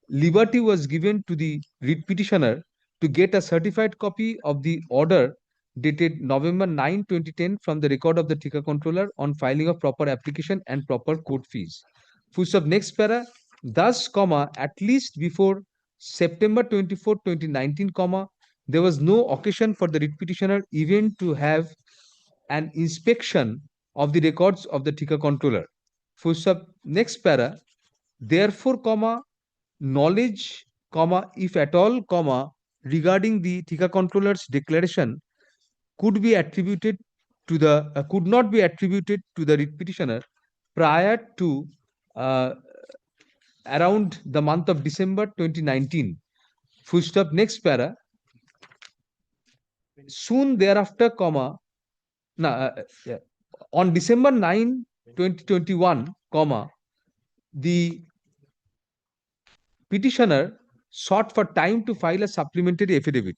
liberty was given to the writ petitioner to get a certified copy of the order dated November 9, 2010 from the record of the Thika controller on filing of proper application and proper court fees. Full stop. Next para. Thus, comma, at least before September 24, 2019, comma, there was no occasion for the writ petitioner even to have an inspection of the records of the Thika controller. Full stop. Next para. Therefore, comma, knowledge, comma, if at all, comma, regarding the Thika controller's declaration could be attributed to the could not be attributed to the writ petitioner prior to around the month of December 2019. Full stop. Next para. Soon thereafter, comma, on December 9, 2021, comma, the petitioner sought for time to file a supplementary affidavit.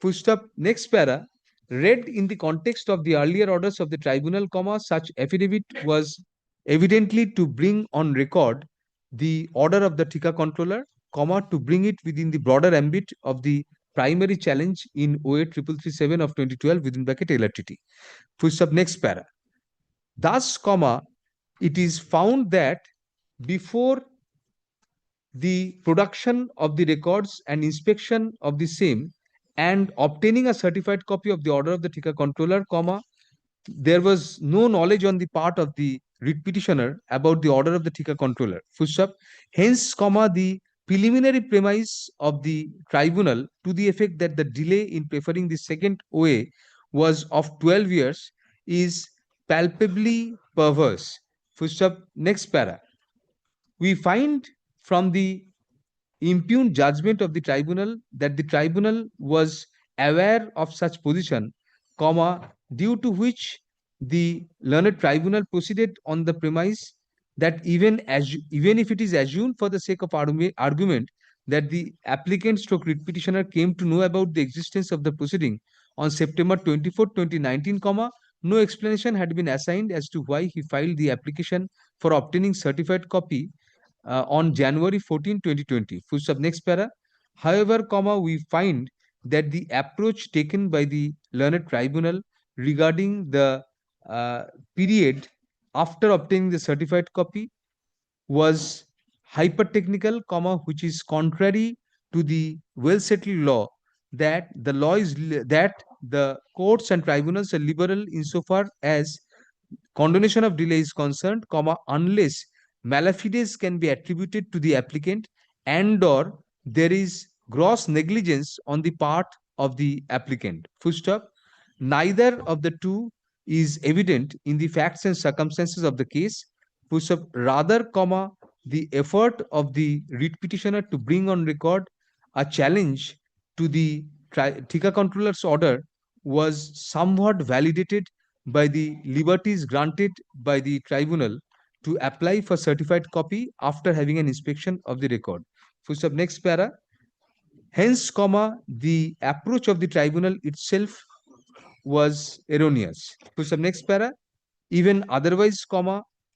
Full stop. Next para. Read in the context of the earlier orders of the tribunal, such affidavit was evidently to bring on record the order of the Tika controller, to bring it within the broader ambit of the primary challenge in OA 3337 of 2012 within bracket LRTT. Full stop. Next para. Thus, it is found that before the production of the records and inspection of the same and obtaining a certified copy of the order of the Tika controller, there was no knowledge on the part of the writ petitioner about the order of the Tika controller. Full stop. Hence, the preliminary premise of the tribunal to the effect that the delay in preferring the second OA was of 12 years is palpably perverse. Full stop. Next para. We find from the impugned judgment of the tribunal that the tribunal was aware of such position, due to which the learned tribunal proceeded on the premise that even if it is assumed for the sake of argument that the applicant stroke writ petitioner came to know about the existence of the proceeding on September 24, 2019, no explanation had been assigned as to why he filed the application for obtaining certified copy on January 14, 2020. Full stop. Next para. However, we find that the approach taken by the learned tribunal regarding the period after obtaining the certified copy was hyper-technical, which is contrary to the well-settled law that the courts and tribunals are liberal insofar as condonation of delay is concerned, unless malafides can be attributed to the applicant and/or there is gross negligence on the part of the applicant. Full stop. Neither of the two is evident in the facts and circumstances of the case. Full stop. Rather, the effort of the writ petitioner to bring on record a challenge to the Tika controller's order was somewhat validated by the liberties granted by the tribunal to apply for certified copy after having an inspection of the record. Full stop. Next para. Hence, the approach of the tribunal itself was erroneous. Full stop. Next para. Even otherwise,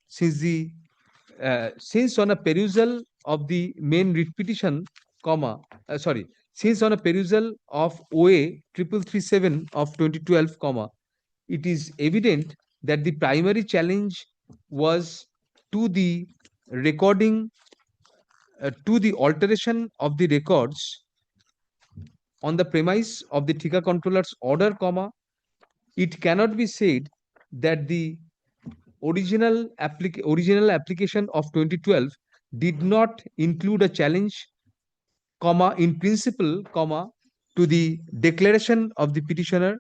since on a perusal of the main writ petition, since on a perusal of OA 3337 of 2012, it is evident that the primary challenge was to the recording, to the alteration of the records on the premise of the Tika controller's order, it cannot be said that the original application of 2012 did not include a challenge, in principle, to the declaration of the petitioner,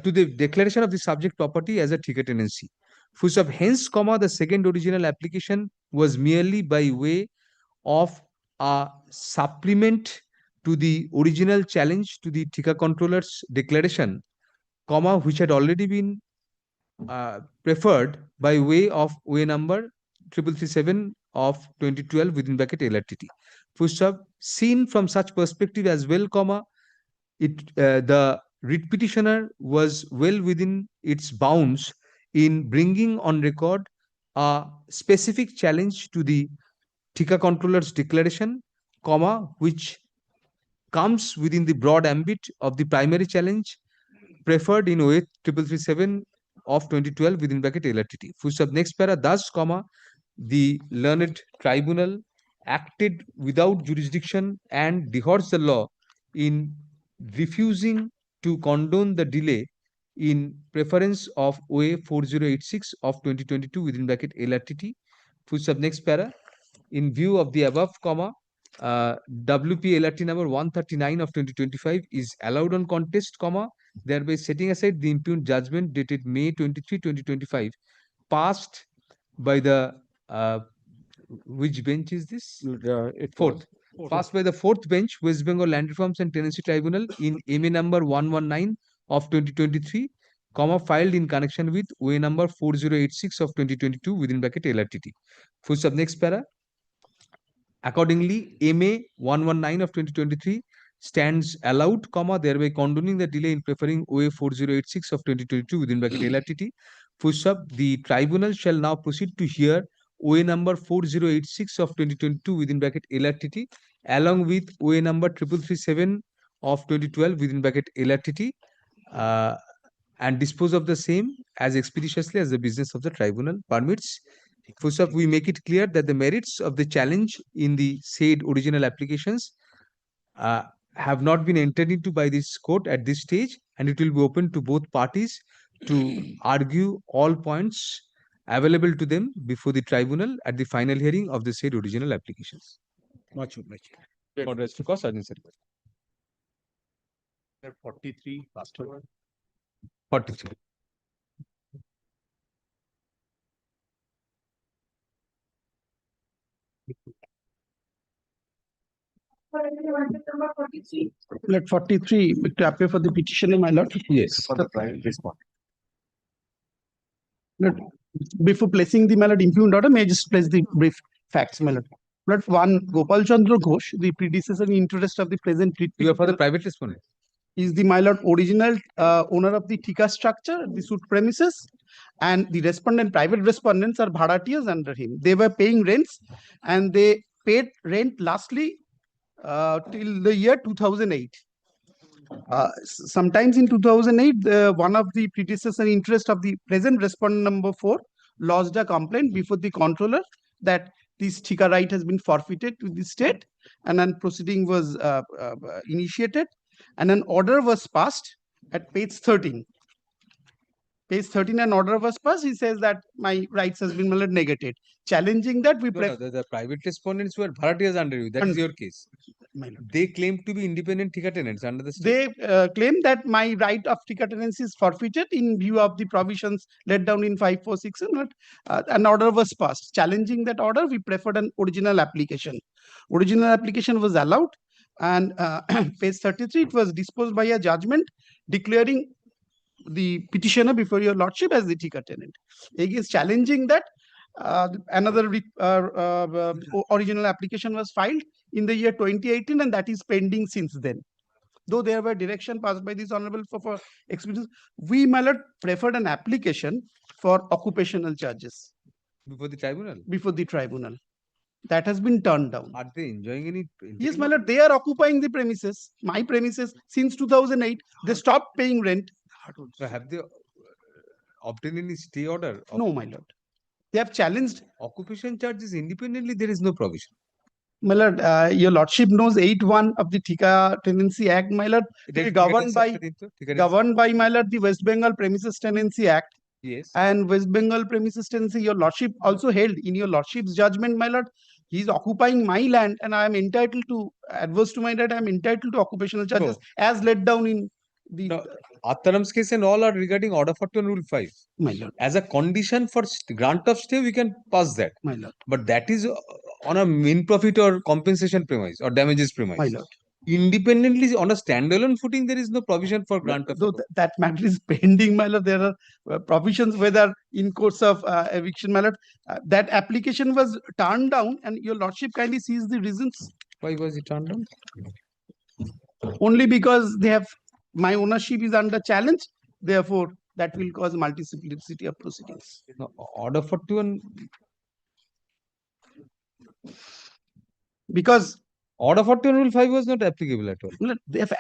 to the declaration of the subject property as a Tika tenancy. Full stop. Hence, the second original application was merely by way of a supplement to the original challenge to the Tika controller's declaration, which had already been preferred by way of OA number 3337 of 2012 within bracket LRTT. Full stop. Seen from such perspective as well, the writ petitioner was well within its bounds in bringing on record a specific challenge to the Tika controller's declaration, which comes within the broad ambit of the primary challenge preferred in OA 3337 of 2012 within bracket LRTT. Full stop. Next para. Thus, the learned tribunal acted without jurisdiction and dehorsed the law in refusing to condone the delay in preference of OA 4086 of 2022 within bracket LRTT. Full stop. Next para. In view of the above, WP LRT number 139 of 2025 is allowed on contest, thereby setting aside the impugned judgment dated May 23, 2025, passed by the which bench is this? Fourth. Passed by the fourth bench, West Bengal Land Reforms and Tenancy Tribunal in MA number 119 of 2023, filed in connection with OA number 4086 of 2022 within bracket LRTT. Full stop. Next para. Accordingly, MA 119 of 2023 stands allowed, thereby condoning the delay in preferring OA 4086 of 2022 within bracket LRTT. Full-stop, the tribunal shall now proceed to hear OA number 4086 of 2022 within bracket LRTT along with OA number 3337 of 2012 within bracket LRTT and dispose of the same as expeditiously as the business of the tribunal permits. First off, we make it clear that the merits of the challenge in the said original applications have not been entered into by this court at this stage, and it will be open to both parties to argue all points available to them before the tribunal at the final hearing of the said original applications. Much obliged. For rest of course, Sergeant Sir. 43, last one. 43. Let 43 to appear for the petitioner, my lord. Yes. For the private respondent. Lord, before placing the, my lord, impugned order, may I just place the brief facts, my lord. Lord, one, Gopal Chandra Ghosh, the predecessor in interest of the present You are for the private respondent. is the, my lord, original owner of the Thika structure, the suit premises, and the respondent, private respondents are bharatias under him. They were paying rents and they paid rent lastly till the year 2008. Sometimes in 2008, one of the predecessor interest of the present respondent number 4 lodged a complaint before the controller that this Thika right has been forfeited to the state, and then proceeding was initiated, and an order was passed at page 13. Page 13, an order was passed. He says that my rights has been negated. Challenging that, we the private respondents were bharatias under you. That is your case. They claim to be independent Thika tenants under the state. They claim that my right of Thika tenancy is forfeited in view of the provisions laid down in 546. An order was passed. Challenging that order, we preferred an original application. Original application was allowed, and page 33, it was disposed by a judgment declaring the petitioner before your lordship as the Thika tenant. Against challenging that, another original application was filed in the year 2018, and that is pending since then. Though there were direction passed by this honorable for experience, we, my lord, preferred an application for occupational charges. Before the tribunal? Before the tribunal. That has been turned down. Are they enjoying any? Yes, my lord, they are occupying the premises, my premises, since 2008. They stopped paying rent. So have they obtained any stay order? No, my lord. They have challenged. Occupation charges independently, there is no provision. My lord, your lordship knows 8(1) of the Thika Tenancy Act, my lord. Governed by, my lord, the West Bengal Premises Tenancy Act. Yes. And West Bengal Premises Tenancy, your lordship also held in your lordship's judgment, my lord. He is occupying my land, and I am entitled to, adverse to my right, I am entitled to occupational charges as laid down in the. No, Attaram's case and all are regarding Order 41 Rule 5. My lord. As a condition for grant of stay, we can pass that. My lord. But that is on a mean profit or compensation premise or damages premise. My lord. Independently, on a standalone footing, there is no provision for grant of. Though that matter is pending, my lord, there are provisions whether in course of eviction, my lord. That application was turned down, and your lordship kindly sees the reasons. Why was it turned down? Only because they have, my ownership is under challenge. Therefore, that will cause multiplicity of proceedings. No, Order 41. Because Order 41 Rule 5 was not applicable at all. They have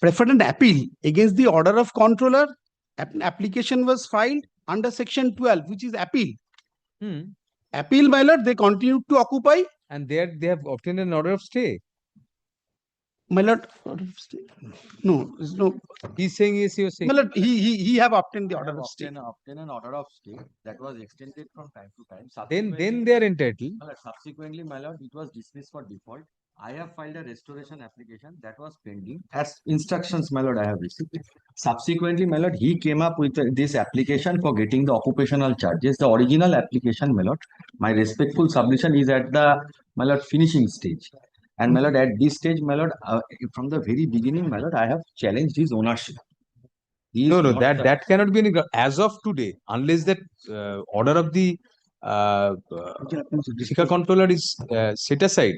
preferred an appeal against the order of controller. An application was filed under section 12, which is appeal. Appeal, my lord, they continue to occupy. And there they have obtained an order of stay. My lord, no, there's no. He's saying yes, you're saying. My lord, he have obtained the order of stay. Obtained an order of stay that was extended from time to time. Then they are entitled. Subsequently, my lord, it was dismissed for default. I have filed a restoration application that was pending. As instructions, my lord, I have received. Subsequently, my lord, he came up with this application for getting the occupational charges. The original application, my lord, my respectful submission is at the, my lord, finishing stage. And my lord, at this stage, my lord, from the very beginning, my lord, I have challenged his ownership. No, that cannot be any, as of today, unless that order of the Thika controller is set aside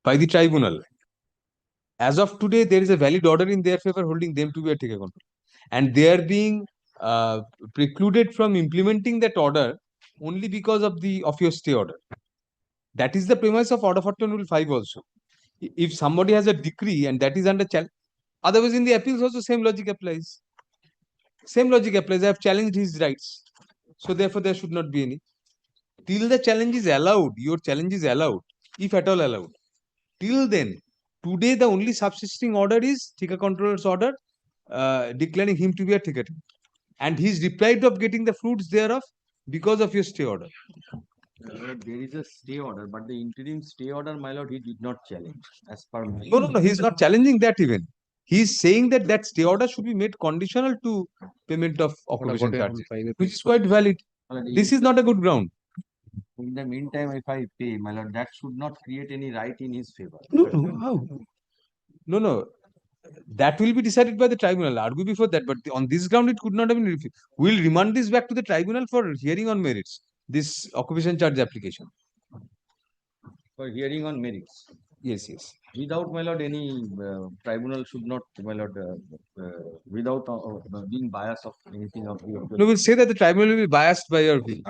by the tribunal. As of today, there is a valid order in their favor holding them to be a Thika controller. And they are being precluded from implementing that order only because of your stay order. That is the premise of Order 41 Rule 5 also. If somebody has a decree and that is under challenge, otherwise in the appeals also same logic applies. Same logic applies. I have challenged his rights. So therefore there should not be any. Till the challenge is allowed, your challenge is allowed, if at all allowed. Till then, today the only subsisting order is Thika controller's order declaring him to be a ticketer. And he is deprived of getting the fruits thereof because of your stay order. There is a stay order, but the interim stay order, my lord, he did not challenge as per my. No, he is not challenging that even. He is saying that that stay order should be made conditional to payment of occupation charges, which is quite valid. This is not a good ground. In the meantime, if I pay, my lord, that should not create any right in his favor. No. That will be decided by the tribunal. Argue before that, but on this ground, it could not have been refused. We will remand this back to the tribunal for hearing on merits. This occupation charge application. For hearing on merits. Yes. Without, my lord, any tribunal should not, my lord, without being biased of anything of the. No, we'll say that the tribunal will be biased by your view.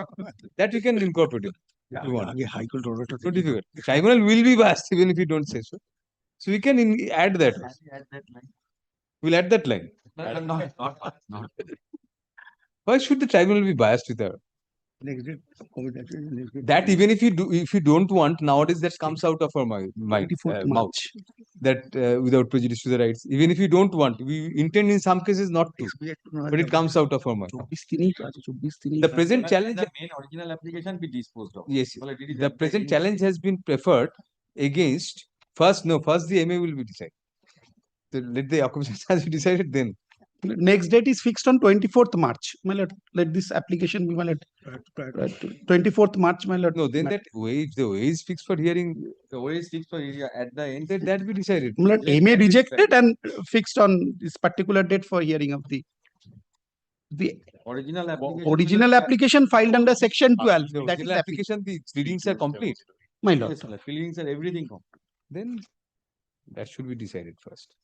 That we can incorporate it. If you want. No difficult. Tribunal will be biased even if you don't say so. So we can add that. We'll add that line. Not. Why should the tribunal be biased with her? That even if you don't want, nowadays that comes out of our mouth. That without prejudice to the rights. Even if you don't want, we intend in some cases not to, but it comes out of our mind. The present challenge. The main original application be disposed of. Yes. The present challenge has been preferred against. First the MA will be decided. So let the occupation charge be decided then. Next date is fixed on 24th March. My lord, let this application be, my lord, 24th March, my lord. No, then that way, the way is fixed for hearing. The way is fixed for area at the end. That be decided. My lord, MA rejected and fixed on this particular date for hearing of the original application filed under section 12. The That is original application, the pleadings are complete. My lord. Yes, the pleadings are everything complete. Then that should be decided first.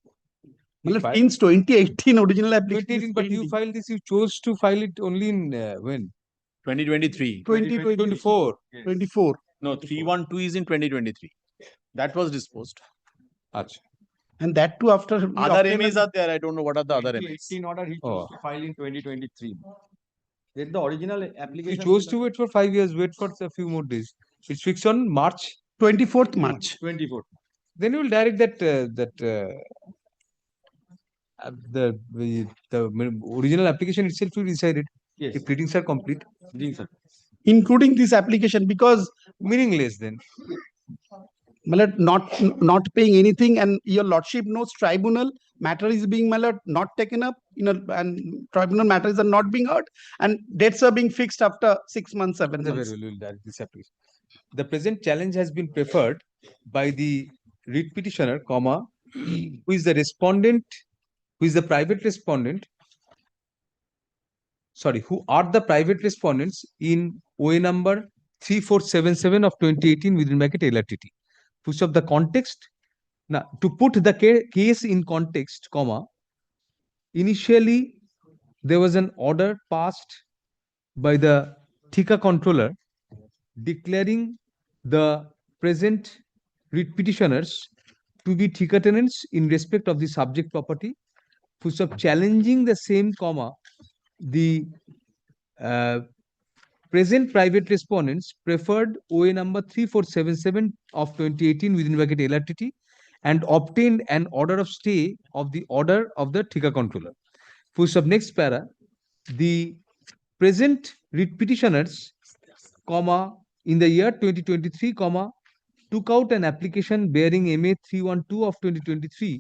Since 2018 original application. 2018, but you filed this, you chose to file it only in when? 2023. 2024. 24. No, 312 is in 2023. That was disposed. Achha. And that too after. Other MAs are there. I don't know what are the other MAs. 2018 order he chose to file in 2023. Then the original application. He chose to wait for 5 years, wait for a few more days. It's fixed on March. 24th March. 24th. Then you will direct that the original application itself will be decided. Yes. If pleadings are complete. Including this application, because meaningless then. Not paying anything, and your lordship knows tribunal matter is being not taken up, and tribunal matters are not being heard, and dates are being fixed after 6 months, 7 months. The present challenge has been preferred by the writ petitioner, who is the respondent, who is the private respondent, who are the private respondents in OA number 3477 of 2018 within bracket LRTT. Push up the context. Now, to put the case in context, initially there was an order passed by the Thika controller declaring the present writ petitioners to be Thika tenants in respect of the subject property. Push up challenging the same, the present private respondents preferred OA number 3477 of 2018 within bracket LRTT and obtained an order of stay of the order of the Thika controller. Push up next para, the present writ petitioners, in the year 2023, took out an application bearing MA 312 of 2023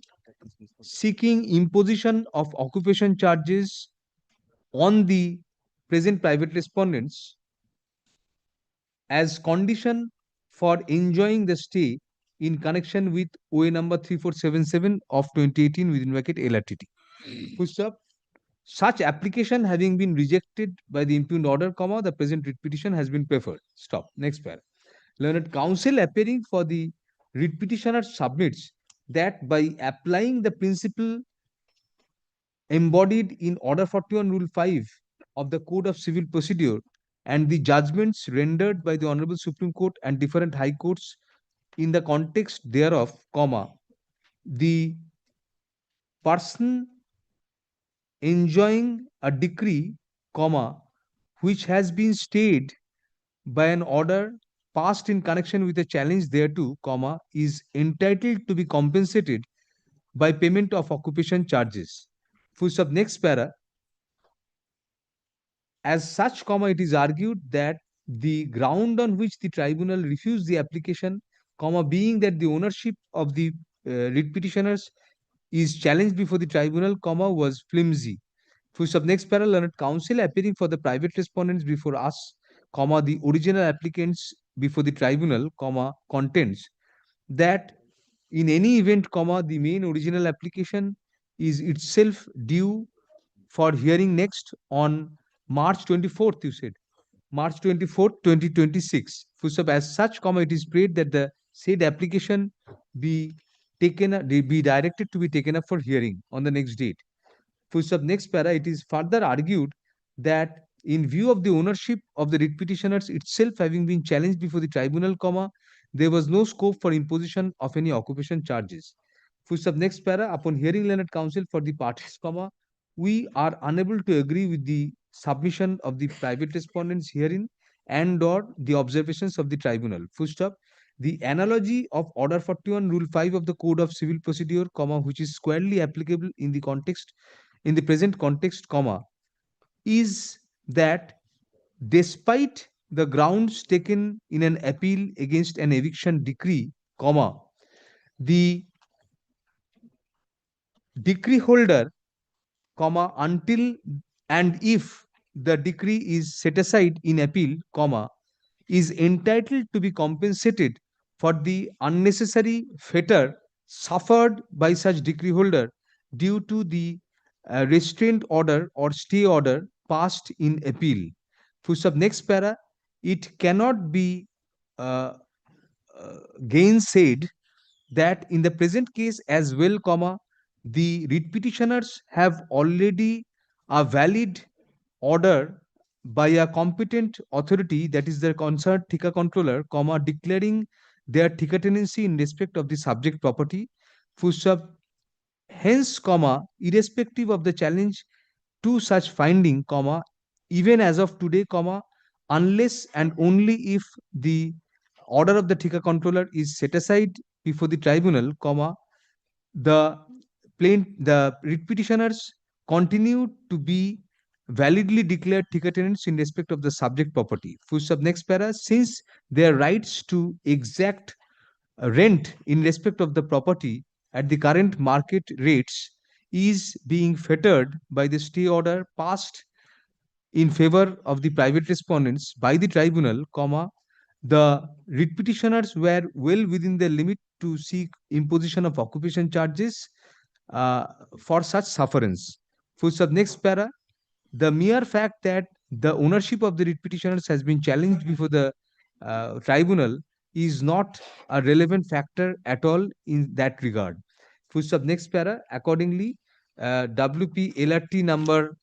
seeking imposition of occupation charges on the present private respondents as condition for enjoying the stay in connection with OA number 3477 of 2018 within bracket LRTT. Push up Such application having been rejected by the impugned order, comma, the present writ petition has been preferred. Stop. Next paragraph. Learned counsel appearing for the writ petitioner submits that by applying the principle embodied in Order 41 Rule 5 of the Code of Civil Procedure and the judgments rendered by the Honorable Supreme Court and different high courts in the context thereof, comma, the person enjoying a decree, comma, which has been stayed by an order passed in connection with a challenge thereto, comma, is entitled to be compensated by payment of occupation charges. Full stop. Next para. As such, comma, it is argued that the ground on which the tribunal refused the application, comma, being that the ownership of the writ petitioners is challenged before the tribunal, comma, was flimsy. Full stop. Next para. Learned counsel appearing for the private respondents before us, comma, the original applicants before the tribunal, comma, contends that in any event, comma, the main original application is itself due for hearing next on March 24th, you said. March 24th, 2026. Full stop. As such, comma, it is prayed that the said application be directed to be taken up for hearing on the next date. Full stop. Next para. It is further argued that in view of the ownership of the writ petitioners itself having been challenged before the tribunal, comma, there was no scope for imposition of any occupation charges. Full stop. Next para. Upon hearing learned counsel for the parties, comma, we are unable to agree with the submission of the private respondents herein and or the observations of the tribunal. Full stop. The analogy of Order 41 Rule 5 of the Code of Civil Procedure, comma, which is squarely applicable in the present context, comma, is that despite the grounds taken in an appeal against an eviction decree, comma, the decree holder, comma, until and if the decree is set aside in appeal, comma, is entitled to be compensated for the unnecessary fetter suffered by such decree holder due to the restraint order or stay order passed in appeal. Full stop. Next para. It cannot be gainsaid that in the present case as well, comma, the writ petitioners have already a valid order by a competent authority, that is the concerned Thika controller, comma, declaring their Thika tenancy in respect of the subject property. Full stop. Hence, comma, irrespective of the challenge to such finding, comma, even as of today, comma, unless and only if the order of the Thika controller is set aside before the tribunal, comma, the writ petitioners continue to be validly declared Thika tenants in respect of the subject property. Full stop. Next para. Since their rights to exact rent in respect of the property at the current market rates is being fettered by the stay order passed in favor of the private respondents by the tribunal, comma, the writ petitioners were well within their limit to seek imposition of occupation charges for such sufferance. Full stop. Next para. The mere fact that the ownership of the writ petitioners has been challenged before the tribunal is not a relevant factor at all in that regard. Full stop. Next para. Accordingly, WP LRT number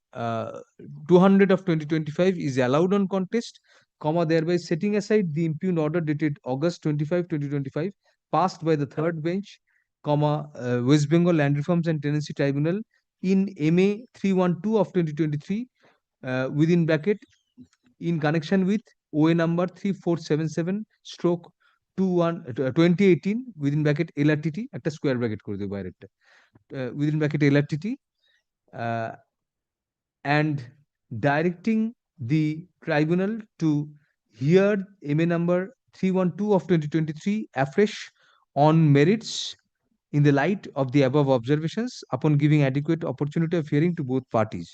200 of 2025 is allowed on contest, comma, thereby setting aside the impugned order dated August 25, 2025, passed by the third bench, comma, West Bengal Land Reforms and Tenancy Tribunal in MA 312 of 2023, within bracket, in connection with OA number 3477 stroke 2018 within bracket LRTT, একটা square bracket করে দেবো বাইরেরটা, within bracket LRTT, and directing the tribunal to hear MA number 312 of 2023 afresh on merits in the light of the above observations upon giving adequate opportunity of hearing to both parties.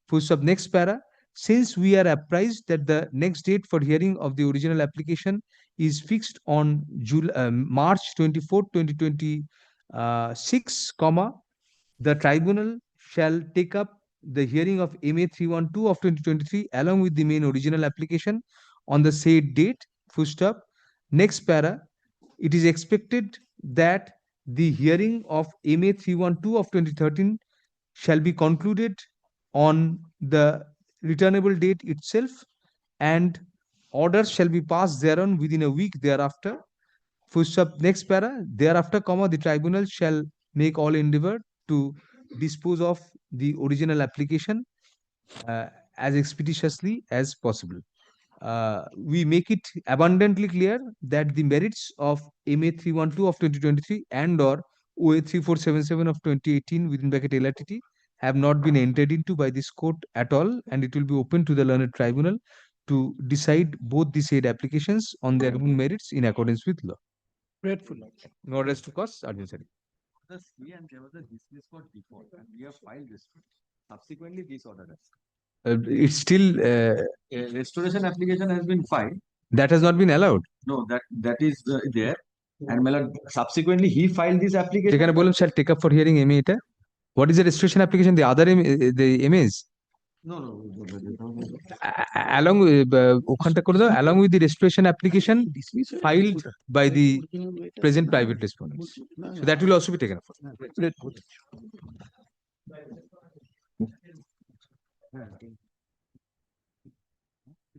Full stop. Next para. Since we are apprised that the next date for hearing of the original application is fixed on March 24, 2026, comma, the tribunal shall take up the hearing of MA 312 of 2023 along with the main original application on the said date, full stop. Next para, it is expected that the hearing of MA 312 of 2013 shall be concluded on the returnable date itself, and orders shall be passed thereon within a week thereafter. Full stop. Next para, thereafter, comma, the tribunal shall make all endeavor to dispose of the original application as expeditiously as possible. We make it abundantly clear that the merits of MA 312 of 2023 and or OA 3477 of 2018 within bracket LRTT have not been entered into by this court at all, and it will be open to the learned tribunal to decide both the said applications on their own merits in accordance with law. Grateful. No rest to cause adversary. The C and there was a dismiss for default, and we have filed this. Subsequently, this order has. It's still A restoration application has been filed. that has not been allowed. No, that is there. And my lord, subsequently he filed this application. যেখানে বললাম shall take up for hearing MA এটা. What is the registration application? The other the MAs No, along with ওখানটা করে দাও, along with the restoration application filed by the present private respondents. So that will also be taken up.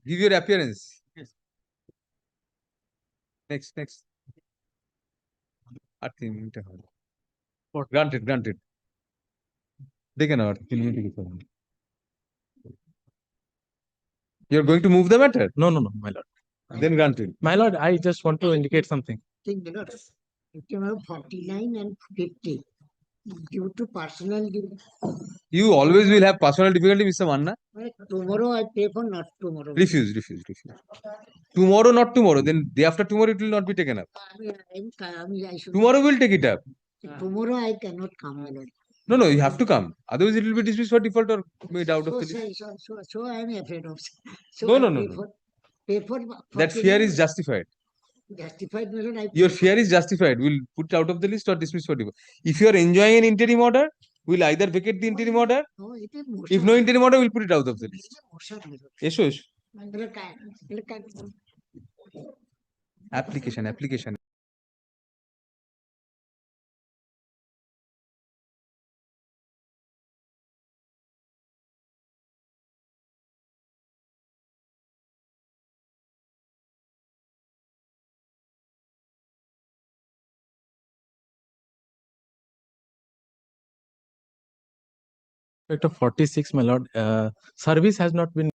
Give your appearance. Yes. Next. আর 3 minute হবে। Granted. দেখে নাও আর 3 minute কিছু হবে। You're going to move the matter? No, my lord. Then granted. My lord, I just want to indicate something. Think, my lord, it came out 49 and 50 due to personal. You always will have personal difficulty, Mr. Manna. Tomorrow I pay for not tomorrow. Refuse. Tomorrow, not tomorrow. Then day after tomorrow, it will not be taken up. I should. Tomorrow we'll take it up. Tomorrow I cannot come, my lord. No, you have to come. Otherwise, it will be dismissed for default or made out of the list. So I am afraid of. So No. Pay for That fear is justified. Justified, my lord. Your fear is justified. We'll put it out of the list or dismiss for default. If you are enjoying an interim order, we'll either vacate the interim order. No, it is If no interim order, we'll put it out of the list. Esho. Application. Respect of 46, my lord, service has not been